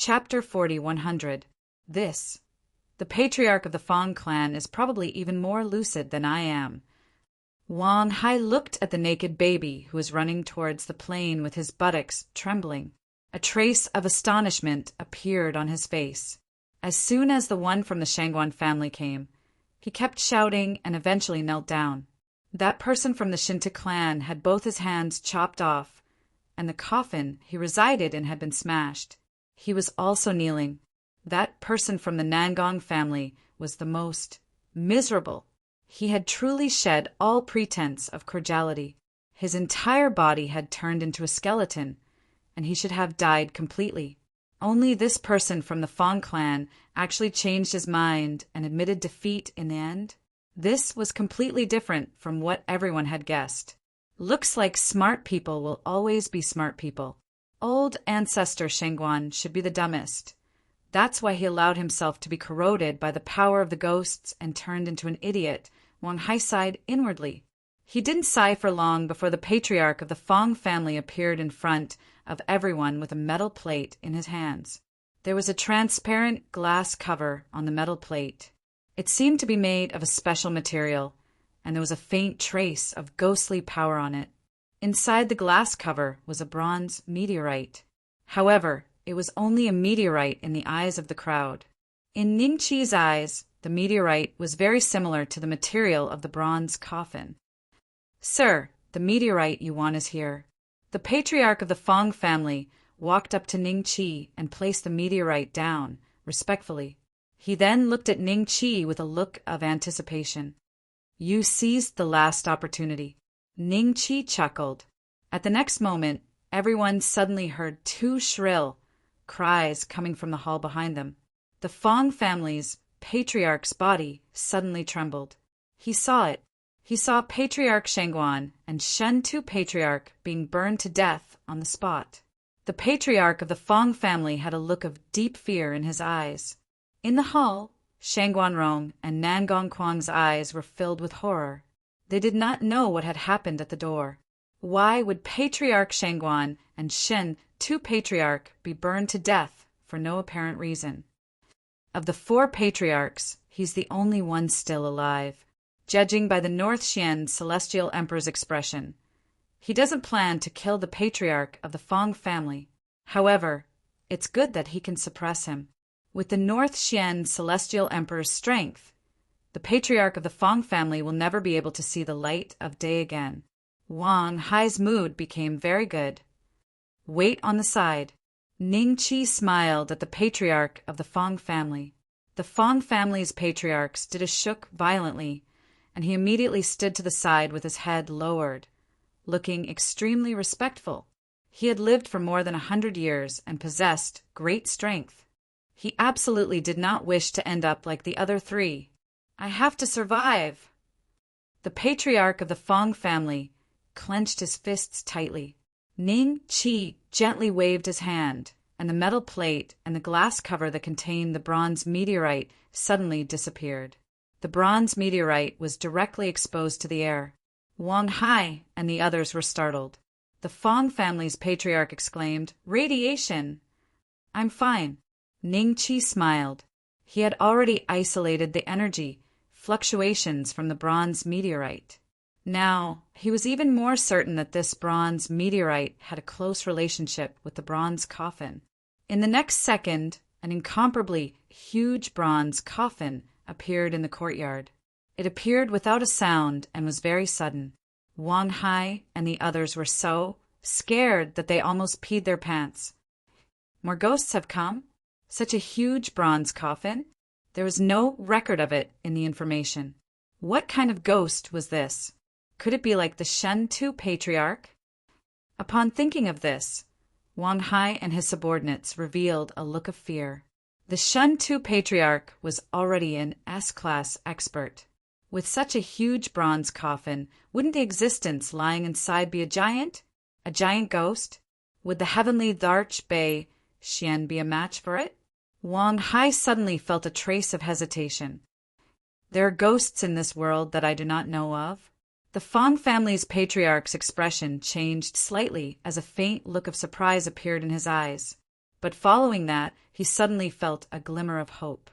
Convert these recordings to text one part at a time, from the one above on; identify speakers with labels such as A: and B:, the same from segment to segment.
A: Chapter 40-100. This. The patriarch of the Fong clan is probably even more lucid than I am. Wang Hai looked at the naked baby who was running towards the plane with his buttocks trembling. A trace of astonishment appeared on his face. As soon as the one from the Shangguan family came, he kept shouting and eventually knelt down. That person from the Shinta clan had both his hands chopped off, and the coffin he resided in had been smashed. He was also kneeling. That person from the Nangong family was the most miserable. He had truly shed all pretense of cordiality. His entire body had turned into a skeleton, and he should have died completely. Only this person from the Fong clan actually changed his mind and admitted defeat in the end. This was completely different from what everyone had guessed. Looks like smart people will always be smart people. Old ancestor Shangguan should be the dumbest. That's why he allowed himself to be corroded by the power of the ghosts and turned into an idiot. Wang Hai sighed inwardly. He didn't sigh for long before the patriarch of the Fong family appeared in front of everyone with a metal plate in his hands. There was a transparent glass cover on the metal plate. It seemed to be made of a special material, and there was a faint trace of ghostly power on it. Inside the glass cover was a bronze meteorite. However, it was only a meteorite in the eyes of the crowd. In Ningqi's eyes, the meteorite was very similar to the material of the bronze coffin. "Sir, the meteorite you want is here." The patriarch of the Fong family walked up to Ningqi and placed the meteorite down, respectfully. He then looked at Ningqi with a look of anticipation. "You seized the last opportunity." Ningqi chuckled. At the next moment, everyone suddenly heard two shrill cries coming from the hall behind them. The Fong family's patriarch's body suddenly trembled. He saw it. He saw Patriarch Shangguan and Shen Tu patriarch being burned to death on the spot. The patriarch of the Fong family had a look of deep fear in his eyes. In the hall, Shangguan Rong and Nangong Quang's eyes were filled with horror. They did not know what had happened at the door. Why would Patriarch Shangguan and Shen Tu patriarch be burned to death for no apparent reason? Of the four patriarchs, he's the only one still alive, judging by the North Xian Celestial Emperor's expression. He doesn't plan to kill the patriarch of the Fong family. However, it's good that he can suppress him. With the North Xian Celestial Emperor's strength, the patriarch of the Fong family will never be able to see the light of day again. Wang Hai's mood became very good. "Wait on the side." Ningqi smiled at the patriarch of the Fong family. The Fong family's patriarchs did a shook violently, and he immediately stood to the side with his head lowered, looking extremely respectful. He had lived for more than 100 years and possessed great strength. He absolutely did not wish to end up like the other three. "I have to survive." The patriarch of the Fong family clenched his fists tightly. Ningqi gently waved his hand, and the metal plate and the glass cover that contained the bronze meteorite suddenly disappeared. The bronze meteorite was directly exposed to the air. Wang Hai and the others were startled. The Fong family's patriarch exclaimed, "Radiation!" "I'm fine." Ningqi smiled. He had already isolated the energy fluctuations from the bronze meteorite. Now, he was even more certain that this bronze meteorite had a close relationship with the bronze coffin. In the next second, an incomparably huge bronze coffin appeared in the courtyard. It appeared without a sound and was very sudden. Wang Hai and the others were so scared that they almost peed their pants. More ghosts have come? Such a huge bronze coffin? There was no record of it in the information. What kind of ghost was this? Could it be like the Shen Tu patriarch? Upon thinking of this, Wang Hai and his subordinates revealed a look of fear. The Shen Tu patriarch was already an S-class expert. With such a huge bronze coffin, wouldn't the existence lying inside be a giant? A giant ghost? Would the heavenly Dharch Bei Xian be a match for it? Wang Hai suddenly felt a trace of hesitation. There are ghosts in this world that I do not know of. The Fong family's patriarch's expression changed slightly as a faint look of surprise appeared in his eyes. But following that, he suddenly felt a glimmer of hope.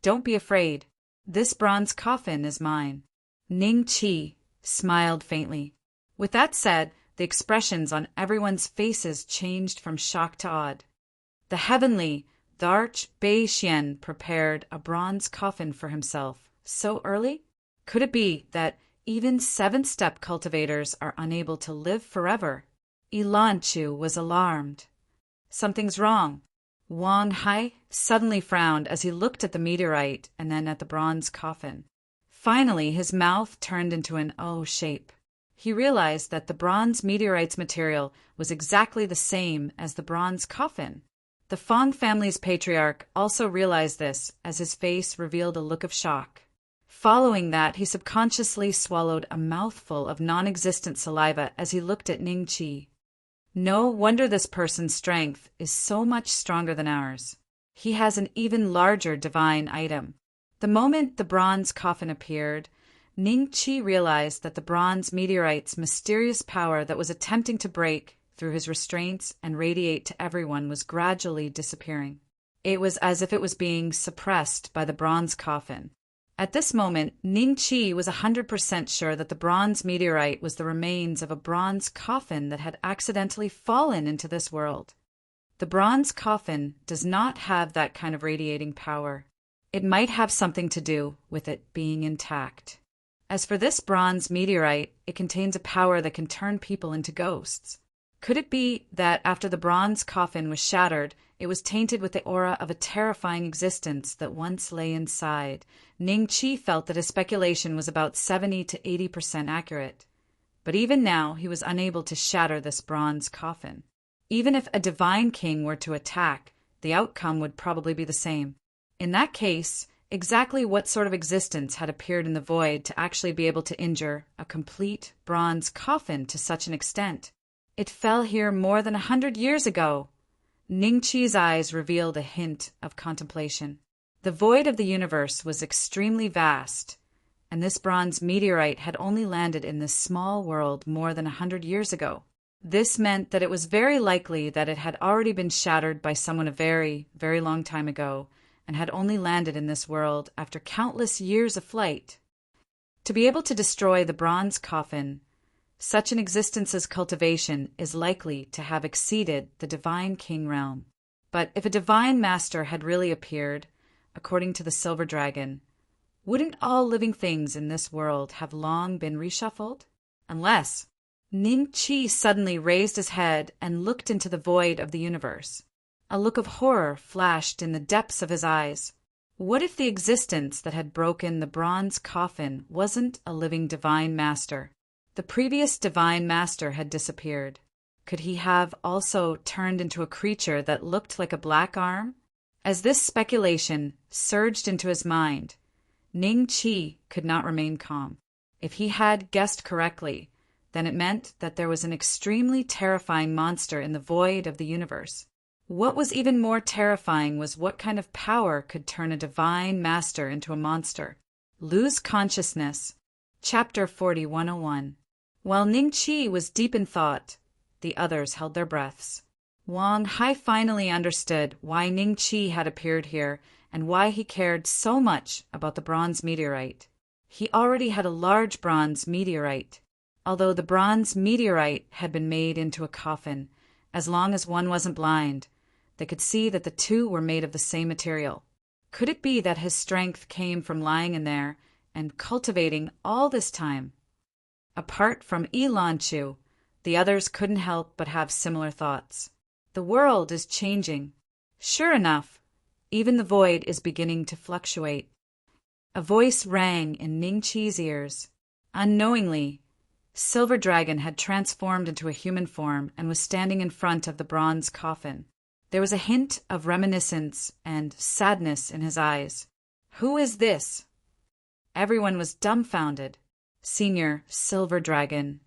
A: "Don't be afraid. This bronze coffin is mine." Ning Qi smiled faintly. With that said, the expressions on everyone's faces changed from shock to awed. The heavenly, the Archbishop prepared a bronze coffin for himself so early? Could it be that even seventh-step cultivators are unable to live forever? Ilanchu was alarmed. "Something's wrong." Wang Hai suddenly frowned as he looked at the meteorite and then at the bronze coffin. Finally, his mouth turned into an O shape. He realized that the bronze meteorite's material was exactly the same as the bronze coffin. The Fong family's patriarch also realized this as his face revealed a look of shock. Following that, he subconsciously swallowed a mouthful of non-existent saliva as he looked at Ning Qi. No wonder this person's strength is so much stronger than ours. He has an even larger divine item. The moment the bronze coffin appeared, Ning Qi realized that the bronze meteorite's mysterious power that was attempting to break through his restraints and radiate to everyone was gradually disappearing. It was as if it was being suppressed by the bronze coffin. At this moment, Ning Qi was 100% sure that the bronze meteorite was the remains of a bronze coffin that had accidentally fallen into this world. The bronze coffin does not have that kind of radiating power. It might have something to do with it being intact. As for this bronze meteorite, it contains a power that can turn people into ghosts. Could it be that after the bronze coffin was shattered, it was tainted with the aura of a terrifying existence that once lay inside? Ning Qi felt that his speculation was about 70 to 80% accurate. But even now, he was unable to shatter this bronze coffin. Even if a divine king were to attack, the outcome would probably be the same. In that case, exactly what sort of existence had appeared in the void to actually be able to injure a complete bronze coffin to such an extent? It fell here more than 100 years ago. Ning Qi's eyes revealed a hint of contemplation. The void of the universe was extremely vast, and this bronze meteorite had only landed in this small world more than 100 years ago. This meant that it was very likely that it had already been shattered by someone a very, very long time ago, and had only landed in this world after countless years of flight. To be able to destroy the bronze coffin, such an existence's cultivation is likely to have exceeded the divine king realm. But if a divine master had really appeared, according to the silver dragon, wouldn't all living things in this world have long been reshuffled? Unless Ning Qi suddenly raised his head and looked into the void of the universe. A look of horror flashed in the depths of his eyes. What if the existence that had broken the bronze coffin wasn't a living divine master? The previous divine master had disappeared. Could he have also turned into a creature that looked like a black arm? As this speculation surged into his mind, Ning Qi could not remain calm. If he had guessed correctly, then it meant that there was an extremely terrifying monster in the void of the universe. What was even more terrifying was what kind of power could turn a divine master into a monster. Lose consciousness. Chapter 4101. While Ning Qi was deep in thought, the others held their breaths. Wang Hai finally understood why Ning Qi had appeared here and why he cared so much about the bronze meteorite. He already had a large bronze meteorite. Although the bronze meteorite had been made into a coffin, as long as one wasn't blind, they could see that the two were made of the same material. Could it be that his strength came from lying in there and cultivating all this time? Apart from Ilanchu, the others couldn't help but have similar thoughts. The world is changing. Sure enough, even the void is beginning to fluctuate. A voice rang in Ning Qi's ears. Unknowingly, Silver Dragon had transformed into a human form and was standing in front of the bronze coffin. There was a hint of reminiscence and sadness in his eyes. Who is this? Everyone was dumbfounded. Senior Silver Dragon.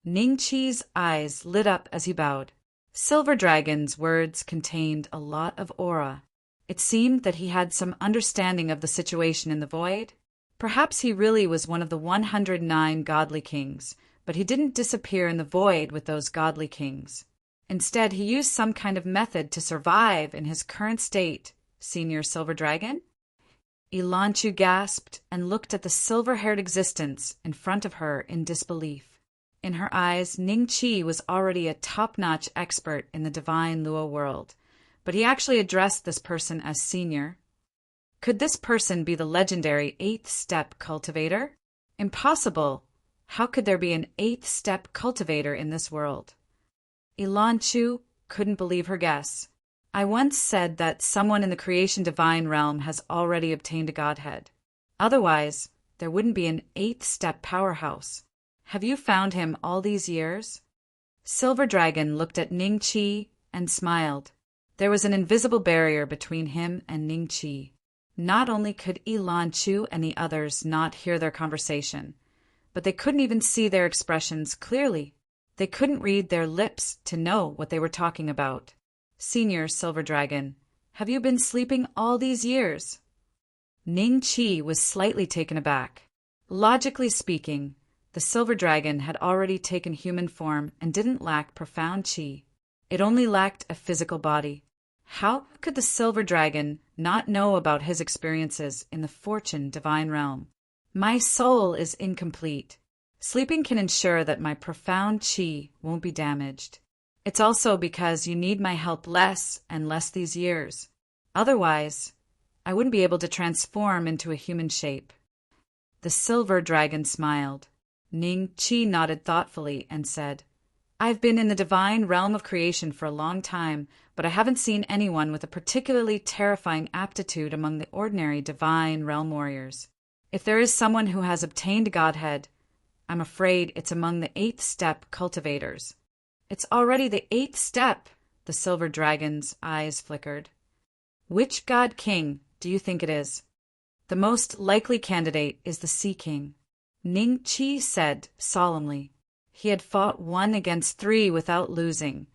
A: Ning Qi's eyes lit up as he bowed. Silver Dragon's words contained a lot of aura. It seemed that he had some understanding of the situation in the void. Perhaps he really was one of the 109 godly kings, but he didn't disappear in the void with those godly kings. Instead, he used some kind of method to survive in his current state, Senior Silver Dragon. Ilanchu gasped and looked at the silver-haired existence in front of her in disbelief. In her eyes, Ning Qi was already a top-notch expert in the divine Luo world, but he actually addressed this person as Senior. Could this person be the legendary 8th Step Cultivator? Impossible! How could there be an 8th Step Cultivator in this world? Ilanchu couldn't believe her guess. I once said that someone in the creation divine realm has already obtained a godhead. Otherwise, there wouldn't be an 8th step powerhouse. Have you found him all these years? Silver Dragon looked at Ning Qi and smiled. There was an invisible barrier between him and Ning Qi. Not only could Ilanchu and the others not hear their conversation, but they couldn't even see their expressions clearly. They couldn't read their lips to know what they were talking about. Senior Silver Dragon, have you been sleeping all these years? Ning Qi was slightly taken aback. Logically speaking, the Silver Dragon had already taken human form and didn't lack profound qi. It only lacked a physical body. How could the Silver Dragon not know about his experiences in the Fortune divine realm? My soul is incomplete. Sleeping can ensure that my profound qi won't be damaged. It's also because you need my help less and less these years. Otherwise, I wouldn't be able to transform into a human shape. The Silver Dragon smiled. Ning Qi nodded thoughtfully and said, I've been in the divine realm of creation for a long time, but I haven't seen anyone with a particularly terrifying aptitude among the ordinary divine realm warriors. If there is someone who has obtained godhead, I'm afraid it's among the 8th step cultivators. It's already the 8th step, the Silver Dragon's eyes flickered. Which god king do you think it is? The most likely candidate is the Sea King. Ning Qi said solemnly. He had fought 1 against 3 without losing,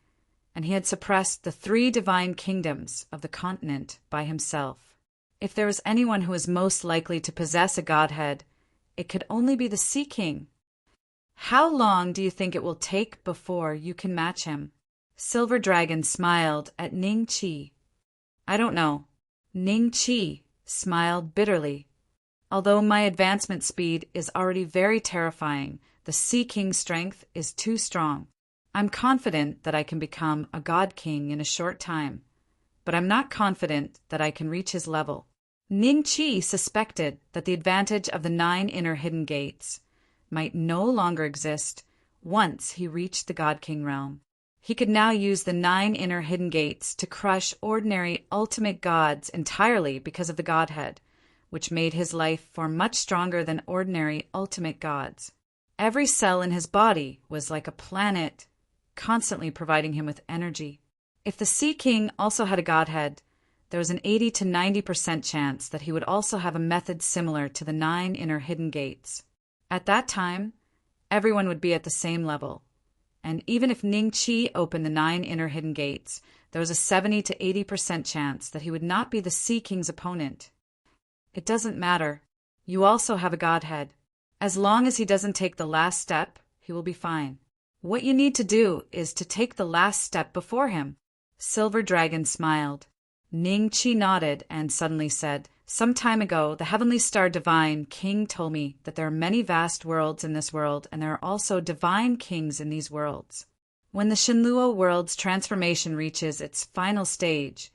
A: and he had suppressed the 3 divine kingdoms of the continent by himself. If there was anyone who was most likely to possess a godhead, it could only be the Sea King. How long do you think it will take before you can match him? Silver Dragon smiled at Ning Qi. I don't know. Ning Qi smiled bitterly. Although my advancement speed is already very terrifying, the Sea King's strength is too strong. I'm confident that I can become a God King in a short time, but I'm not confident that I can reach his level. Ning Qi suspected that the advantage of the 9 inner hidden gates might no longer exist once he reached the God King realm. He could now use the 9 inner hidden gates to crush ordinary ultimate gods entirely because of the godhead, which made his life form much stronger than ordinary ultimate gods. Every cell in his body was like a planet, constantly providing him with energy. If the Sea King also had a godhead, there was an 80 to 90% chance that he would also have a method similar to the 9 inner hidden gates. At that time, everyone would be at the same level. And even if Ning Qi opened the 9 inner hidden gates, there was a 70 to 80% chance that he would not be the Sea King's opponent. It doesn't matter. You also have a godhead. As long as he doesn't take the last step, he will be fine. What you need to do is to take the last step before him. Silver Dragon smiled. Ning Qi nodded and suddenly said, Some time ago, the Heavenly Star Divine King told me that there are many vast worlds in this world, and there are also divine kings in these worlds. When the Shenluo world's transformation reaches its final stage,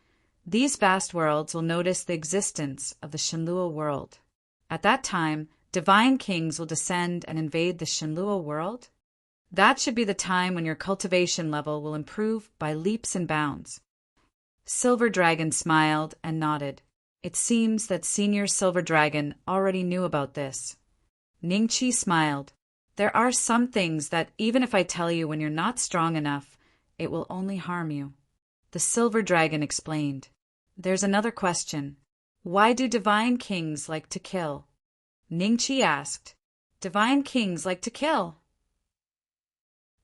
A: these vast worlds will notice the existence of the Shenluo world. At that time, divine kings will descend and invade the Shenluo world. That should be the time when your cultivation level will improve by leaps and bounds. Silver Dragon smiled and nodded. It seems that Senior Silver Dragon already knew about this. Ning Qi smiled. There are some things that even if I tell you when you're not strong enough, it will only harm you. The Silver Dragon explained. There's another question. Why do divine kings like to kill? Ning Qi asked. Divine kings like to kill?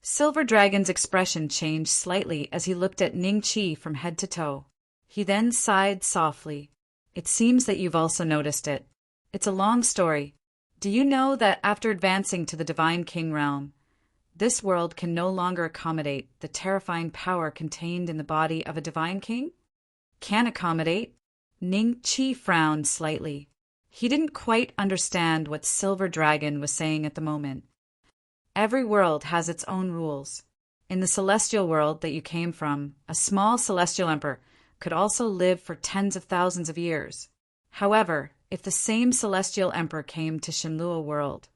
A: Silver Dragon's expression changed slightly as he looked at Ning Qi from head to toe. He then sighed softly. It seems that you've also noticed it. It's a long story. Do you know that after advancing to the Divine King realm, This world can no longer accommodate the terrifying power contained in the body of a divine king? Can accommodate? Ning Qi frowned slightly. He didn't quite understand what Silver Dragon was saying at the moment. Every world has its own rules. In the celestial world that you came from, a small celestial emperor could also live for tens of thousands of years. However, if the same celestial emperor came to Shenlua world,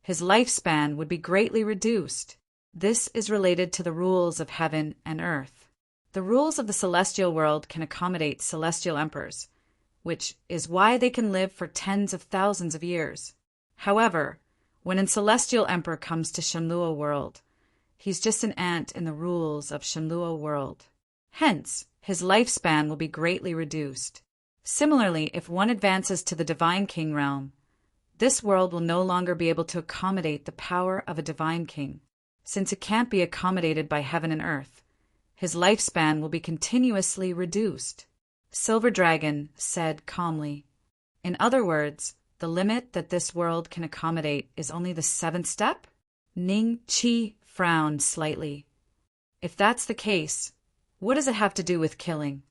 A: his lifespan would be greatly reduced. This is related to the rules of heaven and earth. The rules of the celestial world can accommodate celestial emperors, which is why they can live for tens of thousands of years. However, when a celestial emperor comes to Shenlua world, he's just an ant in the rules of Shenlua world. Hence, his lifespan will be greatly reduced. Similarly, if one advances to the Divine King realm, this world will no longer be able to accommodate the power of a Divine King. Since it can't be accommodated by heaven and earth, his lifespan will be continuously reduced. Silver Dragon said calmly. In other words, the limit that this world can accommodate is only the 7th step? Ning Qi frowned slightly. If that's the case, what does it have to do with killing?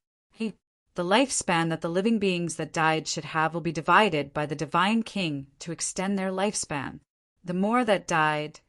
A: The lifespan that the living beings that died should have will be divided by the Divine King to extend their lifespan. The more that died,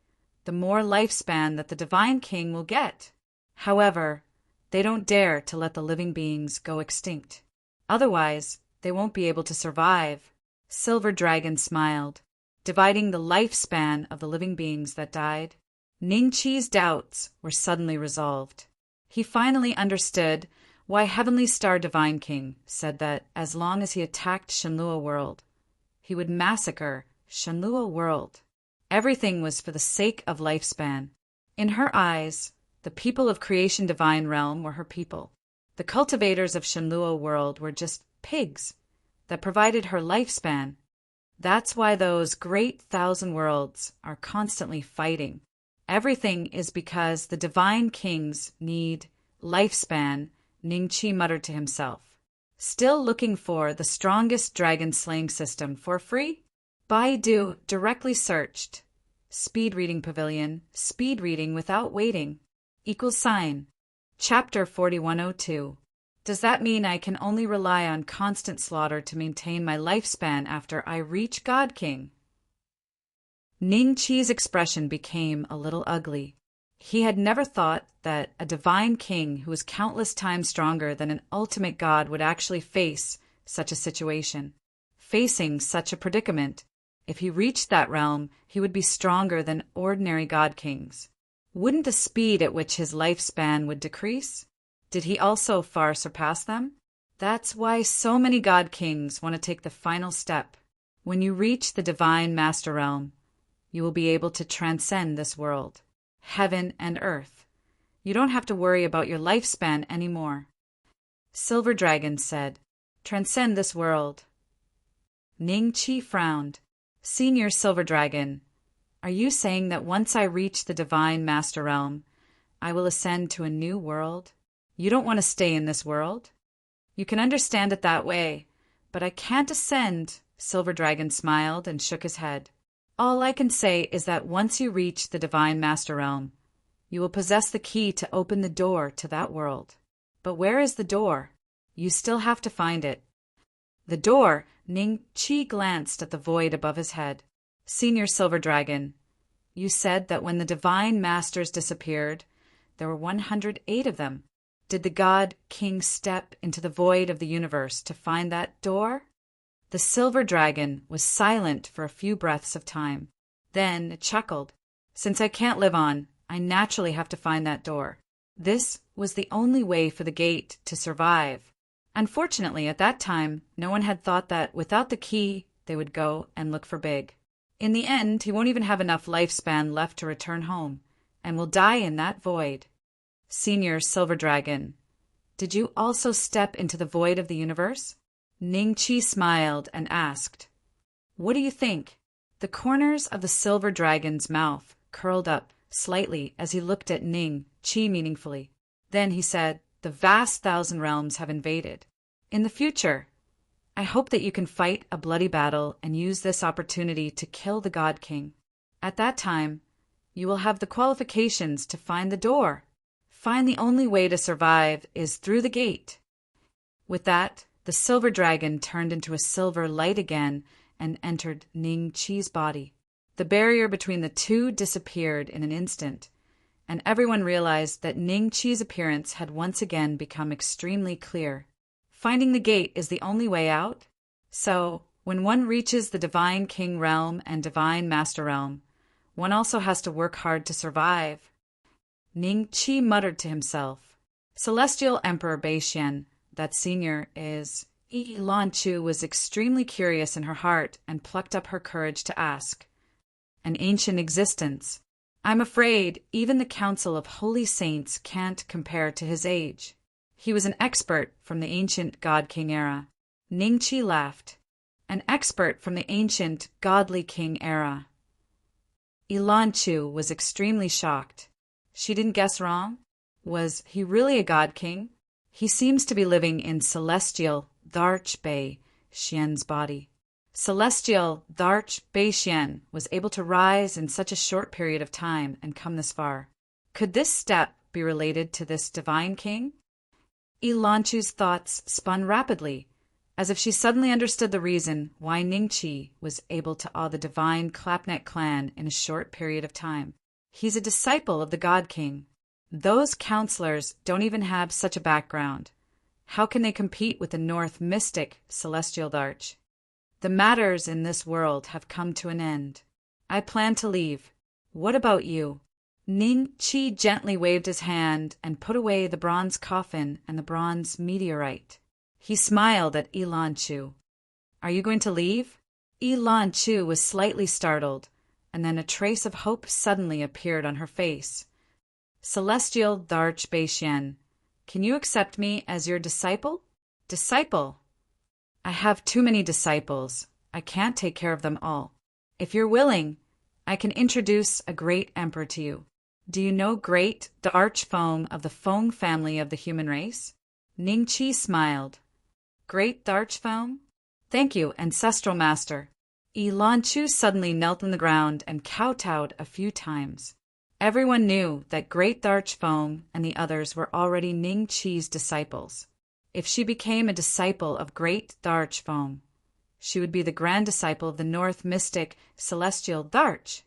A: the more lifespan that the Divine King will get. However, they don't dare to let the living beings go extinct. Otherwise, they won't be able to survive. Silver Dragon smiled, dividing the lifespan of the living beings that died. Ning Qi's doubts were suddenly resolved. He finally understood why Heavenly Star Divine King said that as long as he attacked Shenlua world, he would massacre Shenlua world. Everything was for the sake of lifespan. In her eyes, the people of Creation Divine Realm were her people. The cultivators of Shenlua world were just pigs that provided her lifespan. That's why those great 1,000 worlds are constantly fighting. Everything is because the Divine Kings need lifespan, Ning Qi muttered to himself. Still looking for the strongest dragon slaying system for free? Baidu directly searched. Speed reading pavilion, speed reading without waiting. == Chapter 4102. Does that mean I can only rely on constant slaughter to maintain my lifespan after I reach God King? Ning Qi's expression became a little ugly. He had never thought that a divine king who was countless times stronger than an ultimate god would actually face such a situation. Facing such a predicament, if he reached that realm, he would be stronger than ordinary god kings. Wouldn't the speed at which his lifespan would decrease? Did he also far surpass them? That's why so many god kings want to take the final step. When you reach the divine master realm, you will be able to transcend this world, heaven and earth. You don't have to worry about your lifespan anymore. Silver Dragon said, transcend this world. Ning Qi frowned. Senior Silver Dragon, are you saying that once I reach the divine master realm, I will ascend to a new world? You don't want to stay in this world? You can understand it that way, but I can't ascend. Silver Dragon smiled and shook his head. All I can say is that once you reach the divine master realm, you will possess the key to open the door to that world. But where is the door? You still have to find it. The door, Ning Qi glanced at the void above his head. Senior Silver Dragon, you said that when the divine masters disappeared, there were 108 of them. Did the god king step into the void of the universe to find that door? The Silver Dragon was silent for a few breaths of time. Then it chuckled. Since I can't live on, I naturally have to find that door. This was the only way for the gate to survive. Unfortunately, at that time, no one had thought that without the key, they would go and look for Big. In the end, he won't even have enough lifespan left to return home, and will die in that void. Senior Silver Dragon, did you also step into the void of the universe? Ning Qi smiled and asked, what do you think? The corners of the Silver Dragon's mouth curled up slightly as he looked at Ning Qi meaningfully. Then he said, the vast 1,000 realms have invaded. In the future, I hope that you can fight a bloody battle and use this opportunity to kill the God King. At that time, You will have the qualifications to find the door. Find the only way to survive is through the gate." With that, the silver dragon turned into a silver light again and entered Ning Chi's body. The barrier between the two disappeared in an instant, and everyone realized that Ning Chi's appearance had once again become extremely clear. Finding the gate is the only way out. So, when one reaches the Divine King Realm and Divine Master Realm, one also has to work hard to survive. Ning Chi muttered to himself. Celestial Emperor Beixian, that senior, is... Yi Lanchu was extremely curious in her heart and plucked up her courage to ask. An ancient existence. I'm afraid even the Council of Holy Saints can't compare to his age. He was an expert from the ancient God King era. Ning Chi laughed. An expert from the ancient Godly King era. Ilan Chu was extremely shocked. She didn't guess wrong. Was he really a God King? He seems to be living in Celestial Dharch Bei Xian's body. Celestial Dharch Bei Xian was able to rise in such a short period of time and come this far. Could this step be related to this divine king? Ilanchu's thoughts spun rapidly, as if she suddenly understood the reason why Ningqi was able to awe the divine Clapnet clan in a short period of time. He's a disciple of the God King. Those counselors don't even have such a background. How can they compete with the North mystic Celestial Dharch? The matters in this world have come to an end. I plan to leave. What about you? Ning Chi gently waved his hand and put away the bronze coffin and the bronze meteorite. He smiled at Ilan Chu. Are you going to leave? Ilan Chu was slightly startled, and then a trace of hope suddenly appeared on her face. Celestial Dharch Beixian, can you accept me as your disciple? Disciple? I have too many disciples. I can't take care of them all. If you're willing, I can introduce a great emperor to you. Do you know great the archfong of the Fong family of the human race? Ning Chi smiled. Great Darchfong? Thank you, ancestral master. Ilan Chu suddenly knelt on the ground and kowtowed a few times. Everyone knew that Great Darchfong and the others were already Ning Chi's disciples. If she became a disciple of Great Darchfong, she would be the grand disciple of the North mystic Celestial Dharch.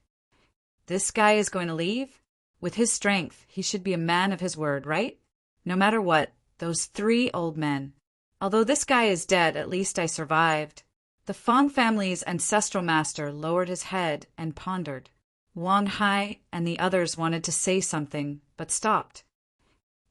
A: This guy is going to leave? With his strength, he should be a man of his word, right? No matter what, those 3 old men. Although this guy is dead, at least I survived. The Fong family's ancestral master lowered his head and pondered. Wang Hai and the others wanted to say something, but stopped.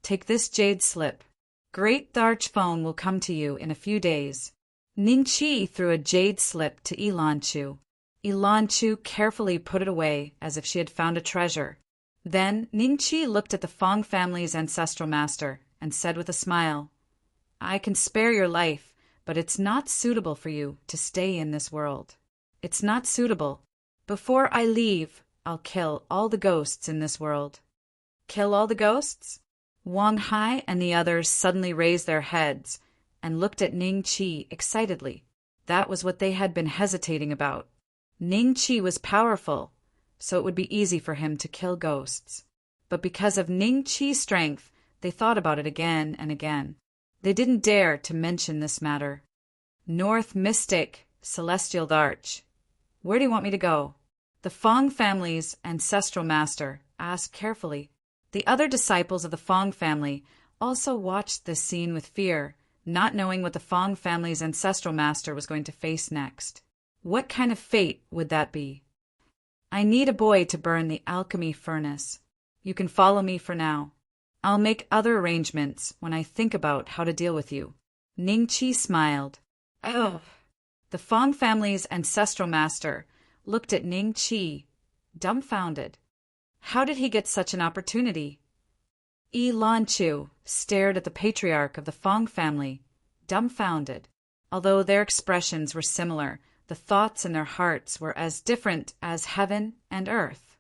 A: Take this jade slip. Great Dharch Fong will come to you in a few days. Ning Chi threw a jade slip to Ilan Chu. Ilan Chu carefully put it away as if she had found a treasure. Then Ning Chi looked at the Fong family's ancestral master and said with a smile, I can spare your life, but it's not suitable for you to stay in this world. It's not suitable. Before I leave, I'll kill all the ghosts in this world. Kill all the ghosts? Wang Hai and the others suddenly raised their heads and looked at Ning Chi excitedly. That was what they had been hesitating about. Ning Chi was powerful, so it would be easy for him to kill ghosts. But because of Ning Chi's strength, they thought about it again and again. They didn't dare to mention this matter. North Mystic, Celestial Dharch. Where do you want me to go? The Fong family's ancestral master asked carefully. The other disciples of the Fong family also watched this scene with fear, not knowing what the Fong family's ancestral master was going to face next. What kind of fate would that be? I need a boy to burn the alchemy furnace. You can follow me for now. I'll make other arrangements when I think about how to deal with you. Ning Chi smiled. Oh. The Fong family's ancestral master looked at Ning Chi, dumbfounded. How did he get such an opportunity? Ilan Chu stared at the patriarch of the Fong family, dumbfounded. Although their expressions were similar, the thoughts in their hearts were as different as heaven and earth.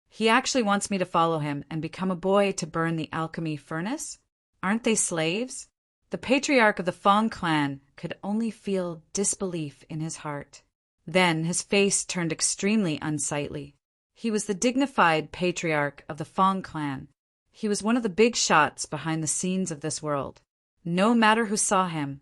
A: He actually wants me to follow him and become a boy to burn the alchemy furnace? Aren't they slaves? The patriarch of the Fong clan could only feel disbelief in his heart. Then his face turned extremely unsightly. He was the dignified patriarch of the Fong clan. He was one of the big shots behind the scenes of this world. No matter who saw him,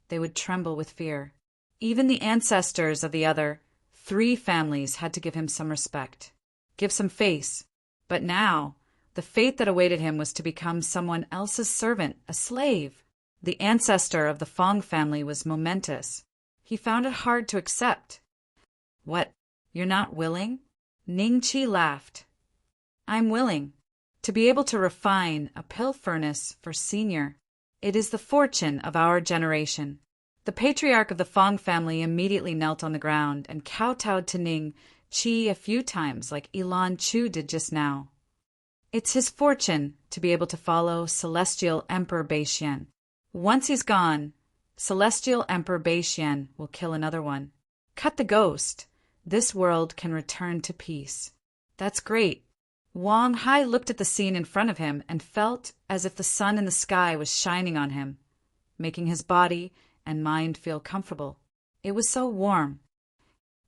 A: they would tremble with fear. Even the ancestors of the other 3 families had to give him some respect, give some face. But now, the fate that awaited him was to become someone else's servant, a slave. The ancestor of the Fong family was momentous. He found it hard to accept. What, you're not willing? Ning Qi laughed. I'm willing. To be able to refine a pill furnace for senior. It is the fortune of our generation. The patriarch of the Fong family immediately knelt on the ground and kowtowed to Ning Qi a few times like Elan Chu did just now. It's his fortune to be able to follow Celestial Emperor Beixian. Once he's gone, Celestial Emperor Beixian will kill another one. Cut the ghost. This world can return to peace. That's great. Wang Hai looked at the scene in front of him and felt as if the sun in the sky was shining on him, making his body and mind feel comfortable. It was so warm.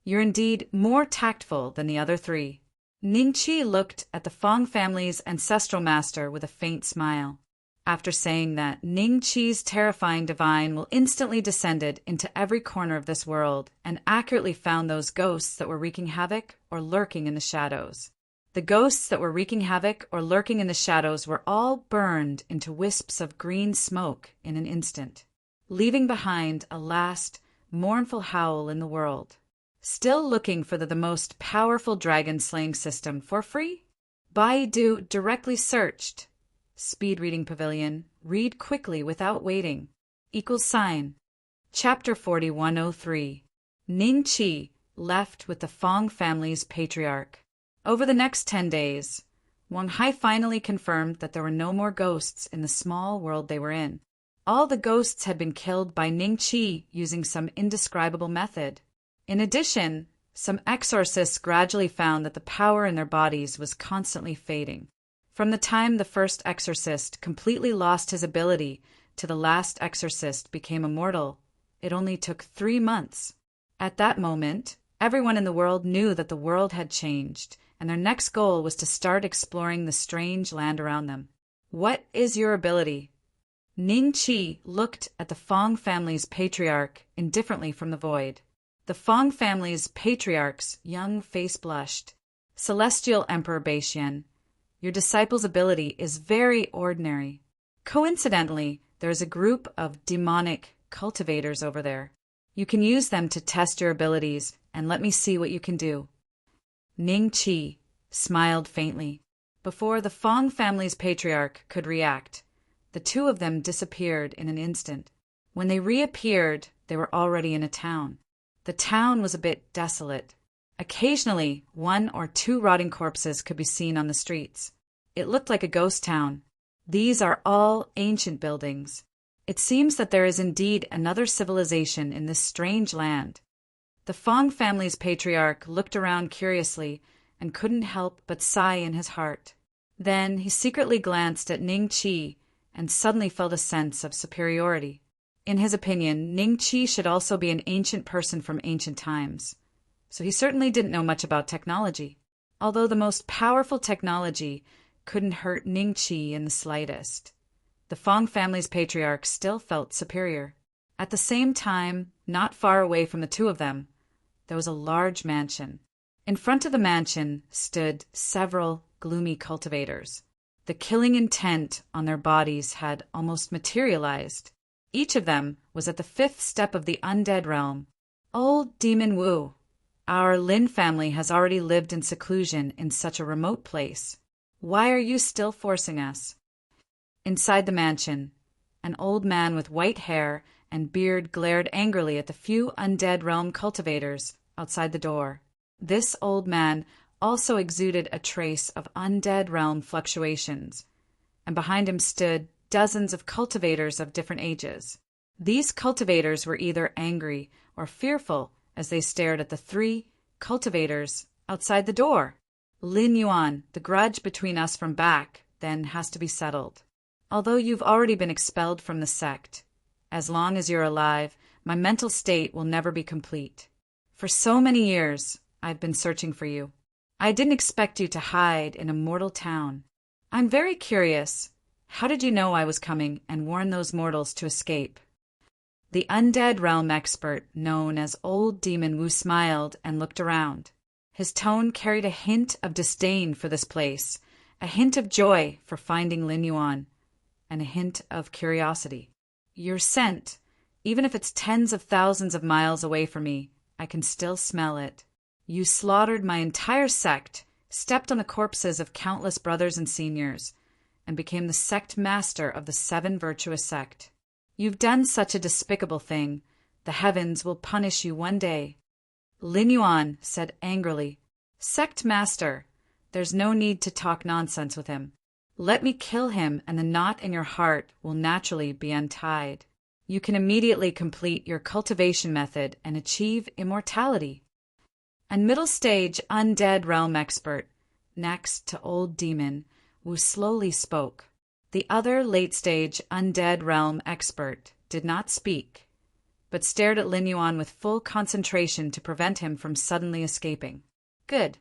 A: You're indeed more tactful than the other 3. Ning Qi looked at the Fong family's ancestral master with a faint smile. After saying that, Ning Qi's terrifying divine will instantly descended into every corner of this world and accurately found those ghosts that were wreaking havoc or lurking in the shadows. The ghosts that were wreaking havoc or lurking in the shadows were all burned into wisps of green smoke in an instant, leaving behind a last, mournful howl in the world. Still looking for the most powerful dragon-slaying system for free? Baidu directly searched. Speed reading pavilion. Read quickly without waiting. =. Chapter 4103. Ning Qi left with the Fong family's patriarch. Over the next 10 days, Wang Hai finally confirmed that there were no more ghosts in the small world they were in. All the ghosts had been killed by Ning Qi using some indescribable method. In addition, some exorcists gradually found that the power in their bodies was constantly fading. From the time the first exorcist completely lost his ability to the last exorcist became immortal, it only took 3 months. At that moment, everyone in the world knew that the world had changed, and their next goal was to start exploring the strange land around them. What is your ability? Ning Qi looked at the Fong family's patriarch indifferently from the void. The Fong family's patriarch's young face blushed. Celestial Emperor Beixian, your disciple's ability is very ordinary. Coincidentally, there is a group of demonic cultivators over there. You can use them to test your abilities and let me see what you can do. Ning Qi smiled faintly. Before the Fong family's patriarch could react, the 2 of them disappeared in an instant. When they reappeared, they were already in a town. The town was a bit desolate. Occasionally, 1 or 2 rotting corpses could be seen on the streets. It looked like a ghost town. These are all ancient buildings. It seems that there is indeed another civilization in this strange land. The Fong family's patriarch looked around curiously and couldn't help but sigh in his heart. Then he secretly glanced at Ning Qi and suddenly felt a sense of superiority. In his opinion, Ning Qi should also be an ancient person from ancient times. So he certainly didn't know much about technology. Although the most powerful technology couldn't hurt Ning Qi in the slightest, the Fong family's patriarch still felt superior. At the same time, not far away from the 2 of them, there was a large mansion. In front of the mansion stood several gloomy cultivators. The killing intent on their bodies had almost materialized. Each of them was at the 5th step of the undead realm. Old Demon Wu, our Lin family has already lived in seclusion in such a remote place. Why are you still forcing us? Inside the mansion, an old man with white hair and beard glared angrily at the few undead realm cultivators outside the door. This old man also exuded a trace of undead realm fluctuations, and behind him stood dozens of cultivators of different ages. These cultivators were either angry or fearful as they stared at the 3 cultivators outside the door. Lin Yuan, the grudge between us from back then has to be settled. Although you've already been expelled from the sect, as long as you're alive, my mental state will never be complete. For so many years, I've been searching for you. I didn't expect you to hide in a mortal town. I'm very curious. How did you know I was coming and warn those mortals to escape?" The undead realm expert, known as Old Demon Wu, smiled and looked around. His tone carried a hint of disdain for this place, a hint of joy for finding Lin Yuan, and a hint of curiosity. "Your scent, even if it's tens of thousands of miles away from me, I can still smell it. You slaughtered my entire sect, stepped on the corpses of countless brothers and seniors, and became the sect master of the 7 virtuous sect. You've done such a despicable thing. The heavens will punish you one day." Lin Yuan said angrily, "Sect master, there's no need to talk nonsense with him. Let me kill him and the knot in your heart will naturally be untied. You can immediately complete your cultivation method and achieve immortality." And middle stage undead realm expert, next to Old Demon, Wu slowly spoke. The other late-stage undead realm expert did not speak, but stared at Lin Yuan with full concentration to prevent him from suddenly escaping. "Good."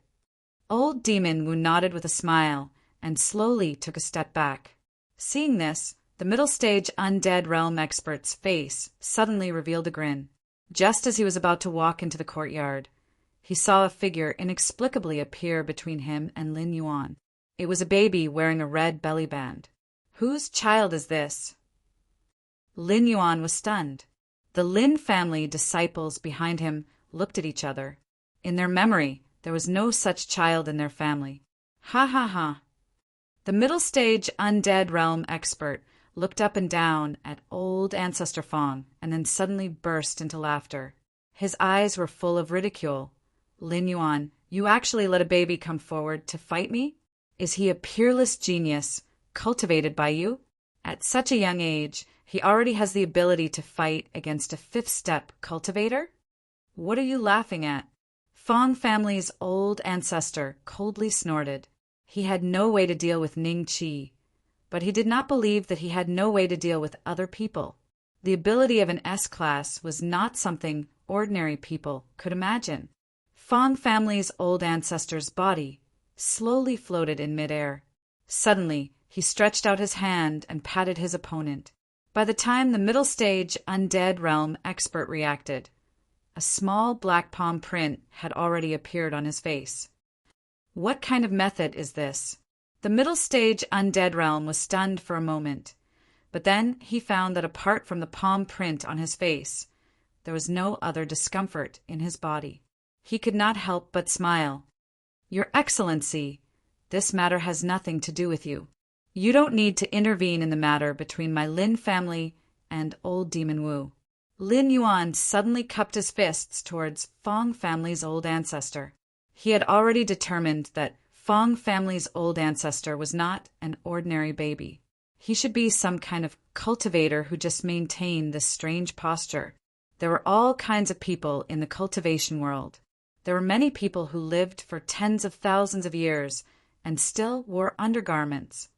A: Old Demon Wu nodded with a smile and slowly took a step back. Seeing this, the middle-stage undead realm expert's face suddenly revealed a grin. Just as he was about to walk into the courtyard, he saw a figure inexplicably appear between him and Lin Yuan. It was a baby wearing a red belly band. "Whose child is this?" Lin Yuan was stunned. The Lin family disciples behind him looked at each other. In their memory, there was no such child in their family. "Ha ha ha." The middle-stage undead realm expert looked up and down at old Ancestor Fong and then suddenly burst into laughter. His eyes were full of ridicule. "Lin Yuan, you actually let a baby come forward to fight me? Is he a peerless genius, cultivated by you? At such a young age, he already has the ability to fight against a 5th-step cultivator? What are you laughing at?" Fong family's old ancestor coldly snorted. He had no way to deal with Ning Qi, but he did not believe that he had no way to deal with other people. The ability of an S-class was not something ordinary people could imagine. Fong family's old ancestor's body slowly floated in midair. Suddenly, he stretched out his hand and patted his opponent. By the time the middle stage undead realm expert reacted, a small black palm print had already appeared on his face. What kind of method is this? The middle stage undead realm was stunned for a moment, but then he found that apart from the palm print on his face, there was no other discomfort in his body. He could not help but smile. "Your Excellency, this matter has nothing to do with you. You don't need to intervene in the matter between my Lin family and Old Demon Wu." Lin Yuan suddenly cupped his fists towards Fong family's old ancestor. He had already determined that Fong family's old ancestor was not an ordinary baby. He should be some kind of cultivator who just maintained this strange posture. There were all kinds of people in the cultivation world. There were many people who lived for tens of thousands of years and still wore undergarments.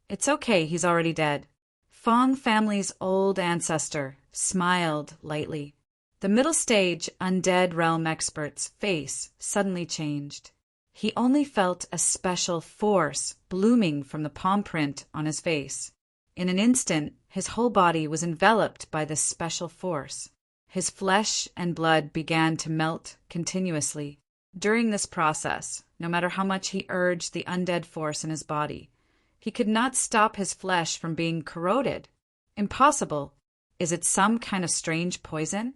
A: "It's okay, he's already dead." Fong family's old ancestor smiled lightly. The middle stage undead realm expert's face suddenly changed. He only felt a special force blooming from the palm print on his face. In an instant, his whole body was enveloped by this special force. His flesh and blood began to melt continuously. During this process, no matter how much he urged the undead force in his body, he could not stop his flesh from being corroded. Impossible. Is it some kind of strange poison?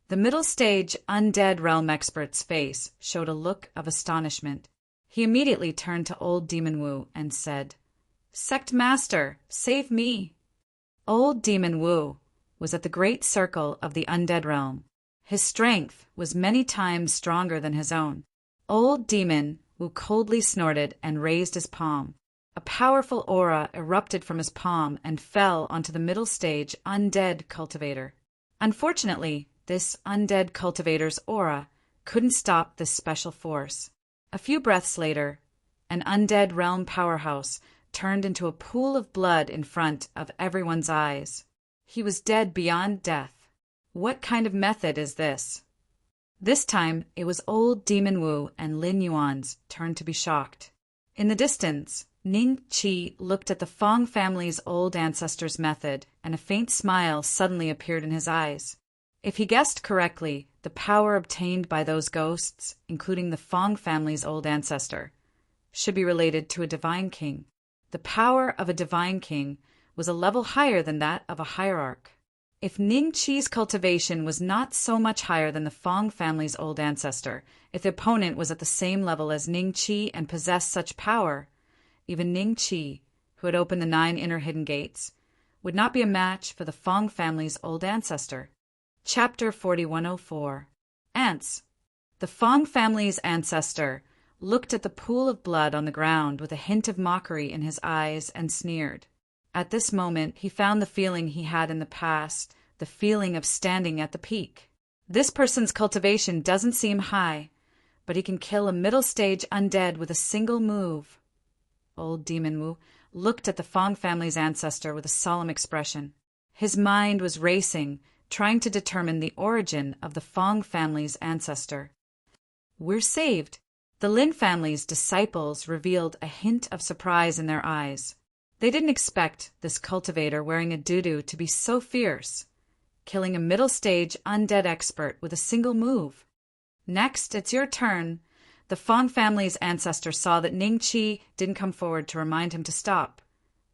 A: The middle stage undead realm expert's face showed a look of astonishment. He immediately turned to Old Demon Wu and said, "Sect Master, save me." Old Demon Wu was at the great circle of the undead realm. His strength was many times stronger than his own. Old Demon Wu coldly snorted and raised his palm. A powerful aura erupted from his palm and fell onto the middle stage undead cultivator. Unfortunately, this undead cultivator's aura couldn't stop this special force. A few breaths later, an undead realm powerhouse turned into a pool of blood in front of everyone's eyes. He was dead beyond death. What kind of method is this? This time, it was old Demon Wu and Lin Yuan's turn to be shocked. In the distance, Ning Qi looked at the Fong family's old ancestor's method, and a faint smile suddenly appeared in his eyes. If he guessed correctly, the power obtained by those ghosts, including the Fong family's old ancestor, should be related to a divine king. The power of a divine king was a level higher than that of a hierarch. If Ning Qi's cultivation was not so much higher than the Fong family's old ancestor, if the opponent was at the same level as Ning Qi and possessed such power, even Ning Qi, who had opened the 9 inner hidden gates, would not be a match for the Fong family's old ancestor. Chapter 4104. Ants. The Fong family's ancestor looked at the pool of blood on the ground with a hint of mockery in his eyes and sneered. At this moment, he found the feeling he had in the past, the feeling of standing at the peak. This person's cultivation doesn't seem high, but he can kill a middle-stage undead with a single move. Old Demon Wu looked at the Fong family's ancestor with a solemn expression. His mind was racing, trying to determine the origin of the Fong family's ancestor. We're saved. The Lin family's disciples revealed a hint of surprise in their eyes. They didn't expect this cultivator wearing a doo-doo to be so fierce, killing a middle-stage undead expert with a single move. Next, it's your turn. The Fong family's ancestor saw that Ning Qi didn't come forward to remind him to stop,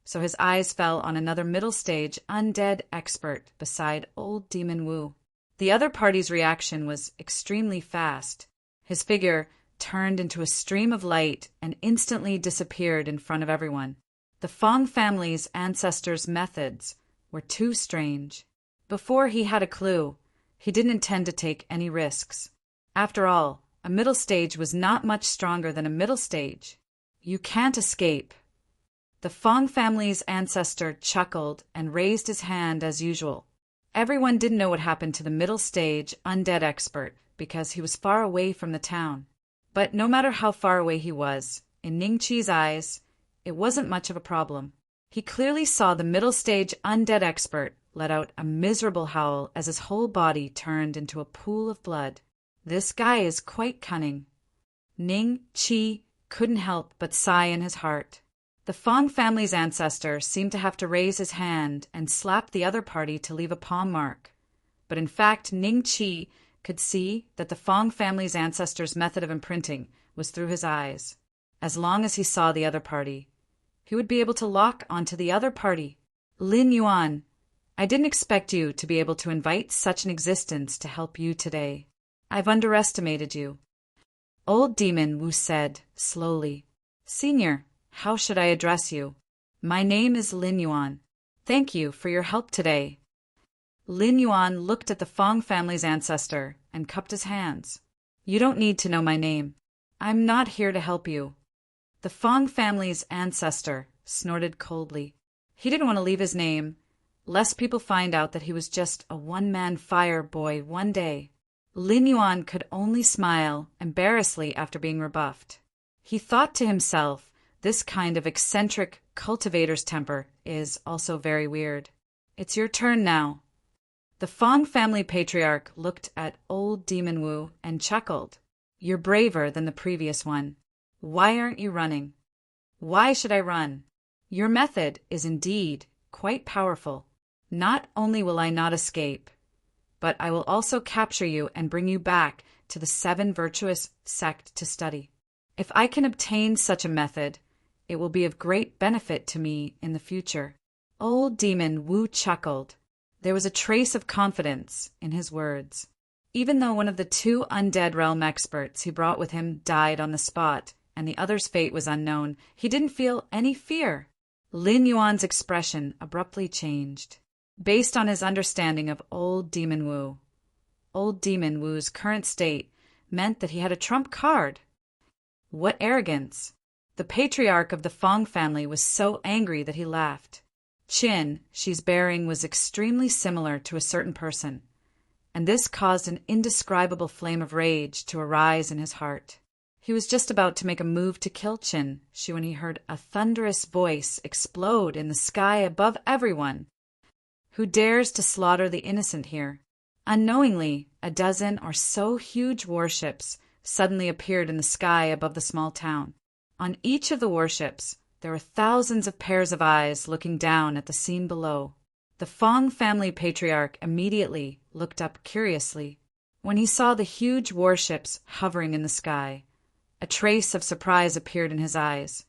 A: so his eyes fell on another middle-stage undead expert beside old Demon Wu. The other party's reaction was extremely fast. His figure turned into a stream of light and instantly disappeared in front of everyone. The Fong family's ancestors' methods were too strange. Before he had a clue, he didn't intend to take any risks. After all, a middle stage was not much stronger than a middle stage. You can't escape. The Fong family's ancestor chuckled and raised his hand as usual. Everyone didn't know what happened to the middle stage undead expert because he was far away from the town. But no matter how far away he was, in Ning Qi's eyes, it wasn't much of a problem. He clearly saw the middle-stage undead expert let out a miserable howl as his whole body turned into a pool of blood. This guy is quite cunning. Ning Qi couldn't help but sigh in his heart. The Fong family's ancestor seemed to have to raise his hand and slap the other party to leave a palm mark. But in fact, Ning Qi could see that the Fong family's ancestor's method of imprinting was through his eyes. As long as he saw the other party, he would be able to lock onto the other party. Lin Yuan, I didn't expect you to be able to invite such an existence to help you today. I've underestimated you. Old Demon Wu said, slowly. Senior, how should I address you? My name is Lin Yuan. Thank you for your help today. Lin Yuan looked at the Fong family's ancestor and cupped his hands. You don't need to know my name. I'm not here to help you. The Fong family's ancestor snorted coldly. He didn't want to leave his name, lest people find out that he was just a one-man fire boy one day. Lin Yuan could only smile embarrassedly after being rebuffed. He thought to himself, this kind of eccentric cultivator's temper is also very weird. It's your turn now. The Fong family patriarch looked at old Demon Wu and chuckled. You're braver than the previous one. Why aren't you running? Why should I run? Your method is indeed quite powerful. Not only will I not escape, but I will also capture you and bring you back to the 7 virtuous sect to study. If I can obtain such a method, it will be of great benefit to me in the future. Old Demon Wu chuckled. There was a trace of confidence in his words. Even though one of the 2 undead realm experts he brought with him died on the spot, and the other's fate was unknown, he didn't feel any fear. Lin Yuan's expression abruptly changed. Based on his understanding of old Demon Wu, old Demon Wu's current state meant that he had a trump card. What arrogance! The patriarch of the Fong family was so angry that he laughed. Qin she's bearing was extremely similar to a certain person, and this caused an indescribable flame of rage to arise in his heart. He was just about to make a move to kill Qin Shi when he heard a thunderous voice explode in the sky above everyone. Who dares to slaughter the innocent here? Unknowingly, a dozen or so huge warships suddenly appeared in the sky above the small town. On each of the warships, there were thousands of pairs of eyes looking down at the scene below. The Fong family patriarch immediately looked up curiously. When he saw the huge warships hovering in the sky, a trace of surprise appeared in his eyes.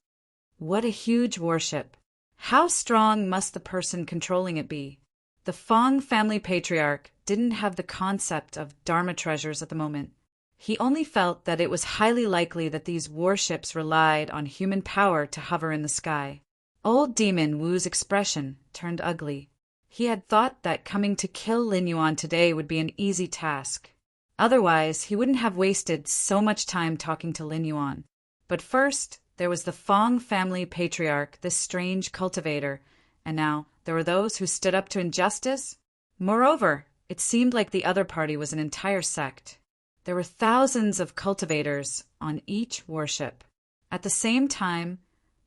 A: What a huge warship! How strong must the person controlling it be? The Fong family patriarch didn't have the concept of Dharma treasures at the moment. He only felt that it was highly likely that these warships relied on human power to hover in the sky. Old Demon Wu's expression turned ugly. He had thought that coming to kill Lin Yuan today would be an easy task. Otherwise, he wouldn't have wasted so much time talking to Lin Yuan. But first, there was the Fong family patriarch, this strange cultivator, and now there were those who stood up to injustice. Moreover, it seemed like the other party was an entire sect. There were thousands of cultivators on each warship. At the same time,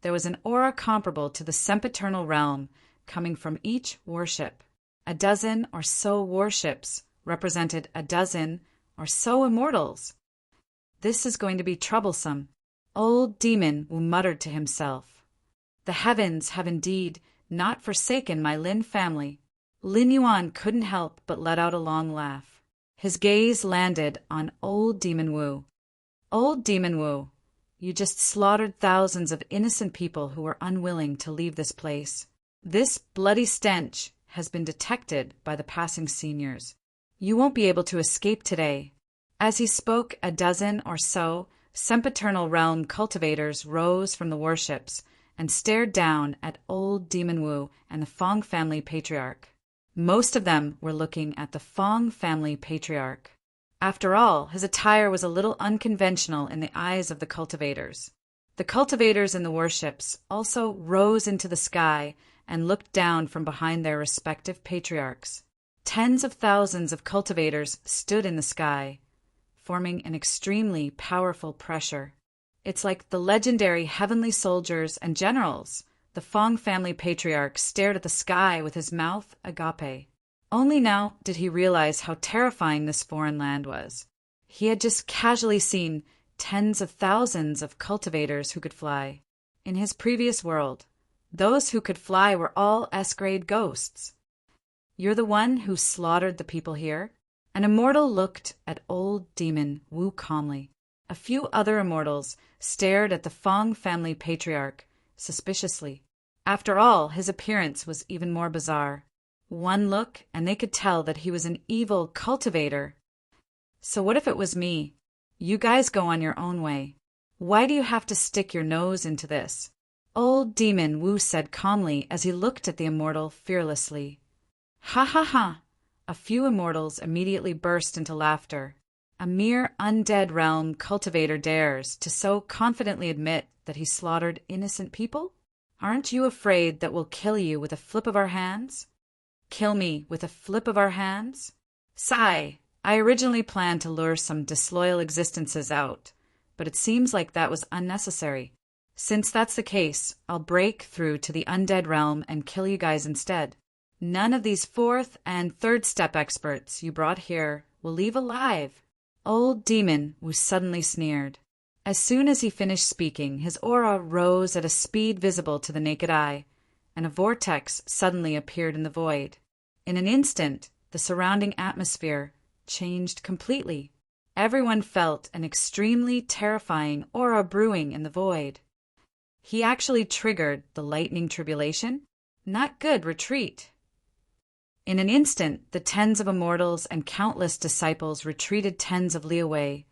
A: there was an aura comparable to the sempiternal realm coming from each warship. A dozen or so warships represented a dozen or so immortals. This is going to be troublesome, Old Demon Wu muttered to himself. The heavens have indeed not forsaken my Lin family. Lin Yuan couldn't help but let out a long laugh. His gaze landed on Old Demon Wu. Old Demon Wu, you just slaughtered thousands of innocent people who were unwilling to leave this place. This bloody stench has been detected by the passing seniors. You won't be able to escape today. As he spoke, a dozen or so sempiternal realm cultivators rose from the warships and stared down at Old Demon Wu and the Fong family patriarch. Most of them were looking at the Fong family patriarch. After all, his attire was a little unconventional in the eyes of the cultivators. The cultivators in the warships also rose into the sky and looked down from behind their respective patriarchs. Tens of thousands of cultivators stood in the sky, forming an extremely powerful pressure. It's like the legendary heavenly soldiers and generals. The Fong family patriarch stared at the sky with his mouth agape. Only now did he realize how terrifying this foreign land was. He had just casually seen tens of thousands of cultivators who could fly. In his previous world, those who could fly were all S-grade ghosts. You're the one who slaughtered the people here? An immortal looked at Old Demon Wu calmly. A few other immortals stared at the Fong family patriarch suspiciously. After all, his appearance was even more bizarre. One look, and they could tell that he was an evil cultivator. So what if it was me? You guys go on your own way. Why do you have to stick your nose into this? Old Demon Wu said calmly as he looked at the immortal fearlessly. Ha ha ha! A few immortals immediately burst into laughter. A mere undead realm cultivator dares to so confidently admit that he slaughtered innocent people? Aren't you afraid that we'll kill you with a flip of our hands? Kill me with a flip of our hands? Sigh! I originally planned to lure some disloyal existences out, but it seems like that was unnecessary. Since that's the case, I'll break through to the undead realm and kill you guys instead. None of these fourth and third step experts you brought here will leave alive. Old Demon was suddenly sneered. As soon as he finished speaking, his aura rose at a speed visible to the naked eye, and a vortex suddenly appeared in the void. In an instant, the surrounding atmosphere changed completely. Everyone felt an extremely terrifying aura brewing in the void. He actually triggered the lightning tribulation. Not good, retreat. In an instant, the tens of immortals and countless disciples retreated tens of li away,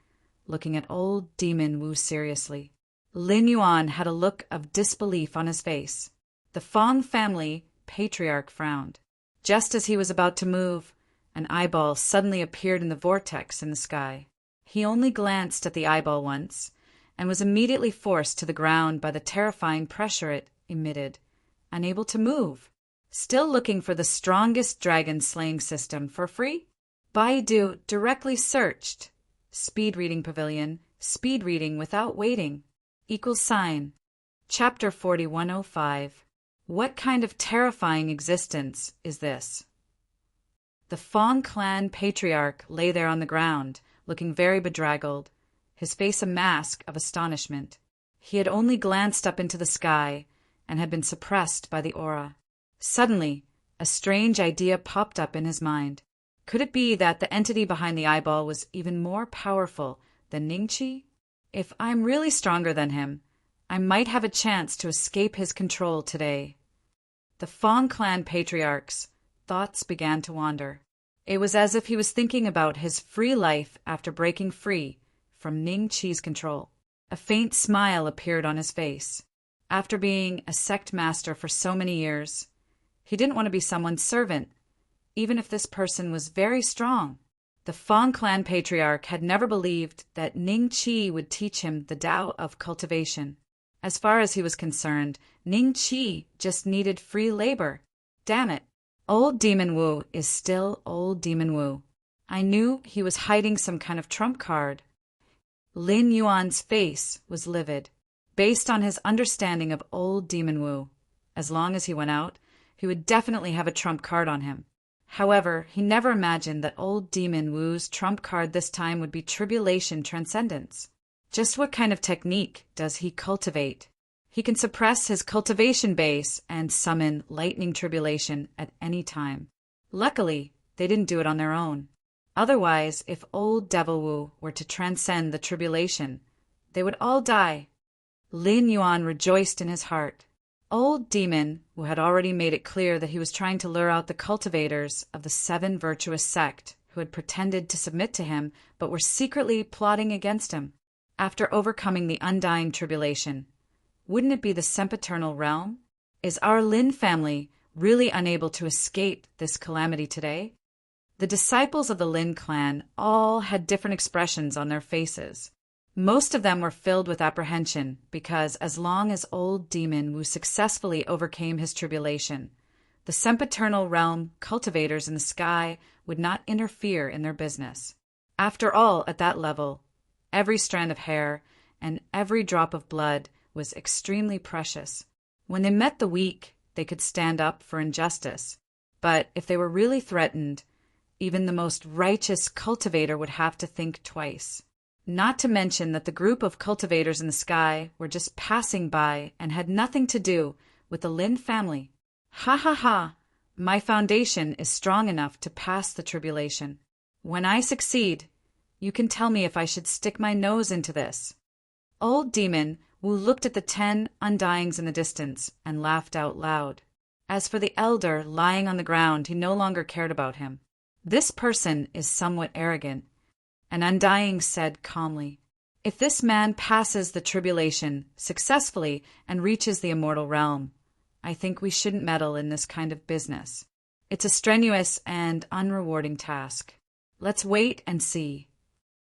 A: looking at Old Demon Wu seriously. Lin Yuan had a look of disbelief on his face. The Fong family patriarch frowned. Just as he was about to move, an eyeball suddenly appeared in the vortex in the sky. He only glanced at the eyeball once, and was immediately forced to the ground by the terrifying pressure it emitted, unable to move. Still looking for the strongest dragon slaying system for free? Baidu directly searched. Speed reading pavilion, speed reading without waiting, =. Chapter 4105. What kind of terrifying existence is this? The Fong clan patriarch lay there on the ground, looking very bedraggled, his face a mask of astonishment. He had only glanced up into the sky and had been suppressed by the aura. Suddenly, a strange idea popped up in his mind. Could it be that the entity behind the eyeball was even more powerful than Ningqi? If I'm really stronger than him, I might have a chance to escape his control today. The Fong clan patriarch's thoughts began to wander. It was as if he was thinking about his free life after breaking free from Ningqi's control. A faint smile appeared on his face. After being a sect master for so many years, he didn't want to be someone's servant, even if this person was very strong. The Fong clan patriarch had never believed that Ningqi would teach him the Tao of cultivation. As far as he was concerned, Ningqi just needed free labor. Damn it. Old Demon Wu is still Old Demon Wu. I knew he was hiding some kind of trump card. Lin Yuan's face was livid. Based on his understanding of Old Demon Wu, as long as he went out, he would definitely have a trump card on him. However, he never imagined that Old Demon Wu's trump card this time would be Tribulation Transcendence. Just what kind of technique does he cultivate? He can suppress his cultivation base and summon lightning tribulation at any time. Luckily, they didn't do it on their own. Otherwise, if Old Devil Wu were to transcend the tribulation, they would all die. Lin Yuan rejoiced in his heart. Old Demon Wu had already made it clear that he was trying to lure out the cultivators of the seven virtuous sect who had pretended to submit to him but were secretly plotting against him. After overcoming the undying tribulation, wouldn't it be the sempiternal realm? Is our Lin family really unable to escape this calamity today? The disciples of the Lin clan all had different expressions on their faces. Most of them were filled with apprehension because as long as Old Demon Wu successfully overcame his tribulation, the sempiternal realm cultivators in the sky would not interfere in their business. After all, at that level, every strand of hair and every drop of blood was extremely precious. When they met the weak, they could stand up for injustice. But if they were really threatened, even the most righteous cultivator would have to think twice. Not to mention that the group of cultivators in the sky were just passing by and had nothing to do with the Lin family. Ha ha ha! My foundation is strong enough to pass the tribulation. When I succeed, you can tell me if I should stick my nose into this. Old Demon Wu looked at the 10 undyings in the distance and laughed out loud. As for the elder lying on the ground, he no longer cared about him. This person is somewhat arrogant. An undying said calmly, if this man passes the tribulation successfully and reaches the immortal realm, I think we shouldn't meddle in this kind of business. It's a strenuous and unrewarding task. Let's wait and see.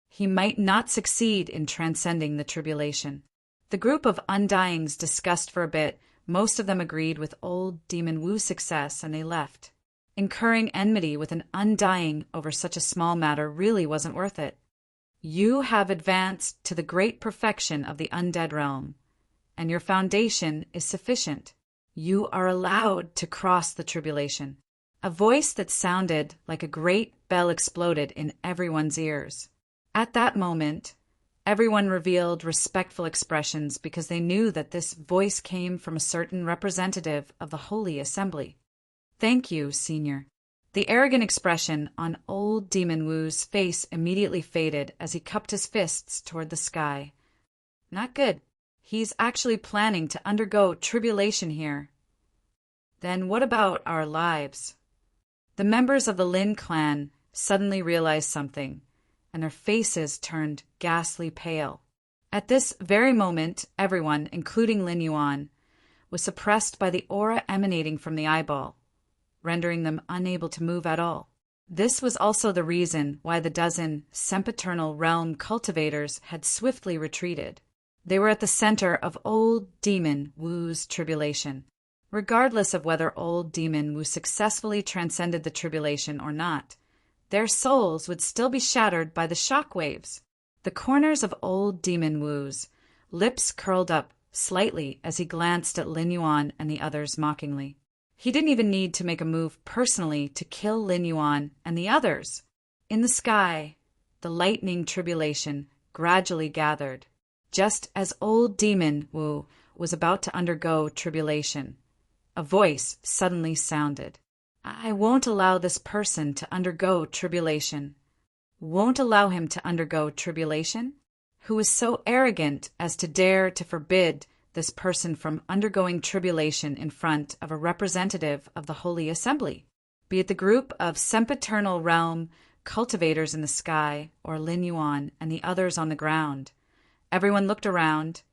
A: He might not succeed in transcending the tribulation. The group of undyings discussed for a bit. Most of them agreed with Old Demon Wu's success, and they left. Incurring enmity with an undying over such a small matter really wasn't worth it. You have advanced to the great perfection of the undead realm, and your foundation is sufficient. You are allowed to cross the tribulation. A voice that sounded like a great bell exploded in everyone's ears. At that moment, everyone revealed respectful expressions because they knew that this voice came from a certain representative of the Holy Assembly. Thank you, Senior. The arrogant expression on Old Demon Wu's face immediately faded as he cupped his fists toward the sky. Not good. He's actually planning to undergo tribulation here. Then what about our lives? The members of the Lin clan suddenly realized something, and their faces turned ghastly pale. At this very moment, everyone, including Lin Yuan, was suppressed by the aura emanating from the eyeball, rendering them unable to move at all. This was also the reason why the dozen sempiternal realm cultivators had swiftly retreated. They were at the center of Old Demon Wu's tribulation. Regardless of whether Old Demon Wu successfully transcended the tribulation or not, their souls would still be shattered by the shock waves. The corners of Old Demon Wu's lips curled up slightly as he glanced at Lin Yuan and the others mockingly. He didn't even need to make a move personally to kill Lin Yuan and the others. In the sky, the lightning tribulation gradually gathered, just as old Demon Wu was about to undergo tribulation. A voice suddenly sounded. I won't allow this person to undergo tribulation. Won't allow him to undergo tribulation? Who is so arrogant as to dare to forbid this person from undergoing tribulation in front of a representative of the Holy Assembly, be it the group of sempiternal realm cultivators in the sky or Lin Yuan and the others on the ground? Everyone looked around,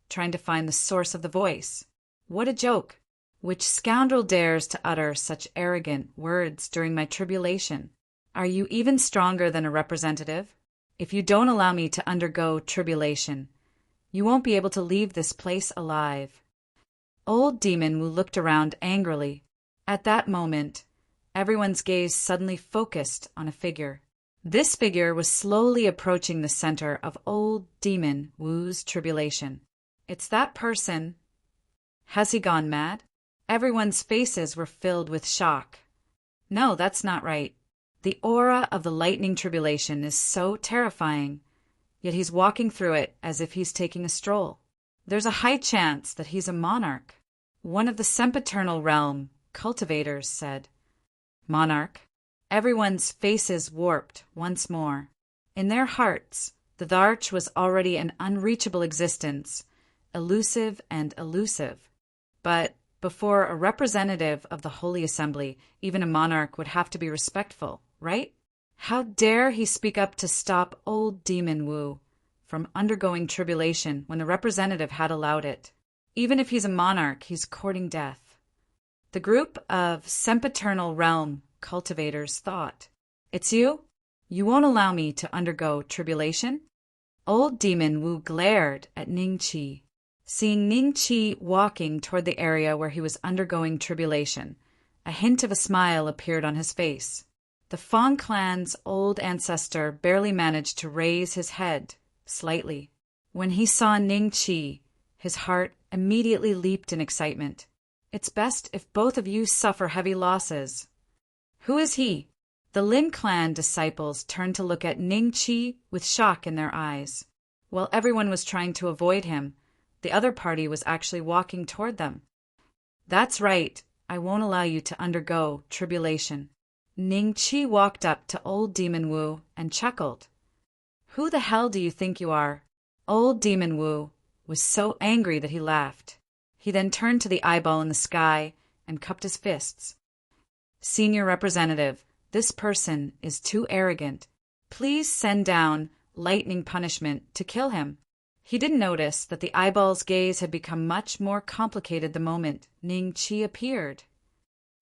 A: trying to find the source of the voice. What a joke! Which scoundrel dares to utter such arrogant words during my tribulation? Are you even stronger than a representative? If you don't allow me to undergo tribulation, you won't be able to leave this place alive. Old Demon Wu looked around angrily. At that moment, everyone's gaze suddenly focused on a figure. This figure was slowly approaching the center of old Demon Wu's tribulation. It's that person. Has he gone mad? Everyone's faces were filled with shock. No, that's not right. The aura of the lightning tribulation is so terrifying, yet he's walking through it as if he's taking a stroll. There's a high chance that he's a monarch. One of the sempiternal realm cultivators said. Monarch. Everyone's faces warped once more. In their hearts, the Dharch was already an unreachable existence, elusive and elusive. But before a representative of the Holy Assembly, even a monarch would have to be respectful, right? How dare he speak up to stop old Demon Wu from undergoing tribulation when the representative had allowed it? Even if he's a monarch, he's courting death. The group of sempiternal realm cultivators thought, It's you? You won't allow me to undergo tribulation? Old Demon Wu glared at Ning Qi. Seeing Ning Qi walking toward the area where he was undergoing tribulation, a hint of a smile appeared on his face. The Fang clan's old ancestor barely managed to raise his head slightly. When he saw Ning Qi, his heart immediately leaped in excitement. It's best if both of you suffer heavy losses. Who is he? The Lin clan disciples turned to look at Ning Qi with shock in their eyes. While everyone was trying to avoid him, the other party was actually walking toward them. That's right, I won't allow you to undergo tribulation. Ning Qi walked up to old Demon Wu and chuckled. Who the hell do you think you are? Old Demon Wu was so angry that he laughed. He then turned to the eyeball in the sky and cupped his fists. Senior representative, this person is too arrogant. Please send down lightning punishment to kill him. He didn't notice that the eyeball's gaze had become much more complicated the moment Ning Qi appeared.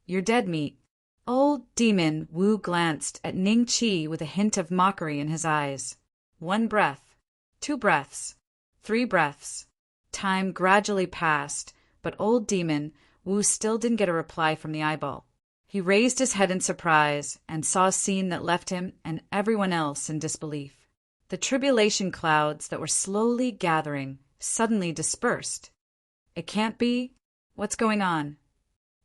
A: You're dead meat. Old Demon Wu glanced at Ning Qi with a hint of mockery in his eyes. 1 breath, 2 breaths, 3 breaths. Time gradually passed, but old Demon Wu still didn't get a reply from the eyeball. He raised his head in surprise and saw a scene that left him and everyone else in disbelief. The tribulation clouds that were slowly gathering suddenly dispersed. It can't be. What's going on?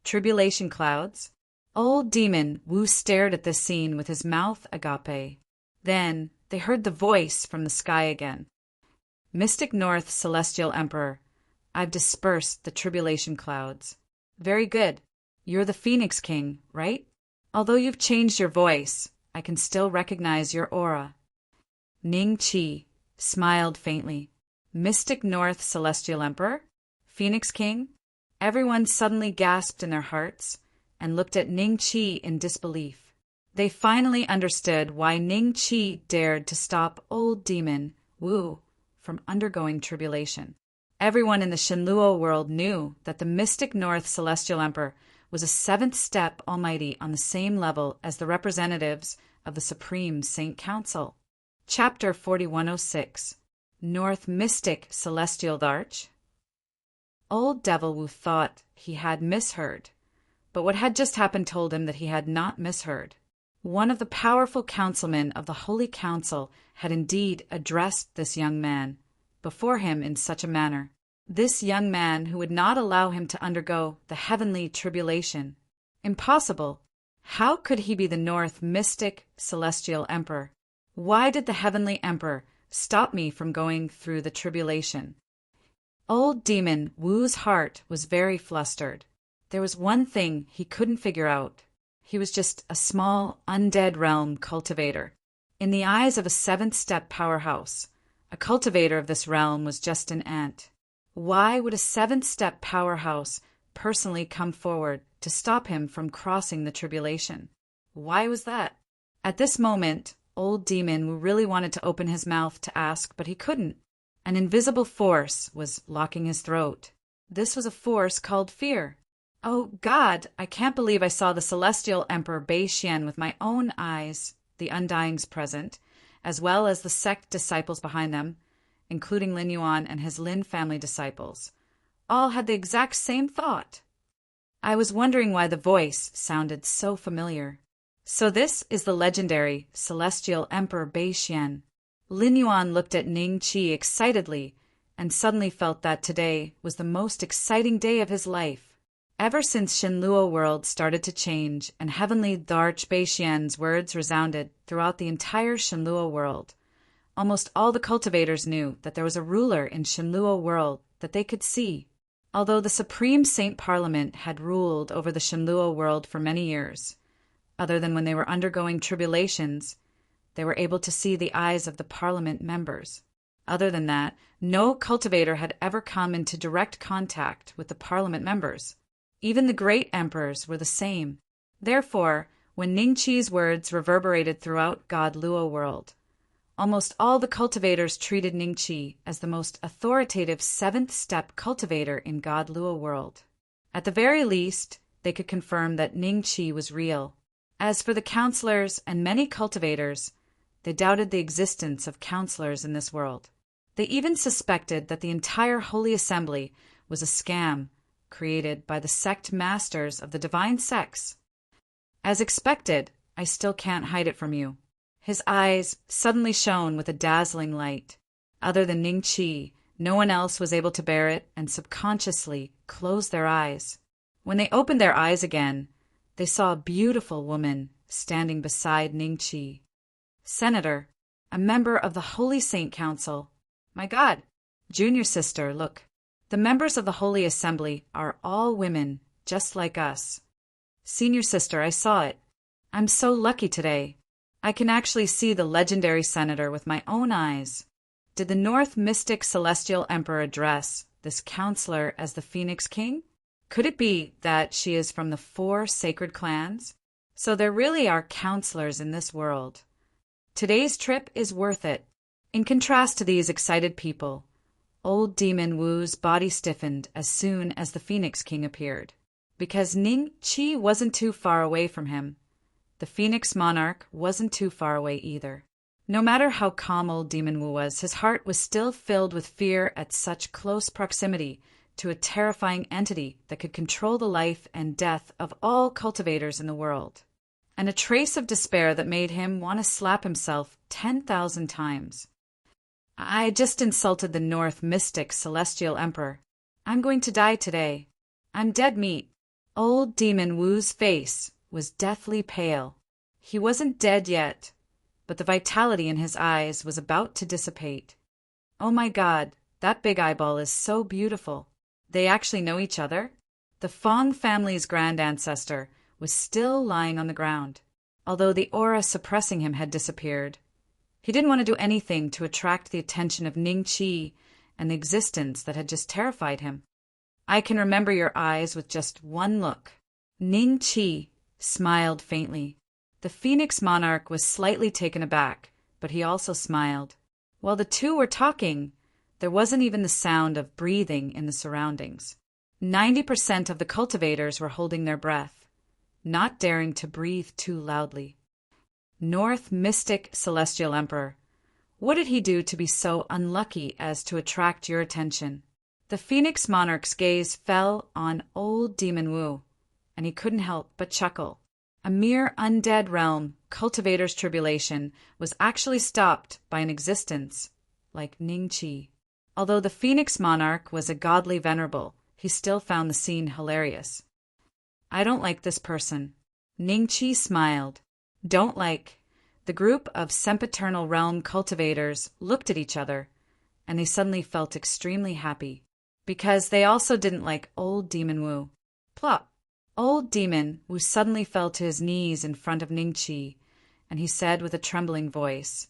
A: Tribulation clouds? Old Demon Wu stared at this scene with his mouth agape. Then they heard the voice from the sky again. Mystic North Celestial Emperor, I've dispersed the tribulation clouds. Very good. You're the Phoenix King, right? Although you've changed your voice, I can still recognize your aura. Ning Qi smiled faintly. Mystic North Celestial Emperor? Phoenix King? Everyone suddenly gasped in their hearts and looked at Ning Qi in disbelief. They finally understood why Ning Qi dared to stop old Demon Wu from undergoing tribulation. Everyone in the Shenluo world knew that the Mystic North Celestial Emperor was a 7th step almighty on the same level as the representatives of the Supreme Saint Council. Chapter 4106 North Mystic Celestial Dharch. Old Devil Wu thought he had misheard, but what had just happened told him that he had not misheard. One of the powerful councilmen of the Holy Council had indeed addressed this young man before him in such a manner. This young man who would not allow him to undergo the heavenly tribulation. Impossible. How could he be the North mystic celestial emperor? Why did the heavenly emperor stop me from going through the tribulation? Old Demon Wu's heart was very flustered. There was one thing he couldn't figure out. He was just a small, undead realm cultivator. In the eyes of a seventh-step powerhouse, a cultivator of this realm was just an ant. Why would a seventh-step powerhouse personally come forward to stop him from crossing the tribulation? Why was that? At this moment, Old Demon really wanted to open his mouth to ask, but he couldn't. An invisible force was locking his throat. This was a force called fear. Oh, God, I can't believe I saw the celestial emperor Bei Xian with my own eyes, the Undyings present, as well as the sect disciples behind them, including Lin Yuan and his Lin family disciples. All had the exact same thought. I was wondering why the voice sounded so familiar. So this is the legendary celestial emperor Bei Xian. Lin Yuan looked at Ning Qi excitedly and suddenly felt that today was the most exciting day of his life. Ever since Shenluo world started to change and heavenly Darch Bei Xian's words resounded throughout the entire Shenluo world, almost all the cultivators knew that there was a ruler in Shenluo world that they could see. Although the Supreme Saint Parliament had ruled over the Shenluo world for many years, other than when they were undergoing tribulations, they were able to see the eyes of the Parliament members. Other than that, no cultivator had ever come into direct contact with the Parliament members. Even the great emperors were the same. Therefore, when Ning Qi's words reverberated throughout God Luo world, almost all the cultivators treated Ning Qi as the most authoritative seventh-step cultivator in God Luo world. At the very least, they could confirm that Ning Qi was real. As for the counselors and many cultivators, they doubted the existence of counselors in this world. They even suspected that the entire Holy Assembly was a scam created by the sect masters of the divine sects. As expected, I still can't hide it from you. His eyes suddenly shone with a dazzling light. Other than Ning Qi, no one else was able to bear it and subconsciously closed their eyes. When they opened their eyes again, they saw a beautiful woman standing beside Ning Qi. Senator, a member of the Holy Saint Council. My God, junior sister, look. The members of the Holy Assembly are all women, just like us. Senior sister, I saw it. I'm so lucky today. I can actually see the legendary senator with my own eyes. Did the North Mystic Celestial Emperor address this counselor as the Phoenix King? Could it be that she is from the 4 sacred clans? So there really are counselors in this world. Today's trip is worth it. In contrast to these excited people, Old Demon Wu's body stiffened as soon as the Phoenix King appeared. Because Ning Qi wasn't too far away from him, the Phoenix Monarch wasn't too far away either. No matter how calm Old Demon Wu was, his heart was still filled with fear at such close proximity to a terrifying entity that could control the life and death of all cultivators in the world, and a trace of despair that made him want to slap himself 10,000 times. I just insulted the North Mystic Celestial Emperor. I'm going to die today. I'm dead meat. Old Demon Wu's face was deathly pale. He wasn't dead yet, but the vitality in his eyes was about to dissipate. Oh my God, that big eyeball is so beautiful. They actually know each other? The Fong family's grand ancestor was still lying on the ground, although the aura suppressing him had disappeared. He didn't want to do anything to attract the attention of Ning Qi and the existence that had just terrified him. I can remember your eyes with just one look. Ning Qi smiled faintly. The Phoenix Monarch was slightly taken aback, but he also smiled. While the two were talking, there wasn't even the sound of breathing in the surroundings. 90% of the cultivators were holding their breath, not daring to breathe too loudly. North Mystic Celestial Emperor, what did he do to be so unlucky as to attract your attention? The Phoenix Monarch's gaze fell on Old Demon Wu, and he couldn't help but chuckle. A mere undead realm, cultivator's tribulation, was actually stopped by an existence like Ning Qi. Although the Phoenix monarch was a godly venerable, he still found the scene hilarious. I don't like this person. Ningqi smiled. Don't like. The group of sempiternal realm cultivators looked at each other, and they suddenly felt extremely happy, because they also didn't like old Demon Wu. Plop! Old Demon Wu suddenly fell to his knees in front of Ningqi, and he said with a trembling voice,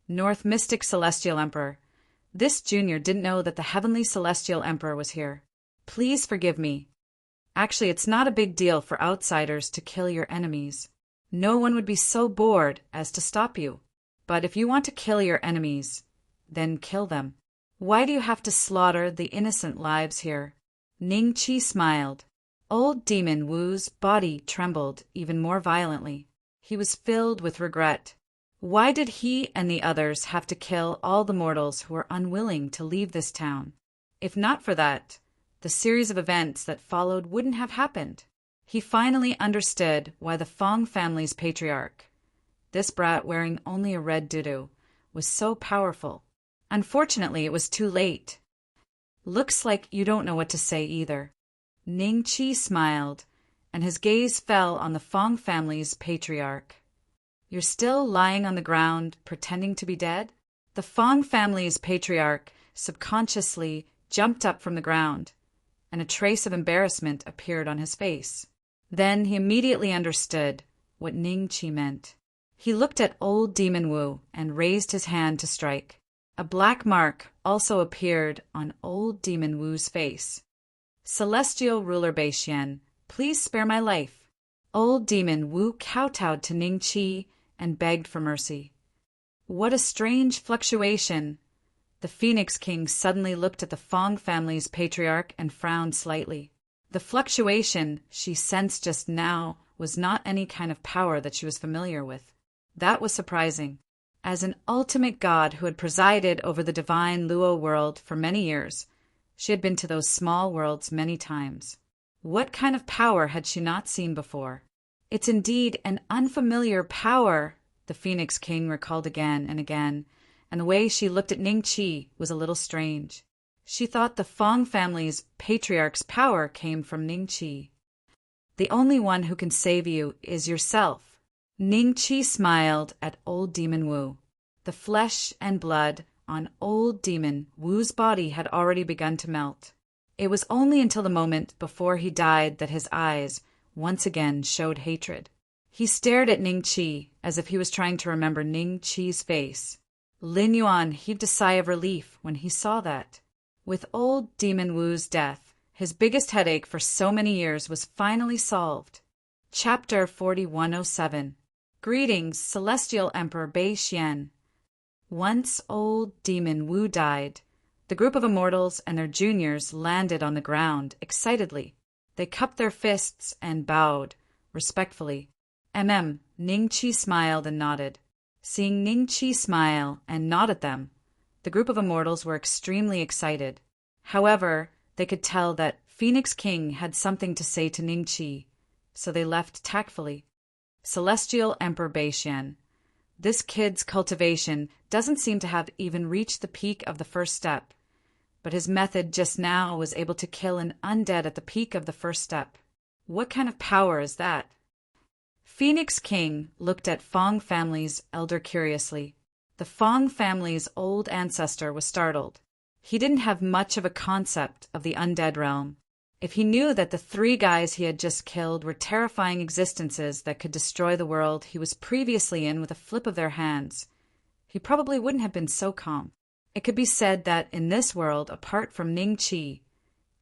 A: North Mystic Celestial Emperor, this junior didn't know that the Heavenly Celestial Emperor was here. Please forgive me. Actually, it's not a big deal for outsiders to kill your enemies. No one would be so bored as to stop you. But if you want to kill your enemies, then kill them. Why do you have to slaughter the innocent lives here? Ningqi smiled. Old Demon Wu's body trembled even more violently. He was filled with regret. Why did he and the others have to kill all the mortals who were unwilling to leave this town? If not for that, the series of events that followed wouldn't have happened. He finally understood why the Fong family's patriarch, this brat wearing only a red doodoo, was so powerful. Unfortunately, it was too late. Looks like you don't know what to say either. Ningqi smiled, and his gaze fell on the Fong family's patriarch. You're still lying on the ground, pretending to be dead? The Fong family's patriarch subconsciously jumped up from the ground, and a trace of embarrassment appeared on his face. Then he immediately understood what Ningqi meant. He looked at old Demon Wu and raised his hand to strike. A black mark also appeared on old Demon Wu's face. Celestial Ruler Beixian, please spare my life. Old Demon Wu kowtowed to Ningqi and begged for mercy. What a strange fluctuation! The Phoenix King suddenly looked at the Fong family's patriarch and frowned slightly. The fluctuation she sensed just now was not any kind of power that she was familiar with. That was surprising. As an ultimate god who had presided over the divine Luo world for many years, she had been to those small worlds many times. What kind of power had she not seen before? It's indeed an unfamiliar power, the Phoenix King recalled again and again, and the way she looked at Ningqi was a little strange. She thought the Fong family's patriarch's power came from Ningqi. The only one who can save you is yourself. Ningqi smiled at old Demon Wu. The flesh and blood on old Demon Wu's body had already begun to melt. It was only until the moment before he died that his eyes once again showed hatred. He stared at Ningqi as if he was trying to remember Ningqi's face. Lin Yuan heaved a sigh of relief when he saw that. With old Demon Wu's death, his biggest headache for so many years was finally solved. Chapter 4107. Greetings, Celestial Emperor Beixian. Once old Demon Wu died, the group of immortals and their juniors landed on the ground excitedly. They cupped their fists and bowed respectfully. Ningqi smiled and nodded. Seeing Ningqi smile and nod at them, the group of immortals were extremely excited. However, they could tell that Phoenix King had something to say to Ningqi, so they left tactfully. Celestial Emperor Beixian, this kid's cultivation doesn't seem to have even reached the peak of the first step, but his method just now was able to kill an undead at the peak of the first step. What kind of power is that? Phoenix King looked at Fong family's elder curiously. The Fong family's old ancestor was startled. He didn't have much of a concept of the undead realm. If he knew that the 3 guys he had just killed were terrifying existences that could destroy the world he was previously in with a flip of their hands, he probably wouldn't have been so calm. It could be said that in this world, apart from Ningqi,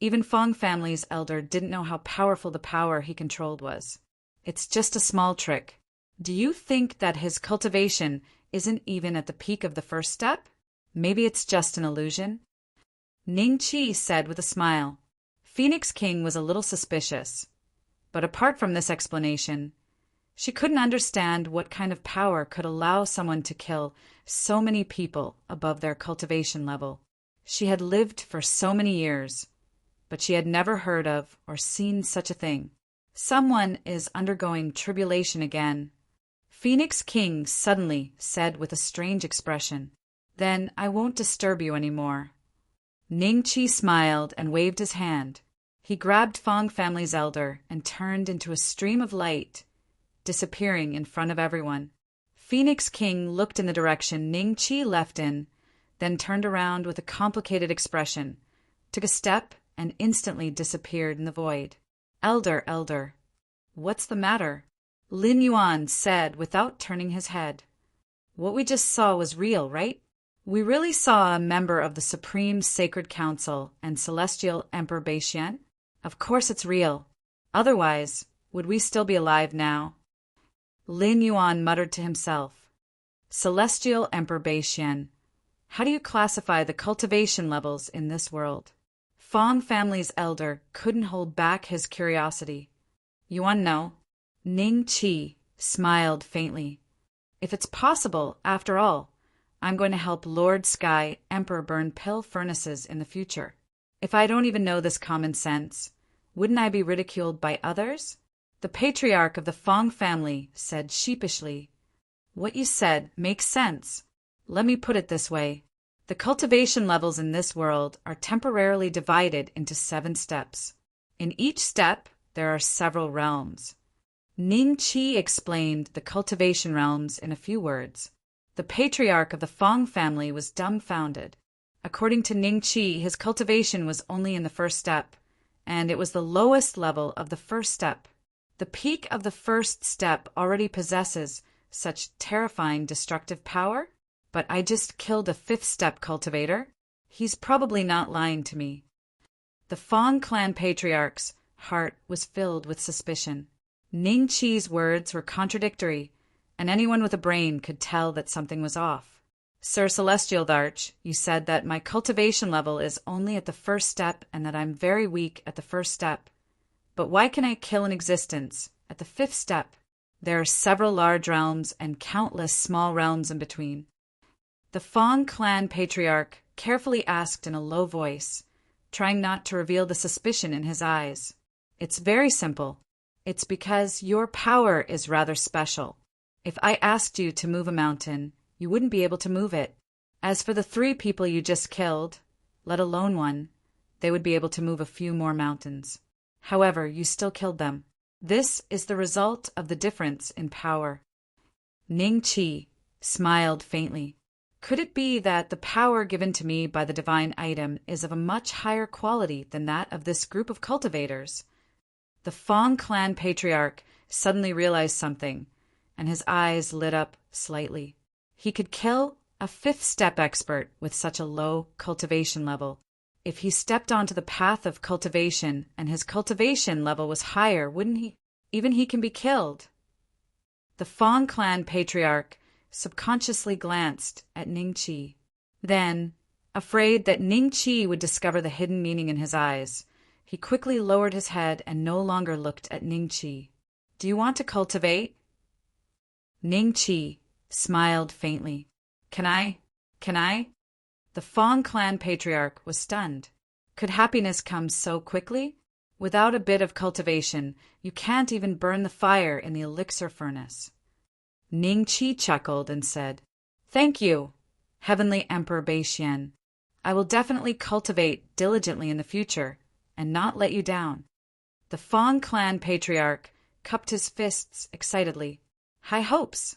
A: even Fong family's elder didn't know how powerful the power he controlled was. It's just a small trick. Do you think that his cultivation isn't even at the peak of the first step? Maybe it's just an illusion? Ningqi said with a smile. Phoenix King was a little suspicious, but apart from this explanation, she couldn't understand what kind of power could allow someone to kill so many people above their cultivation level. She had lived for so many years, but she had never heard of or seen such a thing. Someone is undergoing tribulation again. Phoenix King suddenly said with a strange expression, Then I won't disturb you anymore. Ning Chi smiled and waved his hand. He grabbed Fong family's elder and turned into a stream of light, disappearing in front of everyone. Phoenix King looked in the direction Ning Chi left in, then turned around with a complicated expression, took a step, and instantly disappeared in the void. Elder, elder. What's the matter? Lin Yuan said without turning his head. What we just saw was real, right? We really saw a member of the Supreme Sacred Council and Celestial Emperor Beixian? Of course it's real. Otherwise, would we still be alive now? Lin Yuan muttered to himself. Celestial Emperor Beixian. How do you classify the cultivation levels in this world? Fong family's elder couldn't hold back his curiosity. You want to know? Ning Chi smiled faintly. If it's possible, after all, I'm going to help Lord Sky Emperor burn pill furnaces in the future. If I don't even know this common sense, wouldn't I be ridiculed by others? The patriarch of the Fong family said sheepishly. What you said makes sense. Let me put it this way. The cultivation levels in this world are temporarily divided into 7 steps. In each step, there are several realms. Ning Chi explained the cultivation realms in a few words. The patriarch of the Fong family was dumbfounded. According to Ning Chi, his cultivation was only in the first step, and it was the lowest level of the first step. The peak of the first step already possesses such terrifying destructive power, but I just killed a 5th step cultivator. He's probably not lying to me. The Fong clan patriarch's heart was filled with suspicion. Ning Chi's words were contradictory, and anyone with a brain could tell that something was off. Sir Celestial Darch, you said that my cultivation level is only at the first step and that I'm very weak at the first step. But why can I kill an existence at the 5th step? There are several large realms and countless small realms in between. The Fong clan patriarch carefully asked in a low voice, trying not to reveal the suspicion in his eyes. It's very simple. It's because your power is rather special. If I asked you to move a mountain, you wouldn't be able to move it. As for the 3 people you just killed, let alone one, they would be able to move a few more mountains. However, you still killed them. This is the result of the difference in power. Ning Chi smiled faintly. Could it be that the power given to me by the divine item is of a much higher quality than that of this group of cultivators? The Fong clan patriarch suddenly realized something, and his eyes lit up slightly. He could kill a 5th step expert with such a low cultivation level. If he stepped onto the path of cultivation and his cultivation level was higher, wouldn't he? Even he can be killed. The Fong clan patriarch subconsciously glanced at Ning Chi. Then, afraid that Ning Chi would discover the hidden meaning in his eyes, he quickly lowered his head and no longer looked at Ning Chi. Do you want to cultivate? Ning Chi smiled faintly. Can I? The Fong clan patriarch was stunned. Could happiness come so quickly? Without a bit of cultivation, you can't even burn the fire in the elixir furnace. Ning Chi chuckled and said, Thank you, Heavenly Emperor Beixian. I will definitely cultivate diligently in the future and not let you down. The Fong clan patriarch cupped his fists excitedly. High hopes.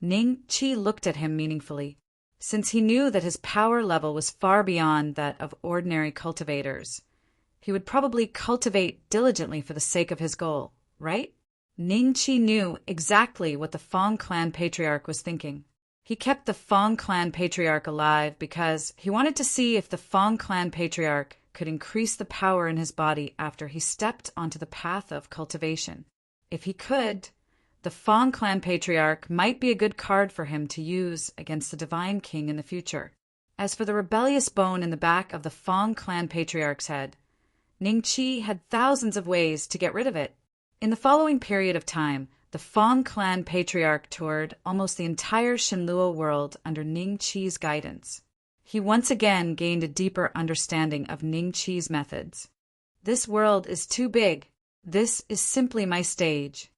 A: Ning Chi looked at him meaningfully. Since he knew that his power level was far beyond that of ordinary cultivators, he would probably cultivate diligently for the sake of his goal, right? Ning Chi knew exactly what the Fong clan patriarch was thinking. He kept the Fong clan patriarch alive because he wanted to see if the Fong clan patriarch could increase the power in his body after he stepped onto the path of cultivation. If he could, the Fong clan patriarch might be a good card for him to use against the Divine King in the future. As for the rebellious bone in the back of the Fong clan patriarch's head, Ning Chi had thousands of ways to get rid of it. In the following period of time, the Fong clan patriarch toured almost the entire Shenluo world under Ning Chi's guidance. He once again gained a deeper understanding of Ning Chi's methods. This world is too big. This is simply my stage.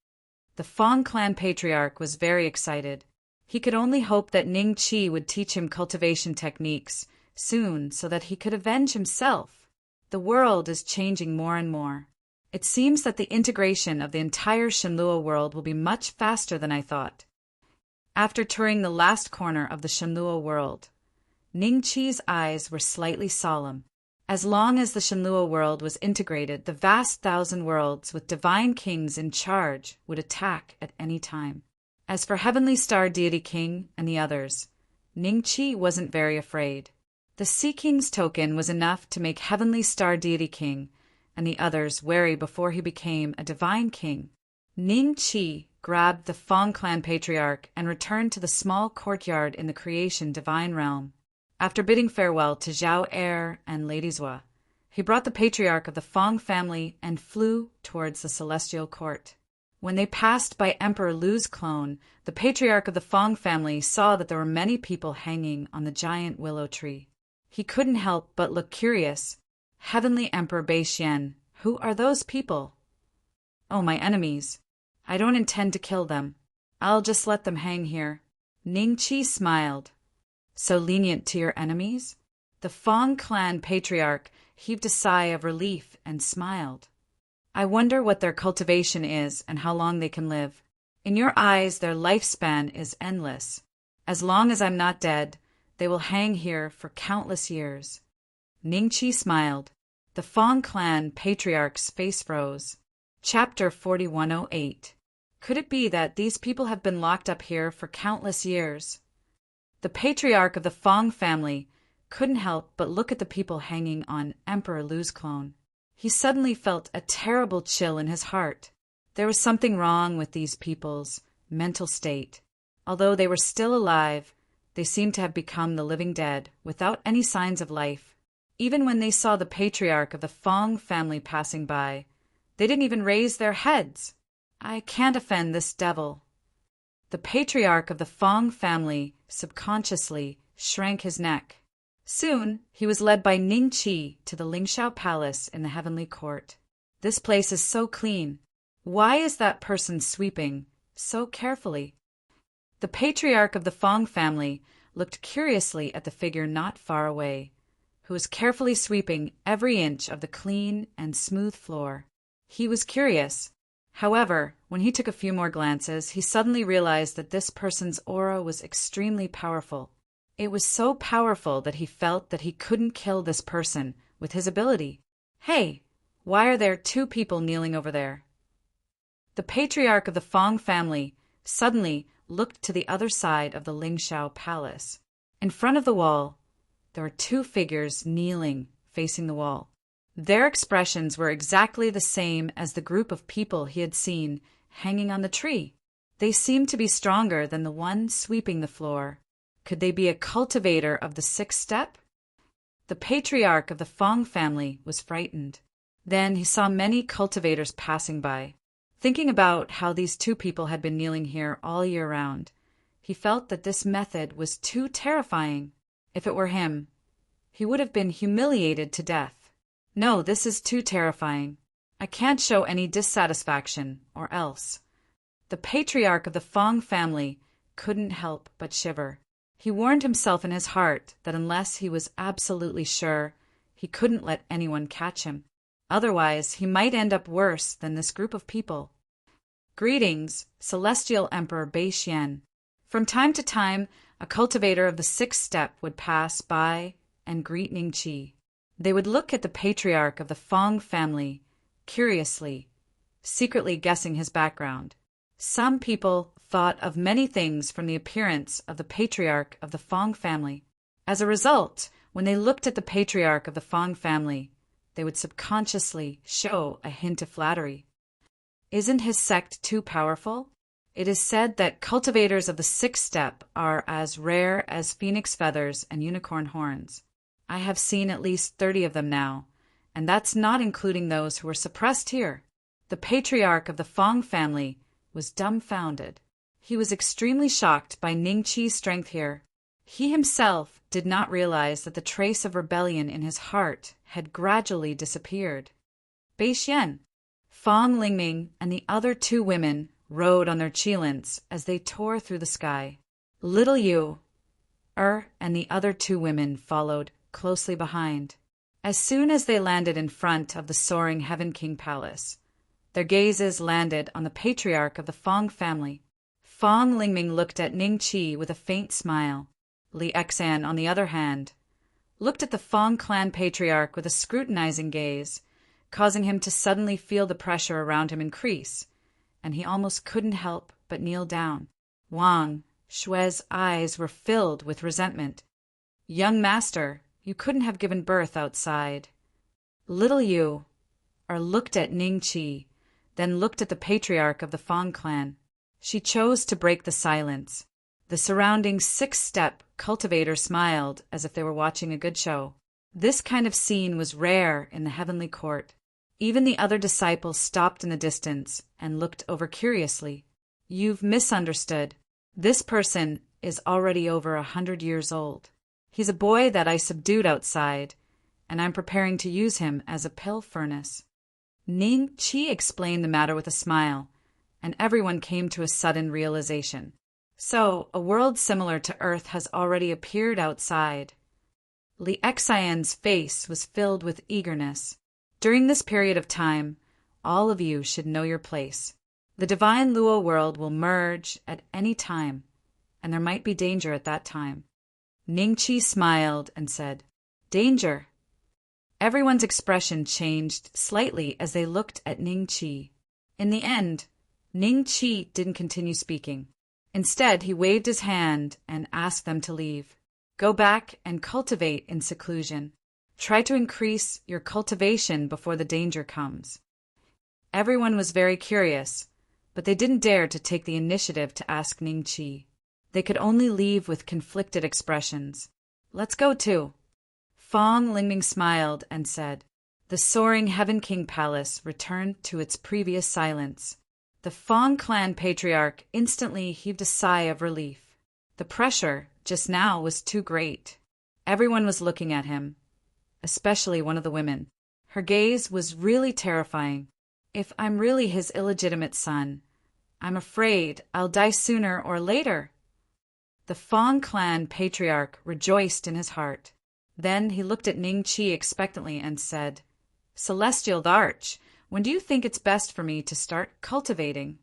A: The Fong clan patriarch was very excited. He could only hope that Ning Chi would teach him cultivation techniques soon so that he could avenge himself. The world is changing more and more. It seems that the integration of the entire Shenlua world will be much faster than I thought. After touring the last corner of the Shenlua world, Ningqi's eyes were slightly solemn. As long as the Shenlua world was integrated, the vast 1,000 worlds with divine kings in charge would attack at any time. As for Heavenly Star Deity King and the others, Ningqi wasn't very afraid. The Sea King's token was enough to make Heavenly Star Deity King and the others wary before he became a divine king. Ningqi grabbed the Fong clan patriarch and returned to the small courtyard in the creation divine realm. After bidding farewell to Zhao Er and Lady Zhua, he brought the patriarch of the Fong family and flew towards the celestial court. When they passed by Emperor Lu's clone, the patriarch of the Fong family saw that there were many people hanging on the giant willow tree. He couldn't help but look curious. Heavenly Emperor Beixian, who are those people? Oh, my enemies. I don't intend to kill them. I'll just let them hang here. Ningqi smiled. So lenient to your enemies? The Fong clan patriarch heaved a sigh of relief and smiled. I wonder what their cultivation is and how long they can live. In your eyes, their lifespan is endless. As long as I'm not dead, they will hang here for countless years. Ningqi smiled. The Fong clan patriarch's face froze. Chapter 4108. Could it be that these people have been locked up here for countless years? The patriarch of the Fong family couldn't help but look at the people hanging on Emperor Lu's clone. He suddenly felt a terrible chill in his heart. There was something wrong with these people's mental state. Although they were still alive, they seemed to have become the living dead, without any signs of life. Even when they saw the patriarch of the Fong family passing by, they didn't even raise their heads. I can't offend this devil. The patriarch of the Fong family subconsciously shrank his neck. Soon, he was led by Ningqi to the Lingshao Palace in the Heavenly Court. This place is so clean. Why is that person sweeping so carefully? The patriarch of the Fong family looked curiously at the figure not far away, who was carefully sweeping every inch of the clean and smooth floor. He was curious. However, when he took a few more glances, he suddenly realized that this person's aura was extremely powerful. It was so powerful that he felt that he couldn't kill this person with his ability. Hey, why are there two people kneeling over there? The patriarch of the Fong family suddenly looked to the other side of the Lingshao Palace. In front of the wall, there were two figures kneeling, facing the wall. Their expressions were exactly the same as the group of people he had seen hanging on the tree. They seemed to be stronger than the one sweeping the floor. Could they be a cultivator of the sixth step? The patriarch of the Fong family was frightened. Then he saw many cultivators passing by. Thinking about how these two people had been kneeling here all year round, he felt that this method was too terrifying. If it were him, he would have been humiliated to death. No, this is too terrifying. I can't show any dissatisfaction, or else. The patriarch of the Fong family couldn't help but shiver. He warned himself in his heart that unless he was absolutely sure, he couldn't let anyone catch him. Otherwise, he might end up worse than this group of people. Greetings, Celestial Emperor Beixian. From time to time, a cultivator of the sixth step would pass by and greet Ningqi. They would look at the patriarch of the Fong family curiously, secretly guessing his background. Some people thought of many things from the appearance of the patriarch of the Fong family. As a result, when they looked at the patriarch of the Fong family, they would subconsciously show a hint of flattery. Isn't his sect too powerful? It is said that cultivators of the sixth step are as rare as phoenix feathers and unicorn horns. I have seen at least 30 of them now, and that's not including those who were suppressed here. The patriarch of the Fong family was dumbfounded. He was extremely shocked by Ningqi's strength here. He himself did not realize that the trace of rebellion in his heart had gradually disappeared. Beixian, Fong Lingming, and the other two women rode on their qilins as they tore through the sky. Little Yu, and the other two women followed closely behind. As soon as they landed in front of the soaring Heaven King Palace, their gazes landed on the patriarch of the Fong family. Fong Lingming looked at Ning Qi with a faint smile. Li Exan, on the other hand, looked at the Fong clan patriarch with a scrutinizing gaze, causing him to suddenly feel the pressure around him increase, and he almost couldn't help but kneel down. Wang Shui's eyes were filled with resentment. "Young master, you couldn't have given birth outside." Little Yu looked at Ning Qi, then looked at the patriarch of the Fong clan. She chose to break the silence. The surrounding six-step cultivator smiled as if they were watching a good show. This kind of scene was rare in the heavenly court. Even the other disciples stopped in the distance and looked over curiously. "You've misunderstood. This person is already over 100 years old. He's a boy that I subdued outside, and I'm preparing to use him as a pill furnace." Ning Qi explained the matter with a smile, and everyone came to a sudden realization. So, a world similar to Earth has already appeared outside. Li Xian's face was filled with eagerness. "During this period of time, all of you should know your place. The divine Luo world will merge at any time, and there might be danger at that time." Ning Qi smiled and said, "Danger?" Everyone's expression changed slightly as they looked at Ning Qi. In the end, Ning Qi didn't continue speaking. Instead, he waved his hand and asked them to leave. "Go back and cultivate in seclusion. Try to increase your cultivation before the danger comes." Everyone was very curious, but they didn't dare to take the initiative to ask Ning Qi. They could only leave with conflicted expressions. "Let's go too." Fong Lingming smiled and said. The soaring Heaven King Palace returned to its previous silence. The Fong clan patriarch instantly heaved a sigh of relief. The pressure just now was too great. Everyone was looking at him, especially one of the women. Her gaze was really terrifying. "If I'm really his illegitimate son, I'm afraid I'll die sooner or later." The Fong clan patriarch rejoiced in his heart. Then he looked at Ning Qi expectantly and said, "Celestial Arch, when do you think it's best for me to start cultivating?"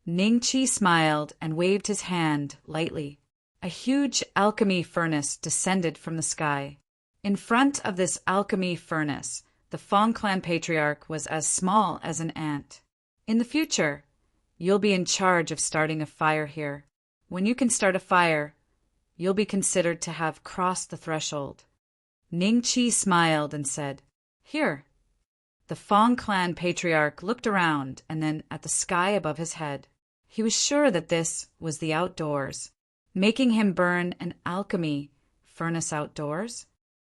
A: Ning Qi smiled and waved his hand lightly. A huge alchemy furnace descended from the sky. In front of this alchemy furnace, the Fong clan patriarch was as small as an ant. "In the future, you'll be in charge of starting a fire here. When you can start a fire, you'll be considered to have crossed the threshold." Ning Qi smiled and said, "Here." The Fong clan patriarch looked around and then at the sky above his head. He was sure that this was the outdoors. Making him burn an alchemy furnace outdoors?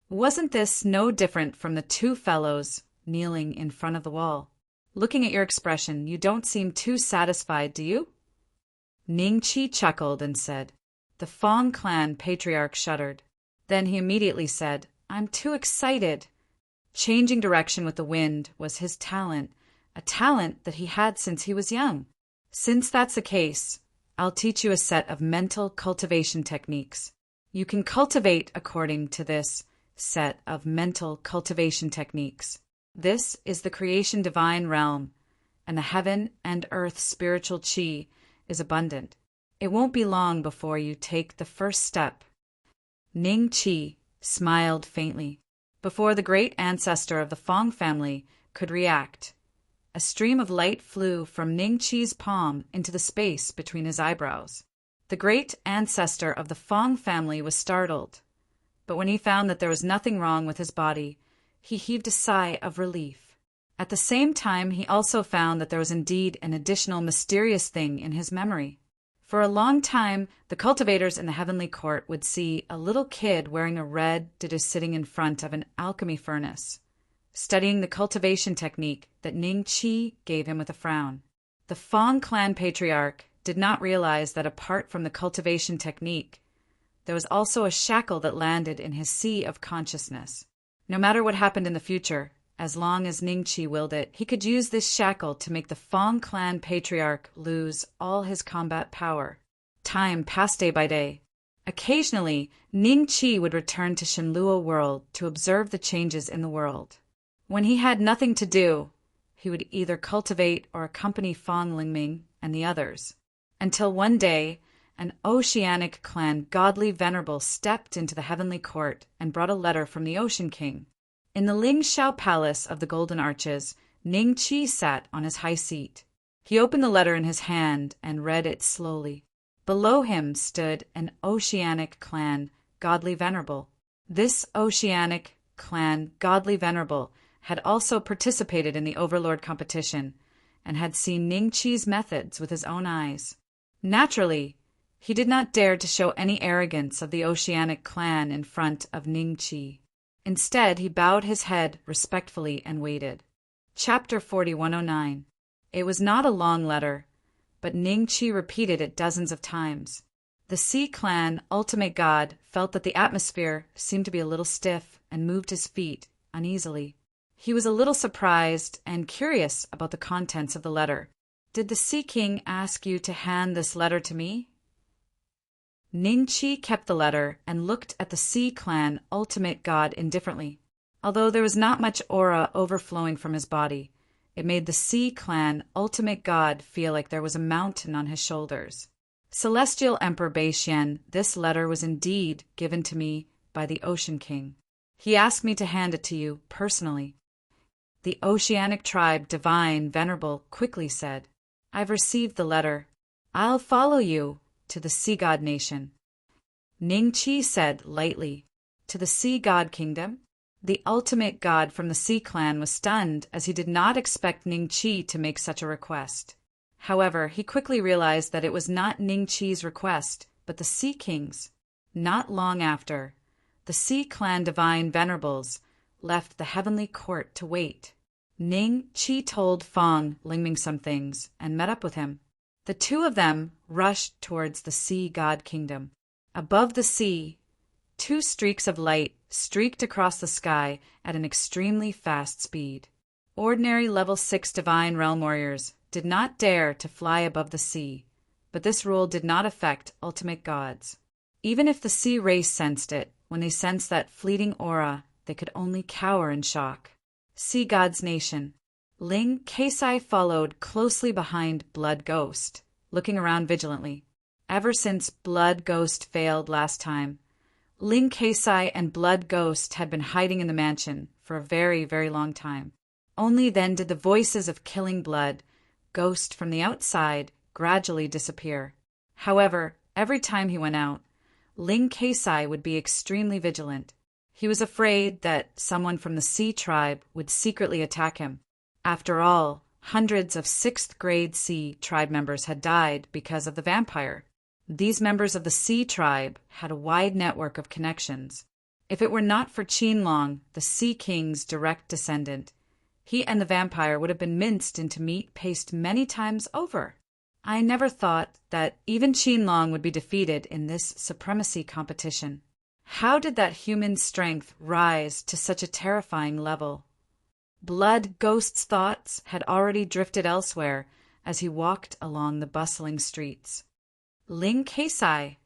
A: Wasn't this no different from the two fellows kneeling in front of the wall? "Looking at your expression, you don't seem too satisfied, do you?" Ning Qi chuckled and said. The Fong clan patriarch shuddered. Then he immediately said, "I'm too excited." Changing direction with the wind was his talent, a talent that he had since he was young. "Since that's the case, I'll teach you a set of mental cultivation techniques. You can cultivate according to this set of mental cultivation techniques. This is the creation divine realm, and the heaven and earth spiritual chi is abundant. It won't be long before you take the first step." Ning Qi smiled faintly. Before the great ancestor of the Fong family could react, a stream of light flew from Ning Qi's palm into the space between his eyebrows. The great ancestor of the Fong family was startled, but when he found that there was nothing wrong with his body, he heaved a sigh of relief. At the same time, he also found that there was indeed an additional mysterious thing in his memory. For a long time, the cultivators in the heavenly court would see a little kid wearing a red didus sitting in front of an alchemy furnace, studying the cultivation technique that Ning Qi gave him with a frown. The Fong clan patriarch did not realize that apart from the cultivation technique, there was also a shackle that landed in his sea of consciousness. No matter what happened in the future, as long as Ning Qi willed it, he could use this shackle to make the Fong clan patriarch lose all his combat power. Time passed day by day. Occasionally, Ning Qi would return to Shenluo World to observe the changes in the world. When he had nothing to do, he would either cultivate or accompany Fang Lingming and the others, until one day an Oceanic clan godly venerable stepped into the heavenly court and brought a letter from the Ocean King. In the Lingxiao Palace of the Golden Arches, Ning Qi sat on his high seat. He opened the letter in his hand and read it slowly. Below him stood an Oceanic clan godly venerable. This Oceanic clan godly venerable had also participated in the Overlord competition and had seen Ning Qi's methods with his own eyes. Naturally, he did not dare to show any arrogance of the Oceanic clan in front of Ning Qi. Instead, he bowed his head respectfully and waited. Chapter 4109. It was not a long letter, but Ning Qi repeated it dozens of times. The Sea Clan Ultimate God felt that the atmosphere seemed to be a little stiff and moved his feet uneasily. He was a little surprised and curious about the contents of the letter. "Did the Sea King ask you to hand this letter to me?" Ning Qi kept the letter and looked at the Sea Clan Ultimate God indifferently. Although there was not much aura overflowing from his body, it made the Sea Clan Ultimate God feel like there was a mountain on his shoulders. "Celestial Emperor Beixian, this letter was indeed given to me by the Ocean King. He asked me to hand it to you personally." The Oceanic tribe Divine Venerable quickly said, "I've received the letter. I'll follow you to the Sea God Nation." Ning Qi said lightly, "To the Sea God Kingdom?" The ultimate god from the Sea Clan was stunned, as he did not expect Ning Qi to make such a request. However, he quickly realized that it was not Ning Qi's request, but the Sea King's. Not long after, the Sea Clan Divine Venerables left the heavenly court to wait. Ning Qi told Fang Lingming some things and met up with him. The two of them rushed towards the Sea God Kingdom. Above the sea, two streaks of light streaked across the sky at an extremely fast speed. Ordinary level 6 Divine Realm Warriors did not dare to fly above the sea, but this rule did not affect Ultimate Gods. Even if the sea race sensed it, when they sensed that fleeting aura, they could only cower in shock. Sea God's Nation. Ling Keisai followed closely behind Blood Ghost, looking around vigilantly. Ever since Blood Ghost failed last time, Ling Keisai and Blood Ghost had been hiding in the mansion for a very, very long time. Only then did the voices of killing Blood Ghost from the outside gradually disappear. However, every time he went out, Ling Keisai would be extremely vigilant. He was afraid that someone from the Sea Tribe would secretly attack him. After all, hundreds of 6th grade Sea Tribe members had died because of the vampire. These members of the Sea Tribe had a wide network of connections. If it were not for Qinlong, the Sea King's direct descendant, he and the vampire would have been minced into meat paste many times over. I never thought that even Qinlong would be defeated in this supremacy competition. How did that human strength rise to such a terrifying level? Blood Ghost's thoughts had already drifted elsewhere as he walked along the bustling streets. Ling Keisai,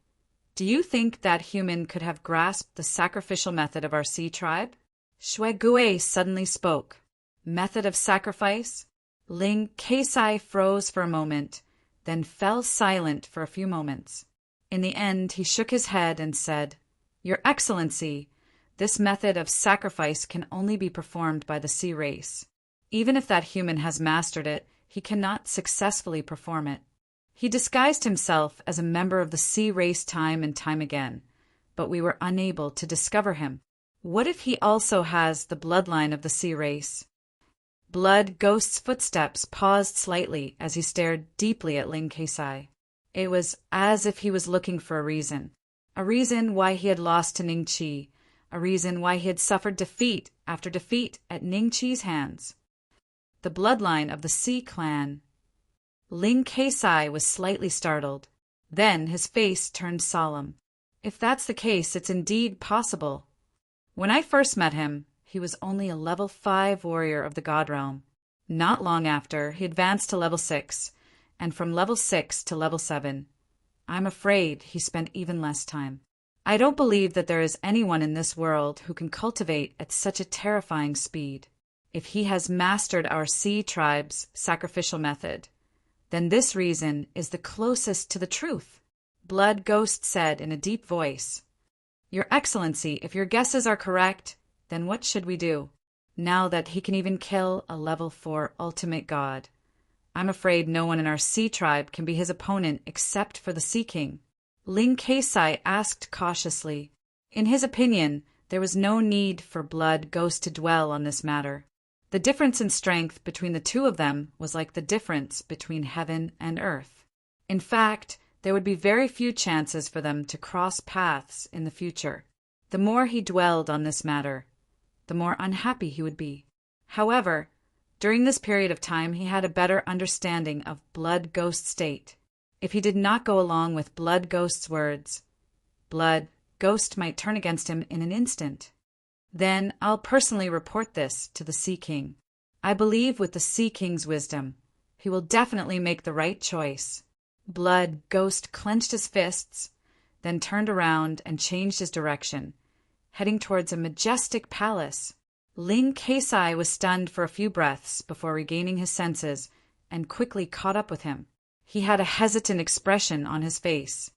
A: do you think that human could have grasped the sacrificial method of our Sea Tribe? Shui Gui suddenly spoke. Method of sacrifice? Ling Keisai froze for a moment, then fell silent for a few moments. In the end, he shook his head and said, "Your Excellency, this method of sacrifice can only be performed by the sea race. Even if that human has mastered it, he cannot successfully perform it. He disguised himself as a member of the sea race time and time again, but we were unable to discover him. What if he also has the bloodline of the sea race?" Blood Ghost's footsteps paused slightly as he stared deeply at Ling Keisai. It was as if he was looking for a reason why he had lost to Ning Qi, a reason why he had suffered defeat after defeat at Ning Qi's hands. The bloodline of the Sea Clan. Ling Keisai was slightly startled. Then his face turned solemn. If that's the case, it's indeed possible. When I first met him, he was only a level 5 warrior of the God Realm. Not long after, he advanced to level 6, and from level 6 to level 7. I'm afraid he spent even less time. I don't believe that there is anyone in this world who can cultivate at such a terrifying speed. If he has mastered our sea tribe's sacrificial method, then this reason is the closest to the truth. Blood Ghost said in a deep voice. Your Excellency, if your guesses are correct, then what should we do? Now that he can even kill a level 4 ultimate god. I'm afraid no one in our sea tribe can be his opponent except for the Sea King. Ling Keisai asked cautiously. In his opinion, there was no need for Blood Ghost to dwell on this matter. The difference in strength between the two of them was like the difference between heaven and earth. In fact, there would be very few chances for them to cross paths in the future. The more he dwelled on this matter, the more unhappy he would be. However, during this period of time he had a better understanding of Blood Ghost's state. If he did not go along with Blood Ghost's words, Blood Ghost might turn against him in an instant. Then I'll personally report this to the Sea King. I believe with the Sea King's wisdom, he will definitely make the right choice. Blood Ghost clenched his fists, then turned around and changed his direction, heading towards a majestic palace. Ling Keisai was stunned for a few breaths before regaining his senses and quickly caught up with him. He had a hesitant expression on his face.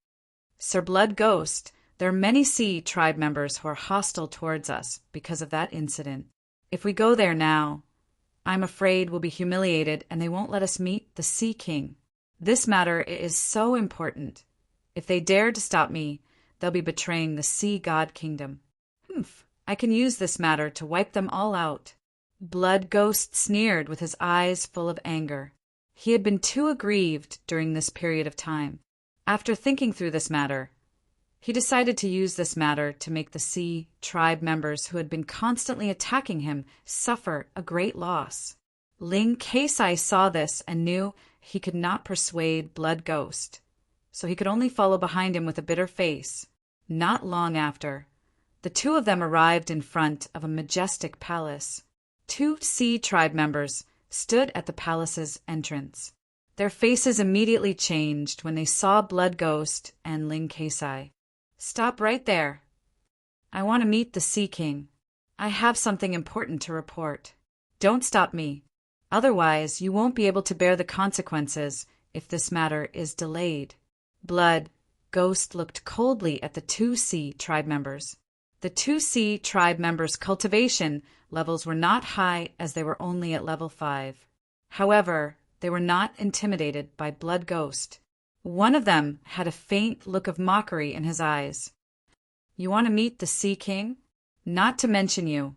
A: Sir Blood Ghost, there are many Sea tribe members who are hostile towards us because of that incident. If we go there now, I'm afraid we'll be humiliated and they won't let us meet the Sea King. This matter is so important. If they dare to stop me, they'll be betraying the Sea God Kingdom. I can use this matter to wipe them all out. Blood Ghost sneered with his eyes full of anger. He had been too aggrieved during this period of time. After thinking through this matter, he decided to use this matter to make the Sea tribe members who had been constantly attacking him suffer a great loss. Ling Keisai saw this and knew he could not persuade Blood Ghost, so he could only follow behind him with a bitter face. Not long after, the two of them arrived in front of a majestic palace. 2 Sea tribe members stood at the palace's entrance. Their faces immediately changed when they saw Blood Ghost and Ling Keisai. Stop right there. I want to meet the Sea King. I have something important to report. Don't stop me. Otherwise, you won't be able to bear the consequences if this matter is delayed. Blood Ghost looked coldly at the 2 Sea tribe members. The 2 Sea tribe members' cultivation levels were not high as they were only at level 5. However, they were not intimidated by Blood Ghost. One of them had a faint look of mockery in his eyes. You want to meet the Sea King? Not to mention you.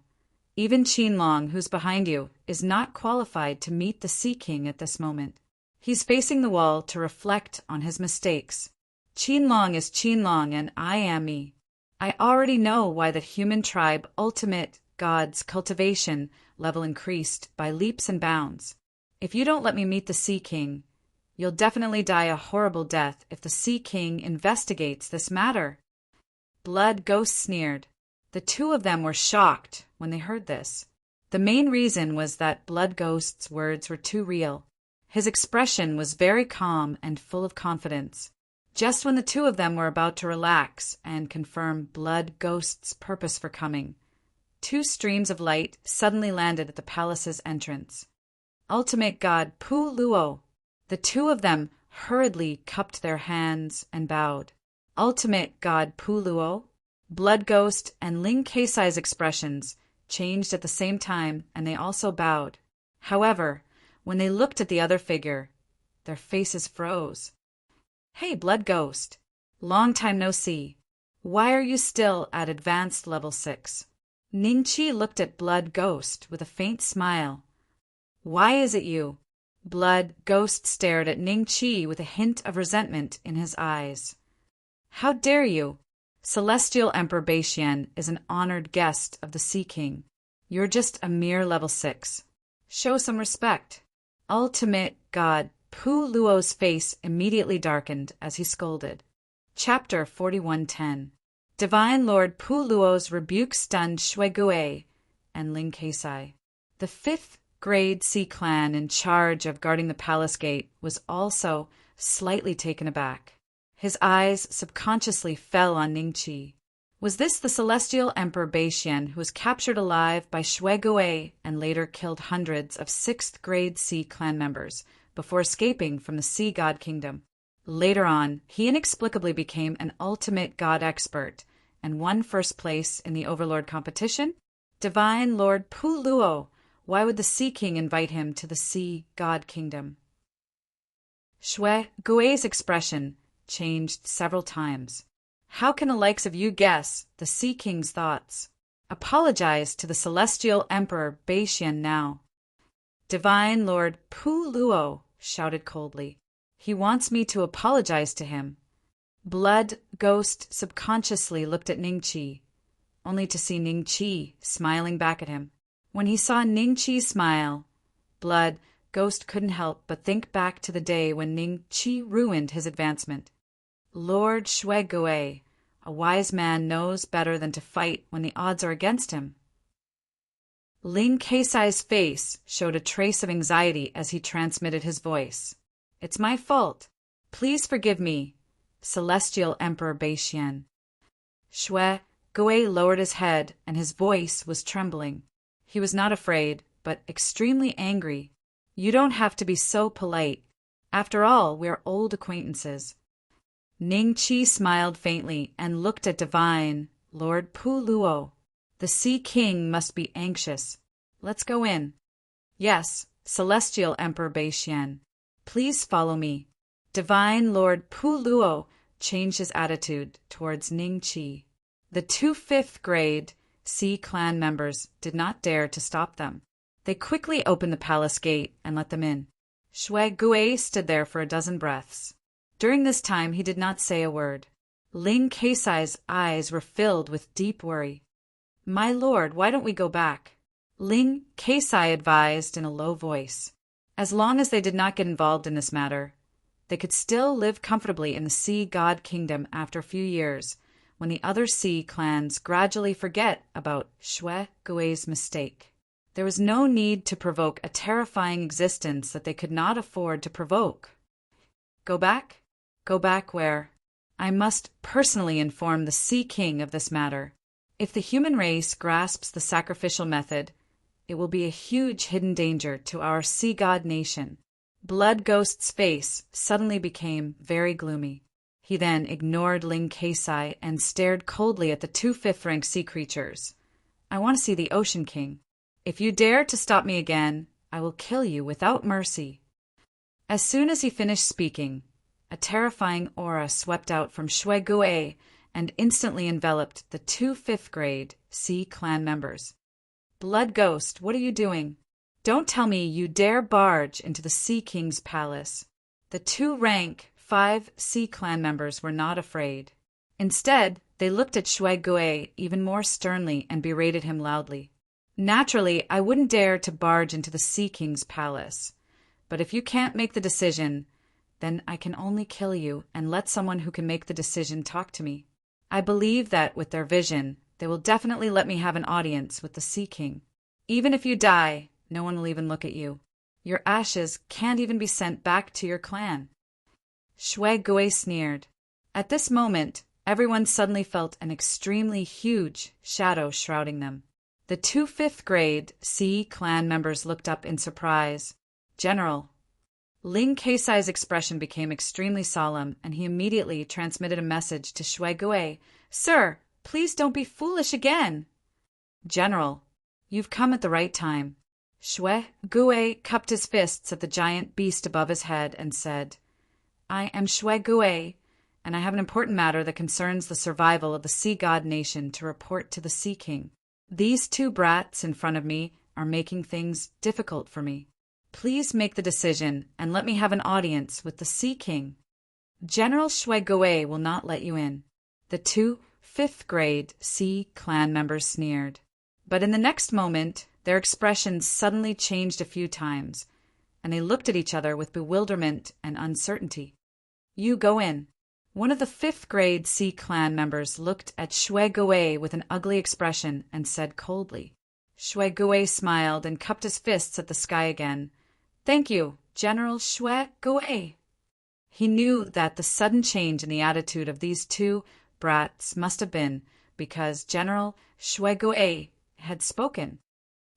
A: Even Qinlong, who's behind you, is not qualified to meet the Sea King at this moment. He's facing the wall to reflect on his mistakes. Qinlong is Qinlong and I am me. I already know why the human tribe ultimate god's cultivation level increased by leaps and bounds. If you don't let me meet the Sea King, you'll definitely die a horrible death if the Sea King investigates this matter. Blood Ghost sneered. The 2 of them were shocked when they heard this. The main reason was that Blood Ghost's words were too real. His expression was very calm and full of confidence. Just when the 2 of them were about to relax and confirm Blood Ghost's purpose for coming, 2 streams of light suddenly landed at the palace's entrance. Ultimate God Pu Luo. The 2 of them hurriedly cupped their hands and bowed. Ultimate God Pu Luo. Blood Ghost and Ling Keisai's expressions changed at the same time and they also bowed. However, when they looked at the other figure, their faces froze. Hey, Blood Ghost. Long time no see. Why are you still at advanced level 6? Ningqi looked at Blood Ghost with a faint smile. Why is it you? Blood Ghost stared at Ningqi with a hint of resentment in his eyes. How dare you? Celestial Emperor Beixian is an honored guest of the Sea King. You're just a mere level 6. Show some respect. Ultimate God Pu Luo's face immediately darkened as he scolded. Chapter 4110. Divine Lord Pu Luo's rebuke stunned Shui Gui and Ling Keisai. The 5th grade Sea clan in charge of guarding the palace gate was also slightly taken aback. His eyes subconsciously fell on Ningqi. Was this the celestial Emperor Baixian who was captured alive by Shui Gui and later killed hundreds of 6th grade Sea clan members before escaping from the Sea God Kingdom? Later on, he inexplicably became an ultimate god expert and won first place in the Overlord competition? Divine Lord Pu Luo, why would the Sea King invite him to the Sea God Kingdom? Shui Gui's expression changed several times. How can the likes of you guess the Sea King's thoughts? Apologize to the celestial Emperor Baixian now. Divine Lord Pu Luo shouted coldly. He wants me to apologize to him. Blood Ghost subconsciously looked at Ningqi, only to see Ningqi smiling back at him. When he saw Ningqi smile, Blood Ghost couldn't help but think back to the day when Ningqi ruined his advancement. Lord Shui Gui, a wise man knows better than to fight when the odds are against him. Ling Keisai's face showed a trace of anxiety as he transmitted his voice. It's my fault. Please forgive me, Celestial Emperor Baixian. Shui Gui lowered his head and his voice was trembling. He was not afraid, but extremely angry. You don't have to be so polite. After all, we're old acquaintances. Ningqi smiled faintly and looked at Divine Lord Pu Luo. The Sea King must be anxious. Let's go in. Yes, Celestial Emperor Baixian. Please follow me. Divine Lord Pu Luo changed his attitude towards Ningqi. The 2 5th grade Sea clan members did not dare to stop them. They quickly opened the palace gate and let them in. Shui Gui stood there for a dozen breaths. During this time, he did not say a word. Ling Keisai's eyes were filled with deep worry. My lord, why don't we go back? Ling Keisai advised in a low voice. As long as they did not get involved in this matter, they could still live comfortably in the Sea God Kingdom after a few years, when the other Sea clans gradually forget about Shui Gui's mistake. There was no need to provoke a terrifying existence that they could not afford to provoke. Go back? Go back where? I must personally inform the Sea King of this matter. If the human race grasps the sacrificial method, it will be a huge hidden danger to our Sea God nation. Blood Ghost's face suddenly became very gloomy. He then ignored Ling Keisai and stared coldly at the 2 5th rank sea creatures. I want to see the Ocean King. If you dare to stop me again, I will kill you without mercy. As soon as he finished speaking, a terrifying aura swept out from Shui Gui and instantly enveloped the 2 5th grade Sea clan members. Blood Ghost, what are you doing? Don't tell me you dare barge into the Sea King's palace. The 2 rank 5 Sea clan members were not afraid. Instead, they looked at Shui Gui even more sternly and berated him loudly. Naturally, I wouldn't dare to barge into the Sea King's palace. But if you can't make the decision, then I can only kill you and let someone who can make the decision talk to me. I believe that with their vision, they will definitely let me have an audience with the Sea King. Even if you die, no one will even look at you. Your ashes can't even be sent back to your clan. Shui Gui sneered. At this moment, everyone suddenly felt an extremely huge shadow shrouding them. The 2 5th grade Sea clan members looked up in surprise. General. Ling Keisai's expression became extremely solemn, and he immediately transmitted a message to Shui Gui. Sir, please don't be foolish again. General, you've come at the right time. Shui Gui cupped his fists at the giant beast above his head and said, I am Shui Gui, and I have an important matter that concerns the survival of the Sea God nation to report to the Sea King. These 2 brats in front of me are making things difficult for me. Please make the decision and let me have an audience with the Sea King. General Shui Gui will not let you in. The 2 5th grade Sea clan members sneered. But in the next moment, their expressions suddenly changed a few times, and they looked at each other with bewilderment and uncertainty. You go in. One of the 5th grade Sea clan members looked at Shui Gui with an ugly expression and said coldly. Shui Gui smiled and cupped his fists at the sky again. Thank you, General Shui Gui. He knew that the sudden change in the attitude of these 2 brats must have been because General Shuai had spoken.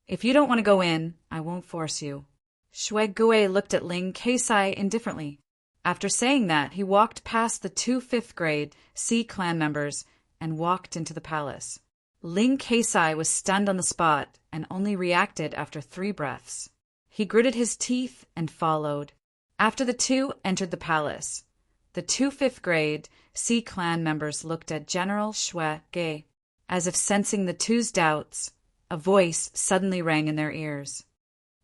A: If you don't want to go in, I won't force you. Shuai looked at Ling Keisai indifferently. After saying that, he walked past the 2 fifth-grade C clan members and walked into the palace. Ling Keisai was stunned on the spot and only reacted after 3 breaths. He gritted his teeth and followed. After the two entered the palace, the 2 fifth-grade C clan members looked at General Shuai. As if sensing the two's doubts, a voice suddenly rang in their ears.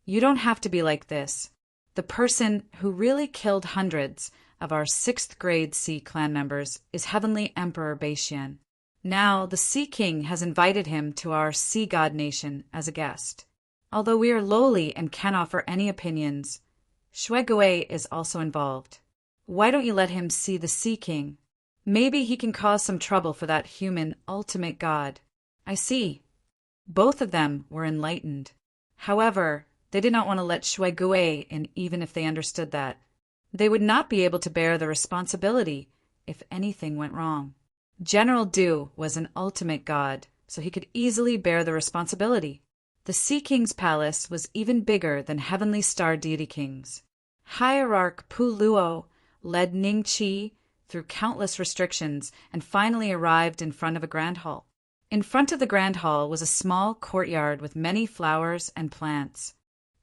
A: You don't have to be like this. The person who really killed hundreds of our 6th-grade C clan members is Heavenly Emperor Beixian. Now the Sea King has invited him to our Sea God nation as a guest. Although we are lowly and can't offer any opinions, Shuai is also involved. Why don't you let him see the Sea King? Maybe he can cause some trouble for that human ultimate god. I see. Both of them were enlightened. However, they did not want to let Shuai in even if they understood that. They would not be able to bear the responsibility if anything went wrong. General Du was an ultimate god, so he could easily bear the responsibility. The Sea King's palace was even bigger than Heavenly Star Deity King's. Hierarch Pu Luo led Ning Qi through countless restrictions and finally arrived in front of a grand hall. In front of the grand hall was a small courtyard with many flowers and plants.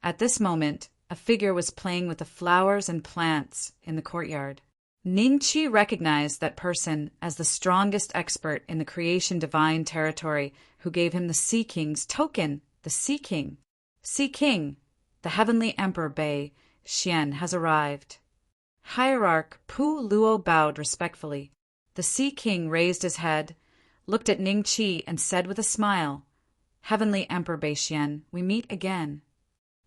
A: At this moment, a figure was playing with the flowers and plants in the courtyard. Ning Qi recognized that person as the strongest expert in the creation divine territory who gave him the Sea King's token, the Sea King. Sea King, the Heavenly Emperor Beixian has arrived. Hierarch Pu Luo bowed respectfully. The Sea King raised his head, looked at Ning Qi and said with a smile, Heavenly Emperor Beixian, we meet again.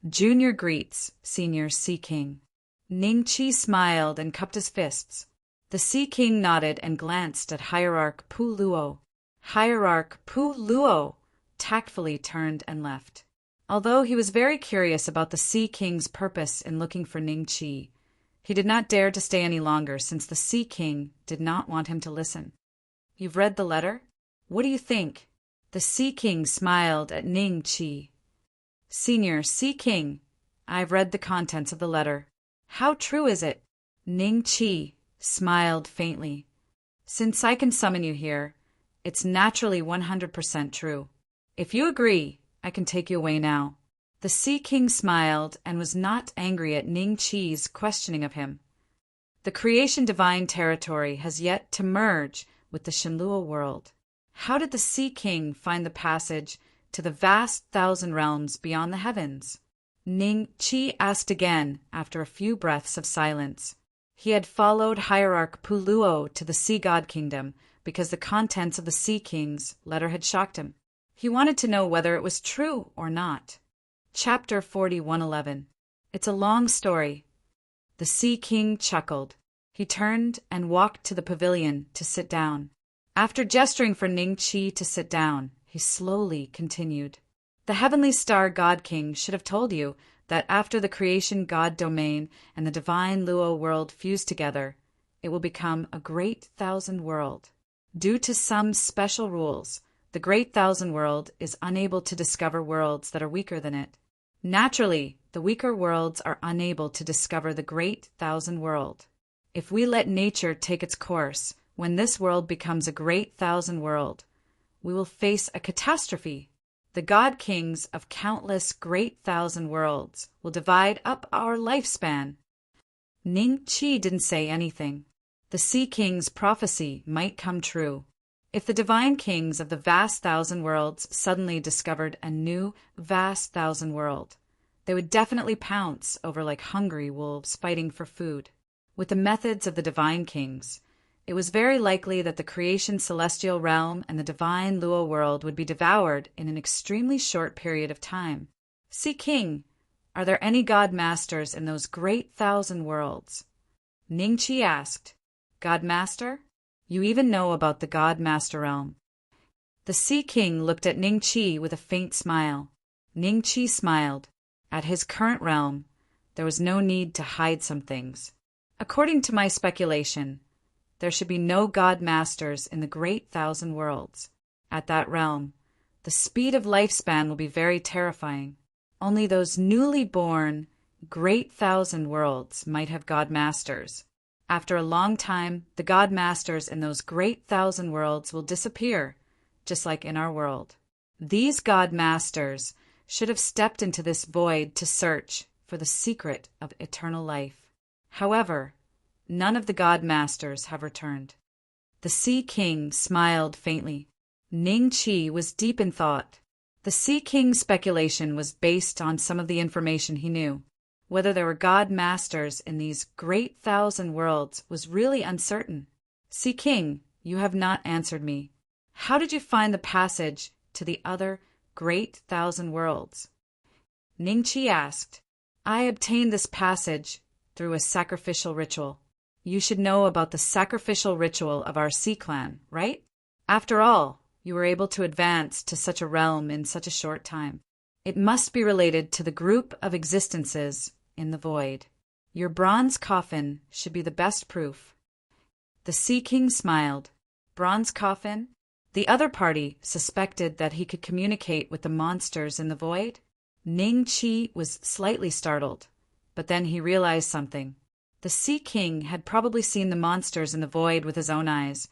A: Junior greets Senior Sea King. Ning Qi smiled and cupped his fists. The Sea King nodded and glanced at Hierarch Pu Luo. Hierarch Pu Luo tactfully turned and left. Although he was very curious about the Sea King's purpose in looking for Ning Qi, he did not dare to stay any longer since the Sea King did not want him to listen. You've read the letter? What do you think? The Sea King smiled at Ning Qi. Senior Sea King, I've read the contents of the letter. How true is it? Ning Qi smiled faintly. Since I can summon you here, it's naturally 100% true. If you agree, I can take you away now. The Sea King smiled and was not angry at Ning Qi's questioning of him. The creation divine territory has yet to merge with the Shenlua world. How did the Sea King find the passage to the vast 1,000 realms beyond the heavens? Ning Qi asked again after a few breaths of silence. He had followed Hierarch Pu Luo to the Sea God Kingdom because the contents of the Sea King's letter had shocked him. He wanted to know whether it was true or not. Chapter 4111. It's a long story. The Sea King chuckled. He turned and walked to the pavilion to sit down. After gesturing for Ning Qi to sit down, he slowly continued. The Heavenly Star God King should have told you that after the creation God domain and the divine Luo world fuse together, it will become a great 1,000 world. Due to some special rules, the great 1,000 world is unable to discover worlds that are weaker than it. Naturally, the weaker worlds are unable to discover the great 1,000 world. If we let nature take its course, when this world becomes a great 1,000 world, we will face a catastrophe. The God Kings of countless great 1,000 worlds will divide up our lifespan. Ning Qi didn't say anything. The Sea King's prophecy might come true. If the divine kings of the vast 1,000 worlds suddenly discovered a new vast 1,000 world, they would definitely pounce over like hungry wolves fighting for food. With the methods of the divine kings, it was very likely that the creation celestial realm and the divine Luo world would be devoured in an extremely short period of time. Sea King, are there any God Masters in those great 1,000 worlds? Ning Qi asked. God Master? You even know about the God Master realm. The Sea King looked at Ning Qi with a faint smile. Ning Qi smiled. At his current realm, there was no need to hide some things. According to my speculation, there should be no God Masters in the great 1,000 worlds. At that realm, the speed of lifespan will be very terrifying. Only those newly born, great thousand worlds might have god masters. After a long time, the god masters in those great thousand worlds will disappear, just like in our world. These god masters should have stepped into this void to search for the secret of eternal life. However, none of the god masters have returned. The Sea King smiled faintly. Ning Qi was deep in thought. The Sea King's speculation was based on some of the information he knew. Whether there were god masters in these great thousand worlds was really uncertain. Sea King, you have not answered me. How did you find the passage to the other great thousand worlds? Ning Qi asked. I obtained this passage through a sacrificial ritual. You should know about the sacrificial ritual of our Sea Clan, right? After all, you were able to advance to such a realm in such a short time. It must be related to the group of existences in the void. Your bronze coffin should be the best proof. The Sea King smiled. Bronze coffin? The other party suspected that he could communicate with the monsters in the void. Ning Qi was slightly startled, but then he realized something. The Sea King had probably seen the monsters in the void with his own eyes,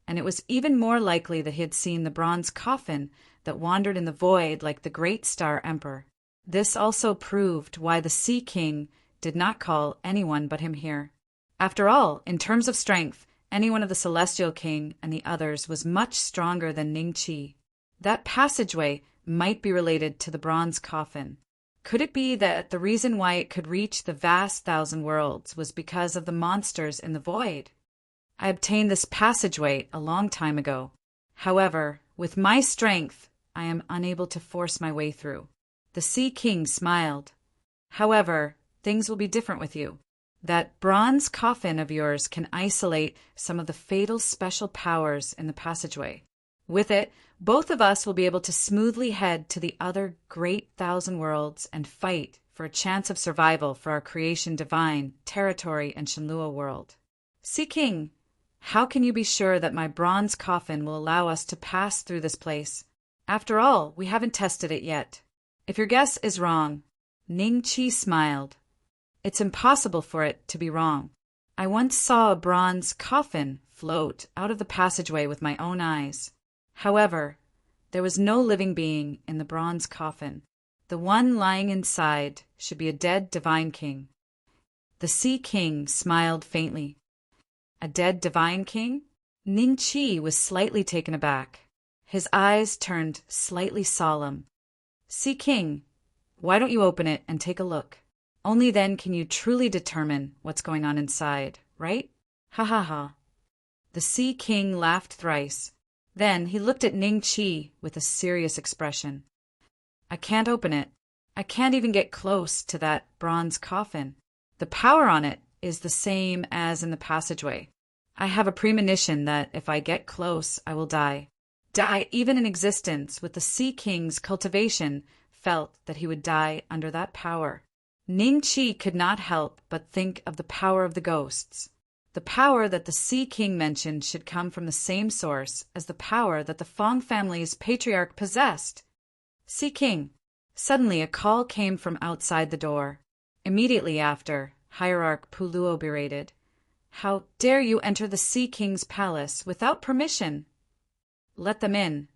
A: and it was even more likely that he had seen the bronze coffin that wandered in the void like the Great Star Emperor. This also proved why the Sea King did not call anyone but him here. After all, in terms of strength, any one of the Celestial King and the others was much stronger than Ning Qi. That passageway might be related to the bronze coffin. Could it be that the reason why it could reach the vast thousand worlds was because of the monsters in the void? I obtained this passageway a long time ago. However, with my strength, I am unable to force my way through. The Sea King smiled. However, things will be different with you. That bronze coffin of yours can isolate some of the fatal special powers in the passageway. With it, both of us will be able to smoothly head to the other great thousand worlds and fight for a chance of survival for our creation divine, territory, and Shenlua world. Sea King, how can you be sure that my bronze coffin will allow us to pass through this place? After all, we haven't tested it yet. If your guess is wrong, Ning Qi smiled. It's impossible for it to be wrong. I once saw a bronze coffin float out of the passageway with my own eyes. However, there was no living being in the bronze coffin. The one lying inside should be a dead divine king. The Sea King smiled faintly. A dead divine king? Ning Qi was slightly taken aback. His eyes turned slightly solemn. Sea King, why don't you open it and take a look? Only then can you truly determine what's going on inside, right? Ha ha ha. The Sea King laughed thrice. Then he looked at Ning Qi with a serious expression. I can't open it. I can't even get close to that bronze coffin. The power on it is the same as in the passageway. I have a premonition that if I get close, I will die. Die even in existence, with the Sea King's cultivation, felt that he would die under that power. Ning Qi could not help but think of the power of the ghosts. The power that the Sea King mentioned should come from the same source as the power that the Fong family's patriarch possessed. Sea King. Suddenly a call came from outside the door. Immediately after, Hierarch Puluo berated, How dare you enter the Sea King's palace without permission? Let them in.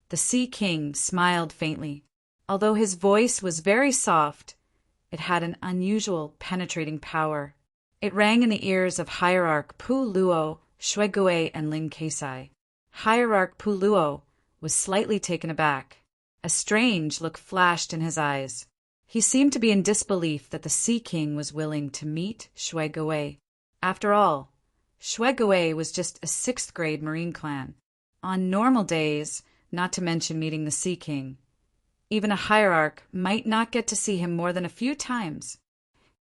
A: The Sea King smiled faintly. Although his voice was very soft, it had an unusual penetrating power. It rang in the ears of Hierarch Puluo, Shuegue, and Lin Keisai. Hierarch Puluo was slightly taken aback. A strange look flashed in his eyes. He seemed to be in disbelief that the Sea King was willing to meet Shuegue. After all, Shuegue was just a 6th grade Marine clan. On normal days, not to mention meeting the Sea King, even a hierarch might not get to see him more than a few times.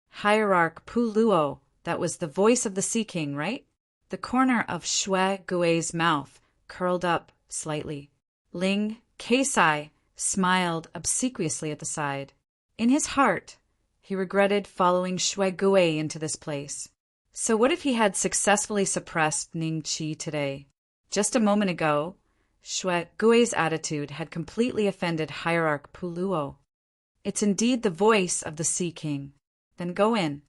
A: Hierarch Puluo, that was the voice of the Sea King, right? The corner of Shuegue's mouth curled up slightly. Ling Keisai smiled obsequiously at the side. In his heart, he regretted following Shuegue into this place. So what if he had successfully suppressed Ning Qi today? Just a moment ago, Shwe Gui's attitude had completely offended Hierarch Puluo. It's indeed the voice of the Sea King. Then go in.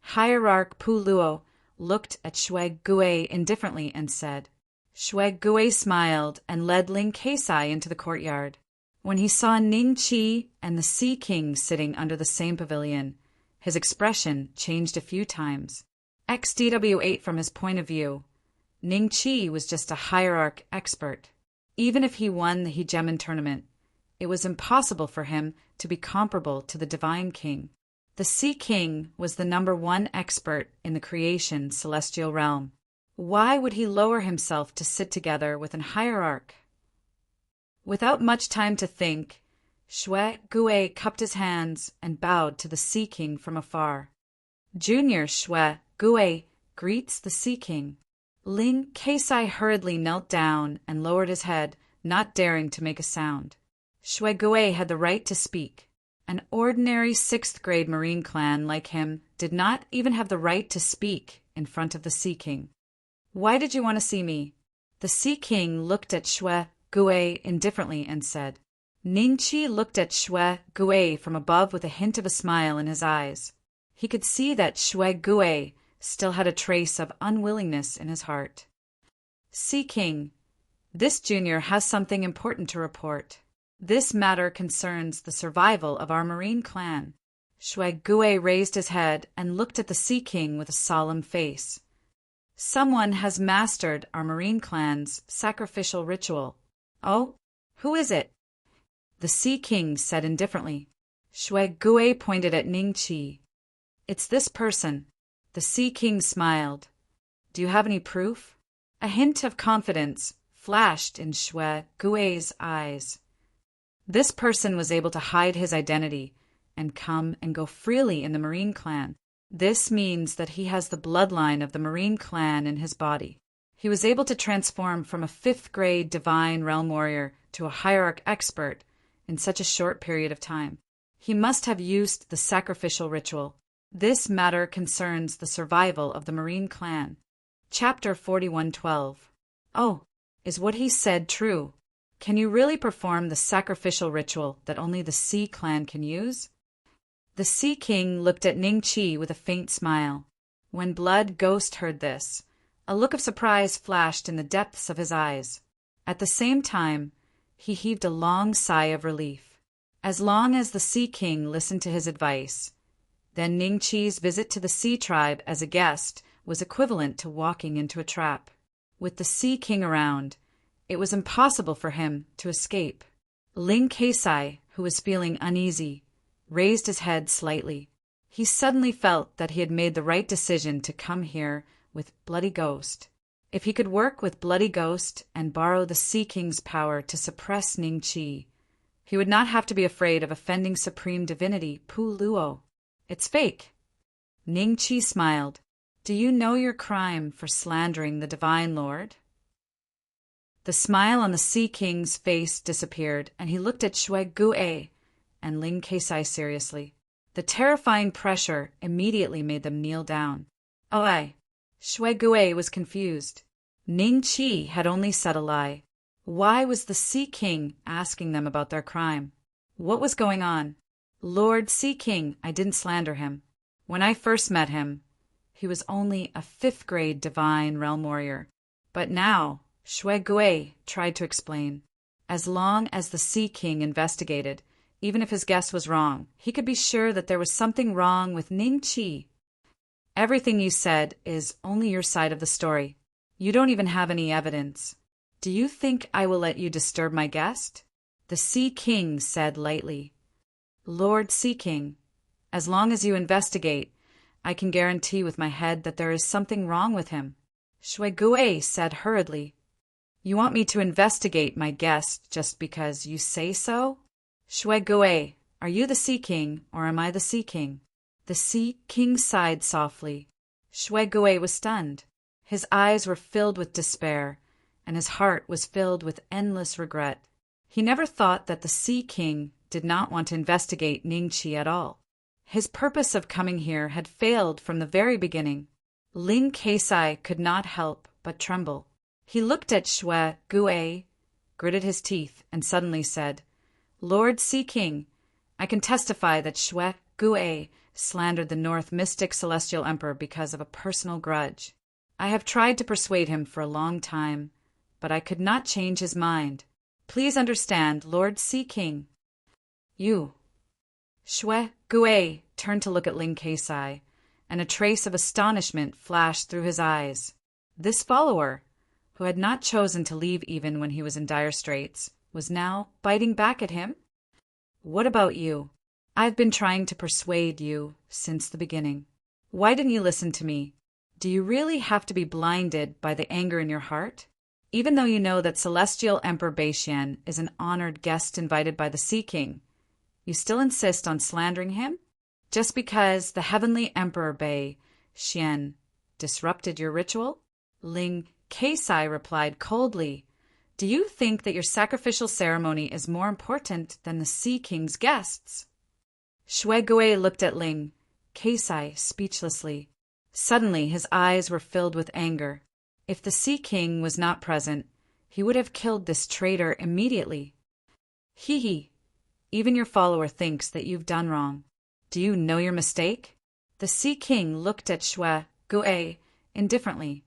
A: Hierarch Puluo looked at Shwe Gui indifferently and said. Shwe Gui smiled and led Ling Keisai into the courtyard. When he saw Ning Qi and the Sea King sitting under the same pavilion, his expression changed a few times. XDW8 from his point of view, Ning Qi was just a hierarch expert. Even if he won the Hegemon tournament, it was impossible for him to be comparable to the Divine King. The Sea King was the #1 expert in the creation celestial realm. Why would he lower himself to sit together with an hierarch? Without much time to think, Shwe Gui cupped his hands and bowed to the Sea King from afar. Junior Shwe Gui greets the Sea King. Ling Keisai hurriedly knelt down and lowered his head, not daring to make a sound. Shwe Gui had the right to speak. An ordinary 6th grade Marine clan like him did not even have the right to speak in front of the Sea King. Why did you want to see me? The Sea King looked at Shwe Gui indifferently and said. Ning Qi looked at Shwe Gui from above with a hint of a smile in his eyes. He could see that Shwe Gui still had a trace of unwillingness in his heart. Sea King, this junior has something important to report. This matter concerns the survival of our Marine clan. Shwe Gui raised his head and looked at the Sea King with a solemn face. Someone has mastered our Marine clan's sacrificial ritual. Oh, who is it? The Sea King said indifferently. Shwe Gui pointed at Ning Qi. It's this person. The Sea King smiled. Do you have any proof? A hint of confidence flashed in Shwe Gui's eyes. This person was able to hide his identity and come and go freely in the Marine clan. This means that he has the bloodline of the Marine clan in his body. He was able to transform from a 5th grade divine realm warrior to a hierarch expert in such a short period of time. He must have used the sacrificial ritual. This matter concerns the survival of the Marine clan. Chapter 41:12. Oh, is what he said true? Can you really perform the sacrificial ritual that only the Sea clan can use? The Sea King looked at Ning Qi with a faint smile. When Blood Ghost heard this, a look of surprise flashed in the depths of his eyes. At the same time, he heaved a long sigh of relief. As long as the Sea King listened to his advice, then Ning Qi's visit to the Sea tribe as a guest was equivalent to walking into a trap. With the Sea King around, it was impossible for him to escape. Ling Keisai, who was feeling uneasy, raised his head slightly. He suddenly felt that he had made the right decision to come here with Bloody Ghost. If he could work with Bloody Ghost and borrow the Sea King's power to suppress Ning Qi, he would not have to be afraid of offending Supreme Divinity Pu Luo. It's fake. Ning Qi smiled. Do you know your crime for slandering the Divine Lord? The smile on the Sea King's face disappeared, and he looked at Shwe Gui and Ling Keisai seriously. The terrifying pressure immediately made them kneel down. Oh, aye. Shwe Gui was confused. Ning Qi had only said a lie. Why was the Sea King asking them about their crime? What was going on? Lord Sea King, I didn't slander him. When I first met him, he was only a 5th grade divine realm warrior. But now, Shwe Gui tried to explain. As long as the Sea King investigated, even if his guess was wrong, he could be sure that there was something wrong with Ning Qi. Everything you said is only your side of the story. You don't even have any evidence. Do you think I will let you disturb my guest? The Sea King said lightly. Lord Sea King, as long as you investigate, I can guarantee with my head that there is something wrong with him. Shwe Gui said hurriedly. You want me to investigate my guest just because you say so? Shwe Gui, are you the Sea King or am I the Sea King? The Sea King sighed softly. Shwe Gui was stunned. His eyes were filled with despair, and his heart was filled with endless regret. He never thought that the Sea King did not want to investigate Ning Qi at all. His purpose of coming here had failed from the very beginning. Ling Keisai could not help but tremble. He looked at Shwe Gui gritted his teeth, and suddenly said, "Lord Sea King, I can testify that Shwe Gue slandered the North Mystic Celestial Emperor because of a personal grudge. I have tried to persuade him for a long time, but I could not change his mind. Please understand, Lord Sea King." "You." Shwe Gue turned to look at Ling Keisai, and a trace of astonishment flashed through his eyes. This follower, who had not chosen to leave even when he was in dire straits, was now biting back at him? "What about you? I've been trying to persuade you since the beginning. Why didn't you listen to me? Do you really have to be blinded by the anger in your heart? Even though you know that Celestial Emperor Beishian is an honored guest invited by the Sea King, you still insist on slandering him? Just because the Heavenly Emperor Xian disrupted your ritual?" Ling Keisai replied coldly, "Do you think that your sacrificial ceremony is more important than the Sea King's guests?" Shwe Gue looked at Ling Keisai speechlessly. Suddenly his eyes were filled with anger. If the Sea King was not present, he would have killed this traitor immediately. "Hee. Even your follower thinks that you've done wrong. Do you know your mistake?" The Sea King looked at Shwe Gue indifferently.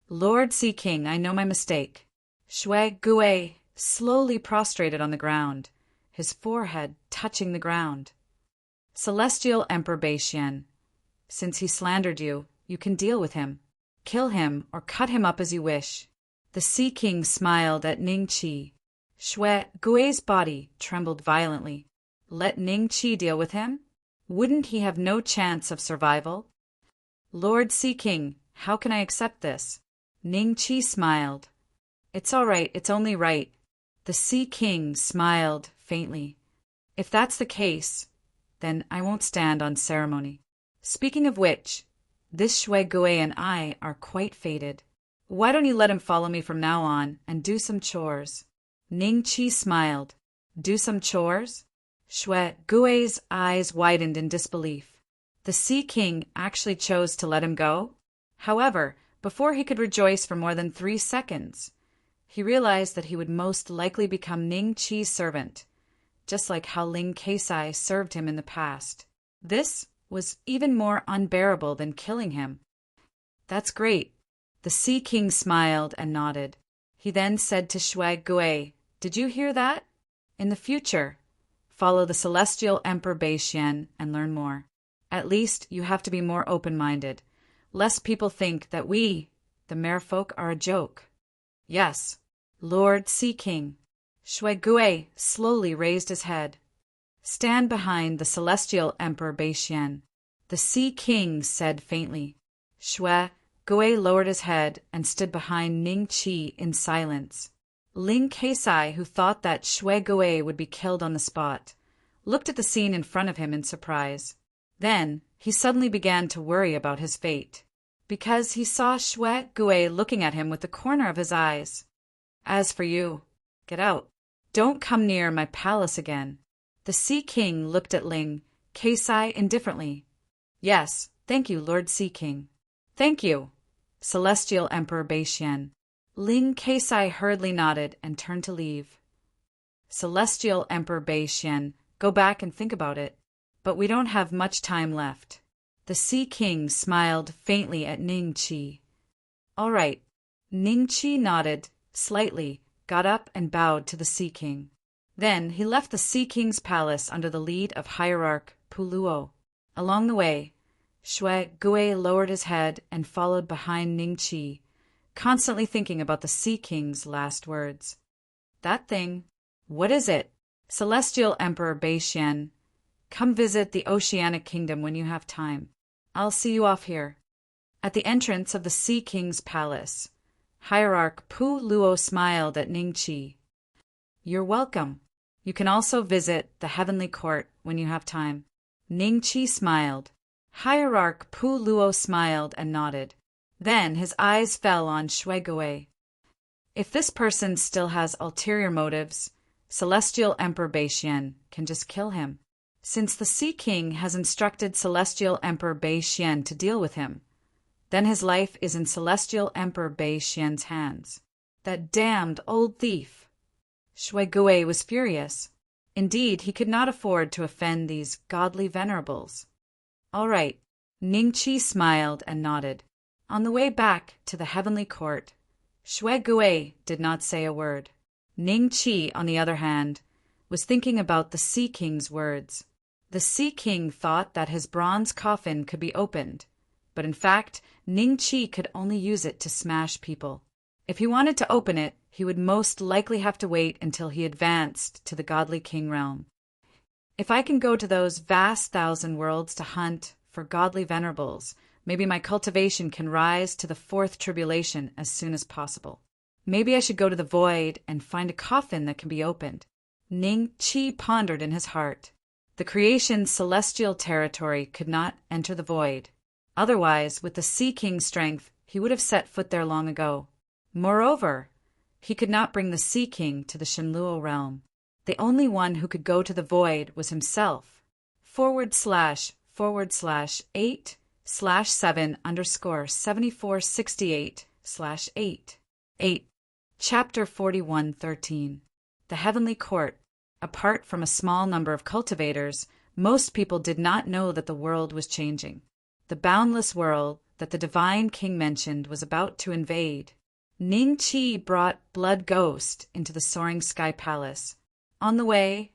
A: "Lord Sea King, I know my mistake." Shwe Gue slowly prostrated on the ground, his forehead touching the ground. "Celestial Emperor Beishian, since he slandered you, you can deal with him. Kill him or cut him up as you wish." The Sea King smiled at Ning Qi. Shwe Gui's body trembled violently. Let Ning Qi deal with him? Wouldn't he have no chance of survival? "Lord Sea King, how can I accept this?" Ning Qi smiled. "It's all right, it's only right." The Sea King smiled faintly. "If that's the case, then I won't stand on ceremony. Speaking of which, this Shwe Gue and I are quite fated. Why don't you let him follow me from now on and do some chores?" Ning Qi smiled. "Do some chores?" Shwe Gui's eyes widened in disbelief. The Sea King actually chose to let him go? However, before he could rejoice for more than 3 seconds, he realized that he would most likely become Ning Qi's servant, just like how Ling Keisai served him in the past. This was even more unbearable than killing him. "That's great." The Sea King smiled and nodded. He then said to Shwe Gue, "Did you hear that? In the future, follow the Celestial Emperor Beishian and learn more. At least you have to be more open-minded, lest people think that we, the merfolk, are a joke." "Yes, Lord Sea King." Shwe Gue slowly raised his head. "Stand behind the Celestial Emperor Beishian," the Sea King said faintly. Shwe Gue lowered his head and stood behind Ning Qi in silence. Ling Keisai, who thought that Shwe Gue would be killed on the spot, looked at the scene in front of him in surprise. Then he suddenly began to worry about his fate, because he saw Shwe Gue looking at him with the corner of his eyes. "As for you, get out. Don't come near my palace again." The Sea King looked at Ling Keisai indifferently. "Yes, thank you, Lord Sea King." "Thank you, Celestial Emperor Beishian." Ling Keisai hurriedly nodded and turned to leave. "Celestial Emperor Beishian, go back and think about it. But we don't have much time left." The Sea King smiled faintly at Ning Qi. "All right." Ning Qi nodded slightly, got up and bowed to the Sea King. Then he left the Sea King's palace under the lead of Hierarch Puluo. Along the way, Shwe Gue lowered his head and followed behind Ning Qi, constantly thinking about the Sea King's last words. "That thing. What is it? Celestial Emperor Beishian, come visit the Oceanic Kingdom when you have time. I'll see you off here." At the entrance of the Sea King's palace, Hierarch Pu Luo smiled at Ning Qi. "You're welcome. You can also visit the Heavenly Court when you have time." Ning Qi smiled. Hierarch Pu Luo smiled and nodded. Then his eyes fell on Shwe Gue. If this person still has ulterior motives, Celestial Emperor Beishian can just kill him. Since the Sea King has instructed Celestial Emperor Beishian to deal with him, then his life is in Celestial Emperor Beishian's hands. That damned old thief! Shuai was furious. Indeed, he could not afford to offend these godly venerables. All right. Ningqi smiled and nodded. On the way back to the heavenly court, Shuai did not say a word. Ningqi, on the other hand, was thinking about the Sea King's words. The Sea King thought that his bronze coffin could be opened, but in fact, Ningqi could only use it to smash people. If he wanted to open it, he would most likely have to wait until he advanced to the godly king realm. If I can go to those vast 1,000 worlds to hunt for godly venerables, maybe my cultivation can rise to the fourth tribulation as soon as possible. Maybe I should go to the void and find a coffin that can be opened. Ningqi pondered in his heart. The creation's celestial territory could not enter the void. Otherwise, with the Sea King's strength, he would have set foot there long ago. Moreover, he could not bring the Sea King to the Shenluo realm. The only one who could go to the void was himself. /8/7_7468/8. Chapter 41:13. The Heavenly Court. Apart from a small number of cultivators, most people did not know that the world was changing. The boundless world that the divine king mentioned was about to invade. Ningqi brought Blood Ghost into the soaring sky palace. On the way,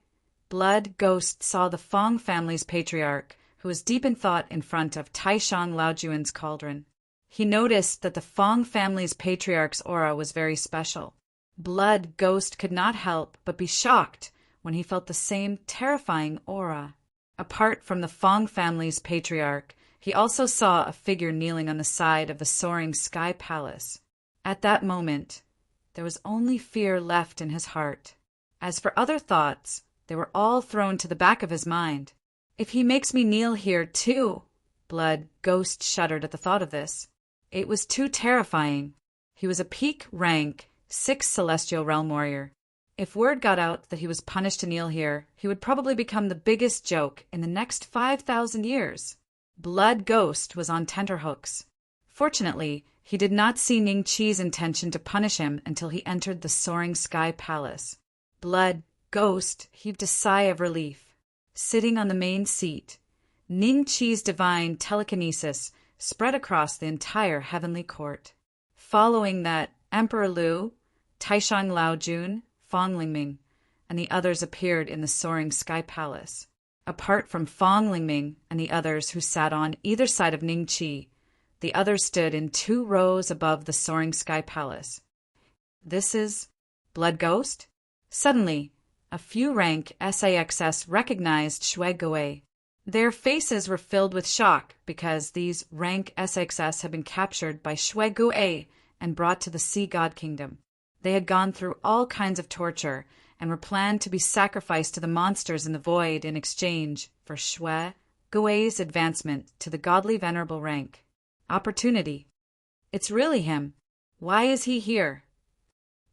A: Blood Ghost saw the Fong family's patriarch, who was deep in thought in front of Taishang Laojuan's cauldron. He noticed that the Fong family's patriarch's aura was very special. Blood Ghost could not help but be shocked when he felt the same terrifying aura. Apart from the Fong family's patriarch, he also saw a figure kneeling on the side of the soaring sky palace. At that moment, there was only fear left in his heart. As for other thoughts, they were all thrown to the back of his mind. If he makes me kneel here too, Blood Ghost shuddered at the thought of this. It was too terrifying. He was a peak rank 6 celestial realm warrior. If word got out that he was punished to kneel here, he would probably become the biggest joke in the next 5,000 years. Blood Ghost was on tenterhooks. Fortunately, he did not see Ningqi's intention to punish him until he entered the soaring sky palace. Blood Ghost heaved a sigh of relief. Sitting on the main seat, Ningqi's divine telekinesis spread across the entire heavenly court. Following that, Emperor Liu, Taishang Laojun, Fong Lingming, and the others appeared in the soaring sky palace. Apart from Fong Lingming and the others who sat on either side of Ningqi, the others stood in 2 rows above the soaring sky palace. This is Blood Ghost? Suddenly, a few rank SAXS recognized Shuai. Their faces were filled with shock because these rank SXS had been captured by Shuai and brought to the Sea God Kingdom. They had gone through all kinds of torture and were planned to be sacrificed to the monsters in the void in exchange for Shuai's advancement to the godly venerable rank. Opportunity. It's really him. Why is he here?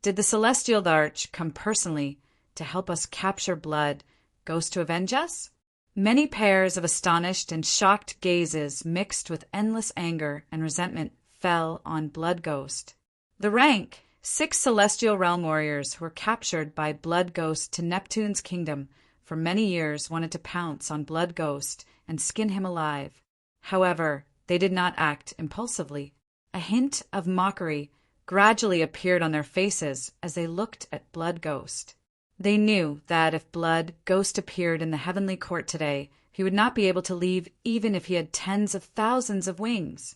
A: Did the Celestial Arch come personally to help us capture Blood Ghost to avenge us? Many pairs of astonished and shocked gazes mixed with endless anger and resentment fell on Blood Ghost. The rank 6 celestial realm warriors who were captured by Blood Ghost to Neptune's kingdom for many years wanted to pounce on Blood Ghost and skin him alive. However, they did not act impulsively. A hint of mockery gradually appeared on their faces as they looked at Blood Ghost. They knew that if Blood Ghost appeared in the heavenly court today, he would not be able to leave even if he had tens of thousands of wings.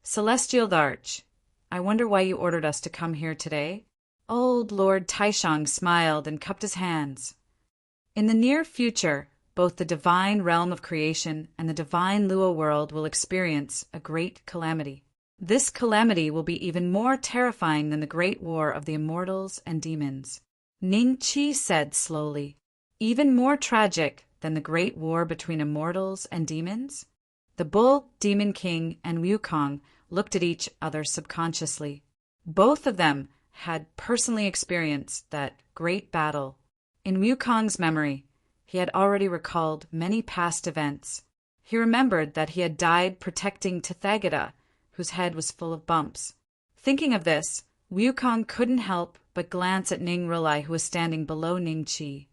A: Celestial Arch, I wonder why you ordered us to come here today? Old Lord Taishang smiled and cupped his hands. In the near future, both the divine realm of creation and the divine Luo world will experience a great calamity. This calamity will be even more terrifying than the great war of the immortals and demons. Ningqi said slowly, even more tragic than the great war between immortals and demons? The Bull Demon King and Wukong looked at each other subconsciously. Both of them had personally experienced that great battle. In Wukong's memory, he had already recalled many past events. He remembered that he had died protecting Tathagata, whose head was full of bumps. Thinking of this, Wukong couldn't help but glance at Ning Rulai, who was standing below Ning Qi.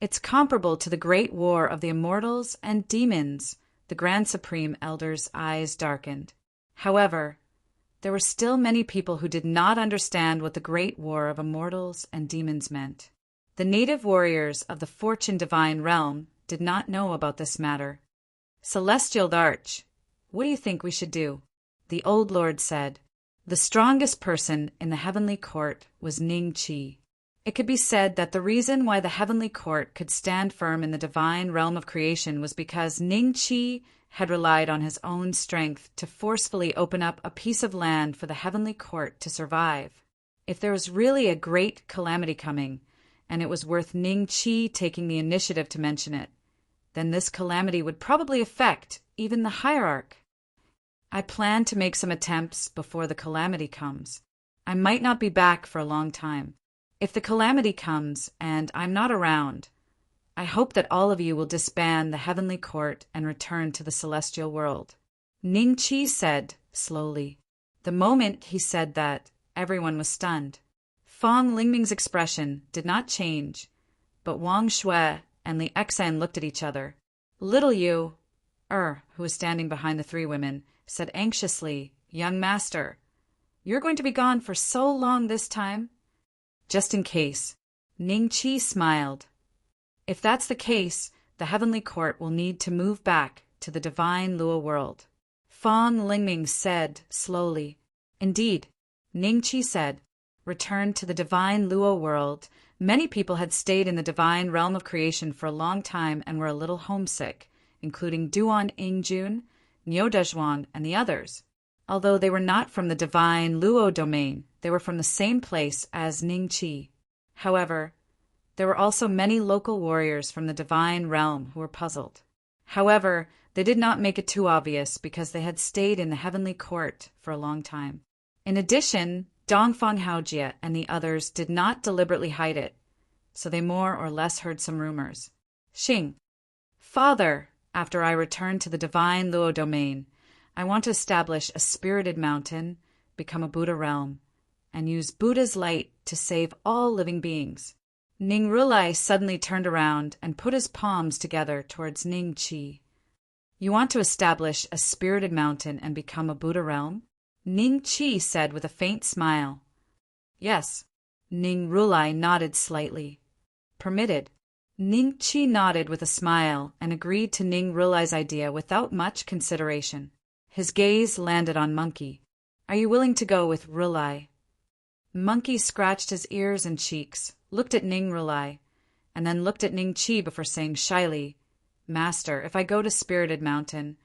A: It's comparable to the great war of the immortals and demons. The Grand Supreme Elder's eyes darkened. However, there were still many people who did not understand what the great war of immortals and demons meant. The native warriors of the Fortune Divine realm did not know about this matter. Celestial Arch, what do you think we should do? The old lord said. The strongest person in the heavenly court was Ning Qi. It could be said that the reason why the heavenly court could stand firm in the divine realm of creation was because Ning Qi had relied on his own strength to forcefully open up a piece of land for the heavenly court to survive. If there was really a great calamity coming, and it was worth Ning Qi taking the initiative to mention it, then this calamity would probably affect even the hierarch. I plan to make some attempts before the calamity comes. I might not be back for a long time. If the calamity comes and I'm not around, I hope that all of you will disband the heavenly court and return to the celestial world. Ning Qi said slowly. The moment he said that, everyone was stunned. Fang Lingming's expression did not change, but Wang Shui and Li Exan looked at each other. Little Yu, who was standing behind the three women, said anxiously, Young master, you're going to be gone for so long this time? Just in case. Ning Qi smiled. If that's the case, the heavenly court will need to move back to the divine Lua world. Fang Lingming said slowly. Indeed, Ning Qi said, return to the divine Lua world. Many people had stayed in the divine realm of creation for a long time and were a little homesick, including Duan Ingjun, Niu Dezhuan, and the others. Although they were not from the divine Luo domain, they were from the same place as Ning Qi. However, there were also many local warriors from the divine realm who were puzzled. However, they did not make it too obvious because they had stayed in the heavenly court for a long time. In addition, Dongfang Haojie and the others did not deliberately hide it, so they more or less heard some rumors. Xing, Father, after I return to the divine Luo domain, I want to establish a spirited mountain, become a Buddha realm, and use Buddha's light to save all living beings. Ning Rulai suddenly turned around and put his palms together towards Ning Qi. You want to establish a spirited mountain and become a Buddha realm? Ning Qi said with a faint smile. Yes. Ning Rulai nodded slightly. Permitted. Ning Qi nodded with a smile and agreed to Ning Rulai's idea without much consideration. His gaze landed on Monkey. Are you willing to go with Rulai? Monkey scratched his ears and cheeks, looked at Ning Rulai, and then looked at Ning Qi before saying shyly, Master, if I go to Spirited Mountain,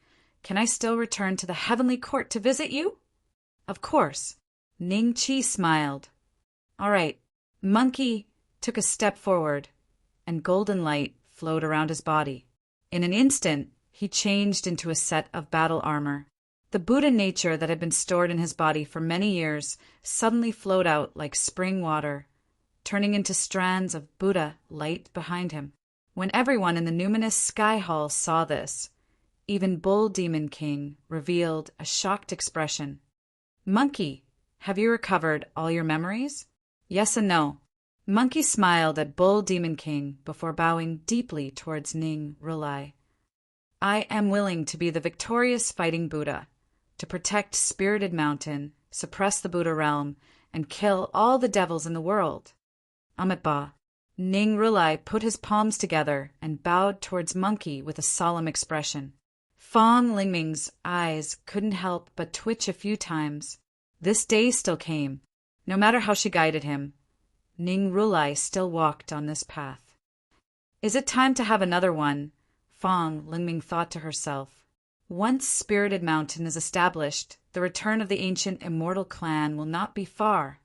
A: can I still return to the heavenly court to visit you? Of course. Ning Qi smiled. All right. Monkey took a step forward, and golden light flowed around his body. In an instant, he changed into a set of battle armor. The Buddha nature that had been stored in his body for many years suddenly flowed out like spring water, turning into strands of Buddha light behind him. When everyone in the numinous sky hall saw this, even Bull Demon King revealed a shocked expression. Monkey, have you recovered all your memories? Yes and no. Monkey smiled at Bull Demon King before bowing deeply towards Ning Rulai. I am willing to be the victorious fighting Buddha, to protect Spirited Mountain, suppress the Buddha realm, and kill all the devils in the world. Amitabha. Ning Rulai put his palms together and bowed towards Monkey with a solemn expression. Fang Lingming's eyes couldn't help but twitch a few times. This day still came. No matter how she guided him, Ning Rulai still walked on this path. Is it time to have another one? Fang Lingming thought to herself. Once Spirited Mountain is established, the return of the ancient immortal clan will not be far.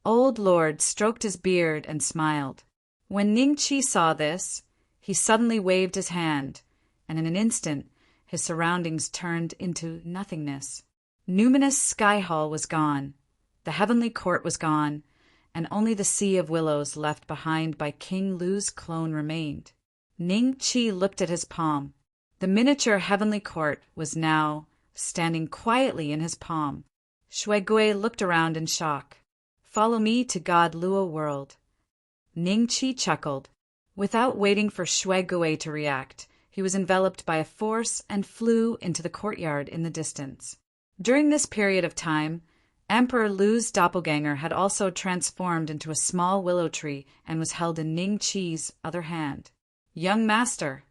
A: Old Lord stroked his beard and smiled. When Ning Qi saw this, he suddenly waved his hand, and in an instant his surroundings turned into nothingness. Numinous Sky Hall was gone, the heavenly court was gone, and only the sea of willows left behind by King Lu's clone remained. Ning Qi looked at his palm. The miniature heavenly court was now standing quietly in his palm. Shui Gui looked around in shock. Follow me to God Luo world. Ning Chi chuckled. Without waiting for Shui Gui to react, he was enveloped by a force and flew into the courtyard in the distance. During this period of time, Emperor Lu's doppelganger had also transformed into a small willow tree and was held in Ning Chi's other hand. Young master.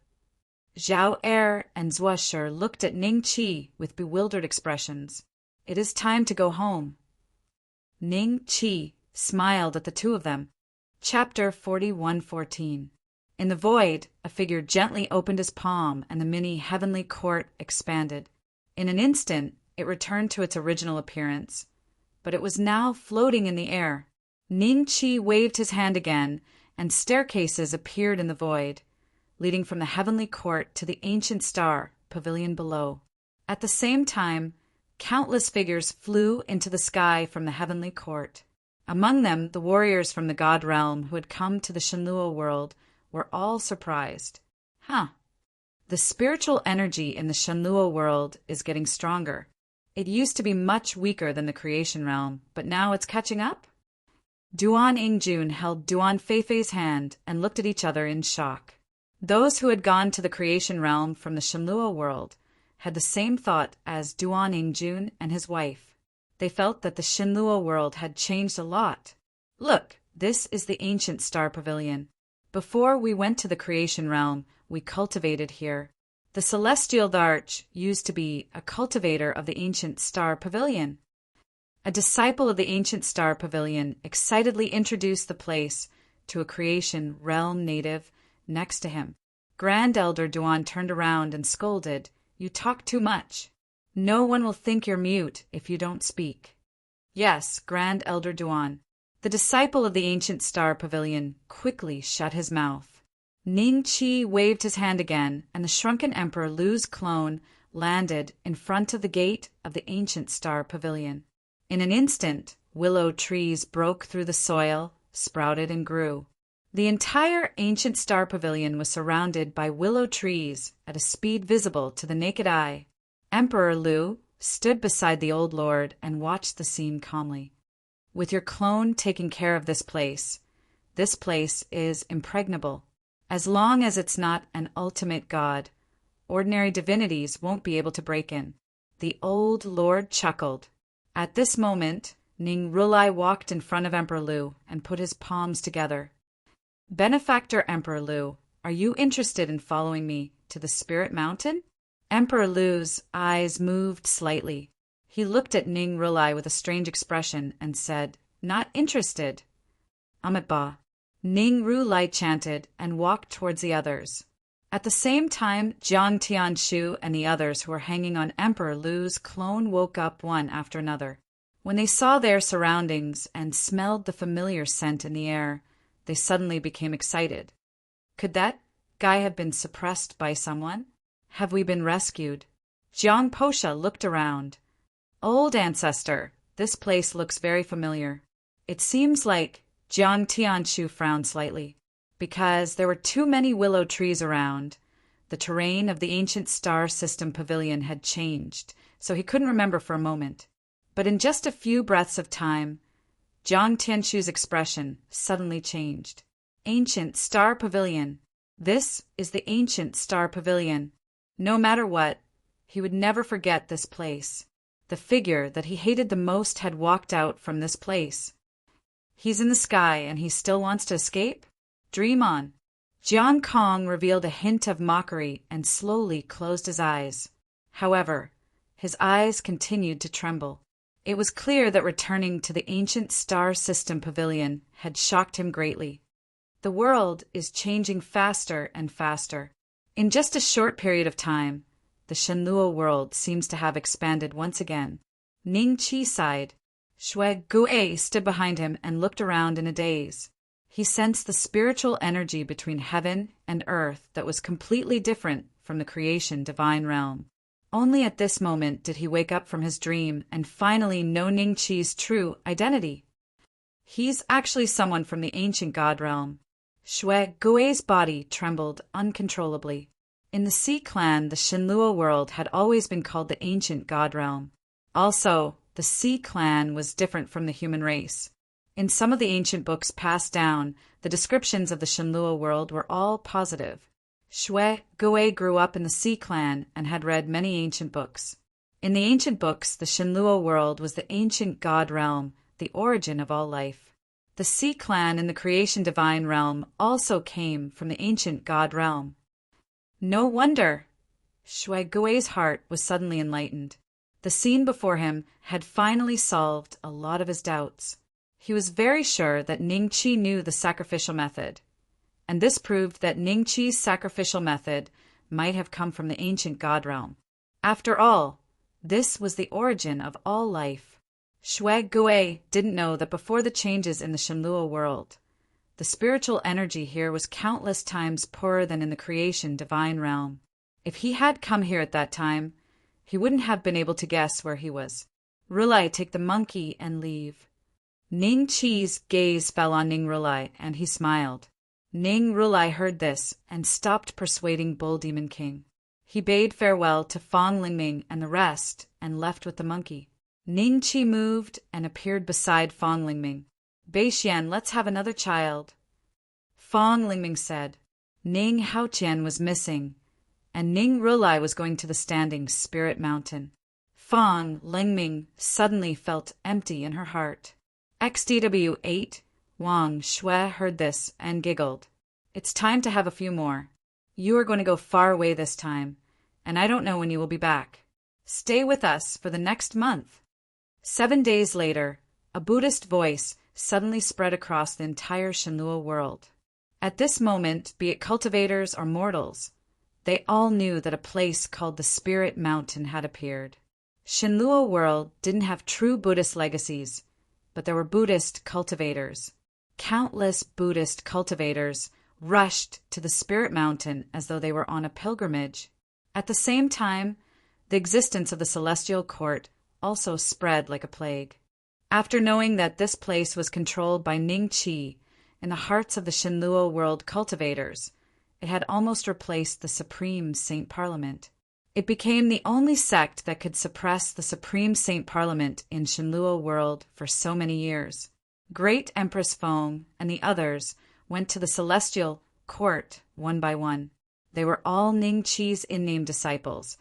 A: Zhao Er and Zuo looked at Ning Chi with bewildered expressions. It is time to go home. Ning Chi smiled at the two of them. Chapter 41:14. In the void, a figure gently opened his palm and the mini heavenly court expanded. In an instant, it returned to its original appearance, but it was now floating in the air. Ning Chi waved his hand again, and staircases appeared in the void, leading from the heavenly court to the ancient star pavilion below. At the same time, countless figures flew into the sky from the heavenly court. Among them, the warriors from the god realm who had come to the Shenluo world were all surprised. The spiritual energy in the Shenluo world is getting stronger. It used to be much weaker than the creation realm, but now it's catching up? Duan Yingjun held Duan Feifei's hand and looked at each other in shock. Those who had gone to the creation realm from the Shenluo world had the same thought as Duan Yingjun and his wife. They felt that the Shenluo world had changed a lot. Look, this is the ancient star pavilion. Before we went to the creation realm, we cultivated here. The celestial Darch used to be a cultivator of the ancient star pavilion. A disciple of the ancient star pavilion excitedly introduced the place to a creation realm native next to him. Grand Elder Duan turned around and scolded, "You talk too much. No one will think you're mute if you don't speak." Yes, Grand Elder Duan. The disciple of the ancient star pavilion quickly shut his mouth. Ning Chi waved his hand again, and the shrunken Emperor Lu's clone landed in front of the gate of the ancient star pavilion. In an instant, willow trees broke through the soil, sprouted and grew. The entire ancient star pavilion was surrounded by willow trees at a speed visible to the naked eye. Emperor Lu stood beside the old lord and watched the scene calmly. With your clone taking care of this place is impregnable. As long as it's not an ultimate god, ordinary divinities won't be able to break in. The old lord chuckled. At this moment, Ning Rulai walked in front of Emperor Lu and put his palms together. Benefactor Emperor Lu, are you interested in following me to the Spirit Mountain? Emperor Lu's eyes moved slightly. He looked at Ning Rulai with a strange expression and said, "Not interested." Amitba. Ning Rulai chanted and walked towards the others. At the same time, Jiang Tianshu and the others who were hanging on Emperor Lu's clone woke up one after another. When they saw their surroundings and smelled the familiar scent in the air, they suddenly became excited. Could that guy have been suppressed by someone? Have we been rescued? Jiang Posha looked around. Old ancestor, this place looks very familiar. It seems like Jiang Tianshu frowned slightly. Because there were too many willow trees around, the terrain of the ancient star system pavilion had changed, so he couldn't remember for a moment. But in just a few breaths of time, Jiang Tianshu's expression suddenly changed. Ancient star pavilion. This is the ancient star pavilion. No matter what, he would never forget this place. The figure that he hated the most had walked out from this place. He's in the sky and he still wants to escape? Dream on. Jiang Kong revealed a hint of mockery and slowly closed his eyes. However, his eyes continued to tremble. It was clear that returning to the ancient star system pavilion had shocked him greatly. The world is changing faster and faster. In just a short period of time, the Shenluo world seems to have expanded once again. Ning Chi sighed. Shui Gui stood behind him and looked around in a daze. He sensed the spiritual energy between heaven and earth that was completely different from the creation divine realm. Only at this moment did he wake up from his dream and finally know Ning Chi's true identity. He's actually someone from the ancient god realm. Shui Gui's body trembled uncontrollably. In the Sea clan, the Shenluo world had always been called the ancient god realm. Also, the Sea clan was different from the human race. In some of the ancient books passed down, the descriptions of the Shenlua world were all positive. Shui Gui grew up in the Sea clan and had read many ancient books. In the ancient books, the Shenlua world was the ancient god realm, the origin of all life. The Sea clan in the creation divine realm also came from the ancient god realm. No wonder! Shui Gui's heart was suddenly enlightened. The scene before him had finally solved a lot of his doubts. He was very sure that Ningqi knew the sacrificial method, and this proved that Ningqi's sacrificial method might have come from the ancient god realm. After all, this was the origin of all life. Shui Gui didn't know that before the changes in the Shenlua world, the spiritual energy here was countless times poorer than in the creation divine realm. If he had come here at that time, he wouldn't have been able to guess where he was. Rulai, take the monkey and leave. Ning Chi's gaze fell on Ning Rulai, and he smiled. Ning Rulai heard this and stopped persuading Bull Demon King. He bade farewell to Fong Lingming and the rest and left with the monkey. Ning Chi moved and appeared beside Fong Lingming. Beixian, let's have another child. Fong Lingming said. Ning Haoqian was missing, and Ning Rulai was going to the standing Spirit Mountain. Fong Lingming suddenly felt empty in her heart. XDW 8, Wang Shui heard this and giggled. It's time to have a few more. You are going to go far away this time, and I don't know when you will be back. Stay with us for the next month. 7 days later, a Buddhist voice suddenly spread across the entire Shenlua world. At this moment, be it cultivators or mortals, they all knew that a place called the Spirit Mountain had appeared. Shenlua world didn't have true Buddhist legacies, but there were Buddhist cultivators. Countless Buddhist cultivators rushed to the Spirit Mountain as though they were on a pilgrimage. At the same time, the existence of the Celestial Court also spread like a plague. After knowing that this place was controlled by Ning Qi in the hearts of the Shenlua world cultivators, it had almost replaced the Supreme Saint Parliament. It became the only sect that could suppress the Supreme Saint Parliament in Shenlua world for so many years. Great Empress Feng and the others went to the Celestial Court one by one. They were all Ning Qi's in-name disciples,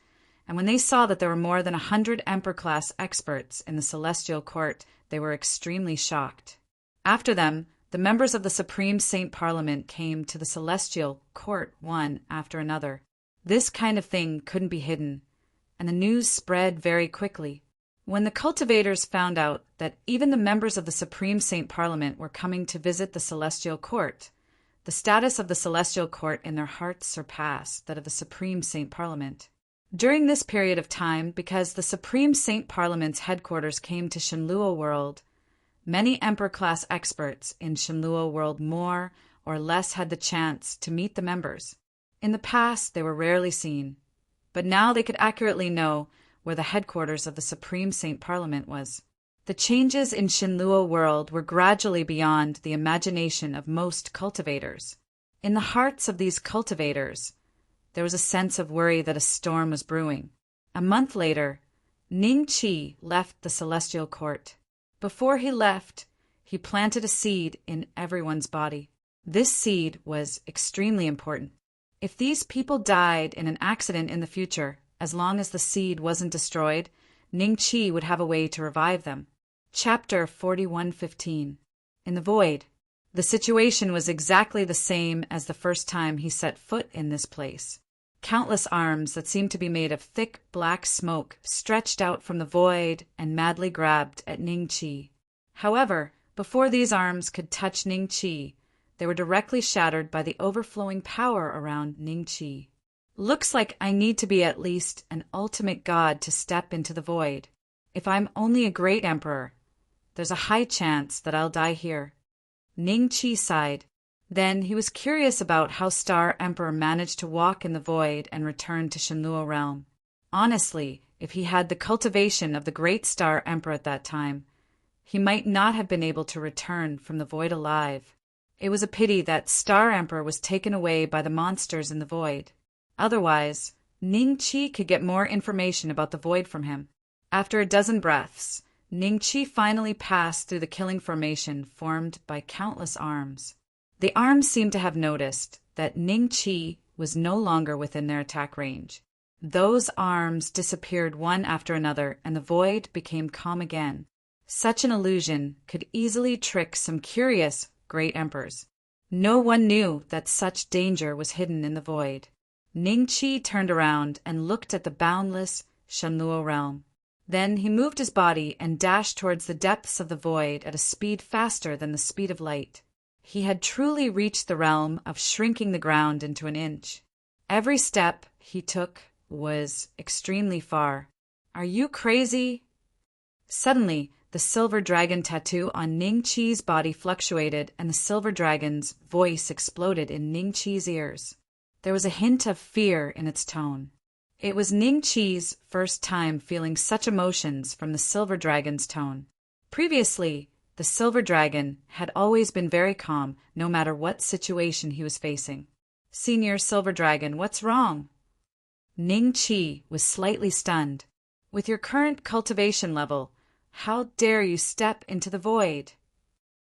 A: and when they saw that there were more than 100 Emperor-class experts in the Celestial Court, they were extremely shocked. After them, the members of the Supreme Saint Parliament came to the Celestial Court one after another. This kind of thing couldn't be hidden, and the news spread very quickly. When the cultivators found out that even the members of the Supreme Saint Parliament were coming to visit the Celestial Court, the status of the Celestial Court in their hearts surpassed that of the Supreme Saint Parliament. During this period of time, because the Supreme Saint Parliament's headquarters came to Shenlua world, many Emperor-class experts in Shenlua world more or less had the chance to meet the members. In the past, they were rarely seen, but now they could accurately know where the headquarters of the Supreme Saint Parliament was. The changes in Shenlua world were gradually beyond the imagination of most cultivators. In the hearts of these cultivators, there was a sense of worry that a storm was brewing. A month later, Ning Qi left the Celestial Court. Before he left, he planted a seed in everyone's body. This seed was extremely important. If these people died in an accident in the future, as long as the seed wasn't destroyed, Ning Qi would have a way to revive them. Chapter 41:15. In the Void. The situation was exactly the same as the first time he set foot in this place. Countless arms that seemed to be made of thick black smoke stretched out from the void and madly grabbed at Ning Qi. However, before these arms could touch Ning Qi, they were directly shattered by the overflowing power around Ning Qi. Looks like I need to be at least an ultimate god to step into the void. If I'm only a great emperor, there's a high chance that I'll die here. Ning Qi sighed. Then he was curious about how Star Emperor managed to walk in the void and return to Shenlua realm. Honestly, if he had the cultivation of the great Star Emperor at that time, he might not have been able to return from the void alive. It was a pity that Star Emperor was taken away by the monsters in the void. Otherwise, Ning Qi could get more information about the void from him. After a dozen breaths, Ningqi finally passed through the killing formation formed by countless arms. The arms seemed to have noticed that Ningqi was no longer within their attack range. Those arms disappeared one after another, and the void became calm again. Such an illusion could easily trick some curious great emperors. No one knew that such danger was hidden in the void. Ningqi turned around and looked at the boundless Shenluo realm. Then he moved his body and dashed towards the depths of the void at a speed faster than the speed of light. He had truly reached the realm of shrinking the ground into an inch. Every step he took was extremely far. "Are you crazy?" Suddenly, the silver dragon tattoo on Ningqi's body fluctuated, and the silver dragon's voice exploded in Ningqi's ears. There was a hint of fear in its tone. It was Ningqi's first time feeling such emotions from the silver dragon's tone. Previously, the silver dragon had always been very calm, no matter what situation he was facing. "Senior Silver Dragon, what's wrong?" Ningqi was slightly stunned. "With your current cultivation level, how dare you step into the void?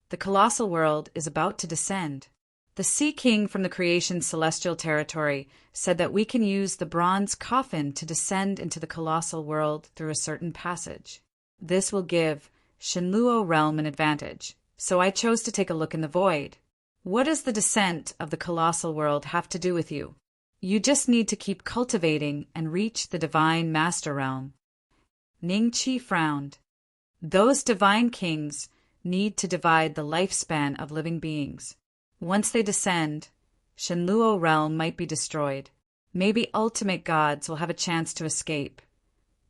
A: The colossal world is about to descend. The Sea King from the Creation's celestial territory said that we can use the bronze coffin to descend into the colossal world through a certain passage. This will give Shenluo realm an advantage, so I chose to take a look in the void. What does the descent of the colossal world have to do with you? You just need to keep cultivating and reach the divine master realm." Ningqi frowned. Those divine kings need to divide the lifespan of living beings. Once they descend, Shenluo realm might be destroyed. Maybe ultimate gods will have a chance to escape.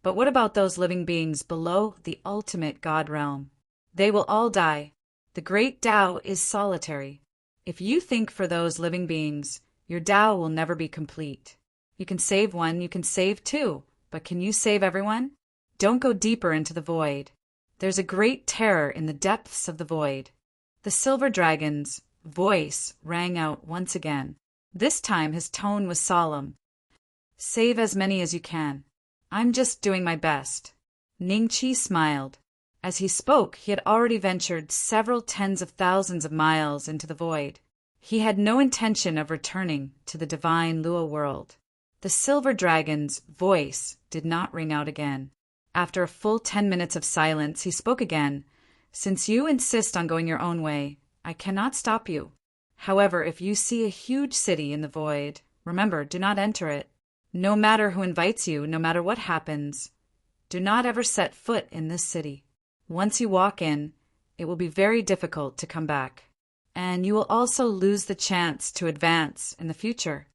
A: But what about those living beings below the ultimate god realm? They will all die. The great Tao is solitary. If you think for those living beings, your Tao will never be complete. You can save one, you can save two, but can you save everyone? Don't go deeper into the void. There's a great terror in the depths of the void. The silver dragon's voice rang out once again. This time his tone was solemn. "Save as many as you can. I'm just doing my best." Ningqi smiled. As he spoke, he had already ventured several tens of thousands of miles into the void. He had no intention of returning to the divine Luo world. The silver dragon's voice did not ring out again. After a full 10 minutes of silence, he spoke again. "Since you insist on going your own way, I cannot stop you. However, if you see a huge city in the void, remember, do not enter it. No matter who invites you, no matter what happens, do not ever set foot in this city. Once you walk in, it will be very difficult to come back, and you will also lose the chance to advance in the future."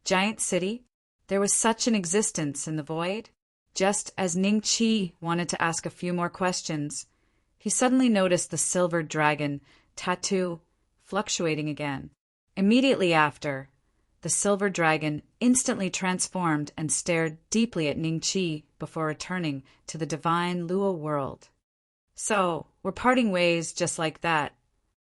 A: Giant city? There was such an existence in the void? Just as Ningqi wanted to ask a few more questions, he suddenly noticed the silver dragon tattoo fluctuating again. Immediately after, the silver dragon instantly transformed and stared deeply at Ningqi before returning to the divine Luo world. "So, we're parting ways just like that."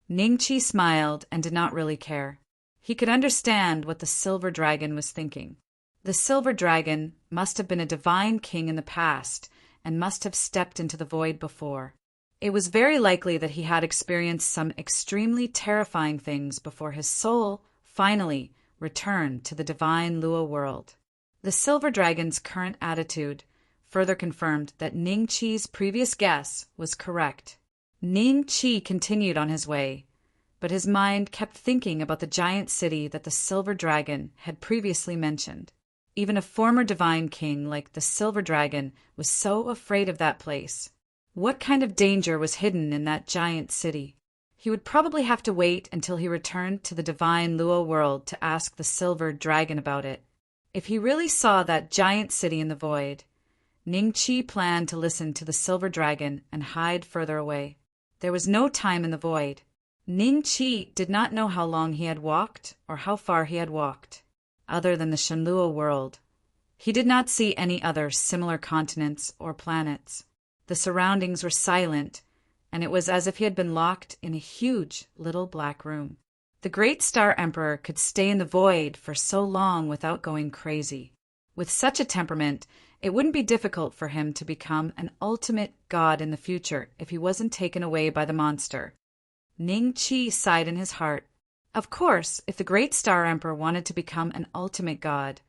A: Ningqi smiled and did not really care. He could understand what the silver dragon was thinking. The silver dragon must have been a divine king in the past and must have stepped into the void before. It was very likely that he had experienced some extremely terrifying things before his soul finally returned to the divine Luo world. The silver dragon's current attitude further confirmed that Ningqi's previous guess was correct. Ningqi continued on his way, but his mind kept thinking about the giant city that the silver dragon had previously mentioned. Even a former divine king like the silver dragon was so afraid of that place. What kind of danger was hidden in that giant city? He would probably have to wait until he returned to the divine Luo world to ask the silver dragon about it. If he really saw that giant city in the void, Ningqi planned to listen to the silver dragon and hide further away. There was no time in the void. Ningqi did not know how long he had walked or how far he had walked, other than the Shenluo world. He did not see any other similar continents or planets. The surroundings were silent, and it was as if he had been locked in a huge little black room. The great Star Emperor could stay in the void for so long without going crazy. With such a temperament, It wouldn't be difficult for him to become an ultimate god in the future if he wasn't taken away by the monster. Ning Qi sighed in his heart. Of course, if the Great Star Emperor wanted to become an ultimate god,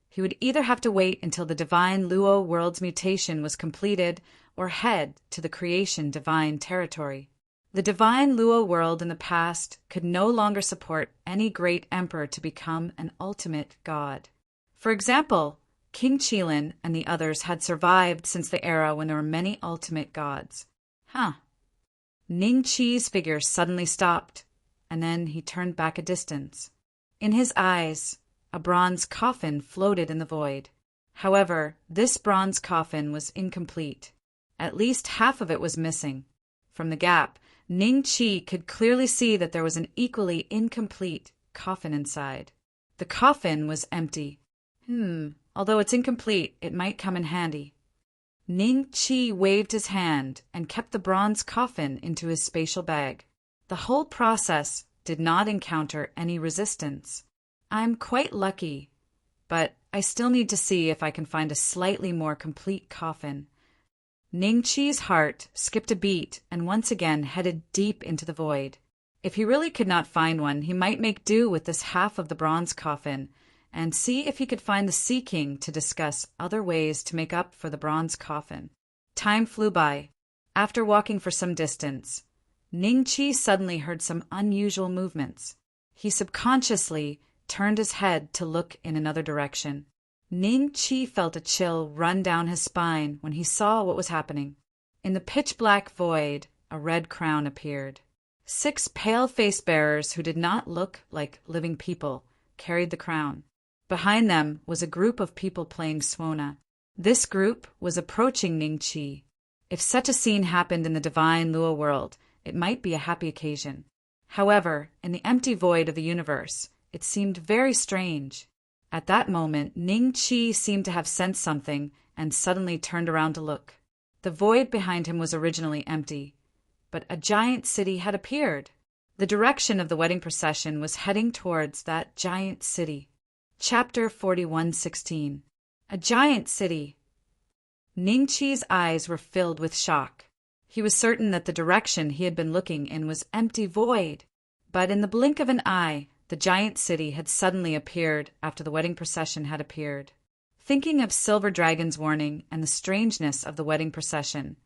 A: he would either have to wait until the divine Luo world's mutation was completed or head to the creation divine territory. The divine Luo world in the past could no longer support any great emperor to become an ultimate god. For example, King Qilin and the others had survived since the era when there were many ultimate gods. Ning Qi's figure suddenly stopped, and then he turned back a distance. In his eyes, a bronze coffin floated in the void. However, this bronze coffin was incomplete. At least half of it was missing. From the gap, Ning Qi could clearly see that there was an equally incomplete coffin inside. The coffin was empty. Although it's incomplete, it might come in handy. Ning Qi waved his hand and kept the bronze coffin into his spatial bag. The whole process did not encounter any resistance. I'm quite lucky, but I still need to see if I can find a slightly more complete coffin. Ning Qi's heart skipped a beat and once again headed deep into the void. If he really could not find one, he might make do with this half of the bronze coffin and see if he could find the Sea King to discuss other ways to make up for the bronze coffin. Time flew by. After walking for some distance, Ning Qi suddenly heard some unusual movements. He subconsciously turned his head to look in another direction. Ning Qi felt a chill run down his spine when he saw what was happening. In the pitch-black void, a red crown appeared. 6 pale-faced bearers who did not look like living people carried the crown. Behind them was a group of people playing Swona. This group was approaching Ning Qi. If such a scene happened in the divine Luo world, it might be a happy occasion. However, in the empty void of the universe, it seemed very strange. At that moment, Ning Qi seemed to have sensed something and suddenly turned around to look. The void behind him was originally empty, but a giant city had appeared. The direction of the wedding procession was heading towards that giant city. Chapter 41:16. A giant city. Ning Qi's eyes were filled with shock. He was certain that the direction he had been looking in was empty void, but in the blink of an eye, the giant city had suddenly appeared after the wedding procession had appeared. Thinking of Silver Dragon's warning and the strangeness of the wedding procession,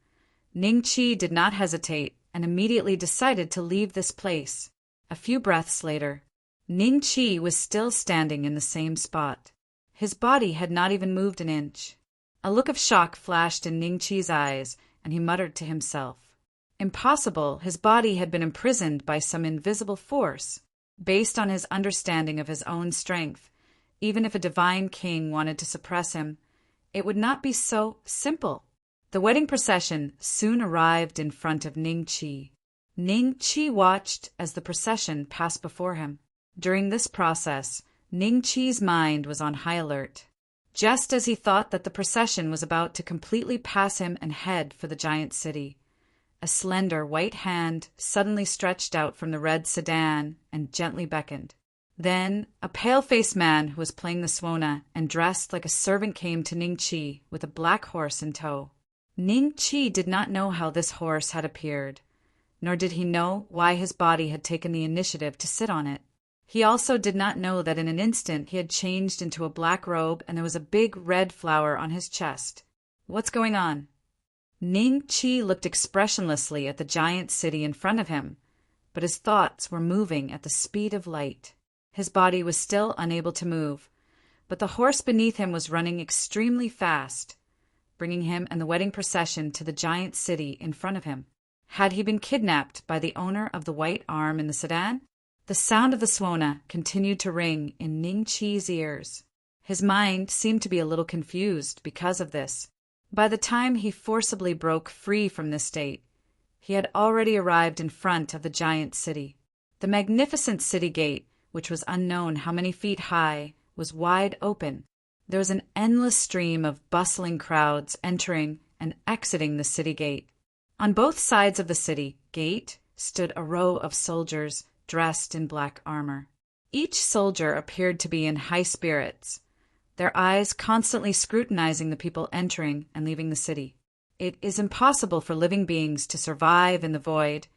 A: Ning Qi did not hesitate and immediately decided to leave this place. A few breaths later, Ning Qi was still standing in the same spot. His body had not even moved an inch. A look of shock flashed in Ning Qi's eyes, and he muttered to himself. Impossible, his body had been imprisoned by some invisible force. Based on his understanding of his own strength, even if a divine king wanted to suppress him, it would not be so simple. The wedding procession soon arrived in front of Ning Qi. Ning Qi watched as the procession passed before him. During this process, Ning Qi's mind was on high alert. Just as he thought that the procession was about to completely pass him and head for the giant city, a slender white hand suddenly stretched out from the red sedan and gently beckoned. Then a pale-faced man who was playing the Swona and dressed like a servant came to Ning Qi with a black horse in tow. Ning Qi did not know how this horse had appeared, nor did he know why his body had taken the initiative to sit on it. He also did not know that in an instant he had changed into a black robe and there was a big red flower on his chest. What's going on? Ning Qi looked expressionlessly at the giant city in front of him, but his thoughts were moving at the speed of light. His body was still unable to move, but the horse beneath him was running extremely fast, bringing him and the wedding procession to the giant city in front of him. Had he been kidnapped by the owner of the white arm in the sedan? The sound of the Swona continued to ring in Ning Qi's ears. His mind seemed to be a little confused because of this. By the time he forcibly broke free from this state, he had already arrived in front of the giant city. The magnificent city gate, which was unknown how many feet high, was wide open. There was an endless stream of bustling crowds entering and exiting the city gate. On both sides of the city gate stood a row of soldiers dressed in black armor. Each soldier appeared to be in high spirits. their eyes constantly scrutinizing the people entering and leaving the city. It is impossible for living beings to survive in the void,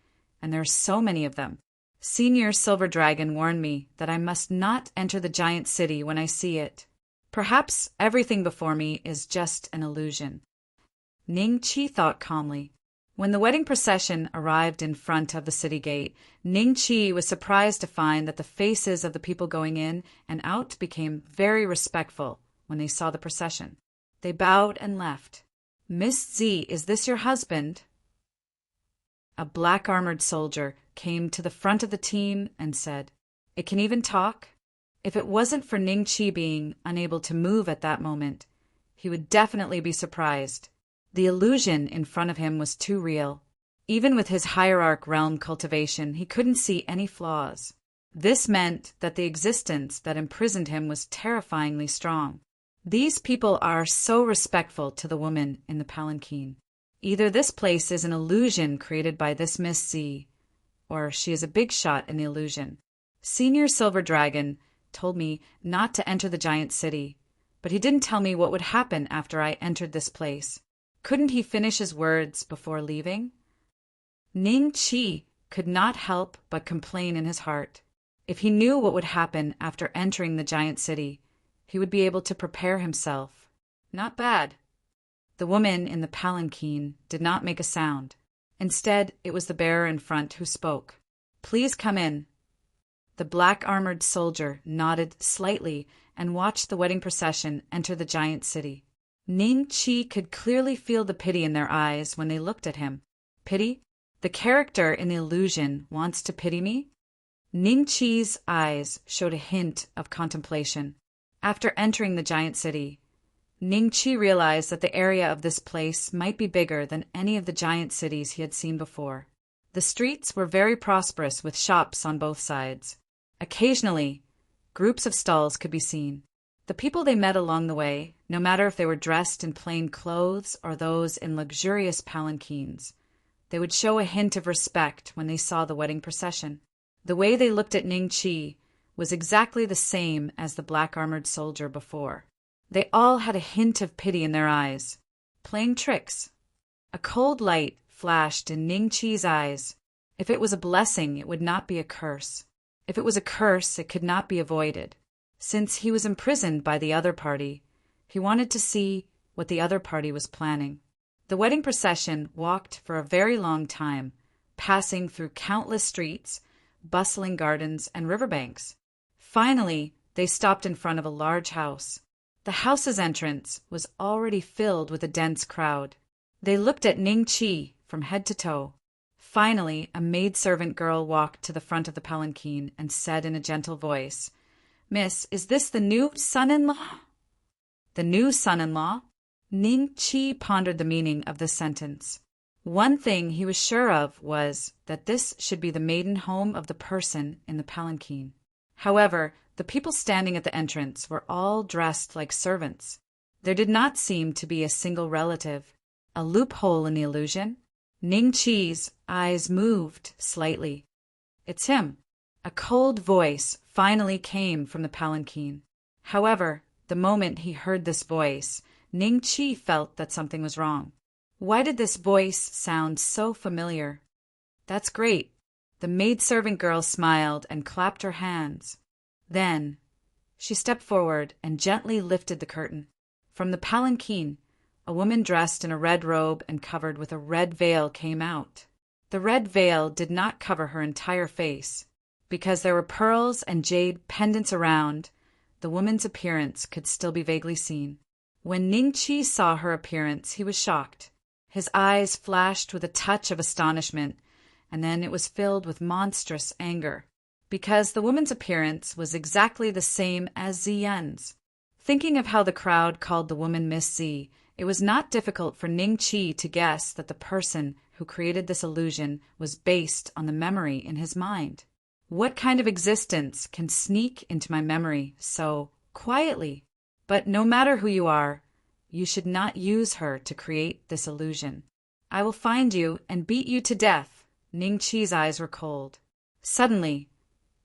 A: and there are so many of them. Senior Silver Dragon warned me that I must not enter the giant city when I see it. Perhaps everything before me is just an illusion. Ning Chi thought calmly. When the wedding procession arrived in front of the city gate, Ning Chi was surprised to find that the faces of the people going in and out became very respectful when they saw the procession. They bowed and left. "Miss Z, is this your husband?" A black-armored soldier came to the front of the team and said, "It can even talk?" If it wasn't for Ning Chi being unable to move at that moment, he would definitely be surprised. The illusion in front of him was too real. Even with his hierarch realm cultivation, he couldn't see any flaws. This meant that the existence that imprisoned him was terrifyingly strong. These people are so respectful to the woman in the palanquin. Either this place is an illusion created by this Miss Z, or she is a big shot in the illusion. Senior Silver Dragon told me not to enter the giant city, but he didn't tell me what would happen after I entered this place. Couldn't he finish his words before leaving? Ning Chi could not help but complain in his heart. If he knew what would happen after entering the giant city, he would be able to prepare himself. Not bad. The woman in the palanquin did not make a sound. Instead, it was the bearer in front who spoke. "Please come in." The black-armored soldier nodded slightly and watched the wedding procession enter the giant city. Ning Chi could clearly feel the pity in their eyes when they looked at him. Pity? The character in the illusion wants to pity me? Ning Chi's eyes showed a hint of contemplation. After entering the giant city, Ning Chi realized that the area of this place might be bigger than any of the giant cities he had seen before. The streets were very prosperous with shops on both sides. Occasionally, groups of stalls could be seen. The people they met along the way, no matter if they were dressed in plain clothes or those in luxurious palanquins, they would show a hint of respect when they saw the wedding procession. The way they looked at Ning Chi was exactly the same as the black-armored soldier before. They all had a hint of pity in their eyes. Playing tricks. A cold light flashed in Ning Chi's eyes. If it was a blessing, it would not be a curse. If it was a curse, it could not be avoided. Since he was imprisoned by the other party, he wanted to see what the other party was planning. The wedding procession walked for a very long time, passing through countless streets, bustling gardens, and riverbanks. Finally, they stopped in front of a large house. The house's entrance was already filled with a dense crowd. They looked at Ning Chi from head to toe. Finally, a maidservant girl walked to the front of the palanquin and said in a gentle voice, "Miss, is this the new son-in-law?" The new son-in-law? Ning Chi pondered the meaning of this sentence. One thing he was sure of was that this should be the maiden home of the person in the palanquin. However, the people standing at the entrance were all dressed like servants. There did not seem to be a single relative. A loophole in the illusion? Ning Chi's eyes moved slightly. "It's him." A cold voice finally came from the palanquin. However, the moment he heard this voice, Ning Chi felt that something was wrong. Why did this voice sound so familiar? "That's great." The maidservant girl smiled and clapped her hands. Then she stepped forward and gently lifted the curtain. From the palanquin, a woman dressed in a red robe and covered with a red veil came out. The red veil did not cover her entire face. Because there were pearls and jade pendants around, the woman's appearance could still be vaguely seen. When Ning Chi saw her appearance, he was shocked. His eyes flashed with a touch of astonishment, and then it was filled with monstrous anger, because the woman's appearance was exactly the same as Ziyen's. Thinking of how the crowd called the woman Miss Z, it was not difficult for Ning Chi to guess that the person who created this illusion was based on the memory in his mind. What kind of existence can sneak into my memory so quietly? But no matter who you are, you should not use her to create this illusion. I will find you and beat you to death. Ning Chi's eyes were cold. Suddenly,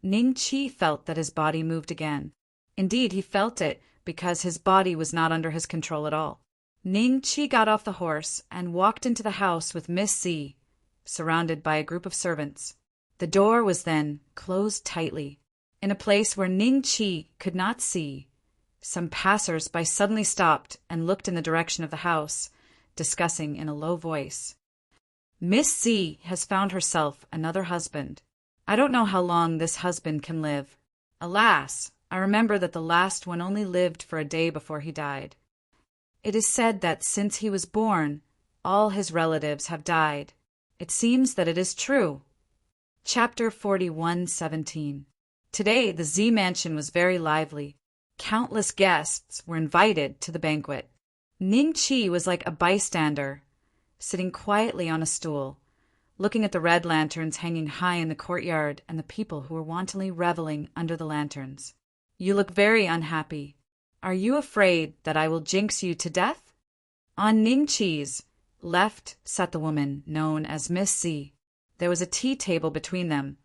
A: Ning Chi felt that his body moved again. Indeed, he felt it because his body was not under his control at all. Ning Qi got off the horse and walked into the house with Miss Z, surrounded by a group of servants. The door was then closed tightly. In a place where Ning Qi could not see, some passers-by suddenly stopped and looked in the direction of the house, discussing in a low voice. Miss Z has found herself another husband. I don't know how long this husband can live. Alas, I remember that the last one only lived for a day before he died. It is said that since he was born, all his relatives have died. It seems that it is true. Chapter 41:17. Today the Z mansion was very lively. Countless guests were invited to the banquet. Ning Qi was like a bystander, sitting quietly on a stool, looking at the red lanterns hanging high in the courtyard and the people who were wantonly reveling under the lanterns. You look very unhappy. Are you afraid that I will jinx you to death? On Ning Qi's left sat the woman known as Miss Z. There was a tea table between them,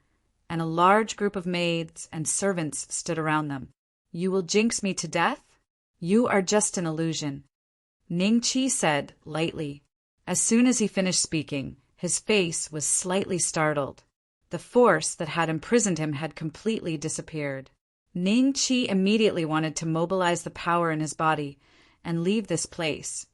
A: and a large group of maids and servants stood around them. You will jinx me to death? You are just an illusion, Ning Qi said lightly. As soon as he finished speaking, his face was slightly startled. The force that had imprisoned him had completely disappeared. Ning Qi immediately wanted to mobilize the power in his body and leave this place,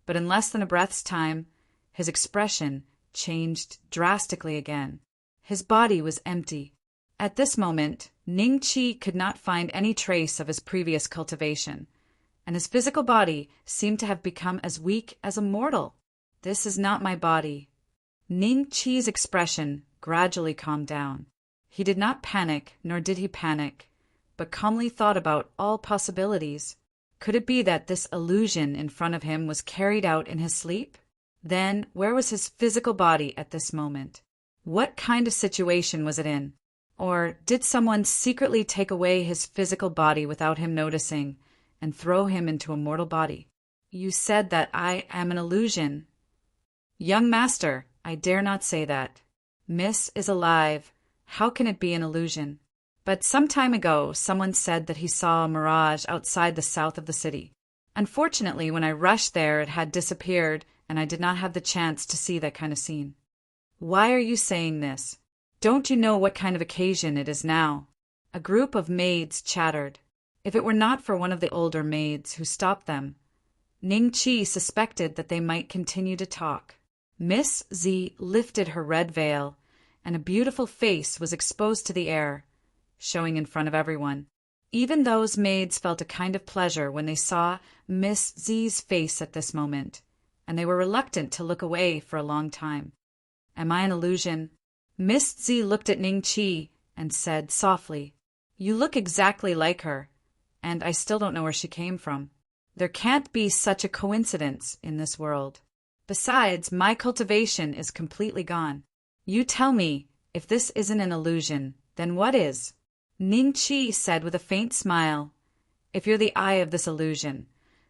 A: but in less than a breath's time, his expression changed drastically again. His body was empty. At this moment, Ning Qi could not find any trace of his previous cultivation, and his physical body seemed to have become as weak as a mortal. This is not my body. Ning Qi's expression gradually calmed down. He did not panic, nor did he panic, but calmly thought about all possibilities. Could it be that this illusion in front of him was carried out in his sleep? Then, where was his physical body at this moment? What kind of situation was it in? Or did someone secretly take away his physical body without him noticing and throw him into a mortal body? You said that I am an illusion. Young master, I dare not say that. Miss is alive. How can it be an illusion? But some time ago, someone said that he saw a mirage outside the south of the city. Unfortunately, when I rushed there, it had disappeared, and I did not have the chance to see that kind of scene. Why are you saying this? Don't you know what kind of occasion it is now? A group of maids chattered. If it were not for one of the older maids who stopped them, Ning Qi suspected that they might continue to talk. Miss Z lifted her red veil, and a beautiful face was exposed to the air, showing in front of everyone. Even those maids felt a kind of pleasure when they saw Miss Z's face at this moment, and they were reluctant to look away for a long time. Am I an illusion? Miss Z looked at Ning Qi and said softly, You look exactly like her, and I still don't know where she came from. There can't be such a coincidence in this world. Besides, my cultivation is completely gone. You tell me, if this isn't an illusion, then what is? Ning Qi said with a faint smile, If you're the eye of this illusion,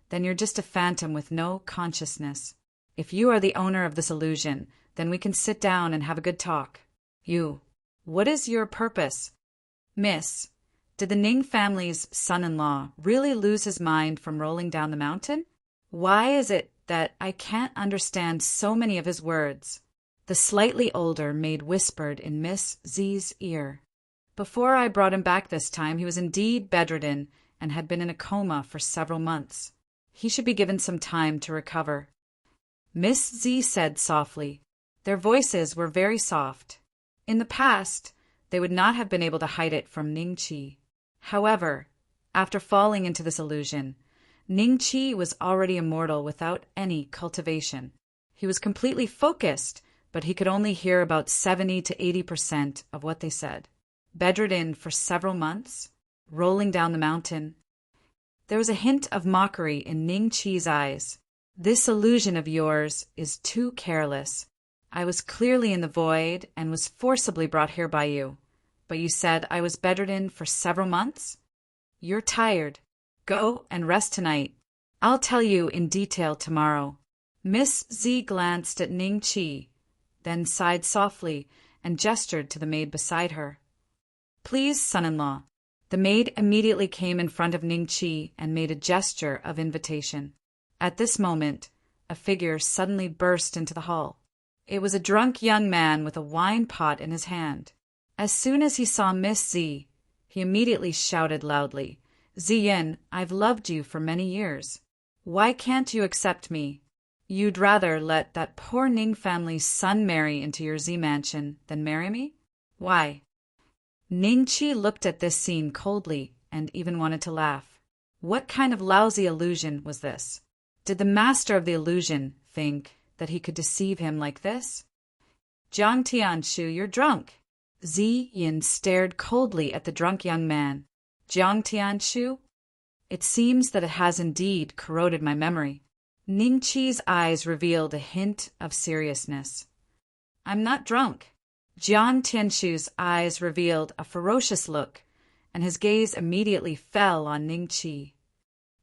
A: then you're just a phantom with no consciousness. If you are the owner of this illusion, then we can sit down and have a good talk. What is your purpose? Miss, did the Ning family's son-in-law really lose his mind from rolling down the mountain? Why is it that I can't understand so many of his words? The slightly older maid whispered in Miss Z's ear. Before I brought him back this time, he was indeed bedridden and had been in a coma for several months. He should be given some time to recover. Miss Z said softly. Their voices were very soft. In the past, they would not have been able to hide it from Ning Qi. However, after falling into this illusion, Ning Qi was already immortal without any cultivation. He was completely focused, but he could only hear about 70 to 80% of what they said. Bedridden for several months, rolling down the mountain. There was a hint of mockery in Ning Qi's eyes. This illusion of yours is too careless. I was clearly in the void and was forcibly brought here by you. But you said I was bedridden for several months? You're tired. Go and rest tonight. I'll tell you in detail tomorrow. Miss Z glanced at Ning Qi, then sighed softly and gestured to the maid beside her. Please, son-in-law, The maid immediately came in front of Ningqi and made a gesture of invitation. At this moment, a figure suddenly burst into the hall. It was a drunk young man with a wine pot in his hand. As soon as he saw Miss Z, he immediately shouted loudly, "Ziyin, I've loved you for many years. Why can't you accept me? You'd rather let that poor Ning family's son marry into your Z mansion than marry me? Why?" Ningqi looked at this scene coldly and even wanted to laugh. What kind of lousy illusion was this? Did the master of the illusion think that he could deceive him like this? "Jiang Tianshu, you're drunk." Ziyin stared coldly at the drunk young man. "Jiang Tianshu? It seems that it has indeed corroded my memory." Ningqi's eyes revealed a hint of seriousness. "I'm not drunk." Jiang Tianshu's eyes revealed a ferocious look, and his gaze immediately fell on Ningqi.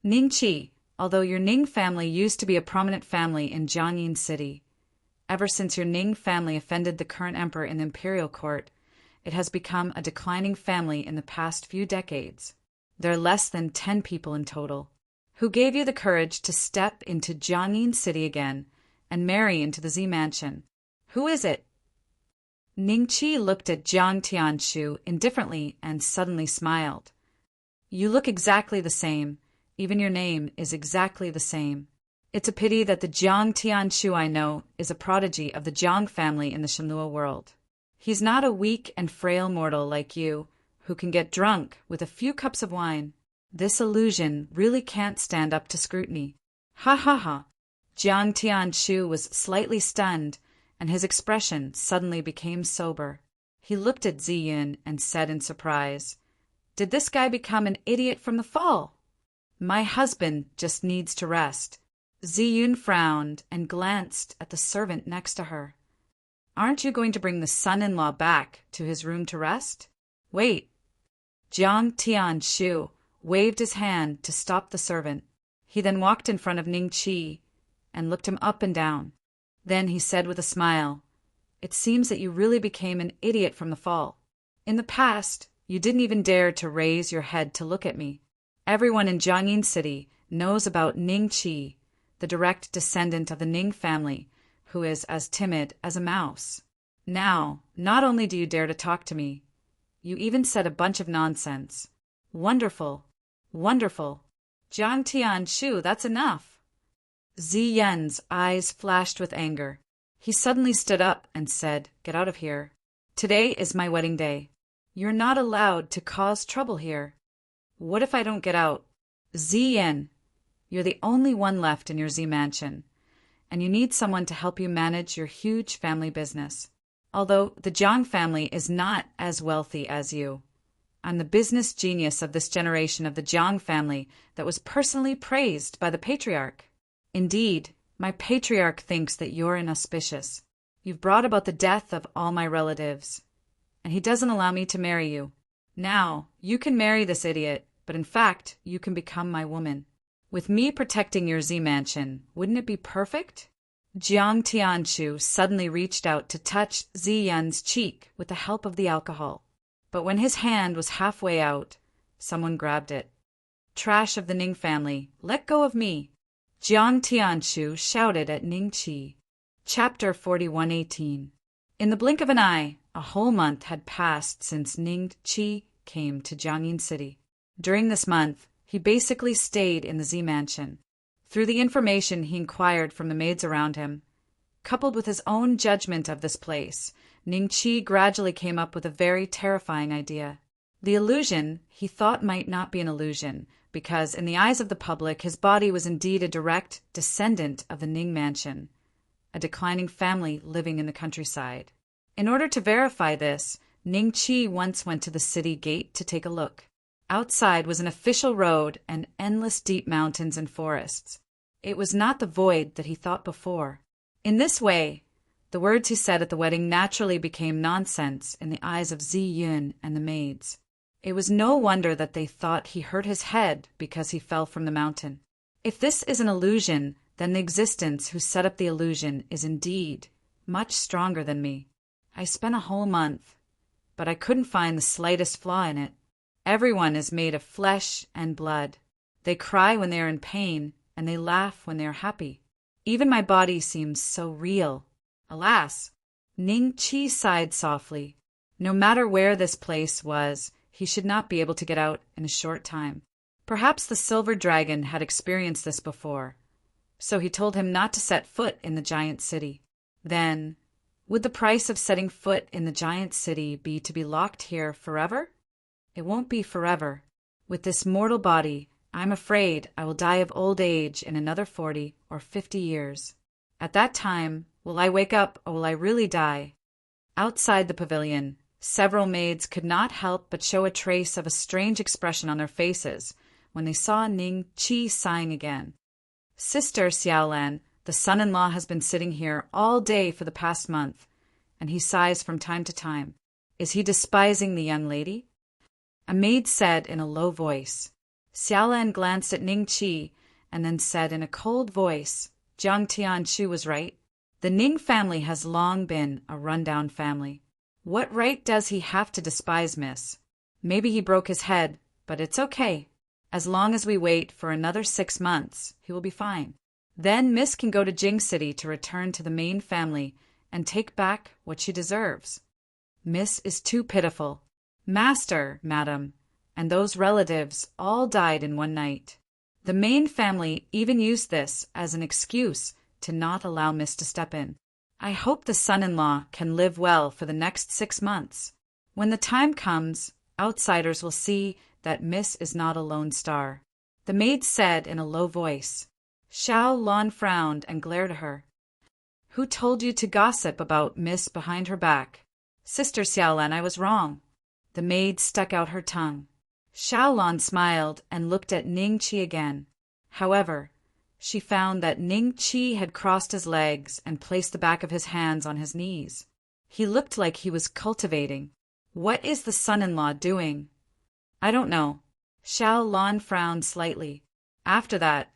A: "Ningqi, although your Ning family used to be a prominent family in Jiangyin City, ever since your Ning family offended the current emperor in the imperial court, it has become a declining family in the past few decades. There are less than 10 people in total. Who gave you the courage to step into Jiangyin City again and marry into the Z Mansion? Who is it?" Ningqi looked at Jiang Tianshu indifferently and suddenly smiled. "You look exactly the same. Even your name is exactly the same. It's a pity that the Jiang Tianshu I know is a prodigy of the Jiang family in the Shenlua world. He's not a weak and frail mortal like you, who can get drunk with a few cups of wine. This illusion really can't stand up to scrutiny." "Ha ha ha!" Jiang Tianshu was slightly stunned, and his expression suddenly became sober. He looked at Ziyin and said in surprise, "Did this guy become an idiot from the fall? My husband just needs to rest." Ziyin frowned and glanced at the servant next to her. "Aren't you going to bring the son-in-law back to his room to rest? Wait." Jiang Tianshu waved his hand to stop the servant. He then walked in front of Ningqi and looked him up and down. Then he said with a smile, "It seems that you really became an idiot from the fall. In the past, you didn't even dare to raise your head to look at me. Everyone in Jiangyin City knows about Ningqi, the direct descendant of the Ning family, who is as timid as a mouse. Now, not only do you dare to talk to me, you even said a bunch of nonsense. Wonderful, wonderful. Jiang Tianshu, that's enough." Ziyin's eyes flashed with anger. He suddenly stood up and said, "Get out of here. Today is my wedding day. You're not allowed to cause trouble here." "What if I don't get out?" "Ziyin, you're the only one left in your Z mansion, and you need someone to help you manage your huge family business. Although the Jiang family is not as wealthy as you, I'm the business genius of this generation of the Jiang family that was personally praised by the patriarch. Indeed, my patriarch thinks that you're inauspicious. You've brought about the death of all my relatives, and he doesn't allow me to marry you. Now, you can marry this idiot, but in fact, you can become my woman. With me protecting your Z mansion, wouldn't it be perfect?" Jiang Tianshu suddenly reached out to touch Ziyin's cheek with the help of the alcohol. But when his hand was halfway out, someone grabbed it. "Trash of the Ning family, let go of me!" Jiang Tianshu shouted at Ningqi. Chapter 41:18. In the blink of an eye, a whole month had passed since Ningqi came to Jiangyin City. During this month, he basically stayed in the Z mansion. Through the information he inquired from the maids around him, coupled with his own judgment of this place, Ningqi gradually came up with a very terrifying idea. The illusion he thought might not be an illusion, because in the eyes of the public his body was indeed a direct descendant of the Ning mansion, a declining family living in the countryside. In order to verify this, Ningqi once went to the city gate to take a look. Outside was an official road and endless deep mountains and forests. It was not the void that he thought before. In this way, the words he said at the wedding naturally became nonsense in the eyes of Ziyin and the maids. It was no wonder that they thought he hurt his head because he fell from the mountain. If this is an illusion, then the existence who set up the illusion is indeed much stronger than me. I spent a whole month, but I couldn't find the slightest flaw in it. Everyone is made of flesh and blood. They cry when they are in pain, and they laugh when they are happy. Even my body seems so real. Alas! Ning Chi sighed softly. No matter where this place was, he should not be able to get out in a short time. Perhaps the silver dragon had experienced this before, so he told him not to set foot in the giant city. Then, would the price of setting foot in the giant city be to be locked here forever? It won't be forever. With this mortal body, I'm afraid I will die of old age in another 40 or 50 years. At that time, will I wake up or will I really die? Outside the pavilion, several maids could not help but show a trace of a strange expression on their faces when they saw Ning Chi sighing again. Sister Xiaolan, the son-in-law has been sitting here all day for the past month, and he sighs from time to time. Is he despising the young lady? A maid said in a low voice. Xiaolan glanced at Ning Chi and then said in a cold voice, Jiang Tianchu was right. The Ning family has long been a run-down family. What right does he have to despise Miss? Maybe he broke his head, but it's okay. As long as we wait for another 6 months, he will be fine. Then Miss can go to Jing City to return to the main family and take back what she deserves. Miss is too pitiful. Master, madam, and those relatives all died in one night. The main family even used this as an excuse to not allow Miss to step in. I hope the son-in-law can live well for the next 6 months. When the time comes, outsiders will see that Miss is not a lone star. The maid said in a low voice. Xiao Lan frowned and glared at her. Who told you to gossip about Miss behind her back? Sister Xiaolan, I was wrong. The maid stuck out her tongue. Xiaolan smiled and looked at Ning Chi again. However, she found that Ning Chi had crossed his legs and placed the back of his hands on his knees. He looked like he was cultivating. What is the son-in-law doing? I don't know. Xiao Lan frowned slightly. After that,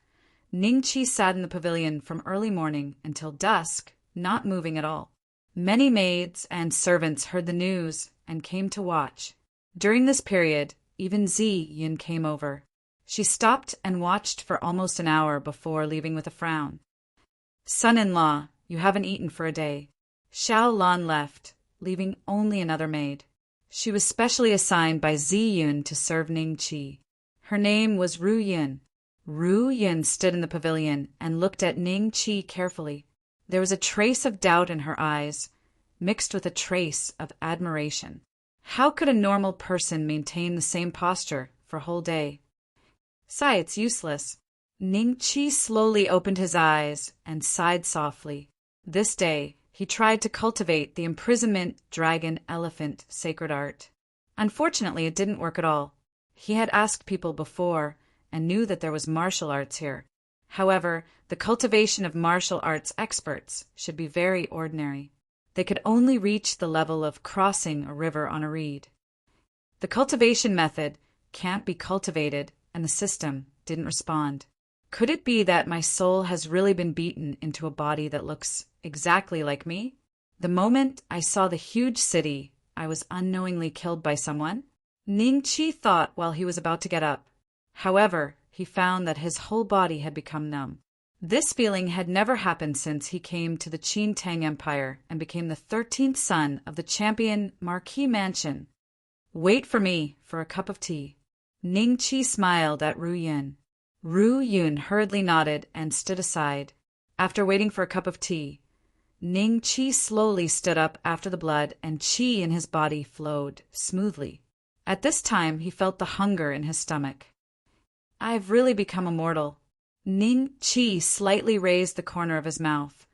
A: Ning Chi sat in the pavilion from early morning until dusk, not moving at all. Many maids and servants heard the news and came to watch. During this period, even Zi Yun came over. She stopped and watched for almost an hour before leaving with a frown. Son-in-law, you haven't eaten for a day. Xiao Lan left, leaving only another maid. She was specially assigned by Zi Yun to serve Ning Chi. Her name was Ru Yun. Ru Yun stood in the pavilion and looked at Ning Chi carefully. There was a trace of doubt in her eyes, mixed with a trace of admiration. How could a normal person maintain the same posture for a whole day? Sigh, it's useless. Ning Chi slowly opened his eyes and sighed softly. This day, he tried to cultivate the imprisonment dragon-elephant sacred art. Unfortunately, it didn't work at all. He had asked people before and knew that there was martial arts here. However, the cultivation of martial arts experts should be very ordinary. They could only reach the level of crossing a river on a reed. The cultivation method can't be cultivated, and the system didn't respond. Could it be that my soul has really been beaten into a body that looks exactly like me? The moment I saw the huge city, I was unknowingly killed by someone. Ning Chi thought while he was about to get up. However, he found that his whole body had become numb. This feeling had never happened since he came to the Qin Tang Empire and became the 13th son of the champion Marquis Mansion. Wait for me for a cup of tea. Ning Chi smiled at Ru Yun. Ru Yun hurriedly nodded and stood aside. After waiting for a cup of tea, Ning Chi slowly stood up after the blood and qi in his body flowed smoothly. At this time, he felt the hunger in his stomach. I've really become immortal. Ning Chi slightly raised the corner of his mouth,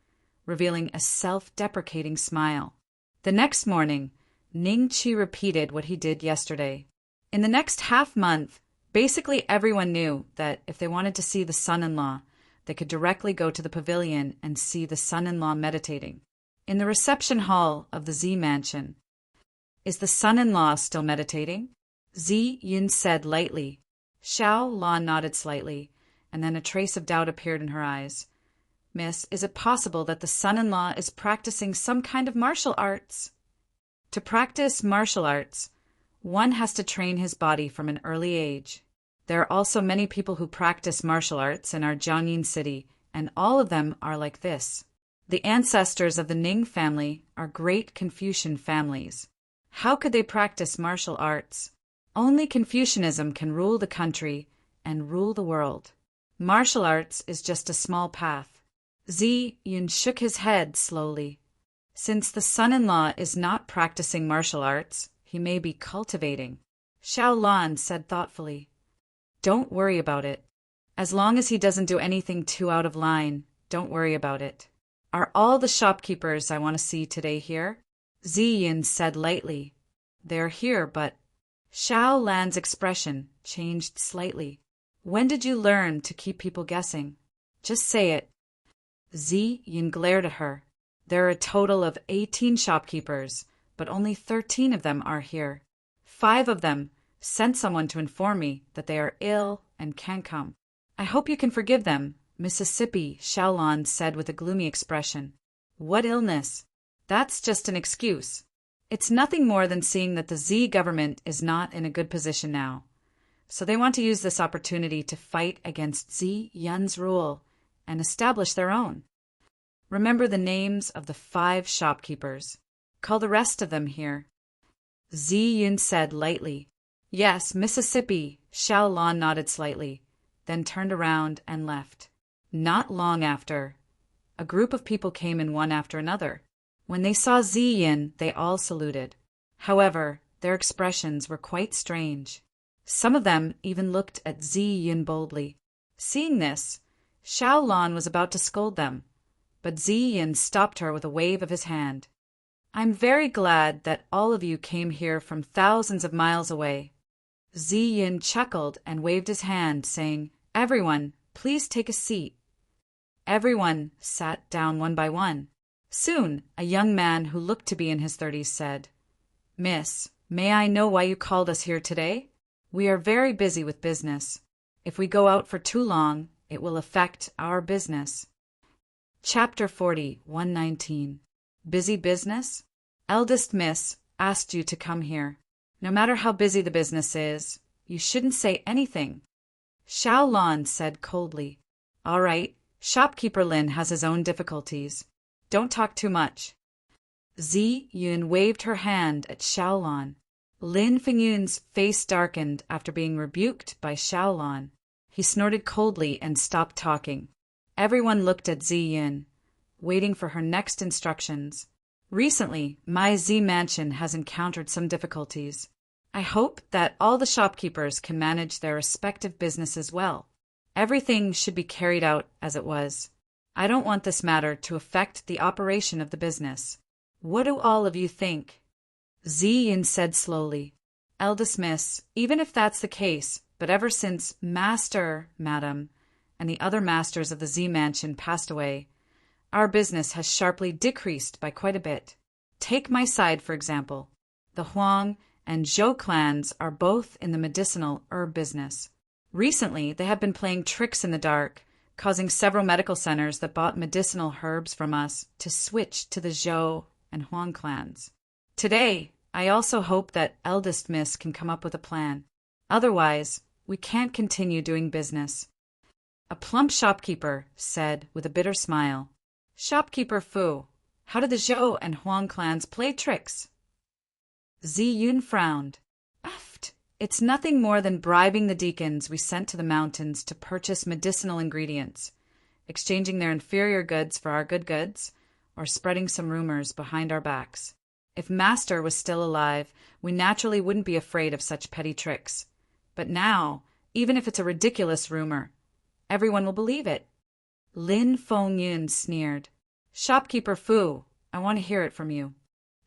A: revealing a self-deprecating smile. The next morning, Ning Chi repeated what he did yesterday. In the next half-month, basically everyone knew that if they wanted to see the son-in-law, they could directly go to the pavilion and see the son-in-law meditating. In the reception hall of the Z mansion. Is the son-in-law still meditating? Zi Yun said lightly. Xiao Lan nodded slightly, and then a trace of doubt appeared in her eyes. Miss, is it possible that the son-in-law is practicing some kind of martial arts? To practice martial arts, One has to train his body from an early age. There are also many people who practice martial arts in our Jiangyin city, and all of them are like this. The ancestors of the Ning family are great Confucian families. How could they practice martial arts? Only Confucianism can rule the country and rule the world. Martial arts is just a small path. Zi Yun shook his head slowly. Since the son-in-law is not practicing martial arts, he may be cultivating. Xiao Lan said thoughtfully, "Don't worry about it. As long as he doesn't do anything too out of line, don't worry about it." "Are all the shopkeepers I want to see today here?" Zi Yin said lightly. "They're here, but—" Xiao Lan's expression changed slightly. "When did you learn to keep people guessing? Just say it." Zi Yin glared at her. "There are a total of 18 shopkeepers, but only 13 of them are here. 5 of them sent someone to inform me that they are ill and can't come. I hope you can forgive them," Mississippi Xiaolan said with a gloomy expression. "What illness? That's just an excuse. It's nothing more than seeing that the Z government is not in a good position now. So they want to use this opportunity to fight against Zi Yun's rule and establish their own. Remember the names of the 5 shopkeepers. Call the rest of them here." Zi Yun said lightly. "Yes, Mississippi." Xiao Lan nodded slightly, then turned around and left. Not long after, a group of people came in one after another. When they saw Zi Yin, they all saluted. However, their expressions were quite strange. Some of them even looked at Zi Yin boldly. Seeing this, Xiao Lan was about to scold them, but Zi Yin stopped her with a wave of his hand. "I'm very glad that all of you came here from thousands of miles away." Zi Yin chuckled and waved his hand, saying, "Everyone, please take a seat." Everyone sat down one by one. Soon, a young man who looked to be in his 30s said, "Miss, may I know why you called us here today? We are very busy with business. If we go out for too long, it will affect our business." Chapter 40, 119. Busy business? Eldest Miss asked you to come here. No matter how busy the business is, you shouldn't say anything. Xiao Lan said coldly. "All right, shopkeeper Lin has his own difficulties. Don't talk too much." Zi Yun waved her hand at Xiao Lan. Lin Fingyun's face darkened after being rebuked by Xiao Lan. He snorted coldly and stopped talking. Everyone looked at Zi Yun, waiting for her next instructions. Recently, my Z mansion has encountered some difficulties. I hope that all the shopkeepers can manage their respective businesses well. Everything should be carried out as it was. I don't want this matter to affect the operation of the business. What do all of you think?" Zi Yin said slowly. "Eldest Miss, even if that's the case, but ever since Master, Madam, and the other masters of the Z Mansion passed away, our business has sharply decreased by quite a bit. Take my side, for example. The Huang and Zhou clans are both in the medicinal herb business. Recently, they have been playing tricks in the dark, causing several medical centers that bought medicinal herbs from us to switch to the Zhou and Huang clans. Today, I also hope that Eldest Miss can come up with a plan. Otherwise, we can't continue doing business." A plump shopkeeper said with a bitter smile, "Shopkeeper Fu, how did the Zhou and Huang clans play tricks?" Zi Yun frowned. "It's nothing more than bribing the deacons we sent to the mountains to purchase medicinal ingredients, exchanging their inferior goods for our good goods, or spreading some rumors behind our backs. If Master was still alive, we naturally wouldn't be afraid of such petty tricks. But now, even if it's a ridiculous rumor, everyone will believe it." Lin Fengyun sneered. "Shopkeeper Fu, I want to hear it from you."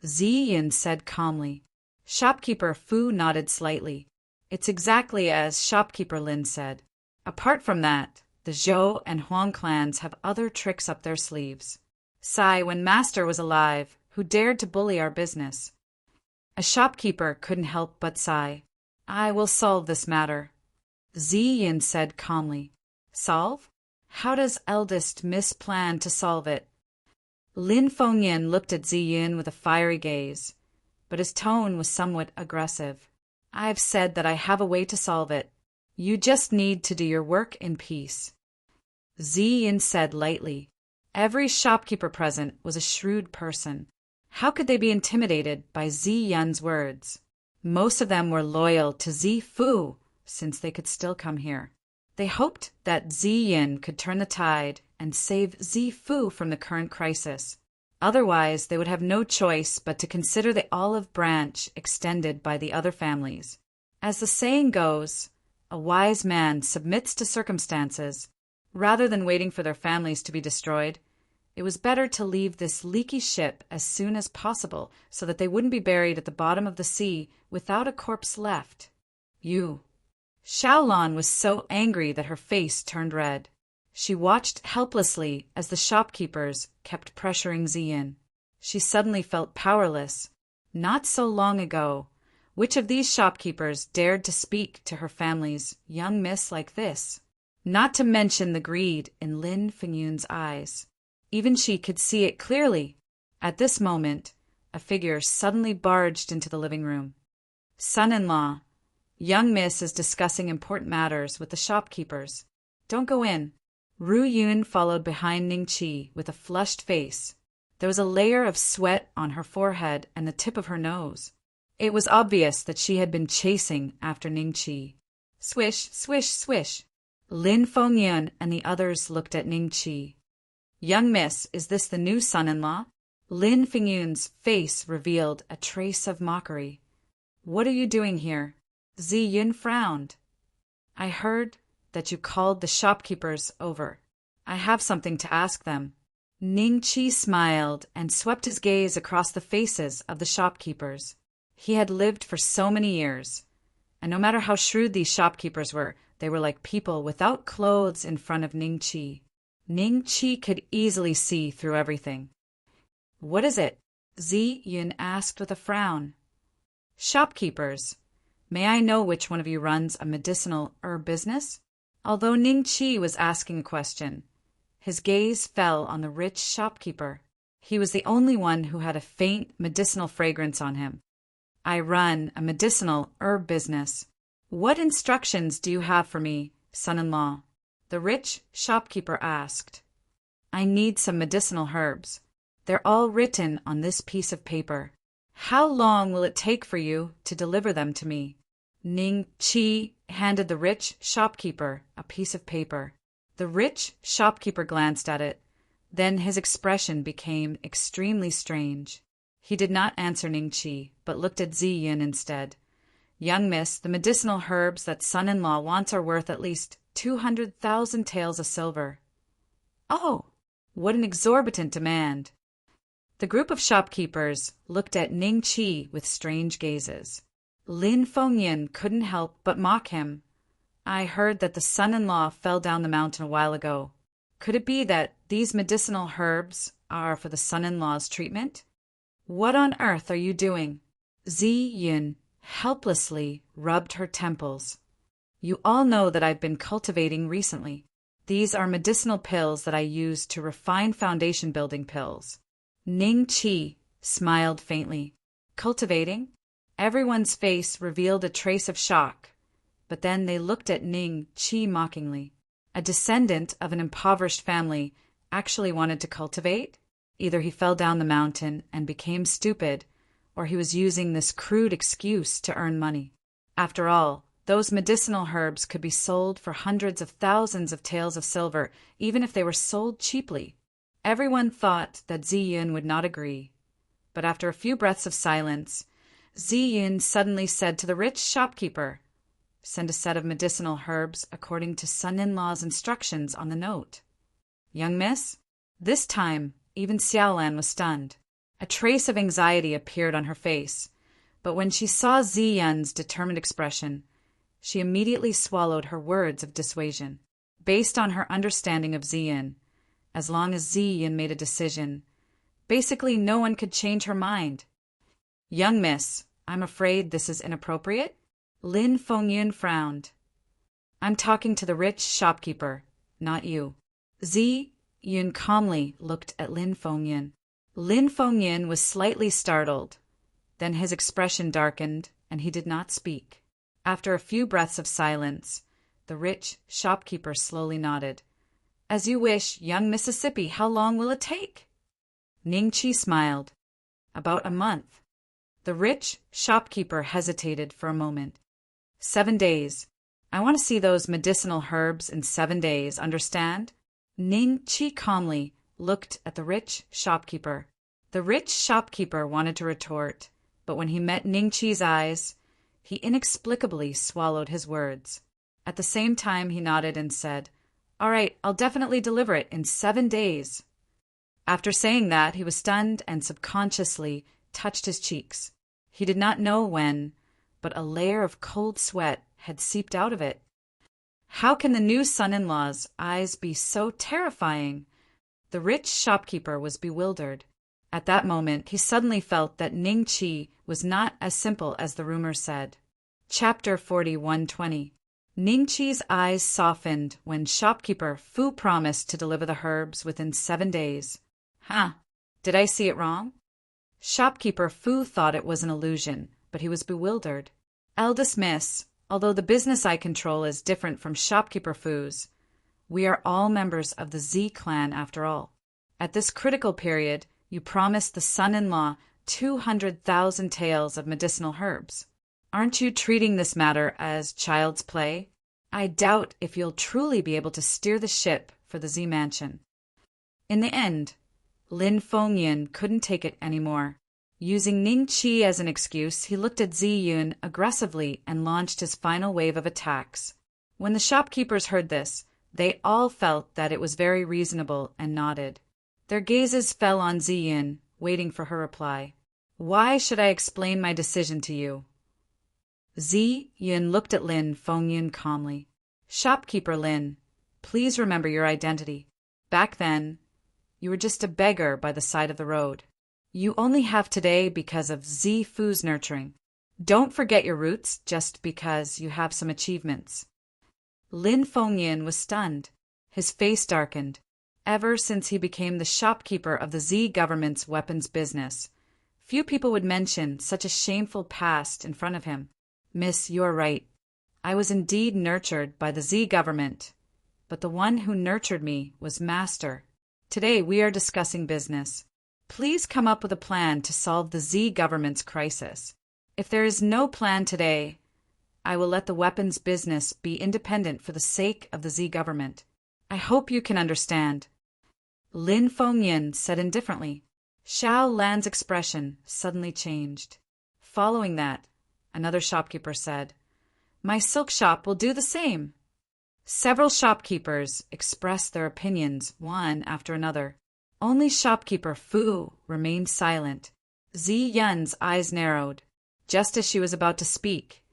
A: Zi Yin said calmly. Shopkeeper Fu nodded slightly. "It's exactly as Shopkeeper Lin said. Apart from that, the Zhou and Huang clans have other tricks up their sleeves. Sai, when Master was alive, who dared to bully our business?" A shopkeeper couldn't help but sigh. "I will solve this matter," Zi Yin said calmly. "Solve? How does Eldest Miss plan to solve it?" Lin Fengyun looked at Zi Yin with a fiery gaze, but his tone was somewhat aggressive. I've said that I have a way to solve it. You just need to do your work in peace. Ziyin said lightly. Every shopkeeper present was a shrewd person. How could they be intimidated by Ziyun's words? Most of them were loyal to Zifu, since they could still come here. They hoped that Ziyin could turn the tide and save Zifu from the current crisis. Otherwise, they would have no choice but to consider the olive branch extended by the other families. As the saying goes, a wise man submits to circumstances. Rather than waiting for their families to be destroyed, it was better to leave this leaky ship as soon as possible so that they wouldn't be buried at the bottom of the sea without a corpse left. Xiaolan was so angry that her face turned red. She watched helplessly as the shopkeepers kept pressuring Ziyin. She suddenly felt powerless. Not so long ago, which of these shopkeepers dared to speak to her family's young miss like this? Not to mention the greed in Lin Fengyun's eyes. Even she could see it clearly. At this moment, a figure suddenly barged into the living room. Son-in-law, young miss is discussing important matters with the shopkeepers. Don't go in. Ru Yun followed behind Ning Qi with a flushed face. There was a layer of sweat on her forehead and the tip of her nose. It was obvious that she had been chasing after Ning Qi. Swish, swish, swish. Lin Fengyun and the others looked at Ning Qi. Young miss, is this the new son-in-law? Lin Fengyun's face revealed a trace of mockery. What are you doing here? Ziyun frowned. I heard that you called the shopkeepers over. I have something to ask them. Ning Qi smiled and swept his gaze across the faces of the shopkeepers. He had lived for so many years, and no matter how shrewd these shopkeepers were, they were like people without clothes in front of Ning Qi. Ning Qi could easily see through everything. What is it? Ziyun asked with a frown. Shopkeepers, may I know which one of you runs a medicinal herb business? Although Ning Qi was asking a question, his gaze fell on the rich shopkeeper. He was the only one who had a faint medicinal fragrance on him. I run a medicinal herb business. What instructions do you have for me, son-in-law? The rich shopkeeper asked. I need some medicinal herbs. They're all written on this piece of paper. How long will it take for you to deliver them to me? Ning Qi handed the rich shopkeeper a piece of paper. The rich shopkeeper glanced at it. Then his expression became extremely strange. He did not answer Ning Qi, but looked at Ziyun instead. Young miss, the medicinal herbs that son-in-law wants are worth at least 200,000 taels of silver. Oh, what an exorbitant demand! The group of shopkeepers looked at Ning Qi with strange gazes. Lin Fengyun couldn't help but mock him. I heard that the son-in-law fell down the mountain a while ago. Could it be that these medicinal herbs are for the son-in-law's treatment? What on earth are you doing? Ziyun helplessly rubbed her temples. You all know that I've been cultivating recently. These are medicinal pills that I use to refine foundation building pills. Ning Qi smiled faintly. Cultivating? Everyone's face revealed a trace of shock, but then they looked at Ning Qi mockingly. A descendant of an impoverished family actually wanted to cultivate? Either he fell down the mountain and became stupid, or he was using this crude excuse to earn money. After all, those medicinal herbs could be sold for hundreds of thousands of taels of silver, even if they were sold cheaply. Everyone thought that Ziyun would not agree, but after a few breaths of silence, Ziyun suddenly said to the rich shopkeeper, "Send a set of medicinal herbs according to son-in-law's instructions on the note." Young miss? This time, even Xiaolan was stunned. A trace of anxiety appeared on her face, but when she saw Ziyun's determined expression, she immediately swallowed her words of dissuasion. Based on her understanding of Ziyun, as long as Ziyun made a decision, basically no one could change her mind. Young miss, I'm afraid this is inappropriate. Lin Fengyun frowned. I'm talking to the rich shopkeeper, not you. Ziyun calmly looked at Lin Fengyun. Lin Fengyun was slightly startled. Then his expression darkened, and he did not speak. After a few breaths of silence, the rich shopkeeper slowly nodded. As you wish, young Mississippi. How long will it take? Ning-Chi smiled. About a month. The rich shopkeeper hesitated for a moment. 7 days. I want to see those medicinal herbs in 7 days, understand? Ning-Chi calmly looked at the rich shopkeeper. The rich shopkeeper wanted to retort, but when he met Ning-Chi's eyes, he inexplicably swallowed his words. At the same time, he nodded and said, All right, I'll definitely deliver it in 7 days. After saying that, he was stunned and subconsciously touched his cheeks. He did not know when, but a layer of cold sweat had seeped out of it. How can the new son-in-law's eyes be so terrifying? The rich shopkeeper was bewildered. At that moment, he suddenly felt that Ning-Chi was not as simple as the rumor said. Chapter 41:20. Ning-Chi's eyes softened when shopkeeper Fu promised to deliver the herbs within 7 days. Huh, did I see it wrong? Shopkeeper Fu thought it was an illusion, but he was bewildered. Eldest miss, although the business I control is different from shopkeeper Fu's, we are all members of the Z clan after all. At this critical period, you promised the son-in-law 200,000 taels of medicinal herbs. Aren't you treating this matter as child's play? I doubt if you'll truly be able to steer the ship for the Z mansion. In the end, Lin Fengyan couldn't take it anymore. Using Ning-Chi as an excuse, he looked at Ziyun aggressively and launched his final wave of attacks. When the shopkeepers heard this, they all felt that it was very reasonable and nodded. Their gazes fell on Ziyun, waiting for her reply. Why should I explain my decision to you? Ziyun looked at Lin Fengyan calmly. Shopkeeper Lin, please remember your identity. Back then, you were just a beggar by the side of the road. You only have today because of Z Fu's nurturing. Don't forget your roots just because you have some achievements. Lin Fengyan was stunned. His face darkened. Ever since he became the shopkeeper of the Z government's weapons business, few people would mention such a shameful past in front of him. Miss, you are right. I was indeed nurtured by the Z government, but the one who nurtured me was Master. Today we are discussing business. Please come up with a plan to solve the Z government's crisis. If there is no plan today, I will let the weapons business be independent for the sake of the Z government. I hope you can understand. Lin Fengyan said indifferently. Xiao Lan's expression suddenly changed. Following that, another shopkeeper said, My silk shop will do the same. Several shopkeepers expressed their opinions one after another. Only shopkeeper Fu remained silent. Ziyun's eyes narrowed. Just as she was about to speak,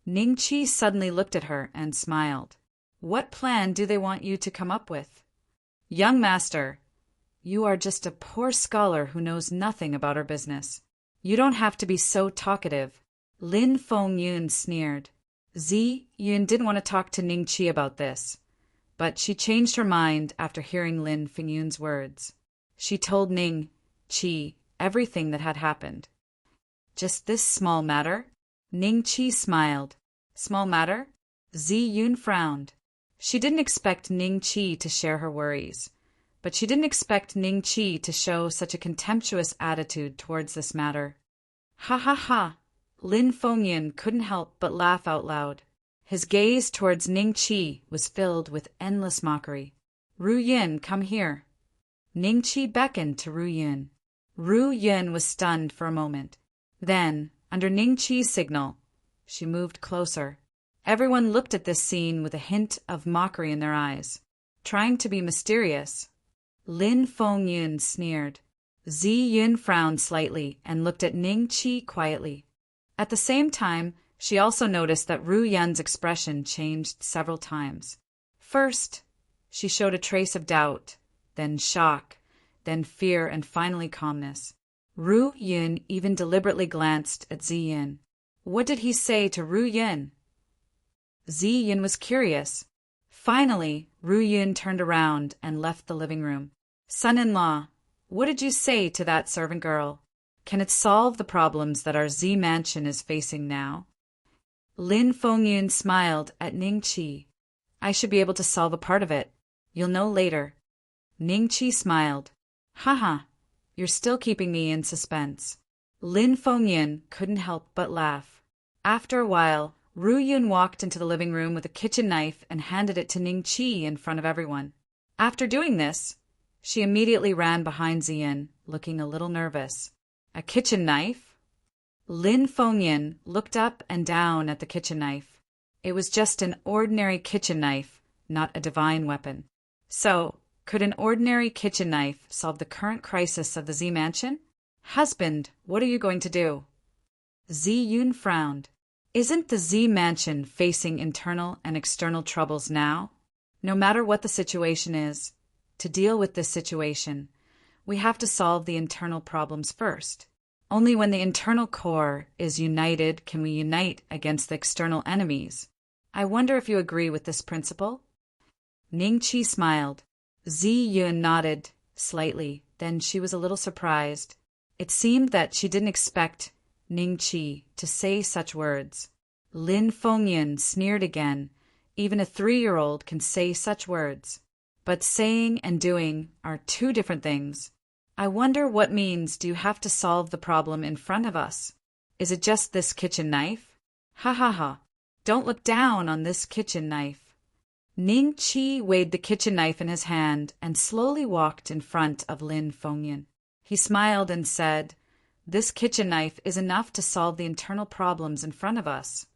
A: Ning-Chi suddenly looked at her and smiled. What plan do they want you to come up with? Young master, you are just a poor scholar who knows nothing about our business. You don't have to be so talkative. Lin Fengyan sneered. Ziyun didn't want to talk to Ning-Chi about this, but she changed her mind after hearing Lin Fengyan's words. She told Ning-Chi everything that had happened. Just this small matter? Ning-Chi smiled. Small matter? Ziyun frowned. She didn't expect Ning-Chi to share her worries, but she didn't expect Ning-Chi to show such a contemptuous attitude towards this matter. Ha ha ha! Lin Fengyan couldn't help but laugh out loud. His gaze towards Ning-Chi was filled with endless mockery. Ru-Yin, come here. Ning-Chi beckoned to Ru-Yin. Ru-Yin was stunned for a moment. Then, under Ning-Chi's signal, she moved closer. Everyone looked at this scene with a hint of mockery in their eyes. Trying to be mysterious, Lin Fengyan sneered. Ziyun frowned slightly and looked at Ning-Chi quietly. At the same time, she also noticed that Ru-Yun's expression changed several times. First, she showed a trace of doubt, then shock, then fear, and finally calmness. Ru-Yun even deliberately glanced at Ziyun. What did he say to Ru-Yun? Ziyun was curious. Finally, Ru-Yun turned around and left the living room. Son-in-law, what did you say to that servant girl? Can it solve the problems that our Z mansion is facing now? Lin Fengyun smiled at Ning Qi. I should be able to solve a part of it. You'll know later. Ning Qi smiled. Haha, you're still keeping me in suspense. Lin Fengyun couldn't help but laugh. After a while, Ru Yun walked into the living room with a kitchen knife and handed it to Ning Qi in front of everyone. After doing this, she immediately ran behind Ziyin, looking a little nervous. A kitchen knife? Lin Fengyun looked up and down at the kitchen knife. It was just an ordinary kitchen knife, not a divine weapon. So, could an ordinary kitchen knife solve the current crisis of the Z Mansion? Husband, what are you going to do? Zi Yun frowned. Isn't the Z Mansion facing internal and external troubles now? No matter what the situation is, to deal with this situation, we have to solve the internal problems first. Only when the internal core is united can we unite against the external enemies. I wonder if you agree with this principle? Ning Qi smiled. Zi Yun nodded slightly, then she was a little surprised. It seemed that she didn't expect Ning Qi to say such words. Lin Fengyun sneered again. Even a 3-year-old can say such words. But saying and doing are two different things. I wonder what means do you have to solve the problem in front of us? Is it just this kitchen knife? Ha ha ha. Don't look down on this kitchen knife. Ning Qi weighed the kitchen knife in his hand and slowly walked in front of Lin Fengyun. He smiled and said, This kitchen knife is enough to solve the internal problems in front of us.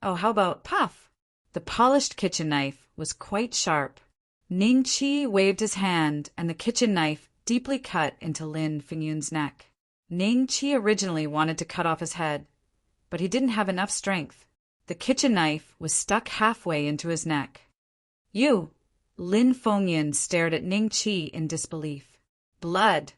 A: Oh, how about puff? The polished kitchen knife was quite sharp. Ning Qi waved his hand, and the kitchen knife deeply cut into Lin Fengyun's neck. Ning Qi originally wanted to cut off his head, but he didn't have enough strength. The kitchen knife was stuck halfway into his neck. You! Lin Fengyun stared at Ning Qi in disbelief. Blood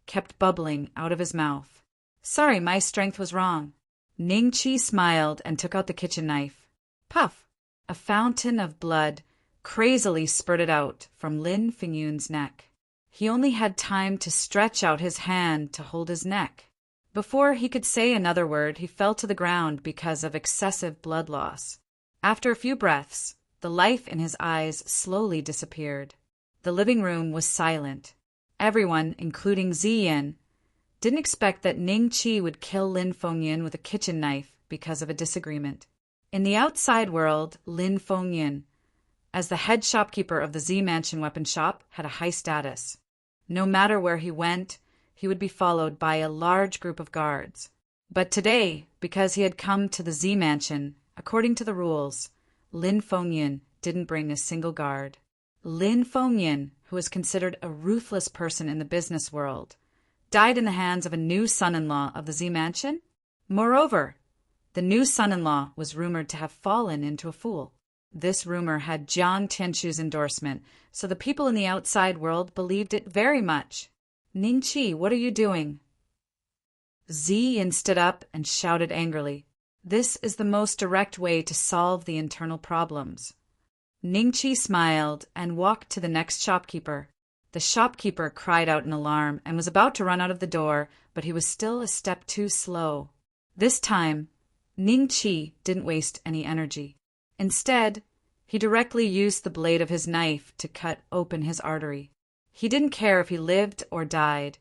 A: kept bubbling out of his mouth. Sorry, my strength was wrong. Ning Qi smiled and took out the kitchen knife. Puff! A fountain of blood crazily spurted out from Lin Fengyun's neck. He only had time to stretch out his hand to hold his neck. Before he could say another word, he fell to the ground because of excessive blood loss. After a few breaths, the life in his eyes slowly disappeared. The living room was silent. Everyone, including Ziyin, didn't expect that Ning Qi would kill Lin Fengyun with a kitchen knife because of a disagreement. In the outside world, Lin Fengyun, as the head shopkeeper of the Z Mansion weapon shop, had a high status. No matter where he went, he would be followed by a large group of guards. But today, because he had come to the Z Mansion, according to the rules, Lin Fengyun didn't bring a single guard. Lin Fengyun, who was considered a ruthless person in the business world, died in the hands of a new son-in-law of the Z Mansion. Moreover, the new son-in-law was rumored to have fallen into a fool. This rumor had Jiang Tianchu's endorsement, so the people in the outside world believed it very much. Ning Qi, what are you doing? Ziyin stood up and shouted angrily. This is the most direct way to solve the internal problems. Ning Qi smiled and walked to the next shopkeeper. The shopkeeper cried out in alarm and was about to run out of the door, but he was still a step too slow. This time, Ning Qi didn't waste any energy. Instead, he directly used the blade of his knife to cut open his artery. He didn't care if he lived or died,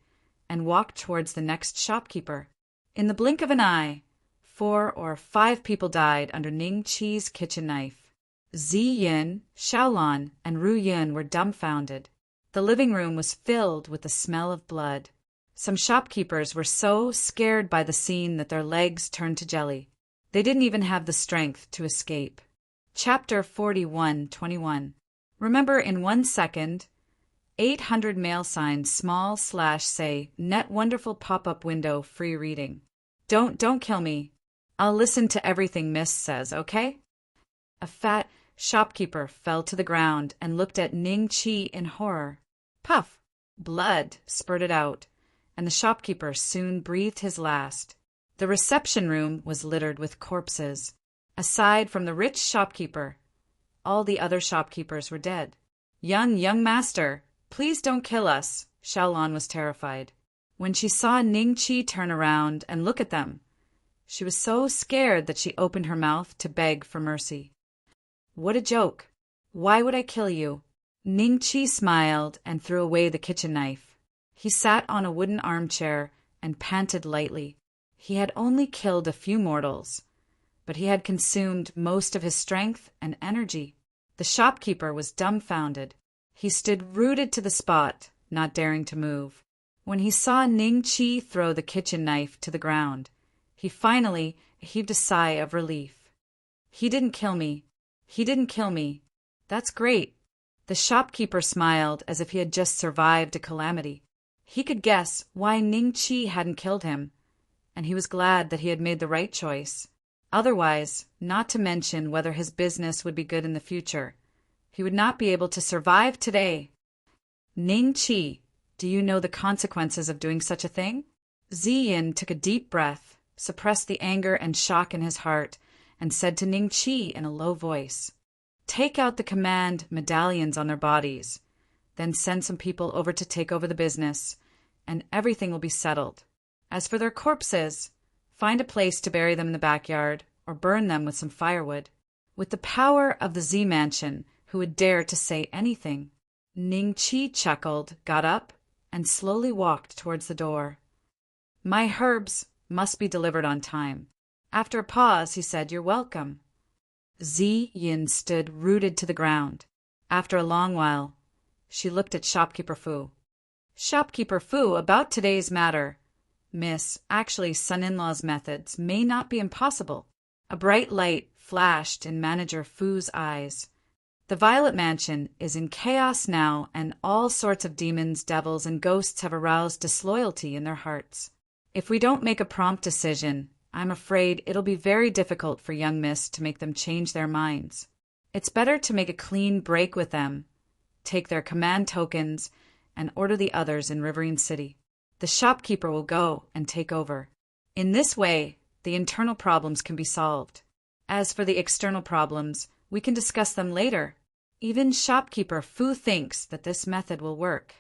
A: and walked towards the next shopkeeper. In the blink of an eye, 4 or 5 people died under Ning Qi's kitchen knife. Ziyin, Xiaolon, and Ru Yun were dumbfounded. The living room was filled with the smell of blood. Some shopkeepers were so scared by the scene that their legs turned to jelly. They didn't even have the strength to escape. Chapter 41:21. Remember, in 1 second, 800 mail signs small/say net wonderful pop-up window free reading. Don't kill me. I'll listen to everything Miss says, okay? A fat shopkeeper fell to the ground and looked at Ning Qi in horror. Puff! Blood spurted out, and the shopkeeper soon breathed his last. The reception room was littered with corpses. Aside from the rich shopkeeper, all the other shopkeepers were dead. Young master, please don't kill us, Xiaolon was terrified. when she saw Ning Chi turn around and look at them. She was so scared that she opened her mouth to beg for mercy. "What a joke! Why would I kill you?" Ning Chi smiled and threw away the kitchen knife. He sat on a wooden armchair and panted lightly. He had only killed a few mortals, but he had consumed most of his strength and energy. The shopkeeper was dumbfounded. He stood rooted to the spot, not daring to move. When he saw Ning Chi throw the kitchen knife to the ground, he finally heaved a sigh of relief. "He didn't kill me. He didn't kill me. That's great." The shopkeeper smiled as if he had just survived a calamity. He could guess why Ning Chi hadn't killed him, and he was glad that he had made the right choice. Otherwise, not to mention whether his business would be good in the future, he would not be able to survive today. "Ning Chi, do you know the consequences of doing such a thing?" Ziyin took a deep breath, suppressed the anger and shock in his heart, and said to Ning Chi in a low voice, "Take out the command medallions on their bodies, then send some people over to take over the business, and everything will be settled. As for their corpses, find a place to bury them in the backyard, or burn them with some firewood." With the power of the Z Mansion, who would dare to say anything? Ning Chi chuckled, got up, and slowly walked towards the door. "My herbs must be delivered on time." After a pause, he said, "You're welcome." Ziyin stood rooted to the ground. After a long while, she looked at Shopkeeper Fu. "Shopkeeper Fu, about today's matter. Miss, actually son-in-law's methods may not be impossible." A bright light flashed in Manager Fu's eyes. "The Violet Mansion is in chaos now, and all sorts of demons, devils, and ghosts have aroused disloyalty in their hearts. If we don't make a prompt decision, I'm afraid it'll be very difficult for young Miss to make them change their minds. It's better to make a clean break with them, take their command tokens, and order the others in Riverine City. The shopkeeper will go and take over. In this way, the internal problems can be solved. As for the external problems, we can discuss them later. Even Shopkeeper Fu thinks that this method will work."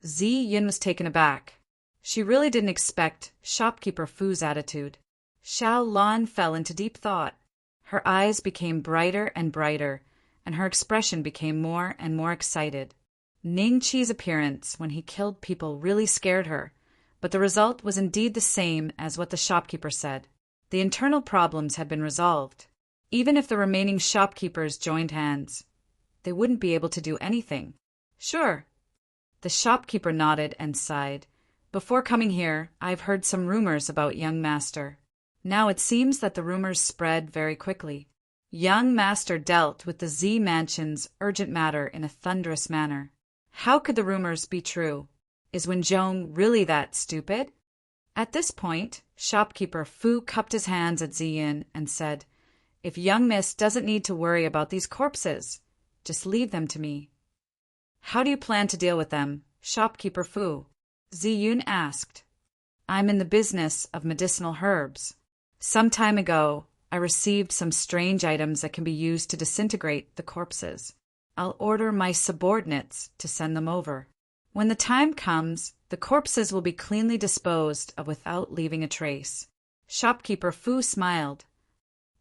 A: Ziyin was taken aback. She really didn't expect Shopkeeper Fu's attitude. Xiao Lan fell into deep thought. Her eyes became brighter and brighter, and her expression became more and more excited. Ning Chi's appearance when he killed people really scared her, but the result was indeed the same as what the shopkeeper said. The internal problems had been resolved. Even if the remaining shopkeepers joined hands, they wouldn't be able to do anything. "Sure." The shopkeeper nodded and sighed. "Before coming here, I've heard some rumors about young Master. Now it seems that the rumors spread very quickly. Young Master dealt with the Z Mansion's urgent matter in a thunderous manner. How could the rumors be true? Is Wenjong really that stupid?" At this point, Shopkeeper Fu cupped his hands at Ziyin and said, "If young Miss doesn't need to worry about these corpses, just leave them to me." "How do you plan to deal with them, Shopkeeper Fu?" Ziyun asked. "I'm in the business of medicinal herbs. Some time ago, I received some strange items that can be used to disintegrate the corpses. I'll order my subordinates to send them over. When the time comes, the corpses will be cleanly disposed of without leaving a trace." Shopkeeper Fu smiled.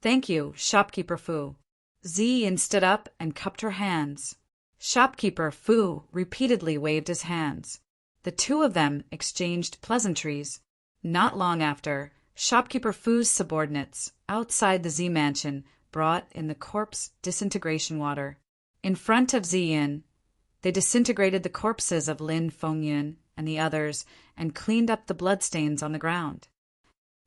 A: "Thank you, Shopkeeper Fu." Ziyin stood up and cupped her hands. Shopkeeper Fu repeatedly waved his hands. The two of them exchanged pleasantries. Not long after, Shopkeeper Fu's subordinates outside the Z Mansion brought in the corpse disintegration water. In front of Ziyin, they disintegrated the corpses of Lin Fengyun and the others and cleaned up the bloodstains on the ground.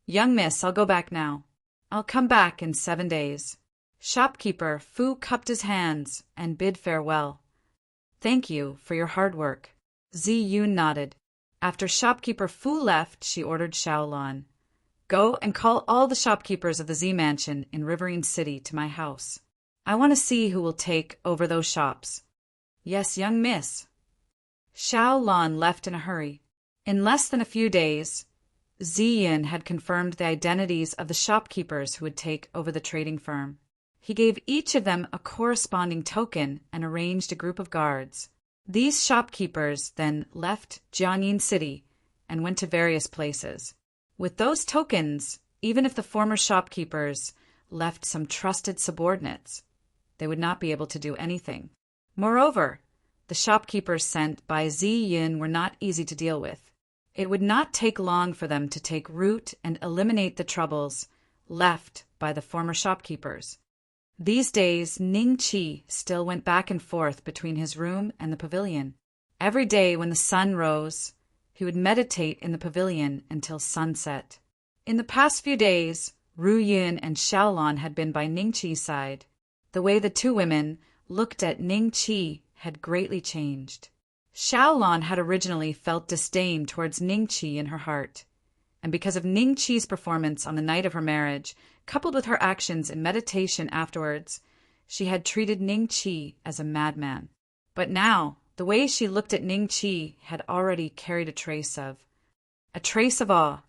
A: "Young Miss, I'll go back now. I'll come back in 7 days." Shopkeeper Fu cupped his hands and bid farewell. "Thank you for your hard work." Ziyun nodded. After Shopkeeper Fu left, she ordered Xiaolan, "Go and call all the shopkeepers of the Z Mansion in Riverine City to my house. I want to see who will take over those shops." "Yes, young Miss." Xiaolan left in a hurry. In less than a few days, Ziyin had confirmed the identities of the shopkeepers who would take over the trading firm. He gave each of them a corresponding token and arranged a group of guards. These shopkeepers then left Jiangyin City and went to various places. With those tokens, even if the former shopkeepers left some trusted subordinates, they would not be able to do anything. Moreover, the shopkeepers sent by Zi Yin were not easy to deal with. It would not take long for them to take root and eliminate the troubles left by the former shopkeepers. These days, Ning Qi still went back and forth between his room and the pavilion. Every day when the sun rose, he would meditate in the pavilion until sunset. In the past few days, Ru Yun and Xiaolon had been by Ning Qi's side. The way the two women looked at Ning Qi had greatly changed. Xiaolon had originally felt disdain towards Ning Qi in her heart, and because of Ning Qi's performance on the night of her marriage, coupled with her actions in meditation afterwards, she had treated Ning Qi as a madman. But now, the way she looked at Ning Qi had already carried a trace of awe.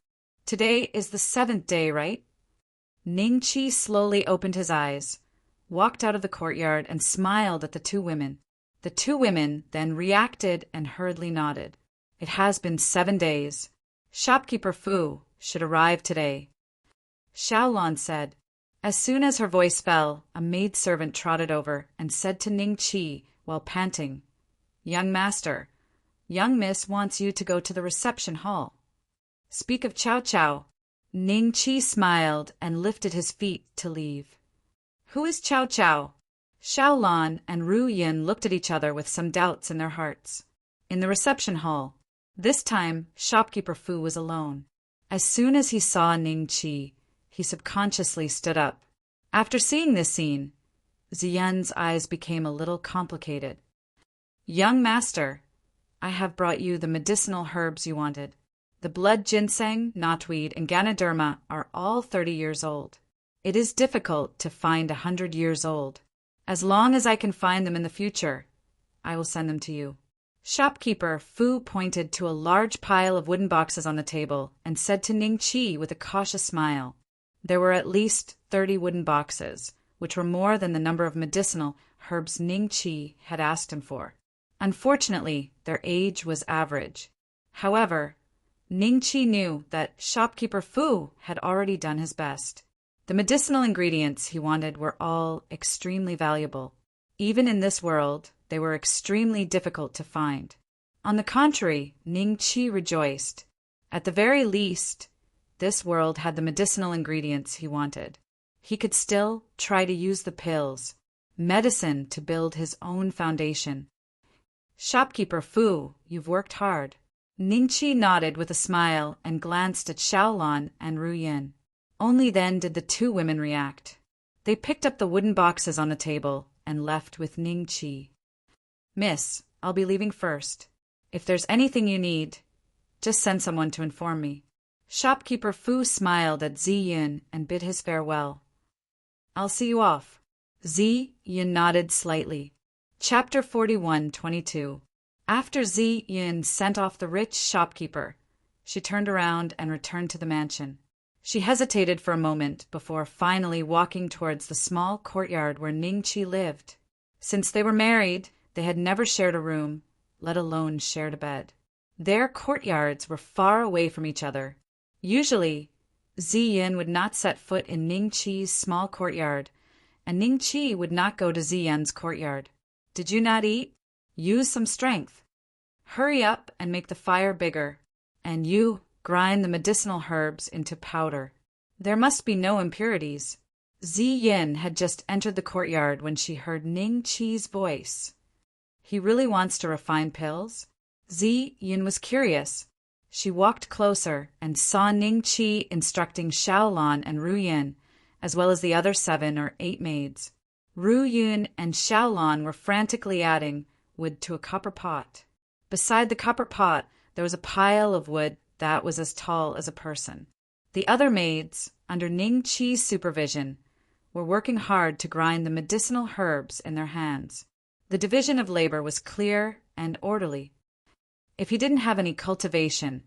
A: Today is the 7th day, right? Ning Qi slowly opened his eyes, walked out of the courtyard, and smiled at the two women. The two women then reacted and hurriedly nodded. It has been 7 days. Shopkeeper Fu should arrive today. Xiaolon said. As soon as her voice fell, a maidservant trotted over and said to Ning Qi while panting, "Young master, young miss wants you to go to the reception hall." Speak of Chow Chow. Ning Qi smiled and lifted his feet to leave. Who is Chow Chow? Xiaolon and Ru Yin looked at each other with some doubts in their hearts. In the reception hall, this time shopkeeper Fu was alone. As soon as he saw Ning Qi, he subconsciously stood up. After seeing this scene, Ziyan's eyes became a little complicated. Young master, I have brought you the medicinal herbs you wanted. The blood ginseng, knotweed, and ganoderma are all 30 years old. It is difficult to find 100 years old. As long as I can find them in the future, I will send them to you. Shopkeeper Fu pointed to a large pile of wooden boxes on the table and said to Ning Qi with a cautious smile. There were at least 30 wooden boxes, which were more than the number of medicinal herbs Ning Qi had asked him for. Unfortunately, their age was average. However, Ning Qi knew that shopkeeper Fu had already done his best. The medicinal ingredients he wanted were all extremely valuable. Even in this world, they were extremely difficult to find. On the contrary, Ning Qi rejoiced. At the very least, this world had the medicinal ingredients he wanted. He could still try to use the pills, medicine, to build his own foundation. Shopkeeper Fu, you've worked hard. Ning Qi nodded with a smile and glanced at Xiaolon and Ru Yin. Only then did the two women react. They picked up the wooden boxes on the table and left with Ning Qi. Miss, I'll be leaving first. If there's anything you need, just send someone to inform me. Shopkeeper Fu smiled at Zi Yin and bid his farewell. I'll see you off. Zi Yin nodded slightly. Chapter 41:22. After Zi Yin sent off the rich shopkeeper, she turned around and returned to the mansion. She hesitated for a moment before finally walking towards the small courtyard where Ning Qi lived. Since they were married, they had never shared a room, let alone shared a bed. Their courtyards were far away from each other. Usually, Zi Yin would not set foot in Ning Qi's small courtyard, and Ning Qi would not go to Zi Yin's courtyard. Did you not eat? Use some strength. Hurry up and make the fire bigger, and you grind the medicinal herbs into powder. There must be no impurities. Zi Yin had just entered the courtyard when she heard Ning Qi's voice. He really wants to refine pills? Zi Yin was curious. She walked closer and saw Ning Qi instructing Xiaolon and Ru Yin, as well as the other 7 or 8 maids. Ru Yun and Xiaolon were frantically adding wood to a copper pot. Beside the copper pot, there was a pile of wood that was as tall as a person. The other maids, under Ning Qi's supervision, were working hard to grind the medicinal herbs in their hands. The division of labor was clear and orderly. If he didn't have any cultivation,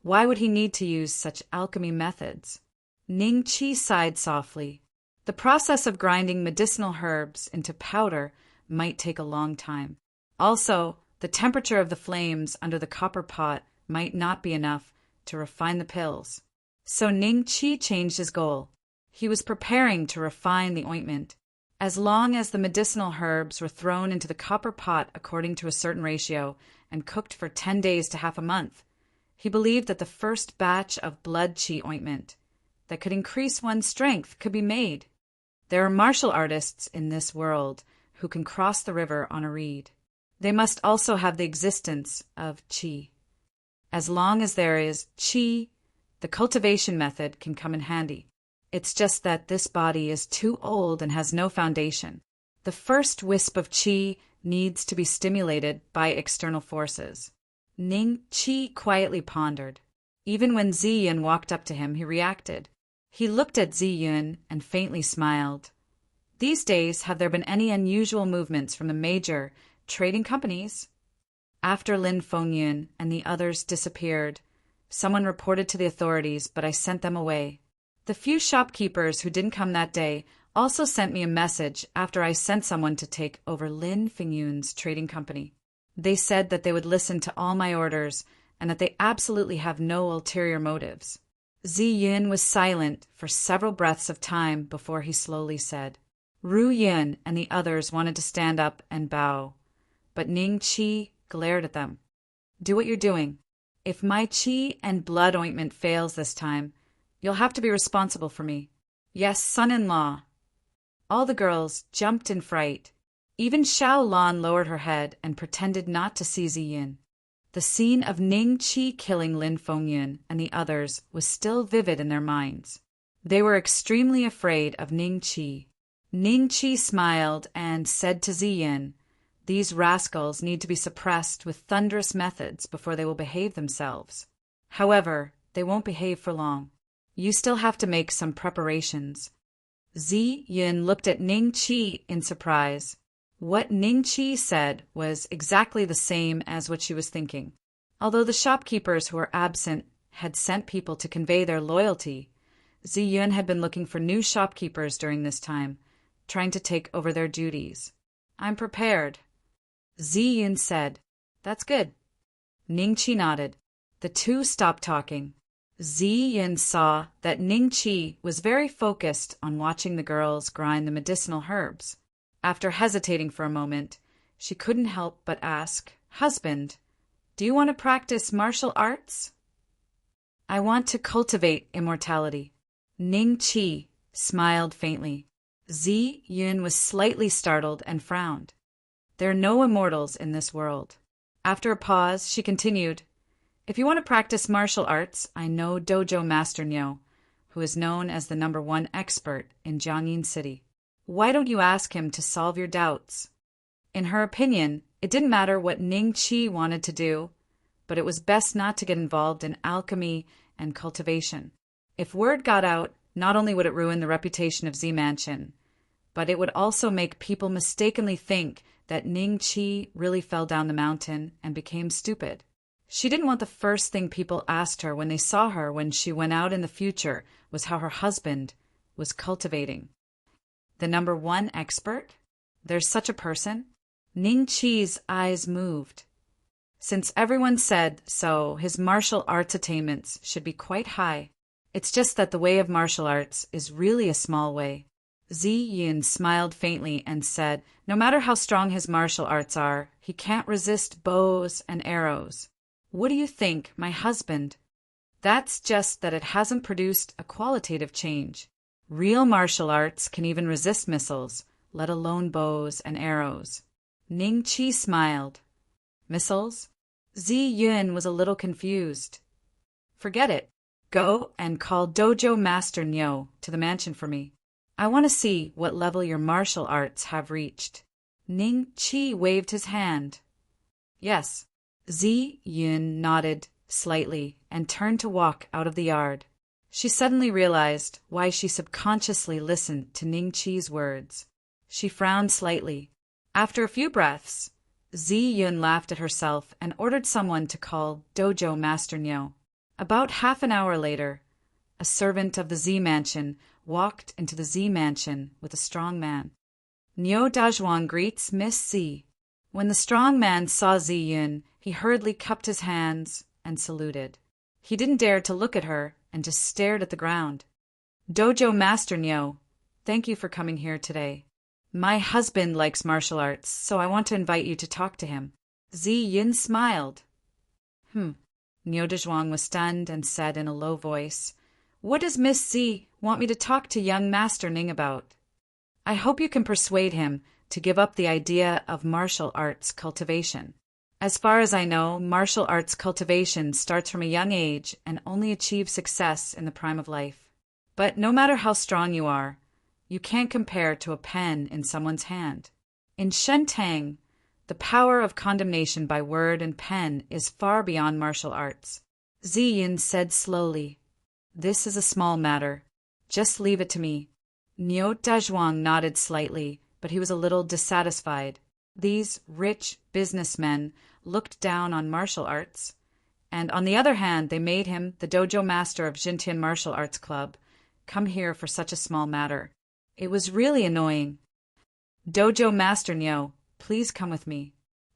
A: why would he need to use such alchemy methods? Ning Qi sighed softly. The process of grinding medicinal herbs into powder might take a long time. Also, the temperature of the flames under the copper pot might not be enough to refine the pills. So Ning Chi changed his goal. He was preparing to refine the ointment. As long as the medicinal herbs were thrown into the copper pot according to a certain ratio and cooked for 10 days to half a month, he believed that the first batch of blood qi ointment that could increase one's strength could be made. There are martial artists in this world who can cross the river on a reed. They must also have the existence of qi. As long as there is qi, the cultivation method can come in handy. It's just that this body is too old and has no foundation. The first wisp of qi needs to be stimulated by external forces. Ning Chi quietly pondered. Even when Zi Yun walked up to him, he reacted. He looked at Zi Yun and faintly smiled. These days, have there been any unusual movements from the major trading companies? After Lin Fengyun and the others disappeared, someone reported to the authorities, but I sent them away. The few shopkeepers who didn't come that day also sent me a message after I sent someone to take over Lin Fengyun's trading company. They said that they would listen to all my orders and that they absolutely have no ulterior motives. Zi Yun was silent for several breaths of time before he slowly said, Ru Yun and the others wanted to stand up and bow, but Ning Chi glared at them. Do what you're doing. If my qi and blood ointment fails this time, you'll have to be responsible for me. Yes, son-in-law. All the girls jumped in fright. Even Xiao Lan lowered her head and pretended not to see Zi Yin. The scene of Ning Chi killing Lin Fengyun and the others was still vivid in their minds. They were extremely afraid of Ning Chi. Ning Chi smiled and said to Zi Yin, These rascals need to be suppressed with thunderous methods before they will behave themselves. However, they won't behave for long. You still have to make some preparations. Zi Yin looked at Ning Chi in surprise. What Ning Chi said was exactly the same as what she was thinking. Although the shopkeepers who were absent had sent people to convey their loyalty, Zi Yun had been looking for new shopkeepers during this time, trying to take over their duties. I'm prepared. Zi Yun said, That's good. Ning Chi nodded. The two stopped talking. Zi Yun saw that Ning Chi was very focused on watching the girls grind the medicinal herbs. After hesitating for a moment, she couldn't help but ask, Husband, do you want to practice martial arts? I want to cultivate immortality. Ning Chi smiled faintly. Zi Yun was slightly startled and frowned. There are no immortals in this world. After a pause, she continued, If you want to practice martial arts, I know Dojo Master Niu, who is known as the #1 expert in Jiangyin City. Why don't you ask him to solve your doubts? In her opinion, it didn't matter what Ning Chi wanted to do, but it was best not to get involved in alchemy and cultivation. If word got out, not only would it ruin the reputation of Z Mansion, but it would also make people mistakenly think that Ning Chi really fell down the mountain and became stupid. She didn't want the first thing people asked her when they saw her when she went out in the future was how her husband was cultivating. The #1 expert? There's such a person? Ning Chi's eyes moved. Since everyone said so, his martial arts attainments should be quite high. It's just that the way of martial arts is really a small way. Zi Yun smiled faintly and said, No matter how strong his martial arts are, he can't resist bows and arrows. What do you think, my husband? That's just that it hasn't produced a qualitative change. Real martial arts can even resist missiles, let alone bows and arrows. Ning Chi smiled. Missiles? Zi Yun was a little confused. Forget it. Go and call Dojo Master Niu to the mansion for me. I want to see what level your martial arts have reached. Ning Chi waved his hand. Yes. Zi Yun nodded slightly and turned to walk out of the yard. She suddenly realized why she subconsciously listened to Ning Chi's words. She frowned slightly. After a few breaths, Zi Yun laughed at herself and ordered someone to call Dojo Master Niu. About half an hour later, a servant of the Z Mansion walked into the Z Mansion with a strong man. Niu Dazhuang greets Miss Z. When the strong man saw Zi Yun, he hurriedly cupped his hands and saluted. He didn't dare to look at her and just stared at the ground. Dojo Master Nyo, thank you for coming here today. My husband likes martial arts, so I want to invite you to talk to him. Zi Yin smiled. Nyo Dezhuang was stunned and said in a low voice, What does Miss Zi want me to talk to young Master Ning about? I hope you can persuade him to give up the idea of martial arts cultivation. As far as I know, martial arts cultivation starts from a young age and only achieves success in the prime of life. But no matter how strong you are, you can't compare to a pen in someone's hand. In Shen Tang, the power of condemnation by word and pen is far beyond martial arts. Zi Yin said slowly, This is a small matter. Just leave it to me. Nyo Dezhuang nodded slightly, but he was a little dissatisfied. These rich businessmen looked down on martial arts, and on the other hand they made him the dojo master of Jintian Martial Arts Club come here for such a small matter. It was really annoying. Dojo Master Nyo, please come with me.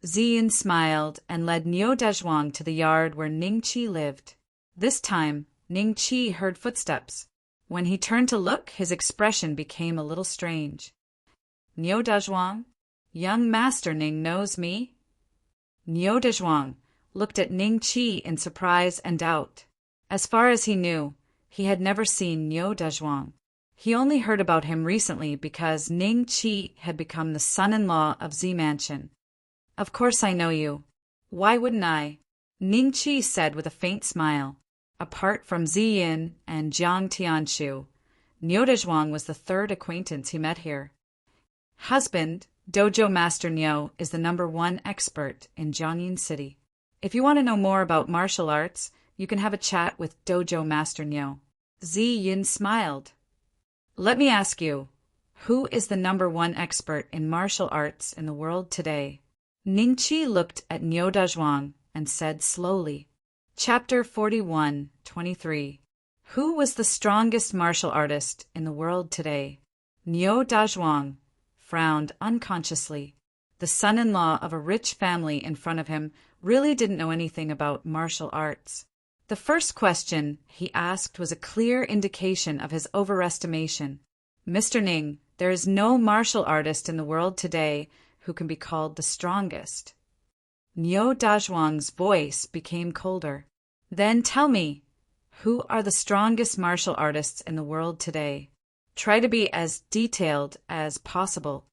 A: Zi Yin smiled and led Nyo Dezhuang to the yard where Ning Qi lived. This time, Ning Qi heard footsteps. When he turned to look, his expression became a little strange. Nyo Dezhuang, young Master Ning knows me? Nyo Dezhuang looked at Ning Qi in surprise and doubt. As far as he knew, he had never seen Nyo Dezhuang. He only heard about him recently because Ning Qi had become the son-in-law of Zi Mansion. Of course I know you. Why wouldn't I? Ning Qi said with a faint smile. Apart from Zi Yin and Jiang Tianshu, Nyo Dezhuang was the third acquaintance he met here. Husband, Dojo Master Nyo is the #1 expert in Jiangyin City. If you want to know more about martial arts, you can have a chat with Dojo Master Nyo. Zi Yin smiled. Let me ask you, who is the #1 expert in martial arts in the world today? Ning Qi looked at Nyo Dezhuang and said slowly, Chapter 41-23. Who was the strongest martial artist in the world today? Nyo Dezhuang frowned unconsciously. The son-in-law of a rich family in front of him really didn't know anything about martial arts. The first question he asked was a clear indication of his overestimation. Mr. Ning, there is no martial artist in the world today who can be called the strongest. Nyo Dezhuang's voice became colder. Then tell me, who are the strongest martial artists in the world today? Try to be as detailed as possible.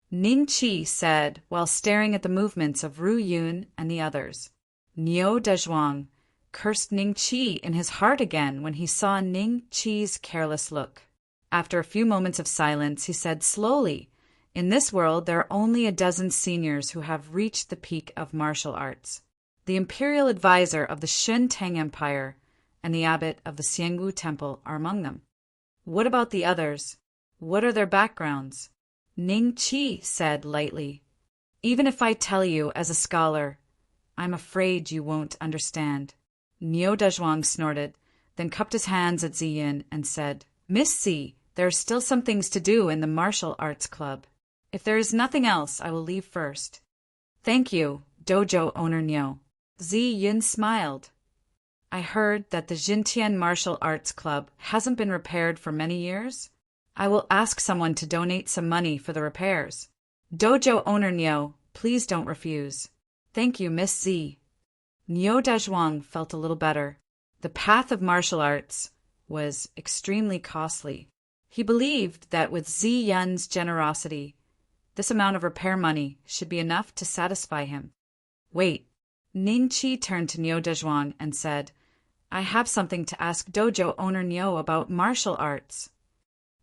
A: Ning Qi said while staring at the movements of Ru Yun and the others. Nyo Dezhuang cursed Ning Qi in his heart again when he saw Ning Qi's careless look. After a few moments of silence, he said slowly, In this world there are only a dozen seniors who have reached the peak of martial arts. The imperial advisor of the Shen Tang Empire and the abbot of the Xiangwu Temple are among them. What about the others? What are their backgrounds? Ning Qi said lightly, Even if I tell you as a scholar, I'm afraid you won't understand. Nyo Dezhuang snorted, then cupped his hands at Zi Yin and said, Miss Zi, there are still some things to do in the martial arts club. If there is nothing else, I will leave first. Thank you, dojo owner Nyo. Zi Yin smiled. I heard that the Jintian Martial Arts Club hasn't been repaired for many years. I will ask someone to donate some money for the repairs. Dojo owner Nyo, please don't refuse. Thank you, Miss Zi. Nyo Dezhuang felt a little better. The path of martial arts was extremely costly. He believed that with Zi Yun's generosity, this amount of repair money should be enough to satisfy him. Wait. Ning Qi turned to Nyo Dezhuang and said, I have something to ask dojo owner Nyo about martial arts.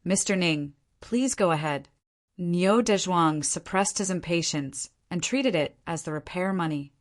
A: Mr. Ning, please go ahead. Nyo Dezhuang suppressed his impatience and treated it as the repair money.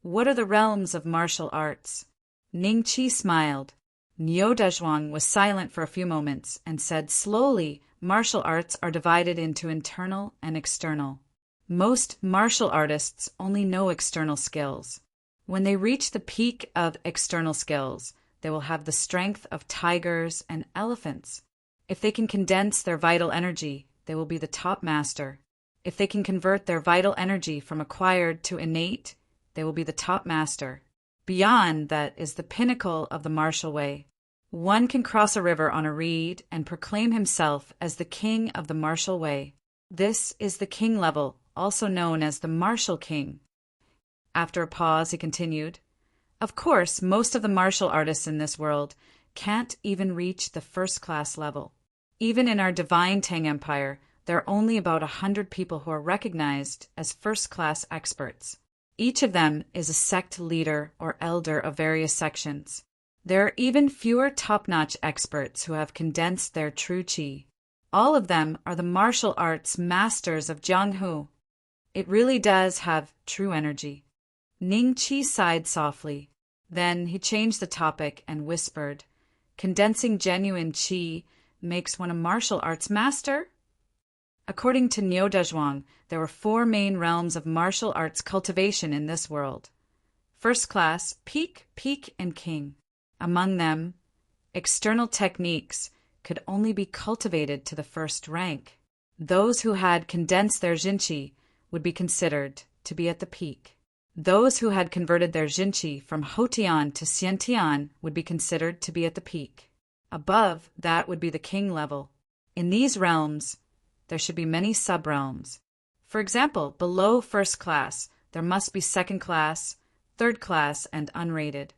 A: What are the realms of martial arts? Ning Qi smiled. Nyo Dezhuang was silent for a few moments and said slowly, martial arts are divided into internal and external. Most martial artists only know external skills. When they reach the peak of external skills, they will have the strength of tigers and elephants. If they can condense their vital energy, they will be the top master. If they can convert their vital energy from acquired to innate, they will be the top master. Beyond that is the pinnacle of the martial way. One can cross a river on a reed and proclaim himself as the king of the martial way. This is the king level, also known as the martial king. After a pause, he continued, "Of course, most of the martial artists in this world can't even reach the first-class level. Even in our divine Tang Empire, there are only about 100 people who are recognized as first-class experts. Each of them is a sect leader or elder of various sections. There are even fewer top-notch experts who have condensed their true qi. All of them are the martial arts masters of Jianghu. It really does have true energy." Ning Qi sighed softly. Then he changed the topic and whispered, "Condensing genuine qi makes one a martial arts master?" According to Niu Dezhuang, there were 4 main realms of martial arts cultivation in this world. First class, peak, and king. Among them, external techniques could only be cultivated to the first rank. Those who had condensed their jinqi would be considered to be at the peak. Those who had converted their jinqi from Hotian to Xiantian would be considered to be at the peak. Above that would be the king level. In these realms, there should be many sub-realms. For example, below first class, there must be second class, third class, and unrated.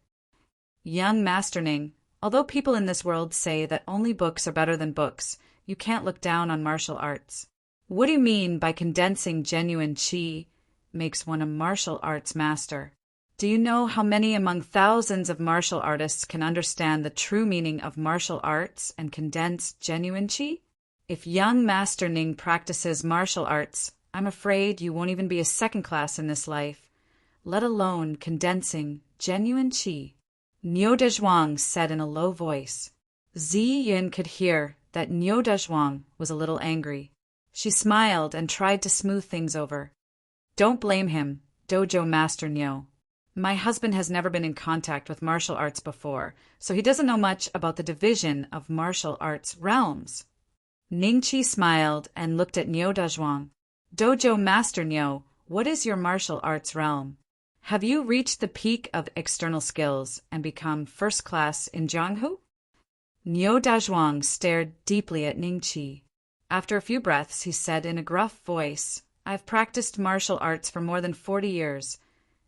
A: Young Master Ning, although people in this world say that only books are better than books, you can't look down on martial arts. What do you mean by condensing genuine qi makes one a martial arts master? Do you know how many among thousands of martial artists can understand the true meaning of martial arts and condense genuine qi? If young Master Ning practices martial arts, I'm afraid you won't even be a second class in this life, let alone condensing genuine qi. Niu Dezhuang said in a low voice. Zi Yin could hear that Niu Dezhuang was a little angry. She smiled and tried to smooth things over. "Don't blame him, Dojo Master Niu. My husband has never been in contact with martial arts before, so he doesn't know much about the division of martial arts realms." Ning Qi smiled and looked at Niu Dezhuang. "Dojo Master Niu, what is your martial arts realm? Have you reached the peak of external skills and become first class in Jianghu?" Niu Dezhuang stared deeply at Ning Qi. After a few breaths, he said in a gruff voice, "I've practiced martial arts for more than 40 years,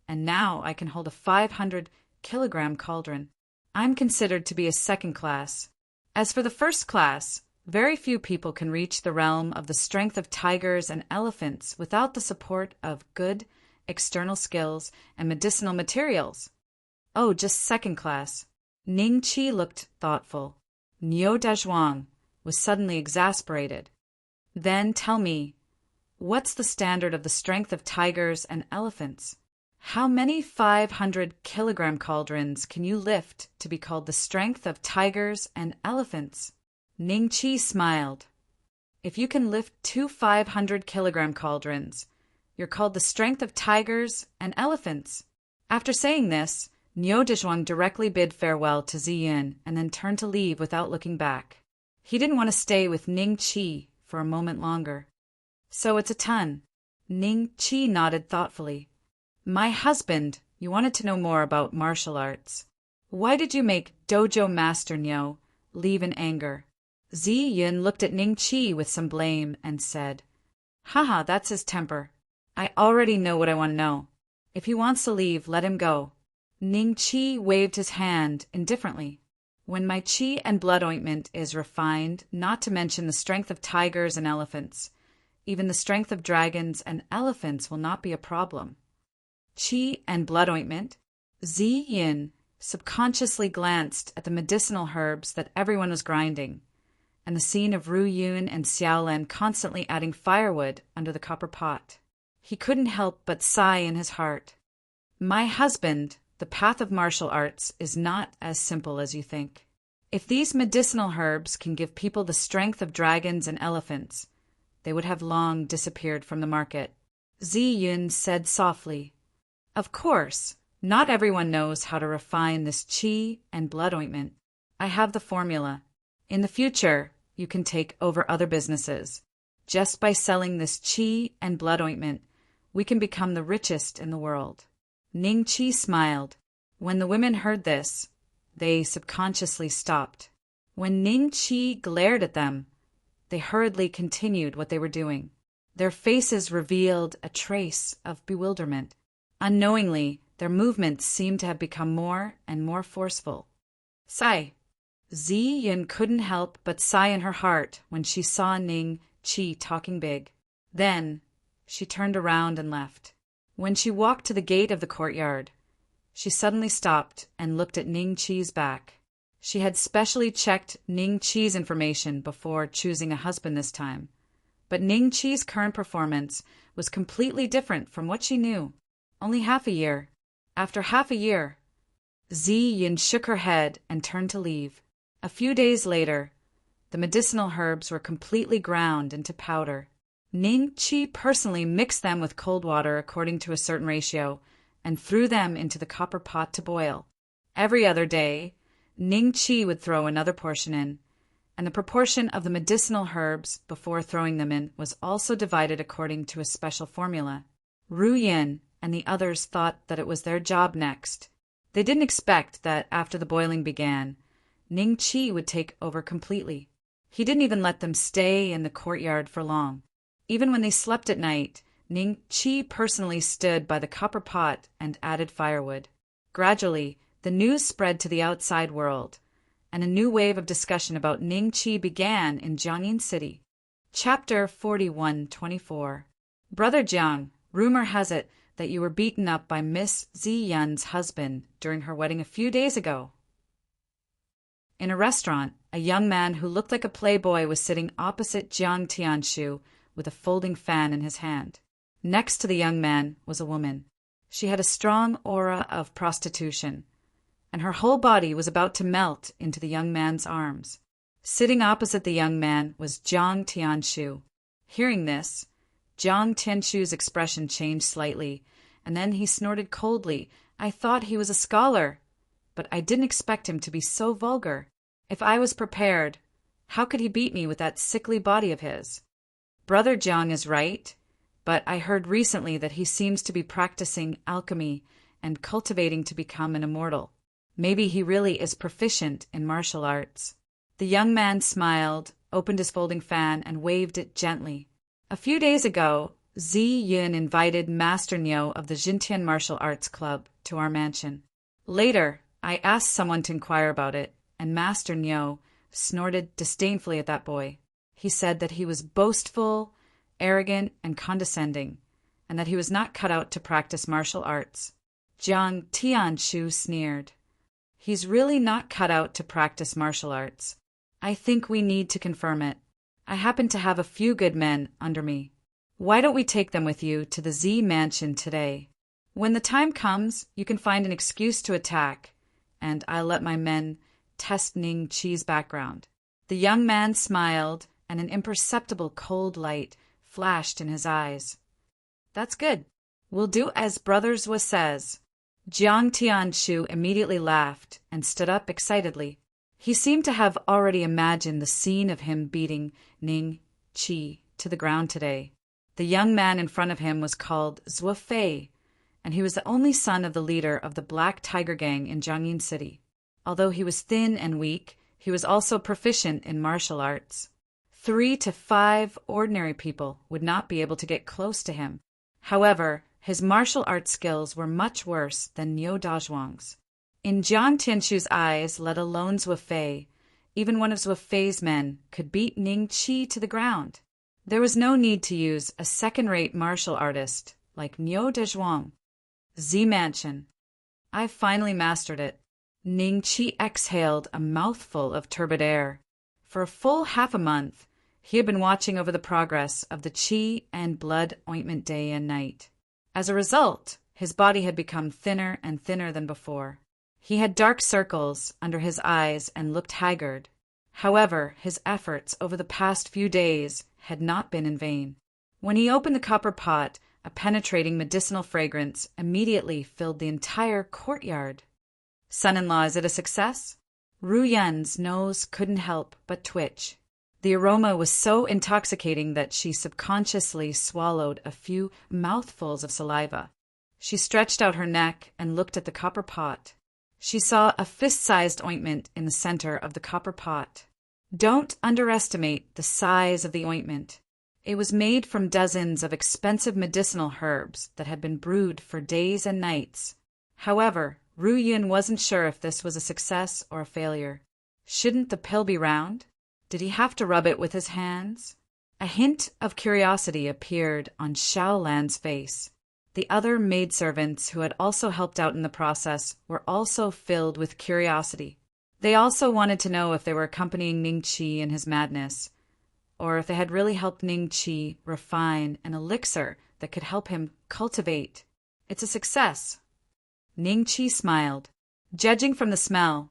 A: and now I can hold a 500-kilogram cauldron. I'm considered to be a second class. As for the first class, very few people can reach the realm of the strength of tigers and elephants without the support of good external skills and medicinal materials." "Oh, just second class." Ning Qi looked thoughtful. Niu Dezhuang was suddenly exasperated. "Then tell me, what's the standard of the strength of tigers and elephants? How many 500-kilogram cauldrons can you lift to be called the strength of tigers and elephants?" Ning Qi smiled. "If you can lift 2 500-kilogram cauldrons, you're called the strength of tigers and elephants." After saying this, Niu Dezhuang directly bid farewell to Ziyin and then turned to leave without looking back. He didn't want to stay with Ning Qi for a moment longer. "So it's a ton." Ning Qi nodded thoughtfully. "My husband, you wanted to know more about martial arts. Why did you make Dojo Master Niu leave in anger?" Zi Yin looked at Ning Qi with some blame and said, "Haha, that's his temper. I already know what I want to know. If he wants to leave, let him go." Ning Qi waved his hand indifferently. "When my qi and blood ointment is refined, not to mention the strength of tigers and elephants, even the strength of dragons and elephants will not be a problem." Qi and blood ointment? Zi Yin subconsciously glanced at the medicinal herbs that everyone was grinding, and the scene of Ru Yun and Xiaolan constantly adding firewood under the copper pot. He couldn't help but sigh in his heart. "My husband, the path of martial arts is not as simple as you think. If these medicinal herbs can give people the strength of dragons and elephants, they would have long disappeared from the market." Zi Yun said softly, "Of course, not everyone knows how to refine this qi and blood ointment. I have the formula. In the future, you can take over other businesses. Just by selling this qi and blood ointment, we can become the richest in the world." Ning Qi smiled. When the women heard this, they subconsciously stopped. When Ning Qi glared at them, they hurriedly continued what they were doing. Their faces revealed a trace of bewilderment. Unknowingly, their movements seemed to have become more and more forceful. Sigh. Zi Yin couldn't help but sigh in her heart when she saw Ning Qi talking big. Then, she turned around and left. When she walked to the gate of the courtyard, she suddenly stopped and looked at Ning Qi's back. She had specially checked Ning Qi's information before choosing a husband this time. But Ning Qi's current performance was completely different from what she knew. Only half a year. After half a year, Zi Yin shook her head and turned to leave. A few days later, the medicinal herbs were completely ground into powder. Ning Qi personally mixed them with cold water according to a certain ratio and threw them into the copper pot to boil. Every other day, Ning Qi would throw another portion in, and the proportion of the medicinal herbs before throwing them in was also divided according to a special formula. Ru Yin and the others thought that it was their job next. They didn't expect that after the boiling began, Ning Qi would take over completely. He didn't even let them stay in the courtyard for long. Even when they slept at night, Ning Qi personally stood by the copper pot and added firewood. Gradually, the news spread to the outside world, and a new wave of discussion about Ning Qi began in Jiangyin City. Chapter 41-24. Brother Jiang, rumor has it that you were beaten up by Miss Zi Yun's husband during her wedding a few days ago. In a restaurant, a young man who looked like a playboy was sitting opposite Jiang Tianshu with a folding fan in his hand. Next to the young man was a woman. She had a strong aura of prostitution, and her whole body was about to melt into the young man's arms. Sitting opposite the young man was Jiang Tianshu. Hearing this, Jiang Tianshu's expression changed slightly, and then he snorted coldly. I thought he was a scholar, but I didn't expect him to be so vulgar. If I was prepared, how could he beat me with that sickly body of his? Brother Jiang is right, but I heard recently that he seems to be practicing alchemy and cultivating to become an immortal. Maybe he really is proficient in martial arts. The young man smiled, opened his folding fan, and waved it gently. A few days ago, Zi Yun invited Master Niu of the Jintian Martial Arts Club to our mansion. Later, I asked someone to inquire about it, and Master Niu snorted disdainfully at that boy. He said that he was boastful, arrogant, and condescending, and that he was not cut out to practice martial arts. Jiang Tianshu sneered. He's really not cut out to practice martial arts. I think we need to confirm it. I happen to have a few good men under me. Why don't we take them with you to the Z mansion today? When the time comes, you can find an excuse to attack, and I'll let my men test Ning Qi's background. The young man smiled, and an imperceptible cold light flashed in his eyes. That's good. We'll do as Brother Zhua says. Jiang Tianshu immediately laughed and stood up excitedly. He seemed to have already imagined the scene of him beating Ning Qi to the ground today. The young man in front of him was called Zhua Fei, and he was the only son of the leader of the Black Tiger Gang in Jiangyin City. Although he was thin and weak, he was also proficient in martial arts. 3 to 5 ordinary people would not be able to get close to him. However, his martial arts skills were much worse than Niu Dazhuang's. In Jiang Tianshu's eyes, let alone Zhua Fei, even one of Zhua Fei's men could beat Ning Qi to the ground. There was no need to use a second-rate martial artist like Niu Dazhuang. Z Mansion. I finally mastered it. Ning Qi exhaled a mouthful of turbid air. For a full half a month, he had been watching over the progress of the Qi and blood ointment day and night. As a result, his body had become thinner and thinner than before. He had dark circles under his eyes and looked haggard. However, his efforts over the past few days had not been in vain. When he opened the copper pot, a penetrating medicinal fragrance immediately filled the entire courtyard. Son-in-law, is it a success? Ru Yan's nose couldn't help but twitch. The aroma was so intoxicating that she subconsciously swallowed a few mouthfuls of saliva. She stretched out her neck and looked at the copper pot. She saw a fist-sized ointment in the center of the copper pot. Don't underestimate the size of the ointment. It was made from dozens of expensive medicinal herbs that had been brewed for days and nights. However, Ru Yun wasn't sure if this was a success or a failure. Shouldn't the pill be round? Did he have to rub it with his hands? A hint of curiosity appeared on Xiao Lan's face. The other maidservants who had also helped out in the process were also filled with curiosity. They also wanted to know if they were accompanying Ning Qi in his madness, or if they had really helped Ning Qi refine an elixir that could help him cultivate. It's a success. Ning Qi smiled. Judging from the smell,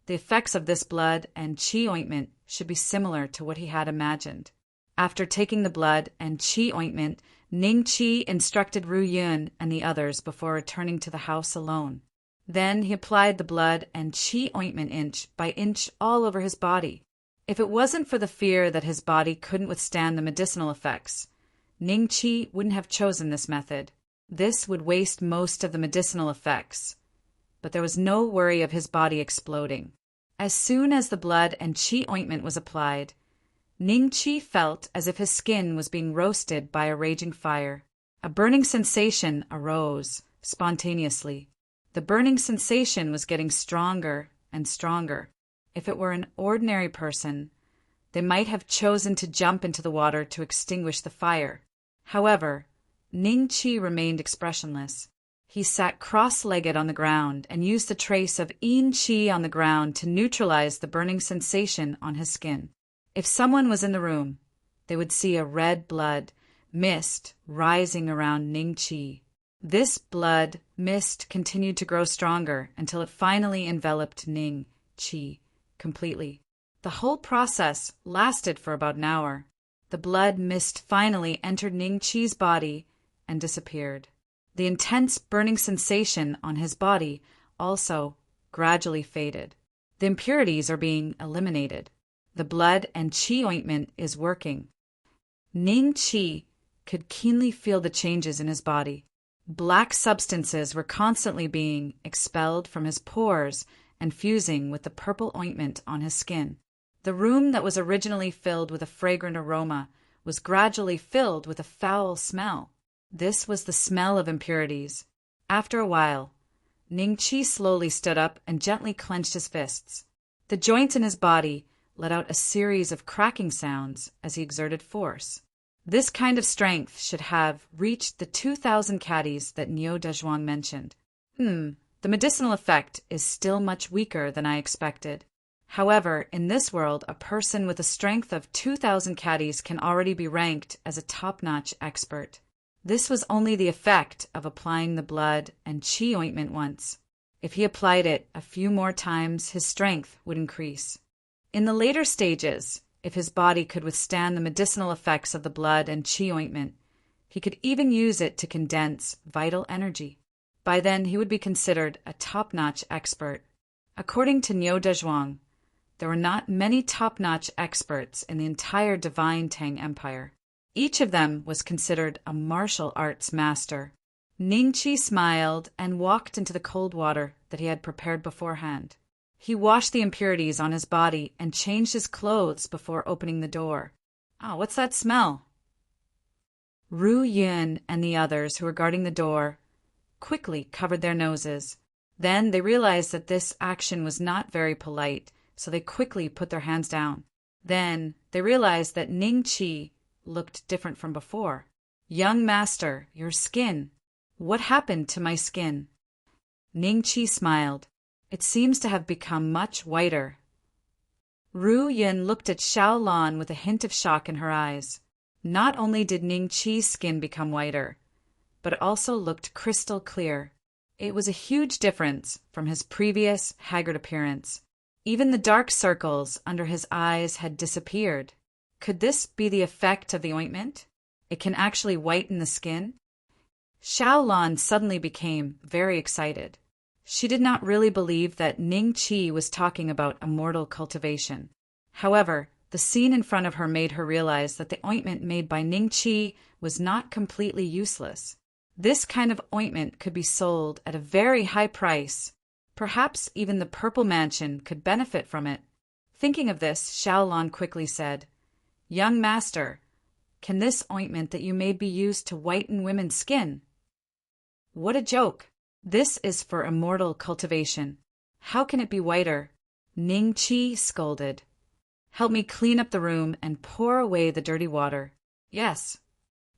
A: the effects of this blood and qi ointment should be similar to what he had imagined. After taking the blood and qi ointment, Ning Qi instructed Ru Yun and the others before returning to the house alone. Then he applied the blood and qi ointment inch by inch all over his body. If it wasn't for the fear that his body couldn't withstand the medicinal effects, Ning Qi wouldn't have chosen this method. This would waste most of the medicinal effects. But there was no worry of his body exploding. As soon as the blood and qi ointment was applied, Ning Qi felt as if his skin was being roasted by a raging fire. A burning sensation arose spontaneously. The burning sensation was getting stronger and stronger. If it were an ordinary person, they might have chosen to jump into the water to extinguish the fire. However, Ning Qi remained expressionless. He sat cross-legged on the ground and used the trace of yin qi on the ground to neutralize the burning sensation on his skin. If someone was in the room, they would see a red blood mist rising around Ning Qi. This blood mist continued to grow stronger until it finally enveloped Ning Qi completely. The whole process lasted for about an hour. The blood mist finally entered Ning Qi's body and disappeared. The intense burning sensation on his body also gradually faded. The impurities are being eliminated. The blood and qi ointment is working. Ning Qi could keenly feel the changes in his body. Black substances were constantly being expelled from his pores and fusing with the purple ointment on his skin. The room that was originally filled with a fragrant aroma was gradually filled with a foul smell. This was the smell of impurities. After a while, Ning Qi slowly stood up and gently clenched his fists. The joints in his body let out a series of cracking sounds as he exerted force. This kind of strength should have reached the 2,000 caddies that Niu Dezhuang mentioned. The medicinal effect is still much weaker than I expected. However, in this world, a person with a strength of 2,000 caddies can already be ranked as a top-notch expert. This was only the effect of applying the blood and qi ointment once. If he applied it a few more times, his strength would increase. In the later stages, if his body could withstand the medicinal effects of the blood and qi ointment, he could even use it to condense vital energy. By then, he would be considered a top-notch expert. According to Niu Dezhuang, there were not many top-notch experts in the entire Divine Tang Empire. Each of them was considered a martial arts master. Ning Qi smiled and walked into the cold water that he had prepared beforehand. He washed the impurities on his body and changed his clothes before opening the door. What's that smell? Ru Yun and the others who were guarding the door quickly covered their noses. Then they realized that this action was not very polite, so they quickly put their hands down. Then they realized that Ning Qi looked different from before. Young master, your skin. What happened to my skin? Ning Qi smiled. It seems to have become much whiter. Ru Yun looked at Xiao Lan with a hint of shock in her eyes. Not only did Ning Qi's skin become whiter, but it also looked crystal clear. It was a huge difference from his previous haggard appearance. Even the dark circles under his eyes had disappeared. Could this be the effect of the ointment? It can actually whiten the skin? Xiao Lan suddenly became very excited. She did not really believe that Ning Qi was talking about immortal cultivation. However, the scene in front of her made her realize that the ointment made by Ning Qi was not completely useless. This kind of ointment could be sold at a very high price, Perhaps even the Purple Mansion could benefit from it. Thinking of this, Xiaolon quickly said, "Young master, can this ointment that you made be used to whiten women's skin?" "What a joke! This is for immortal cultivation. How can it be whiter?" Ning Qi scolded. "Help me clean up the room and pour away the dirty water." "Yes."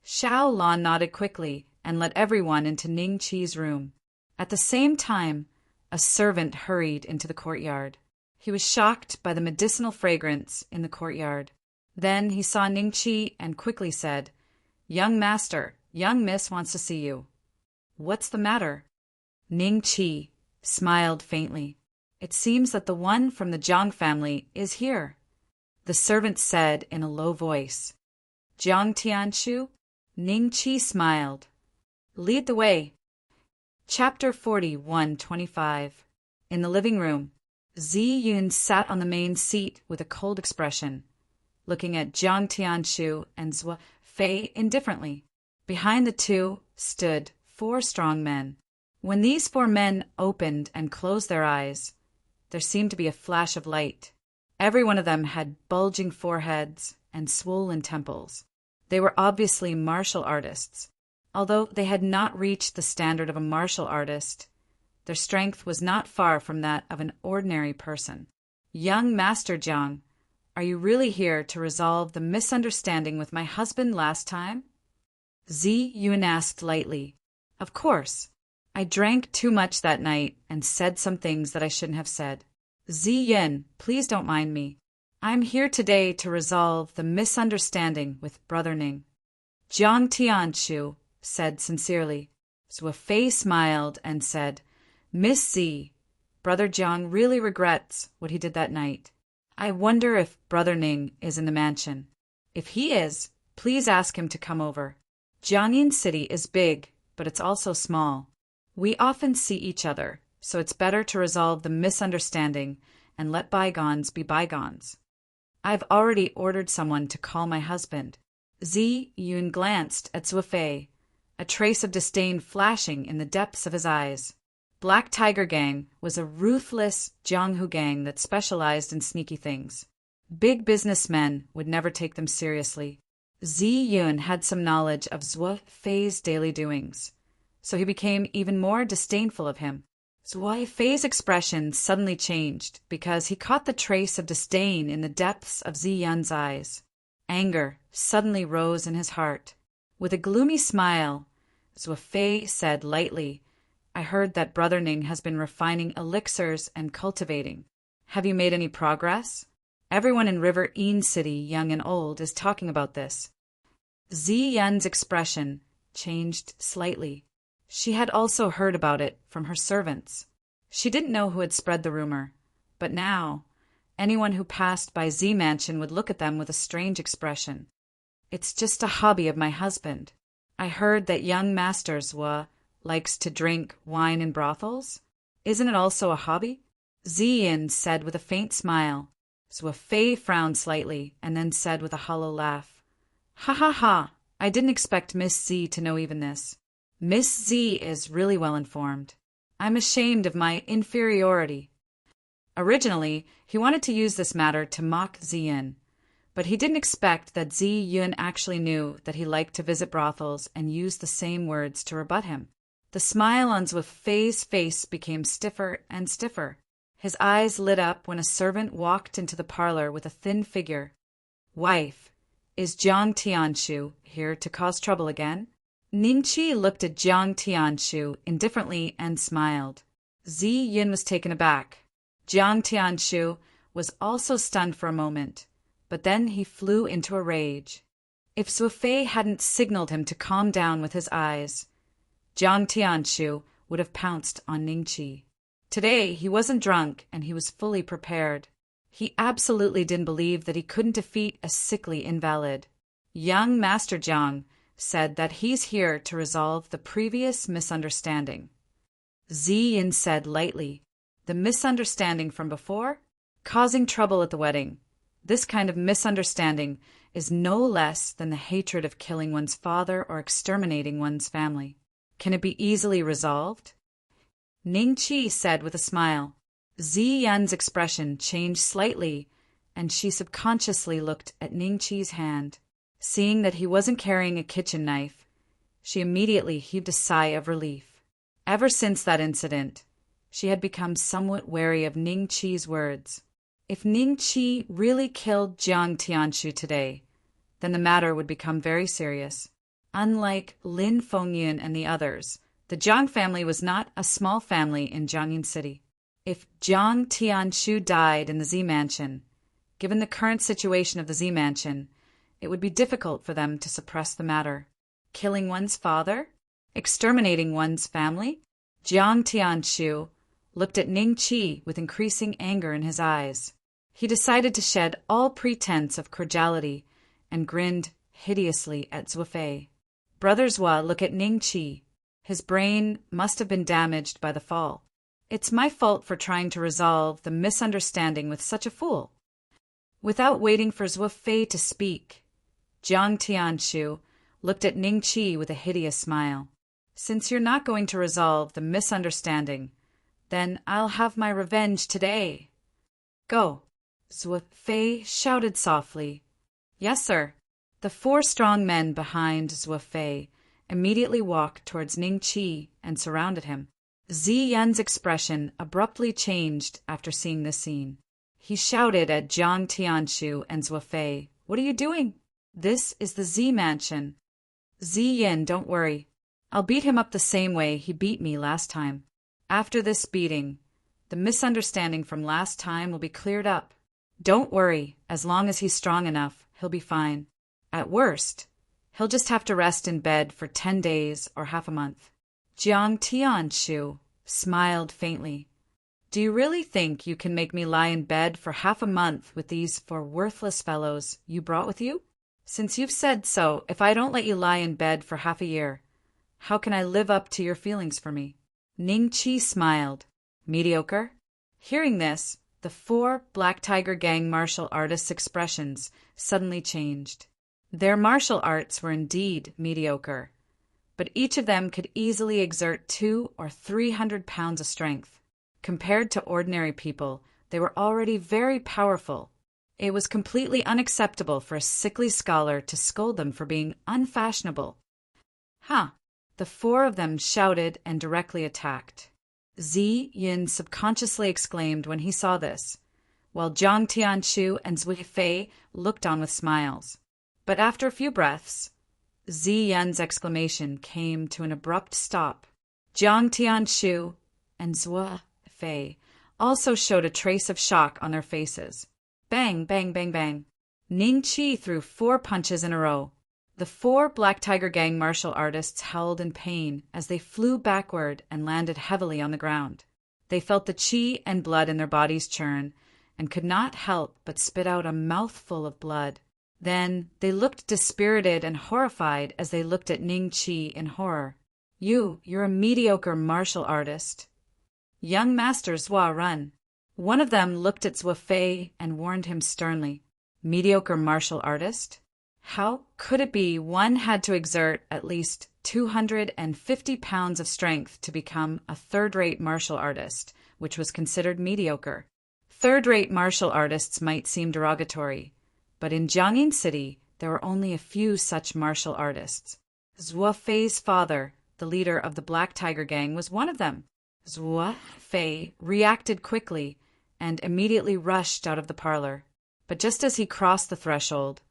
A: Xiaolon nodded quickly and let everyone into Ning Qi's room. At the same time, a servant hurried into the courtyard. He was shocked by the medicinal fragrance in the courtyard. Then he saw Ning Qi and quickly said, "Young master, young miss wants to see you." "What's the matter?" Ning Qi smiled faintly. "It seems that the one from the Jiang family is here," the servant said in a low voice. "Jiang Tianshu?" Ning Qi smiled. "Lead the way." Chapter 41:25. In the living room, Zi Yun sat on the main seat with a cold expression, looking at Jiang Tianshu and Zhou Fei indifferently. Behind the two stood 4 strong men. When these 4 men opened and closed their eyes, there seemed to be a flash of light. Every one of them had bulging foreheads and swollen temples. They were obviously martial artists. Although they had not reached the standard of a martial artist, their strength was not far from that of an ordinary person. "Young Master Jiang, are you really here to resolve the misunderstanding with my husband last time?" Zi Yun asked lightly. "Of course. I drank too much that night and said some things that I shouldn't have said. Zi Yun, please don't mind me. I'm here today to resolve the misunderstanding with Brother Ning." Jiang Tianshu said sincerely. Zhou Fei smiled and said, "Miss Zi, Brother Jiang really regrets what he did that night. I wonder if Brother Ning is in the mansion. If he is, please ask him to come over. Jiangyin City is big, but it's also small. We often see each other, so it's better to resolve the misunderstanding and let bygones be bygones. I've already ordered someone to call my husband." Zi Yun glanced at Zhou Fei, a trace of disdain flashing in the depths of his eyes. Black Tiger Gang was a ruthless Jianghu gang that specialized in sneaky things. Big businessmen would never take them seriously. Zi Yun had some knowledge of Zhou Fei's daily doings, so he became even more disdainful of him. Zhou Fei's expression suddenly changed because he caught the trace of disdain in the depths of Zi Yun's eyes. Anger suddenly rose in his heart. With a gloomy smile, Zhou Fei said lightly, "I heard that Brother Ning has been refining elixirs and cultivating. Have you made any progress? Everyone in River Yin City, young and old, is talking about this." Zi Yun's expression changed slightly. She had also heard about it from her servants. She didn't know who had spread the rumor, but now anyone who passed by Zi Mansion would look at them with a strange expression. "It's just a hobby of my husband. I heard that young Master Zhou likes to drink wine in brothels. Isn't it also a hobby?" Zi Yin said with a faint smile. Zhou Fei frowned slightly and then said with a hollow laugh, "Ha ha ha! I didn't expect Miss Zi to know even this. Miss Zi is really well informed. I'm ashamed of my inferiority." Originally, he wanted to use this matter to mock Zi Yin, but he didn't expect that Zi Yun actually knew that he liked to visit brothels and used the same words to rebut him. The smile on Zhou Fei's face became stiffer and stiffer. His eyes lit up when a servant walked into the parlor with a thin figure. "Wife, is Jiang Tianshu here to cause trouble again?" Ning Qi looked at Jiang Tianshu indifferently and smiled. Zi Yun was taken aback. Jiang Tianshu was also stunned for a moment, but then he flew into a rage. If Zhou Fei hadn't signaled him to calm down with his eyes, Jiang Tianshu would have pounced on Ning Qi. Today he wasn't drunk and he was fully prepared. He absolutely didn't believe that he couldn't defeat a sickly invalid. Young Master Jiang said that he's here to resolve the previous misunderstanding. Zi Yin said lightly, "The misunderstanding from before? Causing trouble at the wedding. This kind of misunderstanding is no less than the hatred of killing one's father or exterminating one's family. Can it be easily resolved?" Ning Qi said with a smile. Zi Yan's expression changed slightly, and she subconsciously looked at Ning Qi's hand. Seeing that he wasn't carrying a kitchen knife, she immediately heaved a sigh of relief. Ever since that incident, she had become somewhat wary of Ning Qi's words. If Ning Qi really killed Jiang Tianshu today, then the matter would become very serious. Unlike Lin Fengyun and the others, the Jiang family was not a small family in Jiangyin City. If Jiang Tianshu died in the Z Mansion, given the current situation of the Z Mansion, it would be difficult for them to suppress the matter. Killing one's father? Exterminating one's family? Jiang Tianshu looked at Ning Qi with increasing anger in his eyes. He decided to shed all pretense of cordiality and grinned hideously at Zuofei. Brother Zua looked at Ning Qi. His brain must have been damaged by the fall. It's my fault for trying to resolve the misunderstanding with such a fool. Without waiting for Zuofei to speak, Jiang Tianshu looked at Ning Qi with a hideous smile. Since you're not going to resolve the misunderstanding, then I'll have my revenge today. Go, Zuofei shouted softly. Yes, sir. The 4 strong men behind Zuofei immediately walked towards Ning Qi and surrounded him. Zi Yan's expression abruptly changed after seeing this scene. He shouted at Jiang Tianshu and Zuofei, "What are you doing? This is the Z Mansion. Zi Yan, don't worry. I'll beat him up the same way he beat me last time. After this beating, the misunderstanding from last time will be cleared up. Don't worry, as long as he's strong enough, he'll be fine. At worst, he'll just have to rest in bed for 10 days or half a month." Jiang Tianshu smiled faintly. "Do you really think you can make me lie in bed for half a month with these 4 worthless fellows you brought with you? Since you've said so, if I don't let you lie in bed for half a year, how can I live up to your feelings for me?" Ning Qi smiled. Mediocre? Hearing this, the 4 Black Tiger Gang martial artists' expressions suddenly changed. Their martial arts were indeed mediocre, but each of them could easily exert 200 or 300 pounds of strength. Compared to ordinary people, they were already very powerful. It was completely unacceptable for a sickly scholar to scold them for being unfashionable. "Ha!" The 4 of them shouted and directly attacked. Zi Yin subconsciously exclaimed when he saw this, while Jiang Tianshu and Zuofei looked on with smiles. But after a few breaths, Zi Yan's exclamation came to an abrupt stop. Jiang Tianshu and Zuofei also showed a trace of shock on their faces. Bang, bang, bang, bang. Ning Qi threw 4 punches in a row. The 4 Black Tiger Gang martial artists howled in pain as they flew backward and landed heavily on the ground. They felt the qi and blood in their bodies churn and could not help but spit out a mouthful of blood. Then they looked dispirited and horrified as they looked at Ning Qi in horror. You're a mediocre martial artist. Young Master Zua, run." One of them looked at Zuofei and warned him sternly. Mediocre martial artist? How could it be one had to exert at least 250 pounds of strength to become a third-rate martial artist, which was considered mediocre? Third-rate martial artists might seem derogatory, but in Jiangyin City there were only a few such martial artists. Zuofei's father, the leader of the Black Tiger Gang, was one of them. Zuofei reacted quickly and immediately rushed out of the parlor. But just as he crossed the threshold,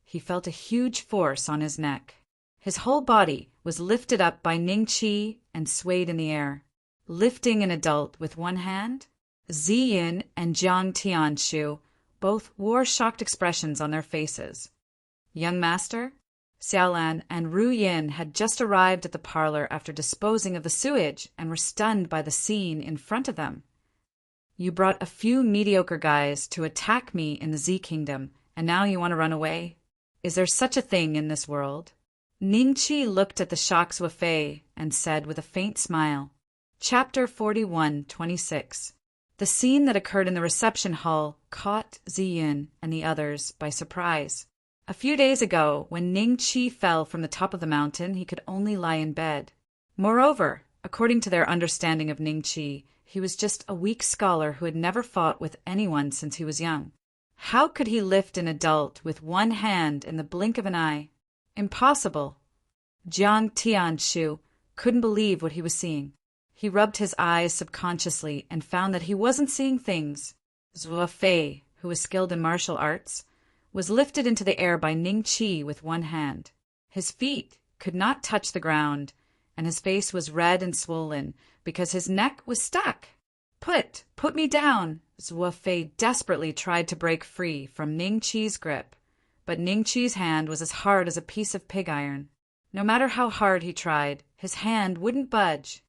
A: he felt a huge force on his neck. His whole body was lifted up by Ning Qi and swayed in the air. Lifting an adult with one hand, Zi Yin and Jiang Tianshu both wore shocked expressions on their faces. Young Master, Xiaolan and Ru Yin had just arrived at the parlor after disposing of the sewage and were stunned by the scene in front of them. "You brought a few mediocre guys to attack me in the Z Kingdom, and now you want to run away? Is there such a thing in this world?" Ning Qi looked at the shocked Zuofei and said with a faint smile. Chapter 41:26. The scene that occurred in the reception hall caught Zi Yin and the others by surprise. A few days ago, when Ning Qi fell from the top of the mountain, he could only lie in bed. Moreover, According to their understanding of Ning Chi, he was just a weak scholar who had never fought with anyone since he was young. How could he lift an adult with one hand in the blink of an eye? Impossible. Jiang Tianshu couldn't believe what he was seeing. He rubbed his eyes subconsciously and found that he wasn't seeing things. Zhuo Fei, who was skilled in martial arts, was lifted into the air by Ning Chi with one hand. His feet could not touch the ground, and his face was red and swollen because his neck was stuck. Put me down! Zhuo Fei desperately tried to break free from Ning Chi's grip, but Ning Chi's hand was as hard as a piece of pig iron. No matter how hard he tried, his hand wouldn't budge.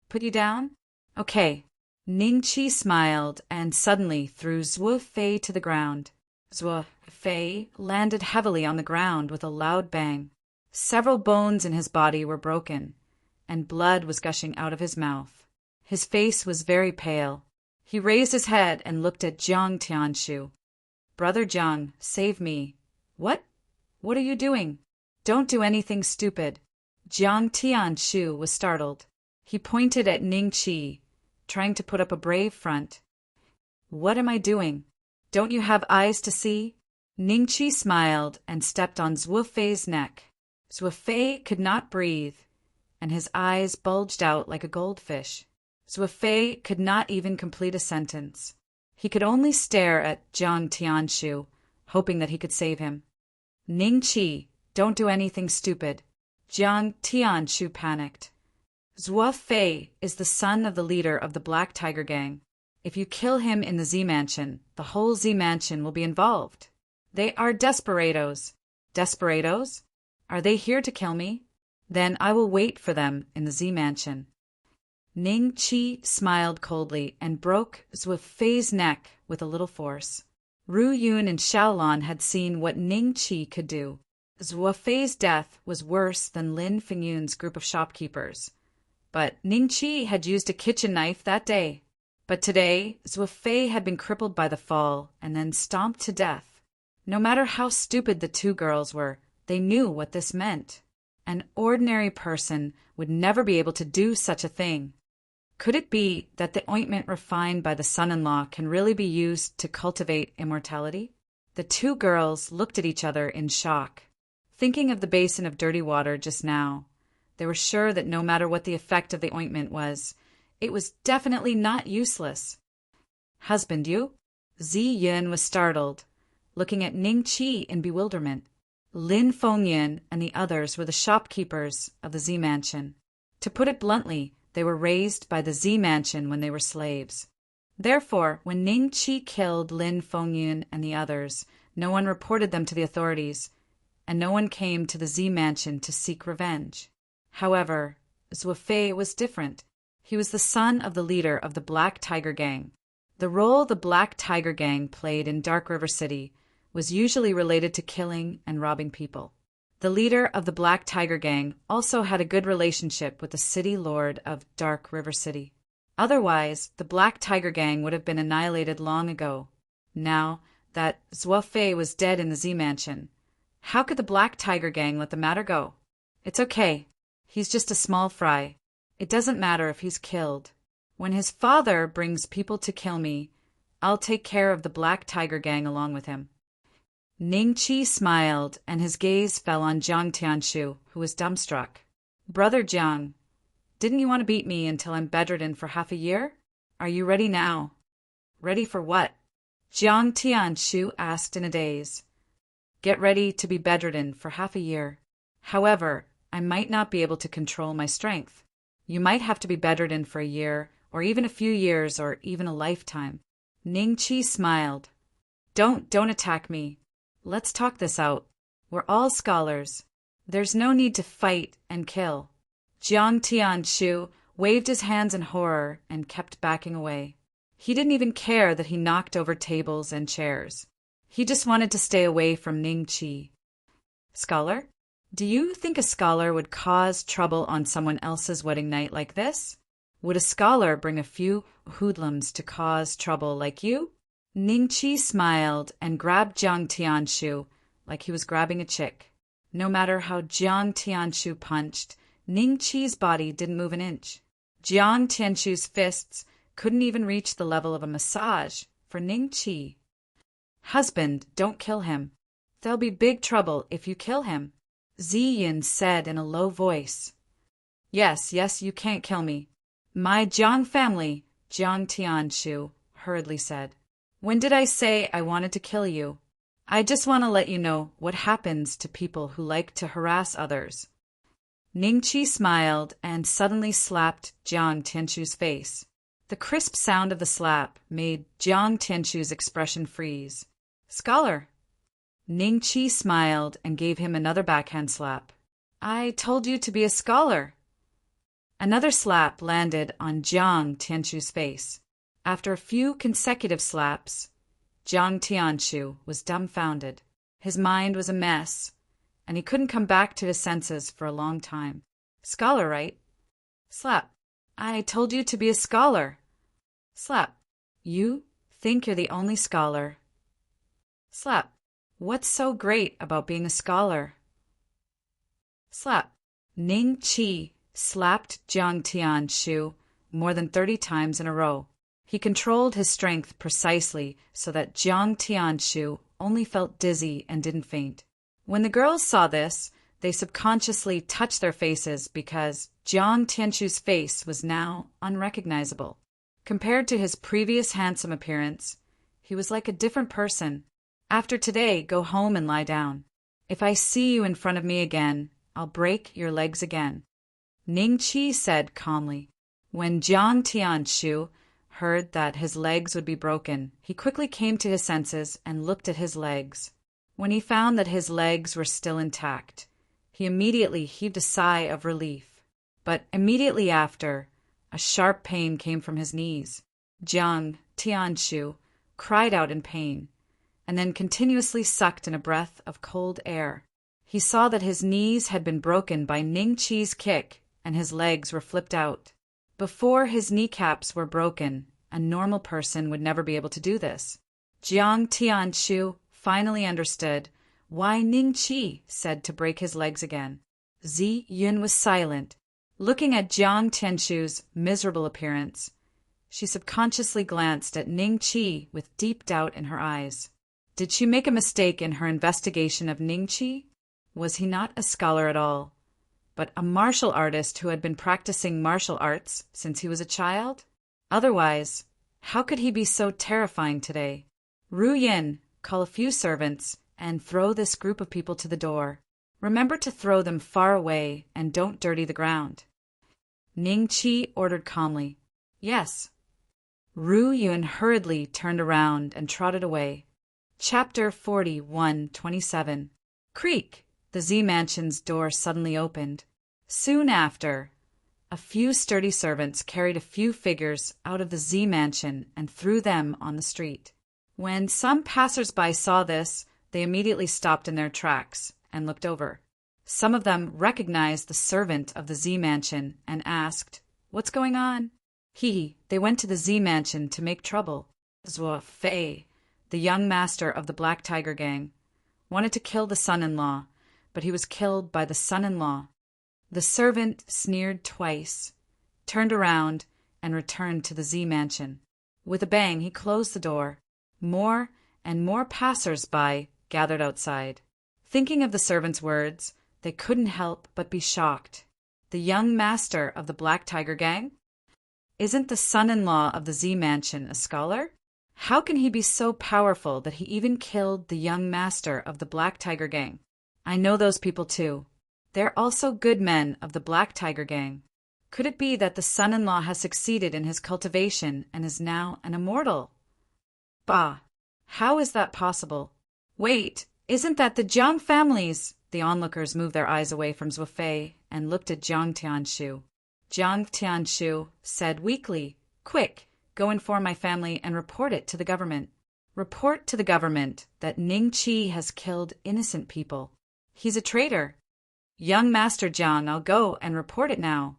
A: Put you down? Okay. Ning Chi smiled and suddenly threw Zhuo Fei to the ground. Zhuo Fei landed heavily on the ground with a loud bang. Several bones in his body were broken, and blood was gushing out of his mouth. His face was very pale. He raised his head and looked at Jiang Tianshu. Brother Jiang, save me. What? What are you doing? Don't do anything stupid. Jiang Tianshu was startled. He pointed at Ning Chi, trying to put up a brave front. What am I doing? Don't you have eyes to see? Ning Chi smiled and stepped on Zhuo Fei's neck. Zhuo Fei could not breathe, and his eyes bulged out like a goldfish. Zhuo Fei could not even complete a sentence. He could only stare at Jiang Tianshu, hoping that he could save him. Ning Chi, don't do anything stupid. Jiang Tianshu panicked. Zhuo Fei is the son of the leader of the Black Tiger Gang. If you kill him in the Z Mansion, the whole Z Mansion will be involved. They are desperados. Desperados? Are they here to kill me? Then I will wait for them in the Z Mansion. Ning Chi smiled coldly and broke Zhuo Fei's neck with a little force. Ru Yun and Xiaolon had seen what Ning Chi could do. Zhuo Fei's death was worse than Lin Fingyun's group of shopkeepers. But Ning Chi had used a kitchen knife that day. But today, Zhuo Fei had been crippled by the fall and then stomped to death. No matter how stupid the two girls were, they knew what this meant. An ordinary person would never be able to do such a thing. Could it be that the ointment refined by the son-in-law can really be used to cultivate immortality? The two girls looked at each other in shock. Thinking of the basin of dirty water just now, they were sure that no matter what the effect of the ointment was, it was definitely not useless. Husband, you? Zi Yun was startled, looking at Ning Chi in bewilderment. Lin Fengyan and the others were the shopkeepers of the Z Mansion. To put it bluntly, they were raised by the Z Mansion when they were slaves. Therefore, when Ning Chi killed Lin Fengyan and the others, no one reported them to the authorities, and no one came to the Z Mansion to seek revenge. However, Zhuo Fei was different. He was the son of the leader of the Black Tiger Gang. The role the Black Tiger Gang played in Dark River City was usually related to killing and robbing people. The leader of the Black Tiger Gang also had a good relationship with the city lord of Dark River City. Otherwise, the Black Tiger Gang would have been annihilated long ago. Now that Zhuo Fei was dead in the Z Mansion, how could the Black Tiger Gang let the matter go? It's okay. He's just a small fry. It doesn't matter if he's killed. When his father brings people to kill me, I'll take care of the Black Tiger Gang along with him. Ning Chi smiled, and his gaze fell on Jiang Tianshu, who was dumbstruck. Brother Jiang, didn't you want to beat me until I'm bedridden for half a year? Are you ready now? Ready for what? Jiang Tianshu asked in a daze. Get ready to be bedridden for half a year. However, I might not be able to control my strength. You might have to be bedridden for a year, or even a few years, or even a lifetime. Ning Chi smiled. Don't attack me. Let's talk this out. We're all scholars. There's no need to fight and kill. Jiang Tianshu waved his hands in horror and kept backing away. He didn't even care that he knocked over tables and chairs. He just wanted to stay away from Ning Chi. Scholar? Do you think a scholar would cause trouble on someone else's wedding night like this? Would a scholar bring a few hoodlums to cause trouble like you? Ning Chi smiled and grabbed Jiang Tianshu like he was grabbing a chick. No matter how Jiang Tianshu punched, Ning Chi's body didn't move an inch. Jiang Tianchu's fists couldn't even reach the level of a massage for Ning Qi. "Husband, don't kill him. There'll be big trouble if you kill him," Ziyin said in a low voice. Yes, you can't kill me. My Jiang family," Jiang Tianshu hurriedly said. "When did I say I wanted to kill you? I just want to let you know what happens to people who like to harass others." Ning Qi smiled and suddenly slapped Jiang Tianshu's face. The crisp sound of the slap made Jiang Tianshu's expression freeze. "Scholar." Ning Qi smiled and gave him another backhand slap. "I told you to be a scholar." Another slap landed on Jiang Tianshu's face. After a few consecutive slaps, Jiang Tianshu was dumbfounded. His mind was a mess, and he couldn't come back to his senses for a long time. "Scholar, right?" Slap. "I told you to be a scholar." Slap. "You think you're the only scholar." Slap. "What's so great about being a scholar?" Slap. Ning Qi slapped Jiang Tianshu more than 30 times in a row. He controlled his strength precisely so that Jiang Tianshu only felt dizzy and didn't faint. When the girls saw this, they subconsciously touched their faces because Jiang Tianshu's face was now unrecognizable. Compared to his previous handsome appearance, he was like a different person. "After today, go home and lie down. If I see you in front of me again, I'll break your legs again," Ning Qi said calmly. When Jiang Tianshu heard that his legs would be broken, he quickly came to his senses and looked at his legs. When he found that his legs were still intact, he immediately heaved a sigh of relief. But immediately after, a sharp pain came from his knees. Jiang Tianshu cried out in pain, and then continuously sucked in a breath of cold air. He saw that his knees had been broken by Ning Qi's kick, and his legs were flipped out. Before his kneecaps were broken, a normal person would never be able to do this. Jiang Tianshu finally understood why Ning Qi said to break his legs again. Ziyin was silent, looking at Jiang Tianshu's miserable appearance. She subconsciously glanced at Ning Qi with deep doubt in her eyes. Did she make a mistake in her investigation of Ning Qi? Was he not a scholar at all, but a martial artist who had been practicing martial arts since he was a child? Otherwise, how could he be so terrifying today? "Ru Yin, call a few servants and throw this group of people to the door. Remember to throw them far away and don't dirty the ground." Ning Qi ordered calmly. "Yes." Ru Yun hurriedly turned around and trotted away. Chapter 41:27. Creak! The Z Mansion's door suddenly opened. Soon after, a few sturdy servants carried a few figures out of the Z Mansion and threw them on the street. When some passers-by saw this, they immediately stopped in their tracks and looked over. Some of them recognized the servant of the Z Mansion and asked, "What's going on?" They went to the Z Mansion to make trouble. Zhuo Fei, the young master of the Black Tiger Gang, wanted to kill the son-in-law, but he was killed by the son-in-law. The servant sneered twice, turned around, and returned to the Z Mansion. With a bang, he closed the door. More and more passers-by gathered outside. Thinking of the servant's words, they couldn't help but be shocked. The young master of the Black Tiger Gang? Isn't the son-in-law of the Z Mansion a scholar? How can he be so powerful that he even killed the young master of the Black Tiger Gang? I know those people too. They're also good men of the Black Tiger Gang. Could it be that the son-in-law has succeeded in his cultivation and is now an immortal? Bah! How is that possible? Wait, isn't that the Jiang families? The onlookers moved their eyes away from Zhuo Fei and looked at Jiang Tianshu. Jiang Tianshu said weakly, "Quick, go inform my family and report it to the government. Report to the government that Ning Qi has killed innocent people. He's a traitor." "Young Master Jiang, I'll go and report it now."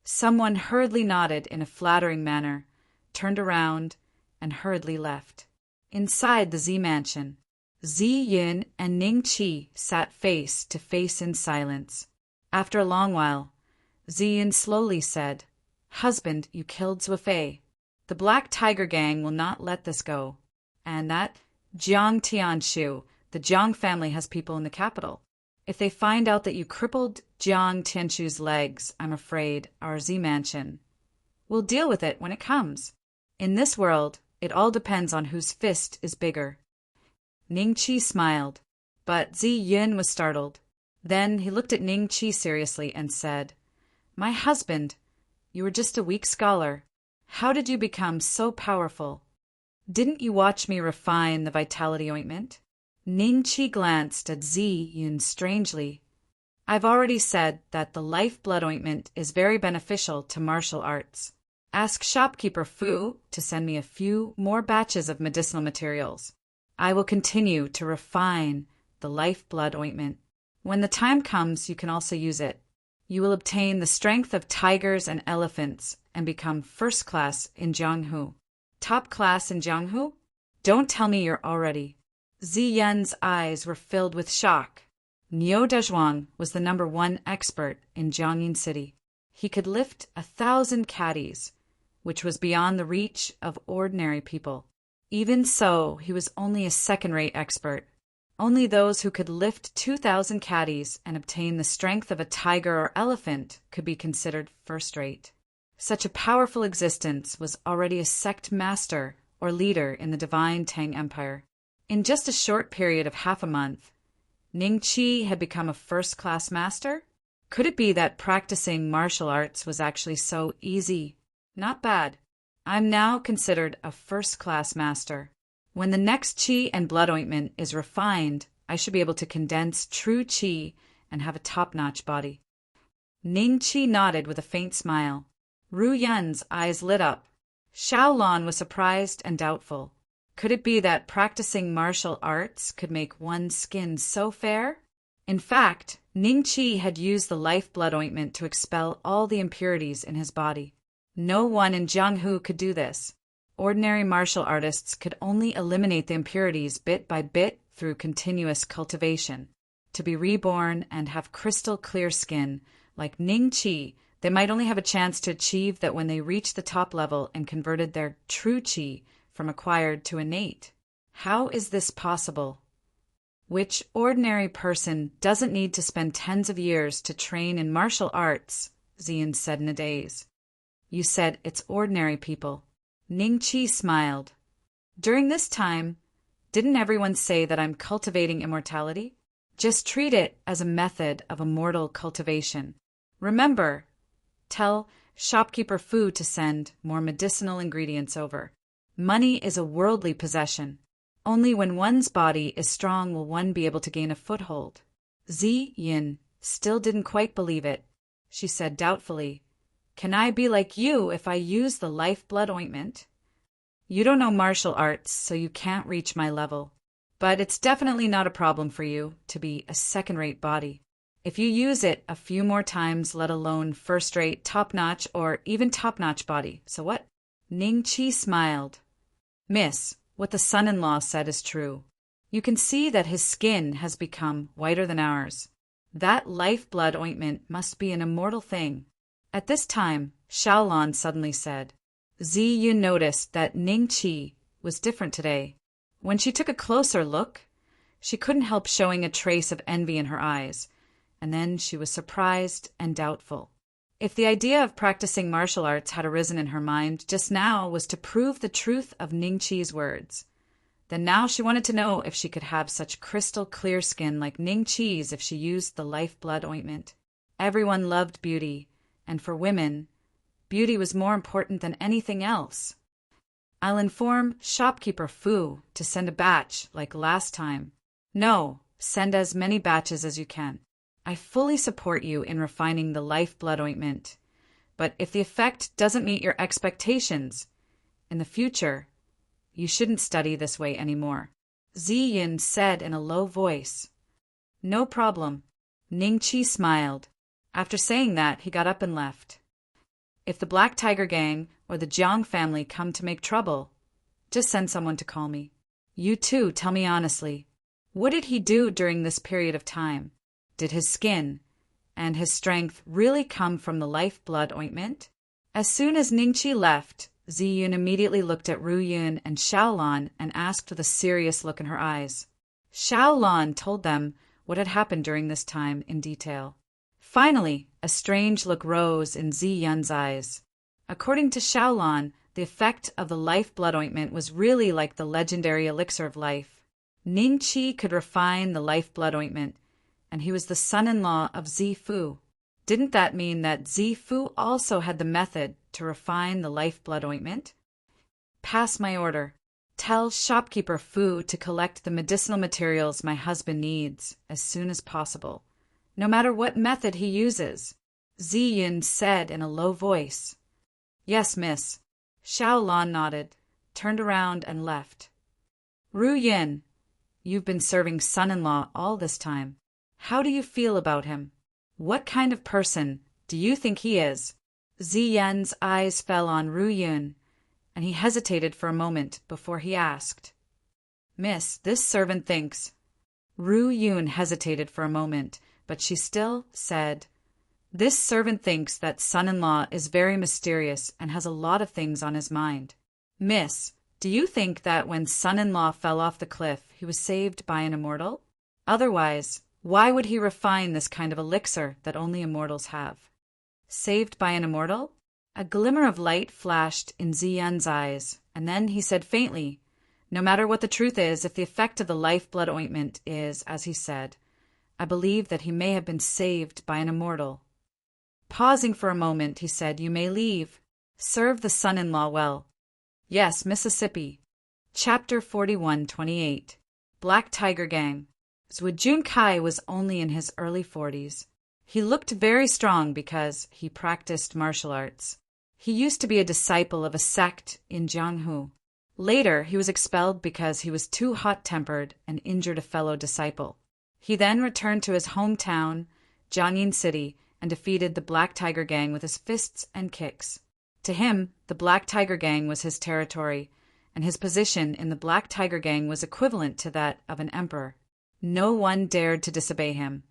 A: Someone hurriedly nodded in a flattering manner, turned around, and hurriedly left. Inside the Z Mansion, Ziyin and Ning Qi sat face to face in silence. After a long while, Ziyin slowly said, Husband, you killed Zwifei. The Black Tiger Gang will not let this go. And that Jiang Tianshu, the Jiang family has people in the capital. If they find out that you crippled Jiang Tianshu's legs, I'm afraid, our Z mansion. We'll deal with it when it comes. In this world, it all depends on whose fist is bigger. Ning Qi smiled, but Zi Yun was startled. Then he looked at Ning Qi seriously and said, My husband, you were just a weak scholar. How did you become so powerful? Didn't you watch me refine the vitality ointment? Ning Qi glanced at Zi Yun strangely. I've already said that the lifeblood ointment is very beneficial to martial arts. Ask shopkeeper Fu to send me a few more batches of medicinal materials. I will continue to refine the lifeblood ointment. When the time comes, you can also use it. You will obtain the strength of tigers and elephants and become first class in Jianghu. Top class in Jianghu? Don't tell me you're already. Zi Yun's eyes were filled with shock. Niu Dezhuang was the #1 expert in Jiangyin City. He could lift 1,000 caddies, which was beyond the reach of ordinary people. Even so, he was only a second-rate expert. Only those who could lift 2,000 caddies and obtain the strength of a tiger or elephant could be considered first-rate. Such a powerful existence was already a sect master or leader in the divine Tang Empire. In just a short period of half a month, Ning Qi had become a first-class master? Could it be that practicing martial arts was actually so easy? Not bad. I'm now considered a first-class master. When the next qi and blood ointment is refined, I should be able to condense true qi and have a top-notch body. Ning Qi nodded with a faint smile. Ru Yun's eyes lit up. Xiaolon was surprised and doubtful. Could it be that practicing martial arts could make one's skin so fair? In fact, Ning Qi had used the lifeblood ointment to expel all the impurities in his body. No one in Jianghu could do this. Ordinary martial artists could only eliminate the impurities bit by bit through continuous cultivation. To be reborn and have crystal clear skin, like Ning Qi, they might only have a chance to achieve that when they reached the top level and converted their true qi from acquired to innate. How is this possible? Which ordinary person doesn't need to spend tens of years to train in martial arts? Zian said in a daze. You said it's ordinary people. Ning Qi smiled. During this time, didn't everyone say that I'm cultivating immortality? Just treat it as a method of immortal cultivation. Remember, tell shopkeeper Fu to send more medicinal ingredients over. Money is a worldly possession. Only when one's body is strong will one be able to gain a foothold. Zi Yin still didn't quite believe it. She said doubtfully, Can I be like you if I use the lifeblood ointment? You don't know martial arts, so you can't reach my level. But it's definitely not a problem for you to be a second-rate body. If you use it a few more times, let alone first-rate, top-notch, or even top-notch body. So what? Ning Qi smiled. Miss, what the son-in-law said is true. You can see that his skin has become whiter than ours. That lifeblood ointment must be an immortal thing. At this time, Xiaolon suddenly said. Zi Yun noticed that Ning Qi was different today. When she took a closer look, she couldn't help showing a trace of envy in her eyes, and then she was surprised and doubtful. If the idea of practicing martial arts had arisen in her mind just now was to prove the truth of Ning Qi's words, then now she wanted to know if she could have such crystal clear skin like Ning Qi's if she used the lifeblood ointment. Everyone loved beauty, and for women, beauty was more important than anything else. I'll inform shopkeeper Fu to send a batch like last time. No, send as many batches as you can. I fully support you in refining the lifeblood ointment, but if the effect doesn't meet your expectations, in the future, you shouldn't study this way anymore. Zi Yin said in a low voice. No problem. Ning Qi smiled. After saying that, he got up and left. If the Black Tiger Gang or the Jiang family come to make trouble, just send someone to call me. You too, tell me honestly, what did he do during this period of time? Did his skin and his strength really come from the lifeblood ointment? As soon as Ningqi left, Ziyun immediately looked at Ru Yun and Xiaolan and asked with a serious look in her eyes. Xiaolan told them what had happened during this time in detail. Finally, a strange look rose in Ziyun's eyes. According to Xiaolan, the effect of the life blood ointment was really like the legendary elixir of life. Ningqi could refine the life blood ointment, and he was the son-in-law of Zifu. Didn't that mean that Zifu also had the method to refine the life blood ointment? Pass my order. Tell shopkeeper Fu to collect the medicinal materials my husband needs as soon as possible, no matter what method he uses, Ziyun said in a low voice. Yes, miss. Xiaolan nodded, turned around and left. Ru Yin, you've been serving son-in-law all this time. How do you feel about him? What kind of person do you think he is? Ziyun's eyes fell on Ru Yun, and he hesitated for a moment before he asked. Miss, this servant thinks. Ru Yun hesitated for a moment, but she still said, This servant thinks that son-in-law is very mysterious and has a lot of things on his mind. Miss, do you think that when son-in-law fell off the cliff, he was saved by an immortal? Otherwise, why would he refine this kind of elixir that only immortals have? Saved by an immortal? A glimmer of light flashed in Ziyun's eyes, and then he said faintly, No matter what the truth is, if the effect of the life-blood ointment is, as he said, I believe that he may have been saved by an immortal. Pausing for a moment, he said, You may leave. Serve the son-in-law well. Yes, Mississippi. Chapter 41-28. Black Tiger Gang. Zhuge was only in his early 40s. He looked very strong because he practiced martial arts. He used to be a disciple of a sect in Jianghu. Later, he was expelled because he was too hot-tempered and injured a fellow disciple. He then returned to his hometown, Jiangyin City, and defeated the Black Tiger Gang with his fists and kicks. To him, the Black Tiger Gang was his territory, and his position in the Black Tiger Gang was equivalent to that of an emperor. No one dared to disobey him,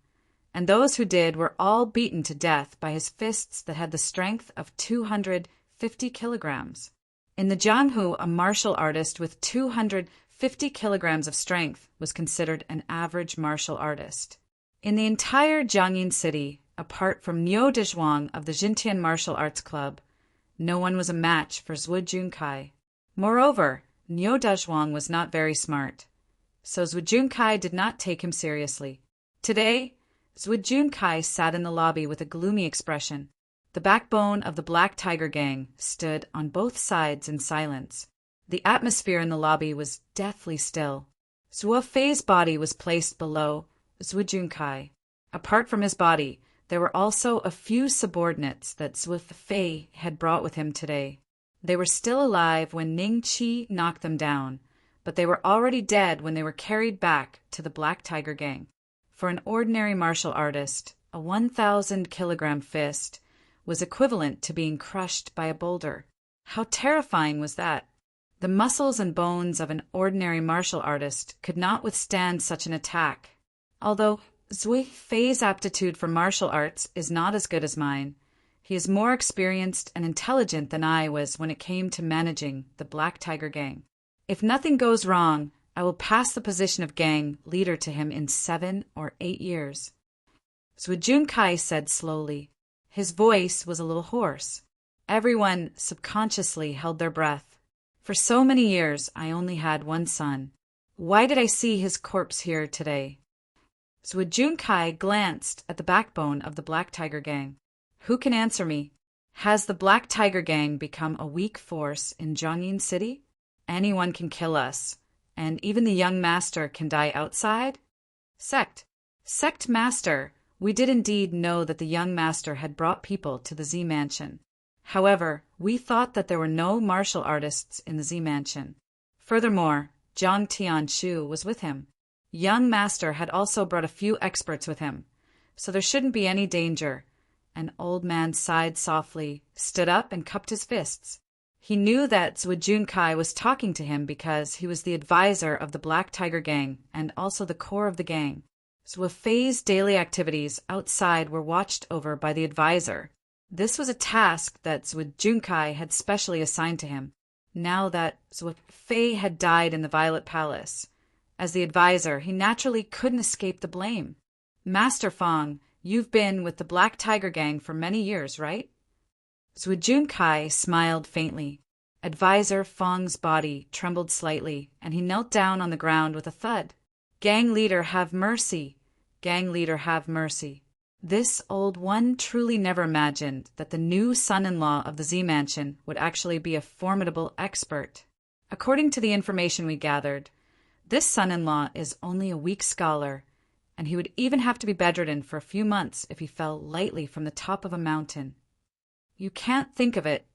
A: and those who did were all beaten to death by his fists that had the strength of 250 kilograms. In the Jianghu, a martial artist with 250 kilograms of strength was considered an average martial artist. In the entire Jiangyin city, apart from Niu Dezhuang of the Jintian Martial Arts Club, no one was a match for Zhuge. Moreover, Niu Dezhuang was not very smart, so Zhuge did not take him seriously. Today, Zhuge sat in the lobby with a gloomy expression. The backbone of the Black Tiger Gang stood on both sides in silence. The atmosphere in the lobby was deathly still. Zhuo Fei's body was placed below Zhuge. Apart from his body, there were also a few subordinates that Zhuo Fei had brought with him today. They were still alive when Ningqi knocked them down, but they were already dead when they were carried back to the Black Tiger Gang. For an ordinary martial artist, a 1,000-kilogram fist was equivalent to being crushed by a boulder. How terrifying was that? The muscles and bones of an ordinary martial artist could not withstand such an attack. Although Zhuo Fei's aptitude for martial arts is not as good as mine, he is more experienced and intelligent than I was when it came to managing the Black Tiger Gang. If nothing goes wrong, I will pass the position of gang leader to him in 7 or 8 years. Zhuge said slowly. His voice was a little hoarse. Everyone subconsciously held their breath. For so many years, I only had one son. Why did I see his corpse here today? Zhuge glanced at the backbone of the Black Tiger Gang. Who can answer me? Has the Black Tiger Gang become a weak force in Jiangyin City? Anyone can kill us, and even the young master can die outside? Sect master, we did indeed know that the young master had brought people to the Z Mansion. However, we thought that there were no martial artists in the Z Mansion. Furthermore, Zhang Tianshu was with him. Young master had also brought a few experts with him, so there shouldn't be any danger. An old man sighed softly, stood up, and cupped his fists. He knew that Zhuge was talking to him because he was the advisor of the Black Tiger Gang and also the core of the gang. Zhuo Fei's daily activities outside were watched over by the advisor. This was a task that Zhuo Junkai had specially assigned to him, now that Zhuo Fei had died in the Violet Palace. As the advisor, he naturally couldn't escape the blame. Master Fang, you've been with the Black Tiger Gang for many years, right? Zhuo Junkai smiled faintly. Advisor Fang's body trembled slightly, and he knelt down on the ground with a thud. Gang leader, have mercy. Gang leader, have mercy. This old one truly never imagined that the new son-in-law of the Z Mansion would actually be a formidable expert. According to the information we gathered, this son-in-law is only a weak scholar, and he would even have to be bedridden for a few months if he fell lightly from the top of a mountain. You can't think of it.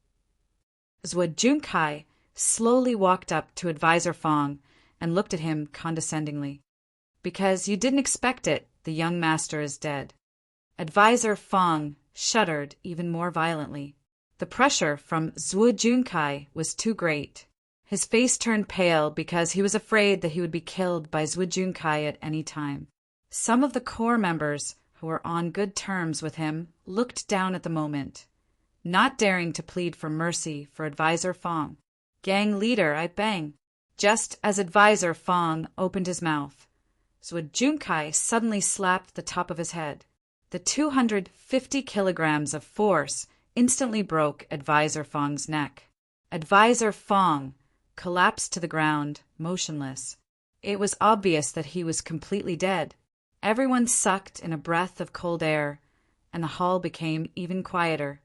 A: Zhuo Junkai slowly walked up to Advisor Fang and looked at him condescendingly. Because you didn't expect it, the young master is dead. Advisor Fang shuddered even more violently. The pressure from Zhuo Junkai was too great. His face turned pale because he was afraid that he would be killed by Zhuo Junkai at any time. Some of the core members, who were on good terms with him, looked down at the moment, not daring to plead for mercy for Advisor Fang. Gang leader, I bang. Just as Advisor Fang opened his mouth, Zhuo Junkai suddenly slapped the top of his head. The 250 kilograms of force instantly broke Advisor Fang's neck. Advisor Fang collapsed to the ground, motionless. It was obvious that he was completely dead. Everyone sucked in a breath of cold air, and the hall became even quieter.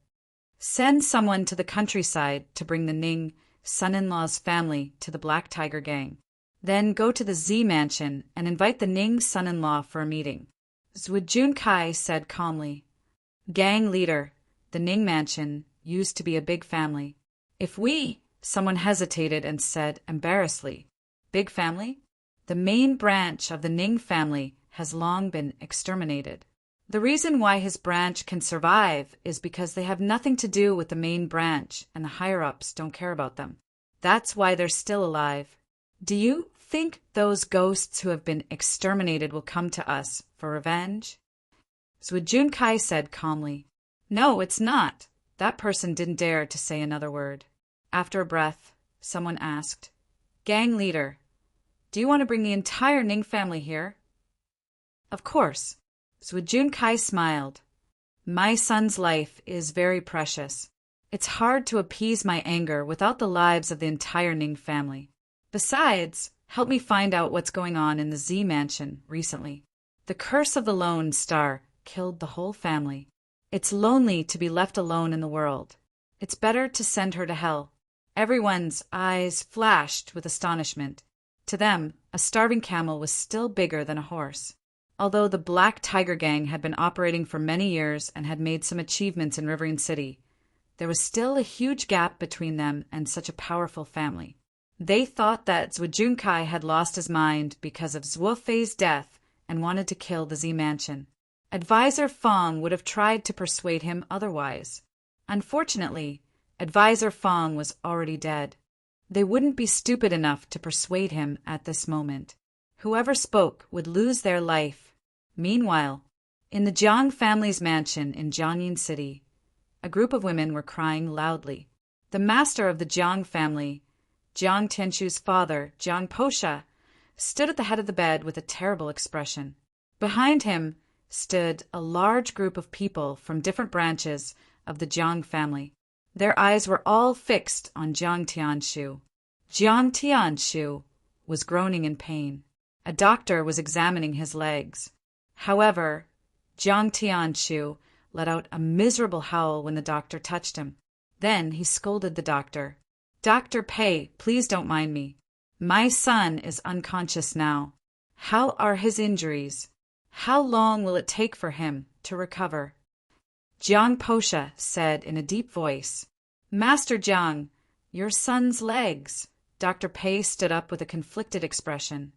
A: Send someone to the countryside to bring the Ning son-in-law's family to the Black Tiger Gang. Then go to the Z Mansion and invite the Ning son-in-law for a meeting. Zhuo Junkai said calmly. Gang leader, the Ning Mansion used to be a big family. If we, someone hesitated and said embarrassedly, big family? The main branch of the Ning family has long been exterminated. The reason why his branch can survive is because they have nothing to do with the main branch and the higher-ups don't care about them. That's why they're still alive. Do you think those ghosts who have been exterminated will come to us for revenge? Zhuo Junkai said calmly. No, it's not. That person didn't dare to say another word. After a breath, someone asked, Gang leader, do you want to bring the entire Ning family here? Of course. Zhuo Junkai smiled. My son's life is very precious. It's hard to appease my anger without the lives of the entire Ning family. Besides, help me find out what's going on in the Z Mansion recently. The curse of the Lone Star killed the whole family. It's lonely to be left alone in the world. It's better to send her to hell. Everyone's eyes flashed with astonishment. To them, a starving camel was still bigger than a horse. Although the Black Tiger Gang had been operating for many years and had made some achievements in Riverine City, there was still a huge gap between them and such a powerful family. They thought that Zhuo Junkai had lost his mind because of Zhuo Fei's death and wanted to kill the Z Mansion. Advisor Fang would have tried to persuade him otherwise. Unfortunately, Advisor Fang was already dead. They wouldn't be stupid enough to persuade him at this moment. Whoever spoke would lose their life. Meanwhile, in the Jiang family's mansion in Jiangyin City, a group of women were crying loudly. The master of the Jiang family, Jiang Tianshu's father, Jiang Posha, stood at the head of the bed with a terrible expression. Behind him stood a large group of people from different branches of the Jiang family. Their eyes were all fixed on Jiang Tianshu. Jiang Tianshu was groaning in pain. A doctor was examining his legs. However, Jiang Tianshu let out a miserable howl when the doctor touched him. Then he scolded the doctor. Dr. Pei, please don't mind me. My son is unconscious now. How are his injuries? How long will it take for him to recover? Jiang Posha said in a deep voice, Master Jiang, your son's legs. Dr. Pei stood up with a conflicted expression.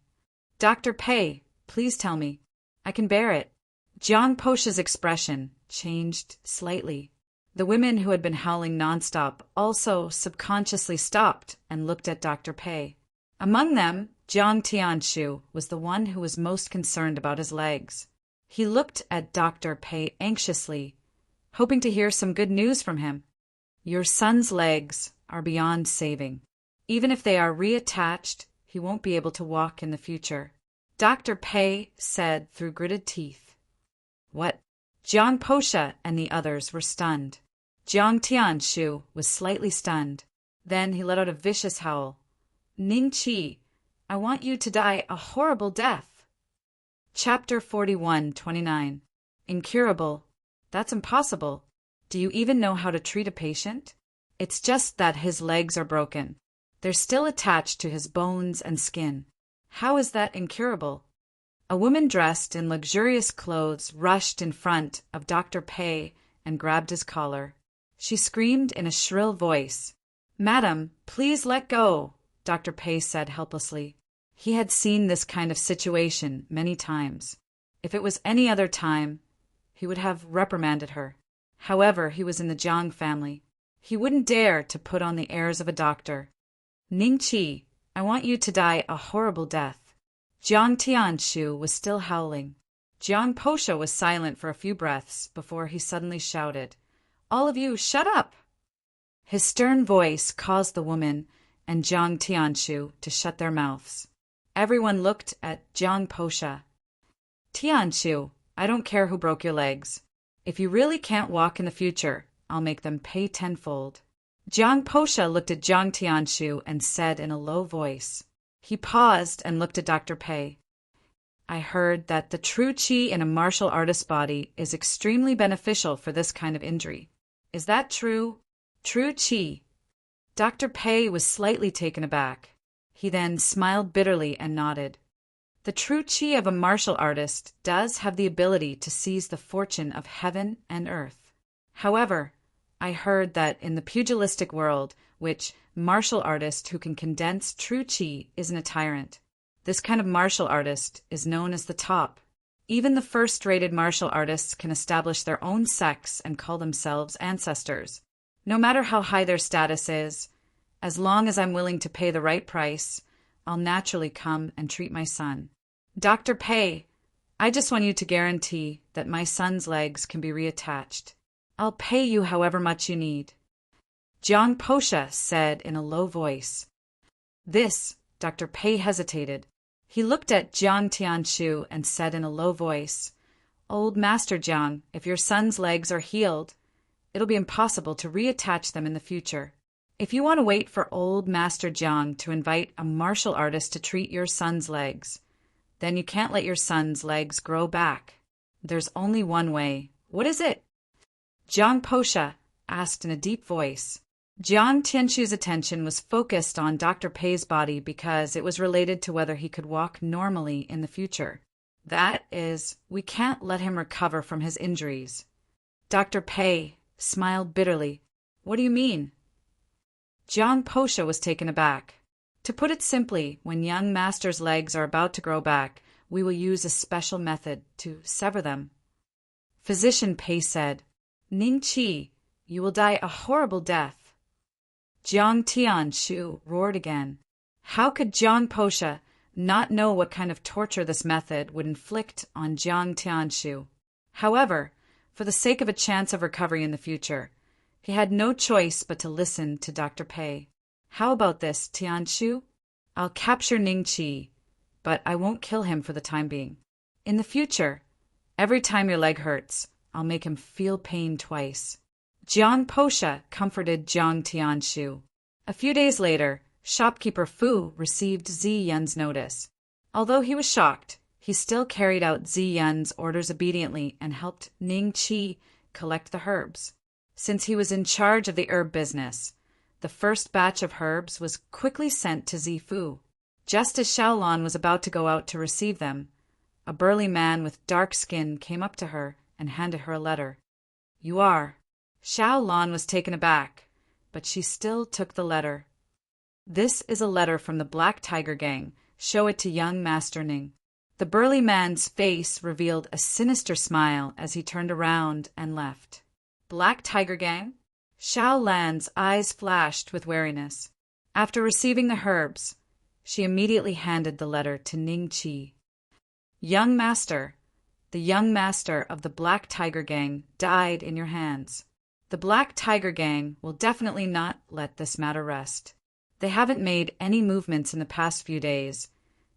A: Dr. Pei, please tell me. I can bear it. Jiang Posha's expression changed slightly. The women who had been howling nonstop also subconsciously stopped and looked at Dr. Pei. Among them, Jiang Tianshu was the one who was most concerned about his legs. He looked at Dr. Pei anxiously, hoping to hear some good news from him. Your son's legs are beyond saving. Even if they are reattached, he won't be able to walk in the future, Dr. Pei said through gritted teeth. What? Jiang Posha and the others were stunned. Jiang Tianshu was slightly stunned. Then he let out a vicious howl. Ning Qi, I want you to die a horrible death. Chapter 41:29. Incurable. That's impossible. Do you even know how to treat a patient? It's just that his legs are broken. They're still attached to his bones and skin. How is that incurable? A woman dressed in luxurious clothes rushed in front of Dr. Pei and grabbed his collar. She screamed in a shrill voice. Madam, please let go, Dr. Pei said helplessly. He had seen this kind of situation many times. If it was any other time, he would have reprimanded her. However, he was in the Jiang family. He wouldn't dare to put on the airs of a doctor. Ning Qi, I want you to die a horrible death. Jiang Tianshu was still howling. Jiang Posha was silent for a few breaths before he suddenly shouted, All of you, shut up! His stern voice caused the woman and Jiang Tianshu to shut their mouths. Everyone looked at Jiang Posha. Tianshu, I don't care who broke your legs. If you really can't walk in the future, I'll make them pay tenfold. Jiang Posha looked at Jiang Tianshu and said in a low voice. He paused and looked at Dr. Pei. I heard that the true qi in a martial artist's body is extremely beneficial for this kind of injury. Is that true? True qi. Dr. Pei was slightly taken aback. He then smiled bitterly and nodded. The true qi of a martial artist does have the ability to seize the fortune of heaven and earth. However, I heard that in the pugilistic world, which martial artist who can condense true qi isn't a tyrant. This kind of martial artist is known as the top. Even the first-rated martial artists can establish their own sects and call themselves ancestors. No matter how high their status is, as long as I'm willing to pay the right price, I'll naturally come and treat my son. Dr. Pei, I just want you to guarantee that my son's legs can be reattached. I'll pay you however much you need. Jiang Posha said in a low voice. This, Dr. Pei hesitated. He looked at Jiang Tianshu and said in a low voice, Old Master Jiang, if your son's legs are healed, it'll be impossible to reattach them in the future. If you want to wait for old Master Jiang to invite a martial artist to treat your son's legs, then you can't let your son's legs grow back. There's only one way. What is it? Jiang Posha asked in a deep voice. Jiang Tianshu's attention was focused on Dr. Pei's body because it was related to whether he could walk normally in the future. That is, we can't let him recover from his injuries. Dr. Pei smiled bitterly. What do you mean? Jiang Posha was taken aback. To put it simply, when young master's legs are about to grow back, we will use a special method to sever them. Physician Pei said, Ning Qi, you will die a horrible death. Jiang Tianshu roared again. How could Jiang Posha not know what kind of torture this method would inflict on Jiang Tianshu? However, for the sake of a chance of recovery in the future, he had no choice but to listen to Dr. Pei. How about this, Tianshu? I'll capture Ning Qi, but I won't kill him for the time being. In the future, every time your leg hurts, I'll make him feel pain twice. Jiang Posha comforted Jiang Tianshu. A few days later, shopkeeper Fu received Zi Yun's notice. Although he was shocked, he still carried out Zi Yun's orders obediently and helped Ning Qi collect the herbs. Since he was in charge of the herb business, the first batch of herbs was quickly sent to Zi Fu. Just as Xiaolan was about to go out to receive them, a burly man with dark skin came up to her and handed her a letter. You are. Xiaolan was taken aback, but she still took the letter. This is a letter from the Black Tiger Gang. Show it to young Master Ning. The burly man's face revealed a sinister smile as he turned around and left. Black Tiger Gang? Xiaolan's eyes flashed with wariness. After receiving the herbs, she immediately handed the letter to Ning Qi. Young Master, The young master of the Black Tiger Gang died in your hands. The Black Tiger Gang will definitely not let this matter rest. They haven't made any movements in the past few days.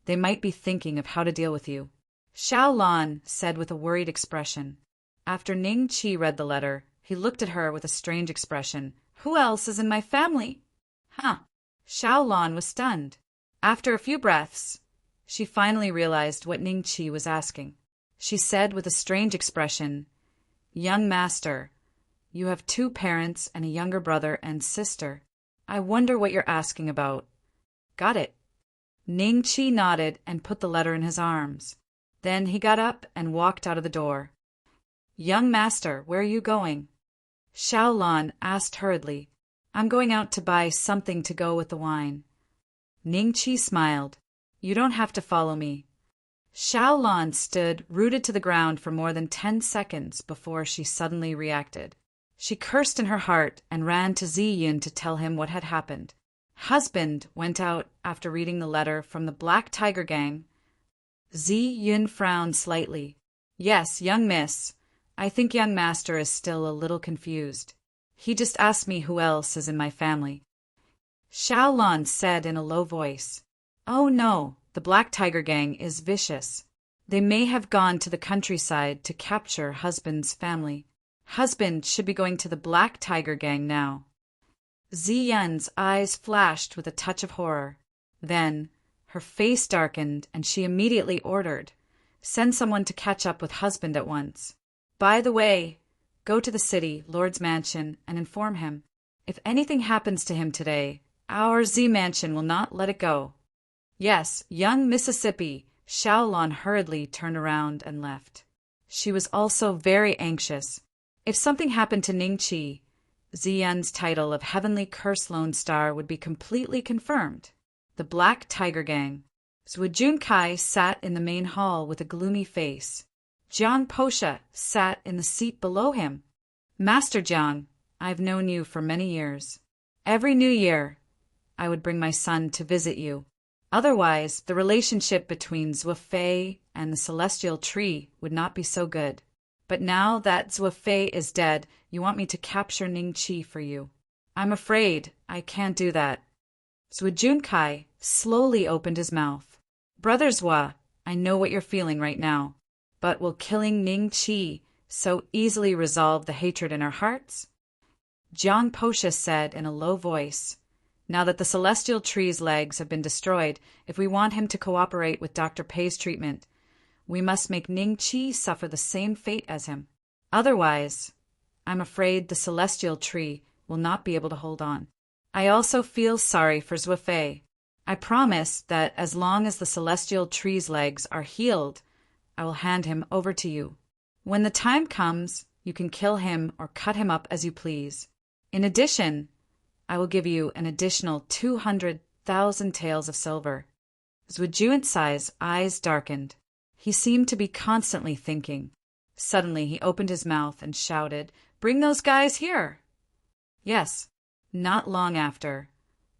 A: They might be thinking of how to deal with you," Xiao Lan said with a worried expression. After Ning Qi read the letter, he looked at her with a strange expression. "Who else is in my family?" "Huh." Xiao Lan was stunned. After a few breaths, she finally realized what Ning Qi was asking. She said with a strange expression, "Young master, you have 2 parents and a younger brother and sister. I wonder what you're asking about." "Got it." Ning Qi nodded and put the letter in his arms. Then he got up and walked out of the door. "Young master, where are you going?" Xiao Lan asked hurriedly. "I'm going out to buy something to go with the wine." Ning Qi smiled. "You don't have to follow me." Xiao Lan stood rooted to the ground for more than 10 seconds before she suddenly reacted. She cursed in her heart and ran to Zi Yun to tell him what had happened. Husband went out after reading the letter from the Black Tiger Gang. Zi Yun frowned slightly. "Yes, young miss. I think young master is still a little confused. He just asked me who else is in my family." Xiao Lan said in a low voice, "Oh no, the Black Tiger Gang is vicious. They may have gone to the countryside to capture husband's family. Husband should be going to the Black Tiger Gang now." Zi Yun's eyes flashed with a touch of horror. Then her face darkened and she immediately ordered, "Send someone to catch up with husband at once. By the way, go to the city, Lord's mansion, and inform him. If anything happens to him today, our Z mansion will not let it go." "Yes, young Mississippi." Xiao Lan hurriedly turned around and left. She was also very anxious. If something happened to Ning Qi, Ziyun's title of Heavenly Curse Lone Star would be completely confirmed. The Black Tiger Gang. Zhu Junkai sat in the main hall with a gloomy face. Jiang Posha sat in the seat below him. "Master Jiang, I've known you for many years. Every new year, I would bring my son to visit you. Otherwise, the relationship between Zuofei and the Celestial Tree would not be so good. But now that Zuofei is dead, you want me to capture Ning Qi for you. I'm afraid I can't do that." Zhu Junkai slowly opened his mouth. "Brother Zua, I know what you're feeling right now, but will killing Ning Qi so easily resolve the hatred in our hearts?" Jiang Posha said in a low voice, "Now that the Celestial Tree's legs have been destroyed, if we want him to cooperate with Dr. Pei's treatment, we must make Ning Qi suffer the same fate as him. Otherwise, I'm afraid the Celestial Tree will not be able to hold on. I also feel sorry for Zuofei. I promise that as long as the Celestial Tree's legs are healed, I will hand him over to you. When the time comes, you can kill him or cut him up as you please. In addition, I will give you an additional 200,000 taels of silver." Zhujunsai's eyes darkened. He seemed to be constantly thinking. Suddenly he opened his mouth and shouted, "Bring those guys here!" Yes, not long after,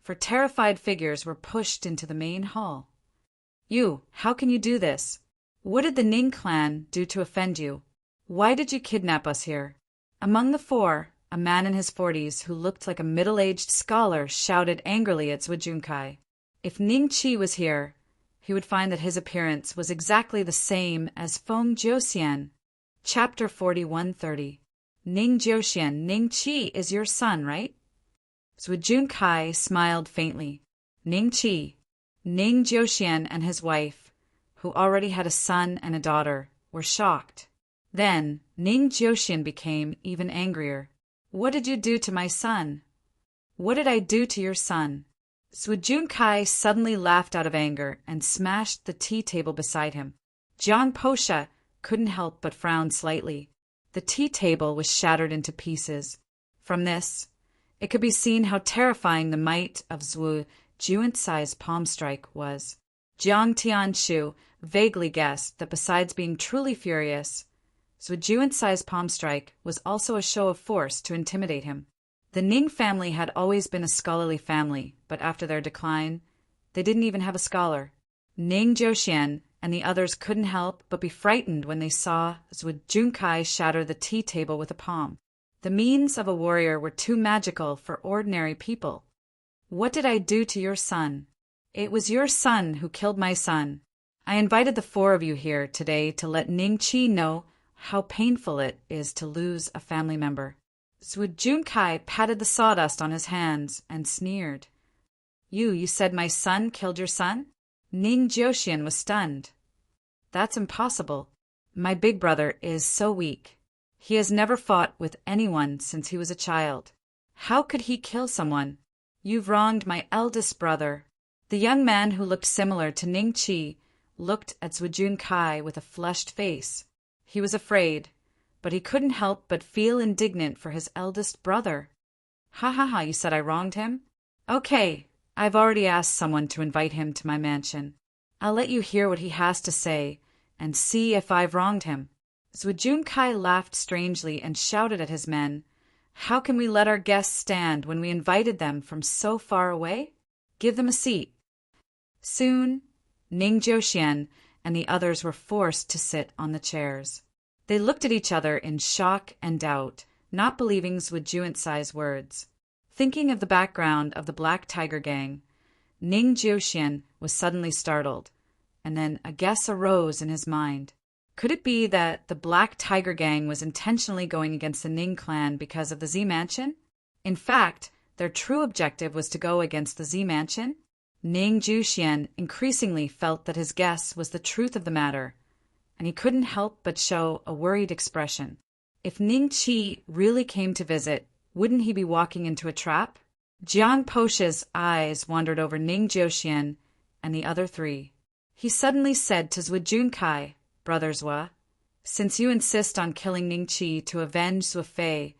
A: for terrified figures were pushed into the main hall. "You, how can you do this? What did the Ning clan do to offend you? Why did you kidnap us here?" Among the 4, a man in his 40s who looked like a middle-aged scholar shouted angrily at Zhujunkai. If Ning Qi was here, he would find that his appearance was exactly the same as Feng Jiuxian. Chapter 4130. Ning Jiuxian, Ning Qi is your son, right? Zhujunkai smiled faintly. Ning Qi, Ning Jiuxian and his wife, who already had a son and a daughter, were shocked. Then Ning Jiuxian became even angrier. "What did you do to my son?" "What did I do to your son?" Zhujunkai suddenly laughed out of anger and smashed the tea table beside him. Jiang Posha couldn't help but frown slightly. The tea table was shattered into pieces. From this, it could be seen how terrifying the might of Zhu Junsai's palm strike was. Jiang Tianshu vaguely guessed that besides being truly furious, Zhu Junsai's palm strike was also a show of force to intimidate him. The Ning family had always been a scholarly family, but after their decline, they didn't even have a scholar. Ning Jiuxian and the others couldn't help but be frightened when they saw Zhuge Junkai shatter the tea table with a palm. The means of a warrior were too magical for ordinary people. "What did I do to your son?" "It was your son who killed my son. I invited the four of you here today to let Ning Qi know how painful it is to lose a family member." Zhuge Junkai patted the sawdust on his hands and sneered. You said my son killed your son?" Ning Jiuxian was stunned. "That's impossible. My big brother is so weak. He has never fought with anyone since he was a child. How could he kill someone? You've wronged my eldest brother." The young man, who looked similar to Ning Qi, looked at Zhuge Junkai with a flushed face. He was afraid, but he couldn't help but feel indignant for his eldest brother. "Ha ha ha, you said I wronged him? Okay, I've already asked someone to invite him to my mansion. I'll let you hear what he has to say and see if I've wronged him." Zhuge Junkai laughed strangely and shouted at his men, "How can we let our guests stand when we invited them from so far away? Give them a seat." Soon, Ning Jiuxian and the others were forced to sit on the chairs. They looked at each other in shock and doubt, not believing Zhuge Junsai's words. Thinking of the background of the Black Tiger Gang, Ning Jiuxian was suddenly startled, and then a guess arose in his mind. Could it be that the Black Tiger Gang was intentionally going against the Ning clan because of the Z Mansion? In fact, their true objective was to go against the Z Mansion? Ning Jiuxian increasingly felt that his guess was the truth of the matter, and he couldn't help but show a worried expression. If Ning Qi really came to visit, wouldn't he be walking into a trap? Jiang Posha's eyes wandered over Ning Jiuxian and the other three. He suddenly said to Zhuge Junkai, "Brother Zhua, since you insist on killing Ning Qi to avenge Zhu Fei,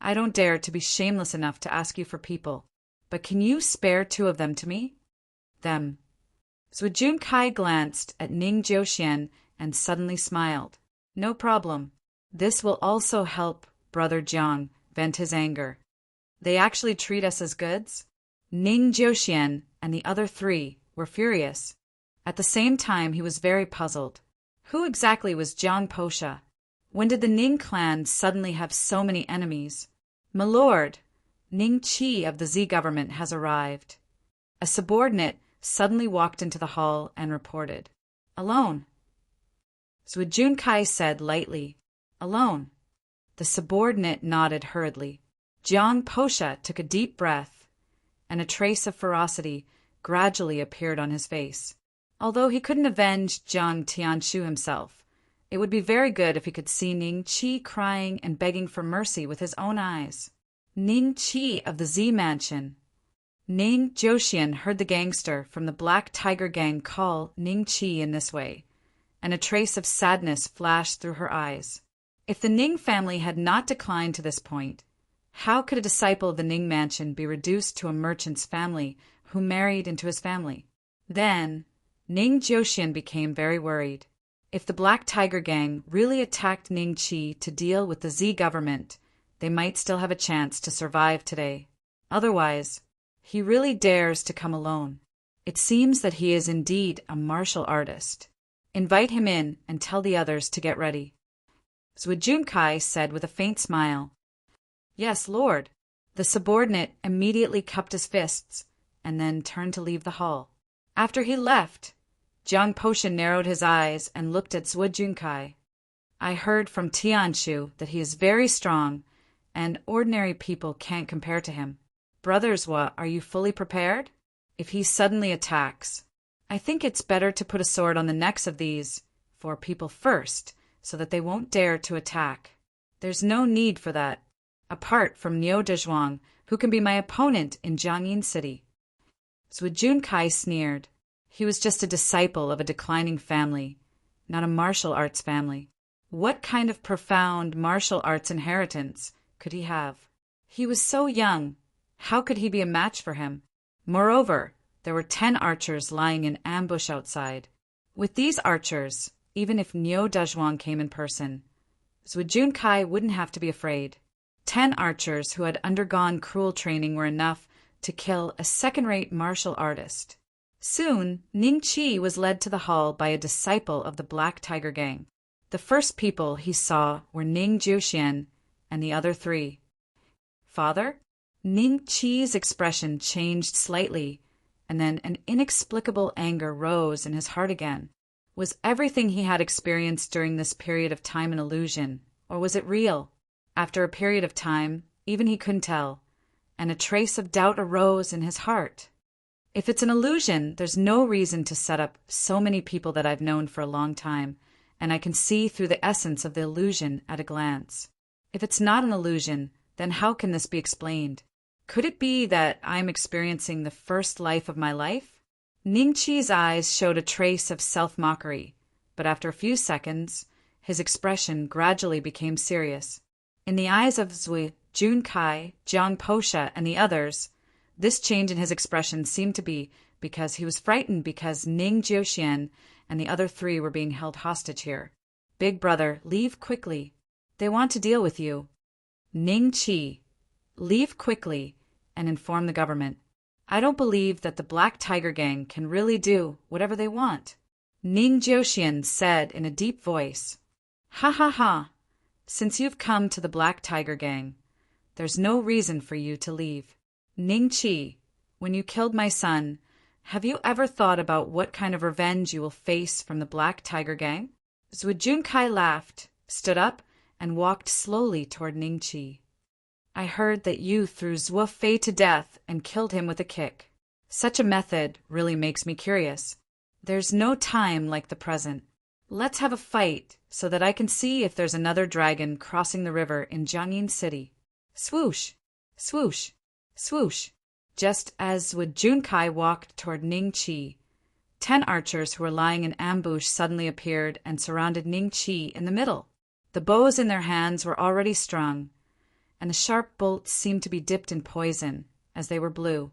A: I don't dare to be shameless enough to ask you for people. But can you spare 2 of them to me?" "Them." Zhuge Junkai glanced at Ning Jiuxian and suddenly smiled. "No problem. This will also help Brother Jiang vent his anger. They actually treat us as goods?" Ning Jiuxian and the other 3 were furious. At the same time, he was very puzzled. Who exactly was Jiang Posha? When did the Ning clan suddenly have so many enemies? "My lord, Ning Qi of the Z government has arrived." A subordinate suddenly walked into the hall and reported. "Alone?" Zhuge Junkai said lightly, "Alone." The subordinate nodded hurriedly. Jiang Posha took a deep breath, and a trace of ferocity gradually appeared on his face. Although he couldn't avenge Jiang Tianshu himself, it would be very good if he could see Ning Qi crying and begging for mercy with his own eyes. Ning Qi of the Z Mansion. Ning Jiuxian heard the gangster from the Black Tiger Gang call Ning Qi in this way, and a trace of sadness flashed through her eyes. If the Ning family had not declined to this point, how could a disciple of the Ning Mansion be reduced to a merchant's family who married into his family? Then, Ning Jiuxian became very worried. If the Black Tiger Gang really attacked Ning Qi to deal with the Z government, they might still have a chance to survive today. Otherwise, he really dares to come alone. It seems that he is indeed a martial artist. Invite him in and tell the others to get ready." Zhuge Junkai said with a faint smile. "Yes, Lord." The subordinate immediately cupped his fists and then turned to leave the hall. After he left, Jiang Posha narrowed his eyes and looked at Zhuge Junkai. "I heard from Tianshu that he is very strong, and ordinary people can't compare to him. Brother Zhua, are you fully prepared? If he suddenly attacks, I think it's better to put a sword on the necks of these 4 people first, so that they won't dare to attack. There's no need for that, apart from Niu Dezhuang, who can be my opponent in Jiangyin City." Zhuge Junkai sneered. He was just a disciple of a declining family, not a martial arts family. What kind of profound martial arts inheritance could he have? He was so young. How could he be a match for him? Moreover, there were 10 archers lying in ambush outside. With these archers, even if Niu Dezhuang came in person, Zhuge Junkai wouldn't have to be afraid. 10 archers who had undergone cruel training were enough to kill a second-rate martial artist. Soon, Ning Chi was led to the hall by a disciple of the Black Tiger Gang. The first people he saw were Ning Jiuxian and the other three. Father? Ning Chi's expression changed slightly, and then an inexplicable anger rose in his heart again. Was everything he had experienced during this period of time an illusion, or was it real? After a period of time, even he couldn't tell, and a trace of doubt arose in his heart. If it's an illusion, there's no reason to set up so many people that I've known for a long time, and I can see through the essence of the illusion at a glance. If it's not an illusion, then how can this be explained? Could it be that I'm experiencing the first life of my life? Ning Chi's eyes showed a trace of self-mockery, but after a few seconds, his expression gradually became serious. In the eyes of Zui, Junkai, Jiang Posha, and the others, this change in his expression seemed to be because he was frightened because Ning Jiuxian and the other three were being held hostage here. Big brother, leave quickly. They want to deal with you. Ning Chi, leave quickly and inform the government. I don't believe that the Black Tiger Gang can really do whatever they want. Ning Jiuxian said in a deep voice. Ha ha ha. Since you've come to the Black Tiger Gang, there's no reason for you to leave. Ning Chi, when you killed my son, have you ever thought about what kind of revenge you will face from the Black Tiger Gang? Zhu Junkai laughed, stood up, and walked slowly toward Ning Chi. I heard that you threw Zhuo Fei to death and killed him with a kick. Such a method really makes me curious. There's no time like the present. Let's have a fight so that I can see if there's another dragon crossing the river in Jiangyin City. Swoosh, swoosh, swoosh. Just as Zhu Junkai walked toward Ning Chi, 10 archers who were lying in ambush suddenly appeared and surrounded Ning Chi in the middle. The bows in their hands were already strung, and the sharp bolts seemed to be dipped in poison, as they were blue.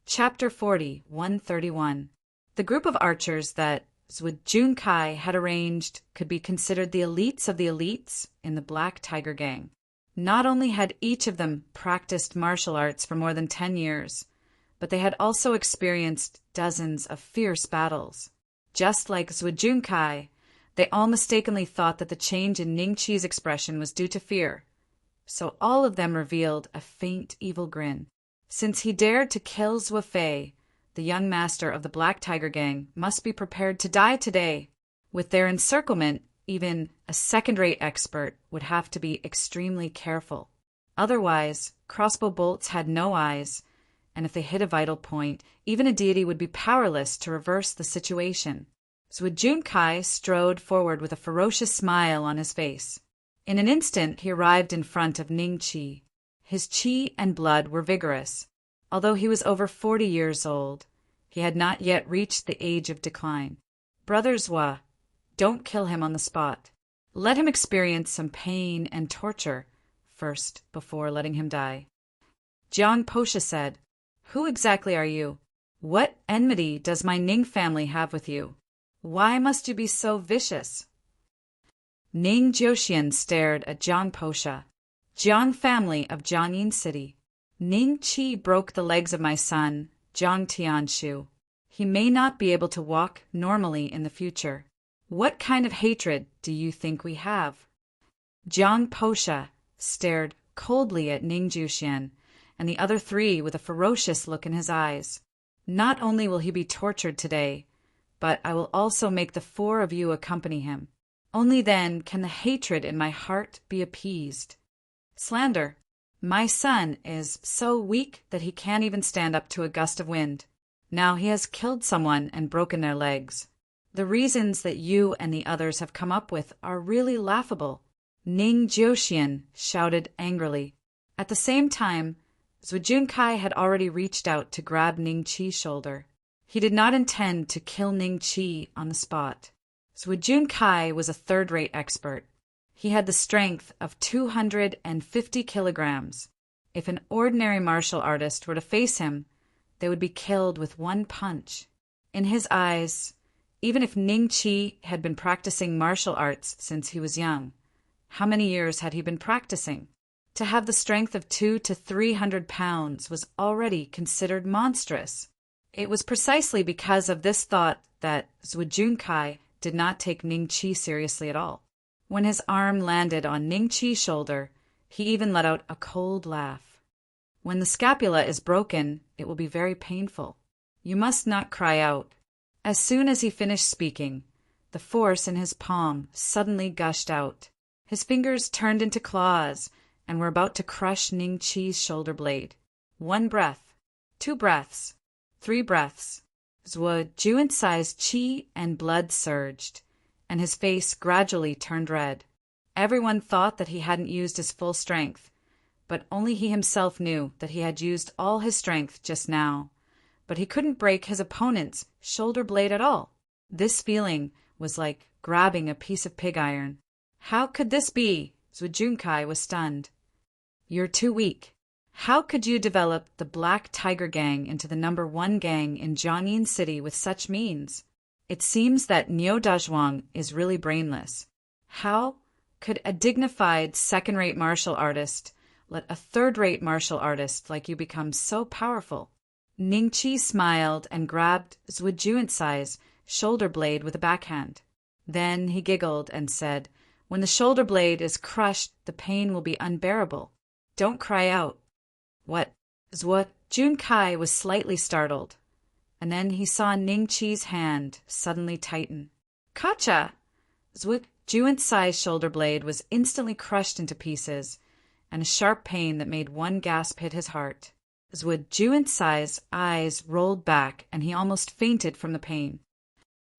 A: Chapter 40, 131. The group of archers that Zhu Junkai had arranged could be considered the elites of the elites in the Black Tiger Gang. Not only had each of them practiced martial arts for more than 10 years, but they had also experienced dozens of fierce battles. Just like Zhu Junkai, they all mistakenly thought that the change in Ning Chi's expression was due to fear, so all of them revealed a faint evil grin. Since he dared to kill Zhuo Fei, the young master of the Black Tiger Gang must be prepared to die today. With their encirclement, even a second-rate expert would have to be extremely careful. Otherwise, crossbow bolts had no eyes, and if they hit a vital point, even a deity would be powerless to reverse the situation. Zhu Junkai strode forward with a ferocious smile on his face. In an instant, he arrived in front of Ning Chi. His chi and blood were vigorous. Although he was over 40 years old, he had not yet reached the age of decline. Brother Zhua, don't kill him on the spot. Let him experience some pain and torture first before letting him die. Jiang Posha said, Who exactly are you? What enmity does my Ning family have with you? Why must you be so vicious? Ning Jiuxian stared at Jiang Posha. Jiang family of Jiangyin City. Ning Chi broke the legs of my son, Jiang Tianshu. He may not be able to walk normally in the future. What kind of hatred do you think we have? Jiang Posha stared coldly at Ning Jiuxian and the other three with a ferocious look in his eyes. Not only will he be tortured today, but I will also make the 4 of you accompany him. Only then can the hatred in my heart be appeased. Slander. My son is so weak that he can't even stand up to a gust of wind. Now he has killed someone and broken their legs. The reasons that you and the others have come up with are really laughable. Ning Jiuxian shouted angrily. At the same time, Zhu Junkai had already reached out to grab Ning Chi's shoulder. He did not intend to kill Ning Chi on the spot. Zhu Junkai was a third-rate expert. He had the strength of 250 kilograms. If an ordinary martial artist were to face him, they would be killed with one punch. In his eyes, even if Ning Chi had been practicing martial arts since he was young, how many years had he been practicing? To have the strength of 200 to 300 pounds was already considered monstrous. It was precisely because of this thought that Zhuge did not take Ning Chi seriously at all. When his arm landed on Ning Chi's shoulder, he even let out a cold laugh. When the scapula is broken, it will be very painful. You must not cry out. As soon as he finished speaking, the force in his palm suddenly gushed out. His fingers turned into claws and were about to crush Ning Chi's shoulder blade. 1 breath, 2 breaths, 3 breaths. Zhuge Junsai's qi and blood surged, and his face gradually turned red. Everyone thought that he hadn't used his full strength, but only he himself knew that he had used all his strength just now. But he couldn't break his opponent's shoulder blade at all. This feeling was like grabbing a piece of pig iron. How could this be? Zhuge was stunned. You're too weak. How could you develop the Black Tiger Gang into the #1 gang in Jiangyin City with such means? It seems that Niu Dazhuang is really brainless. How could a dignified second-rate martial artist let a third-rate martial artist like you become so powerful? Ning Chi smiled and grabbed Zhuge Junsai's shoulder blade with a backhand. Then he giggled and said, "When the shoulder blade is crushed, the pain will be unbearable. Don't cry out." What? Zhuge Junkai was slightly startled, and then he saw Ning Chi's hand suddenly tighten. Kacha! Zhuge Junsai's shoulder blade was instantly crushed into pieces, and a sharp pain that made one gasp hit his heart. Zhuge Junsai's eyes rolled back, and he almost fainted from the pain.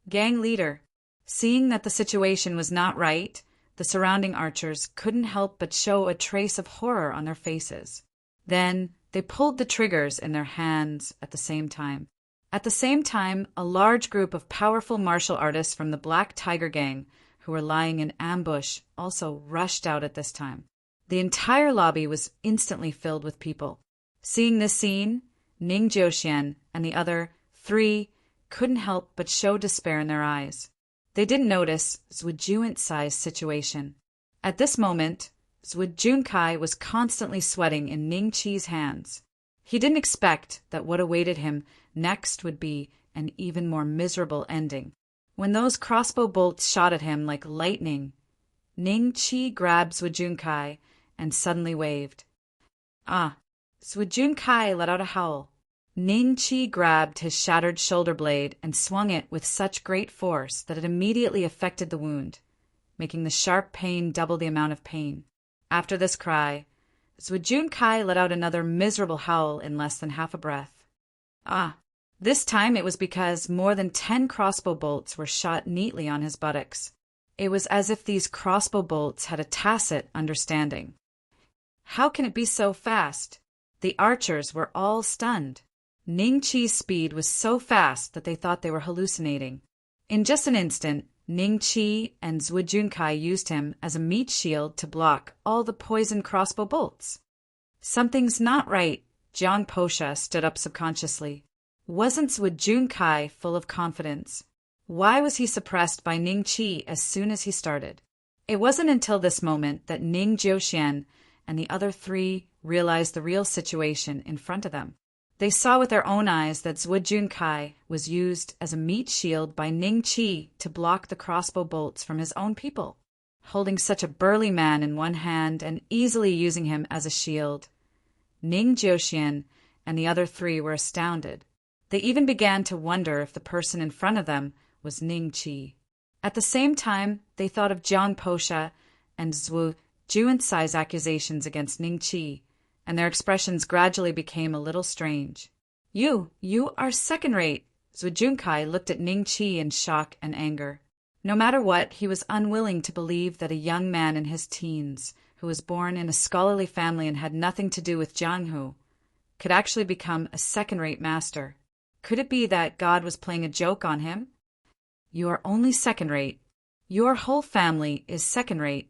A: Gang leader. Seeing that the situation was not right, the surrounding archers couldn't help but show a trace of horror on their faces. Then they pulled the triggers in their hands at the same time. At the same time, a large group of powerful martial artists from the Black Tiger Gang, who were lying in ambush, also rushed out at this time. The entire lobby was instantly filled with people. Seeing this scene, Ning Jiuxian and the other 3 couldn't help but show despair in their eyes. They didn't notice Zhuge Junsai's situation. At this moment, Zhuge Junkai was constantly sweating in Ning Chi's hands. He didn't expect that what awaited him next would be an even more miserable ending. When those crossbow bolts shot at him like lightning, Ning Chi grabbed Zhuge Junkai and suddenly waved. Ah! Zhuge Junkai let out a howl. Ning Chi grabbed his shattered shoulder blade and swung it with such great force that it immediately affected the wound, making the sharp pain double the amount of pain. After this cry, Zhuge Junkai let out another miserable howl in less than half a breath. Ah! This time it was because more than 10 crossbow bolts were shot neatly on his buttocks. It was as if these crossbow bolts had a tacit understanding. How can it be so fast? The archers were all stunned. Ning Chi's speed was so fast that they thought they were hallucinating. In just an instant, Ning Chi and Zhuge Junkai used him as a meat shield to block all the poison crossbow bolts. Something's not right, Jiang Posha stood up subconsciously. Wasn't Zhuge Junkai full of confidence? Why was he suppressed by Ning Chi as soon as he started? It wasn't until this moment that Ning Jiuxian and the other 3 realized the real situation in front of them. They saw with their own eyes that Zhuge Junkai was used as a meat shield by Ning Chi to block the crossbow bolts from his own people. Holding such a burly man in one hand and easily using him as a shield, Ning Jiuxian and the other 3 were astounded. They even began to wonder if the person in front of them was Ning Chi. At the same time, they thought of Jiang Posha and Zhuge Junsai's accusations against Ning Chi, and their expressions gradually became a little strange. You are second-rate." Zhuge Junkai looked at Ning Chi in shock and anger. No matter what, he was unwilling to believe that a young man in his teens, who was born in a scholarly family and had nothing to do with Jianghu, could actually become a second-rate master. Could it be that God was playing a joke on him? "You are only second-rate. Your whole family is second-rate."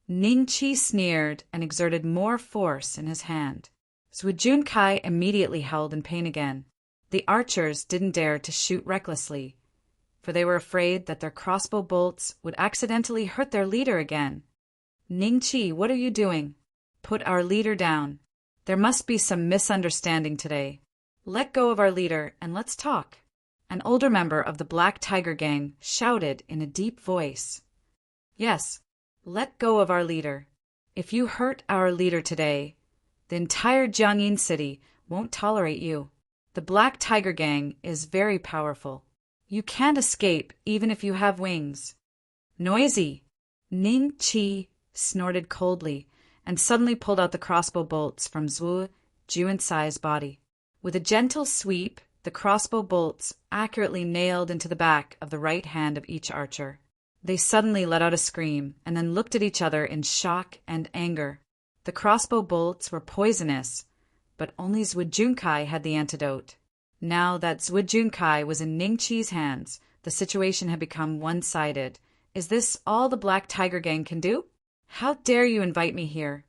A: Ning Chi sneered and exerted more force in his hand. Zhuge Junkai immediately held in pain again. The archers didn't dare to shoot recklessly, for they were afraid that their crossbow bolts would accidentally hurt their leader again. "Ning Chi, what are you doing? Put our leader down. There must be some misunderstanding today." Let go of our leader and let's talk. An older member of the Black Tiger Gang shouted in a deep voice. Yes, let go of our leader. If you hurt our leader today, the entire Jiangyin city won't tolerate you. The Black Tiger Gang is very powerful. You can't escape even if you have wings. Noisy! Ning Qi snorted coldly and suddenly pulled out the crossbow bolts from Zhuo Juansai's body. With a gentle sweep, the crossbow bolts accurately nailed into the back of the right hand of each archer. They suddenly let out a scream and then looked at each other in shock and anger. The crossbow bolts were poisonous, but only Zhuo Junkai had the antidote. Now that Zhuo Junkai was in Ning Qi's hands, the situation had become one-sided. Is this all the Black Tiger Gang can do? How dare you invite me here?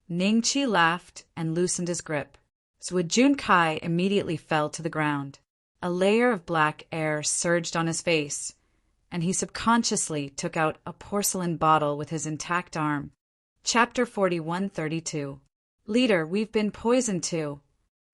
A: Ning Qi laughed and loosened his grip. Zhuo Junkai immediately fell to the ground. A layer of black air surged on his face, and he subconsciously took out a porcelain bottle with his intact arm. Chapter 4132. Leader, we've been poisoned too.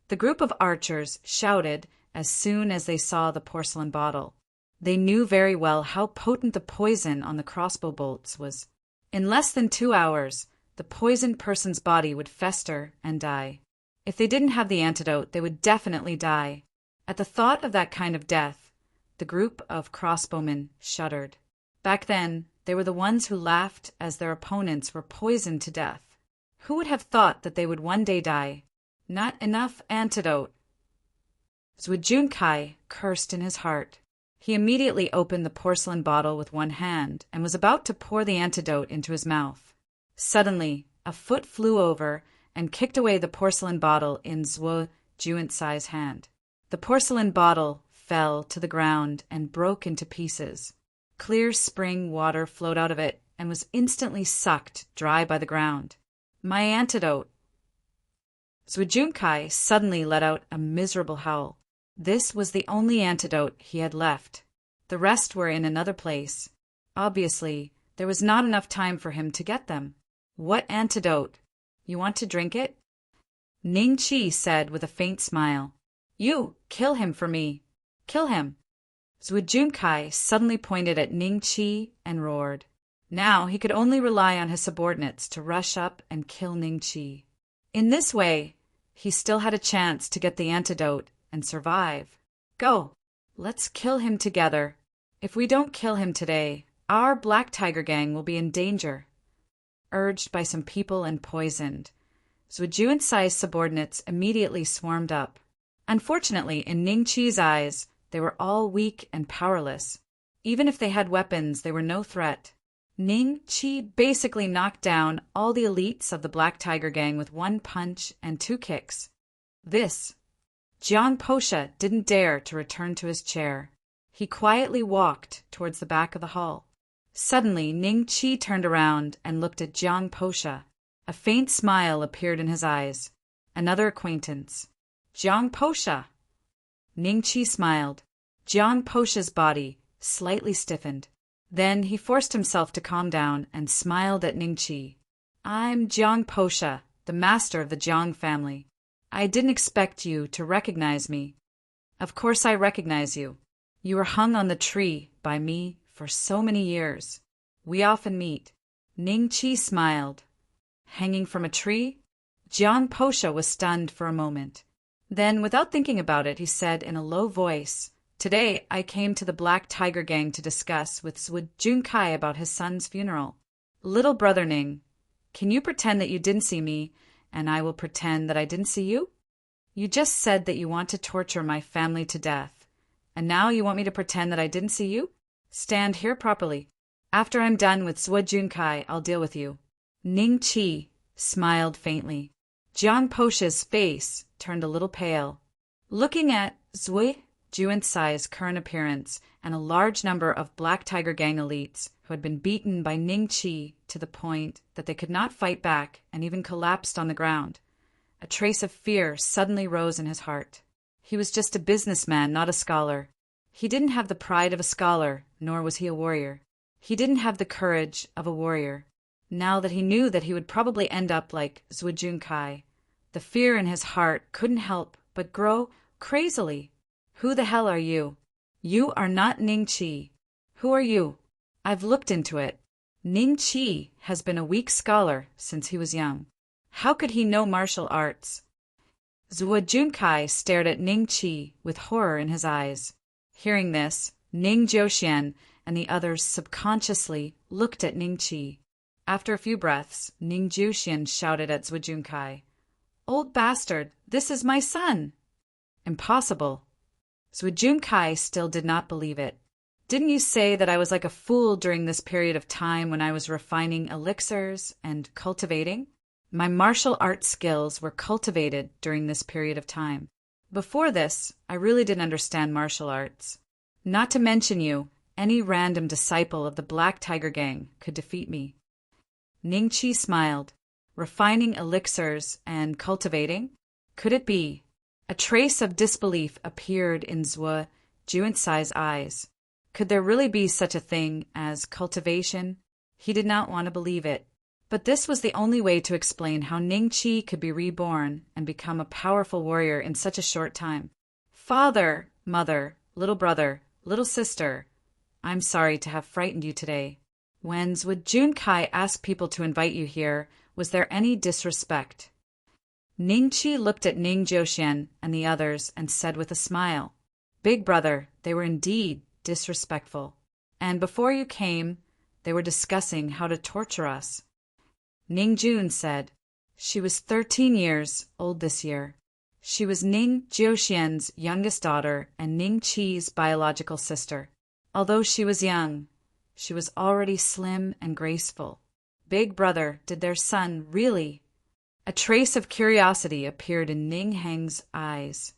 A: The group of archers shouted as soon as they saw the porcelain bottle. They knew very well how potent the poison on the crossbow bolts was. In less than 2 hours, the poisoned person's body would fester and die. If they didn't have the antidote, they would definitely die. At the thought of that kind of death, the group of crossbowmen shuddered. Back then, they were the ones who laughed as their opponents were poisoned to death. Who would have thought that they would one day die? Not enough antidote. Zhuo Junkai cursed in his heart. He immediately opened the porcelain bottle with one hand and was about to pour the antidote into his mouth. Suddenly, a foot flew over and kicked away the porcelain bottle in Zhuo Juansai's hand. The porcelain bottle fell to the ground and broke into pieces. Clear spring water flowed out of it and was instantly sucked dry by the ground. My antidote! Zhuo Junkai suddenly let out a miserable howl. This was the only antidote he had left. The rest were in another place. Obviously, there was not enough time for him to get them. What antidote? You want to drink it? Ning Qi said with a faint smile. You, kill him for me. Kill him. Zhuo Junkai suddenly pointed at Ning Qi and roared. Now he could only rely on his subordinates to rush up and kill Ning Qi. In this way, he still had a chance to get the antidote and survive. Go, let's kill him together. If we don't kill him today, our Black Tiger Gang will be in danger. Urged by some people and poisoned, Zhuo Juansai's subordinates immediately swarmed up. Unfortunately, in Ning Qi's eyes, they were all weak and powerless. Even if they had weapons, they were no threat. Ning Qi basically knocked down all the elites of the Black Tiger Gang with one punch and 2 kicks. Jiang Posha didn't dare to return to his chair. He quietly walked towards the back of the hall. Suddenly, Ning Qi turned around and looked at Jiang Posha. A faint smile appeared in his eyes. Another acquaintance. Jiang Posha! Ning Qi smiled. Jiang Posha's body slightly stiffened. Then he forced himself to calm down and smiled at Ning Qi. I'm Jiang Posha, the master of the Jiang family. I didn't expect you to recognize me. Of course I recognize you. You were hung on the tree by me for so many years. We often meet. Ning Qi smiled. Hanging from a tree? Jiang Posha was stunned for a moment. Then, without thinking about it, he said in a low voice, Today I came to the Black Tiger Gang to discuss with Zhuo Junkai about his son's funeral. Little brother Ning, can you pretend that you didn't see me, and I will pretend that I didn't see you? You just said that you want to torture my family to death, and now you want me to pretend that I didn't see you? Stand here properly. After I'm done with Zhuo Junkai, I'll deal with you. Ning Qi smiled faintly. Jiang Posha's face turned a little pale. Looking at Zhuo Juansai's current appearance and a large number of Black Tiger Gang elites who had been beaten by Ning Qi to the point that they could not fight back and even collapsed on the ground, a trace of fear suddenly rose in his heart. He was just a businessman, not a scholar. He didn't have the pride of a scholar, nor was he a warrior. He didn't have the courage of a warrior. Now that he knew that he would probably end up like Zhuo Junkai, the fear in his heart couldn't help but grow crazily. Who the hell are you? You are not Ning Chi. Who are you? I've looked into it. Ning Chi has been a weak scholar since he was young. How could he know martial arts? Zhuo Junkai stared at Ning Chi with horror in his eyes. Hearing this, Ning Jiuxian and the others subconsciously looked at Ning Chi. After a few breaths, Ning Jiuxian shouted at Zhuo Junkai, "Old bastard, this is my son!" Impossible. Zhuo Junkai still did not believe it. Didn't you say that I was like a fool during this period of time when I was refining elixirs and cultivating? My martial arts skills were cultivated during this period of time. Before this, I really didn't understand martial arts. Not to mention you, any random disciple of the Black Tiger Gang could defeat me. Ning Chi smiled. Refining elixirs and cultivating? Could it be? A trace of disbelief appeared in Zhuo Junsai's eyes. Could there really be such a thing as cultivation? He did not want to believe it. But this was the only way to explain how Ning Chi could be reborn and become a powerful warrior in such a short time. Father, mother, little brother, little sister, I'm sorry to have frightened you today. When Zhuo Junkai asked people to invite you here, was there any disrespect? Ning Chi looked at Ning Jiuxian and the others and said with a smile, "Big brother, they were indeed disrespectful. And before you came, they were discussing how to torture us." Ning Jun said, "She was 13 years old this year. She was Ning Jiuxian's youngest daughter and Ning Chi's biological sister. Although she was young, she was already slim and graceful. Big brother, did their son really?" A trace of curiosity appeared in Ning Heng's eyes.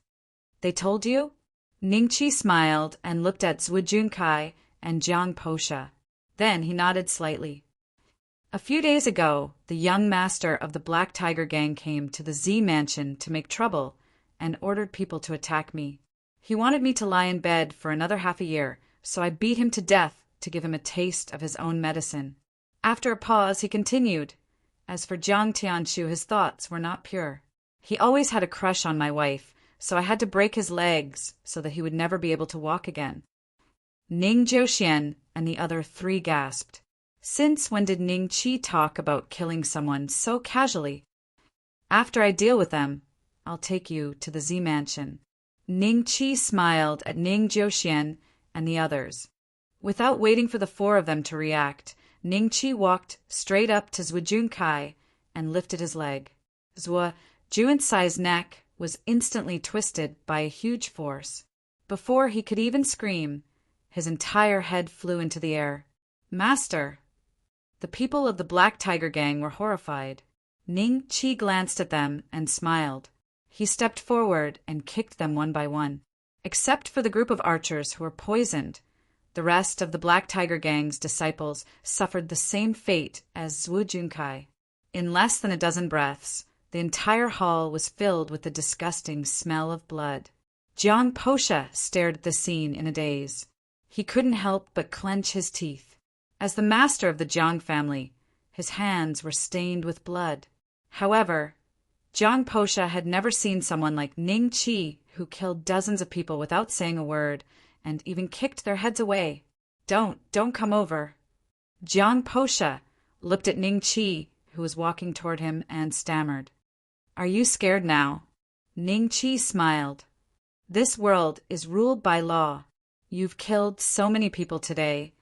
A: "They told you?" Ning Chi smiled and looked at Zhuo Junkai and Jiang Posha. Then he nodded slightly. "A few days ago, the young master of the Black Tiger Gang came to the Z Mansion to make trouble and ordered people to attack me. He wanted me to lie in bed for another half a year, so I beat him to death to give him a taste of his own medicine." After a pause, he continued, "As for Jiang Tianshu, his thoughts were not pure. He always had a crush on my wife, so I had to break his legs so that he would never be able to walk again." Ning Jiuxian and the other three gasped. Since when did Ning Chi talk about killing someone so casually? "After I deal with them, I'll take you to the Z Mansion." Ning Chi smiled at Ning Jiuxian and the others. Without waiting for the four of them to react, Ning Chi walked straight up to Zhuo Junkai and lifted his leg. Zhuo Junsai's neck was instantly twisted by a huge force. Before he could even scream, his entire head flew into the air. "Master!" The people of the Black Tiger Gang were horrified. Ning Chi glanced at them and smiled. He stepped forward and kicked them one by one. Except for the group of archers who were poisoned, the rest of the Black Tiger Gang's disciples suffered the same fate as Zhuo Junkai. In less than a dozen breaths, the entire hall was filled with the disgusting smell of blood. Jiang Posha stared at the scene in a daze. He couldn't help but clench his teeth. As the master of the Jiang family, his hands were stained with blood. However, Jiang Posha had never seen someone like Ning Chi, who killed dozens of people without saying a word and even kicked their heads away. Don't come over." Jiang Posha looked at Ning Chi, who was walking toward him, and stammered, "Are you scared now?" Ning Chi smiled. "This world is ruled by law. You've killed so many people today,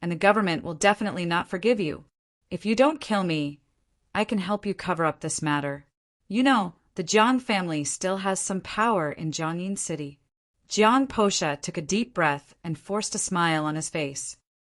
A: and the government will definitely not forgive you. If you don't kill me, I can help you cover up this matter. You know, the Jiang family still has some power in Jiangyin City." Jiang Posha took a deep breath and forced a smile on his face.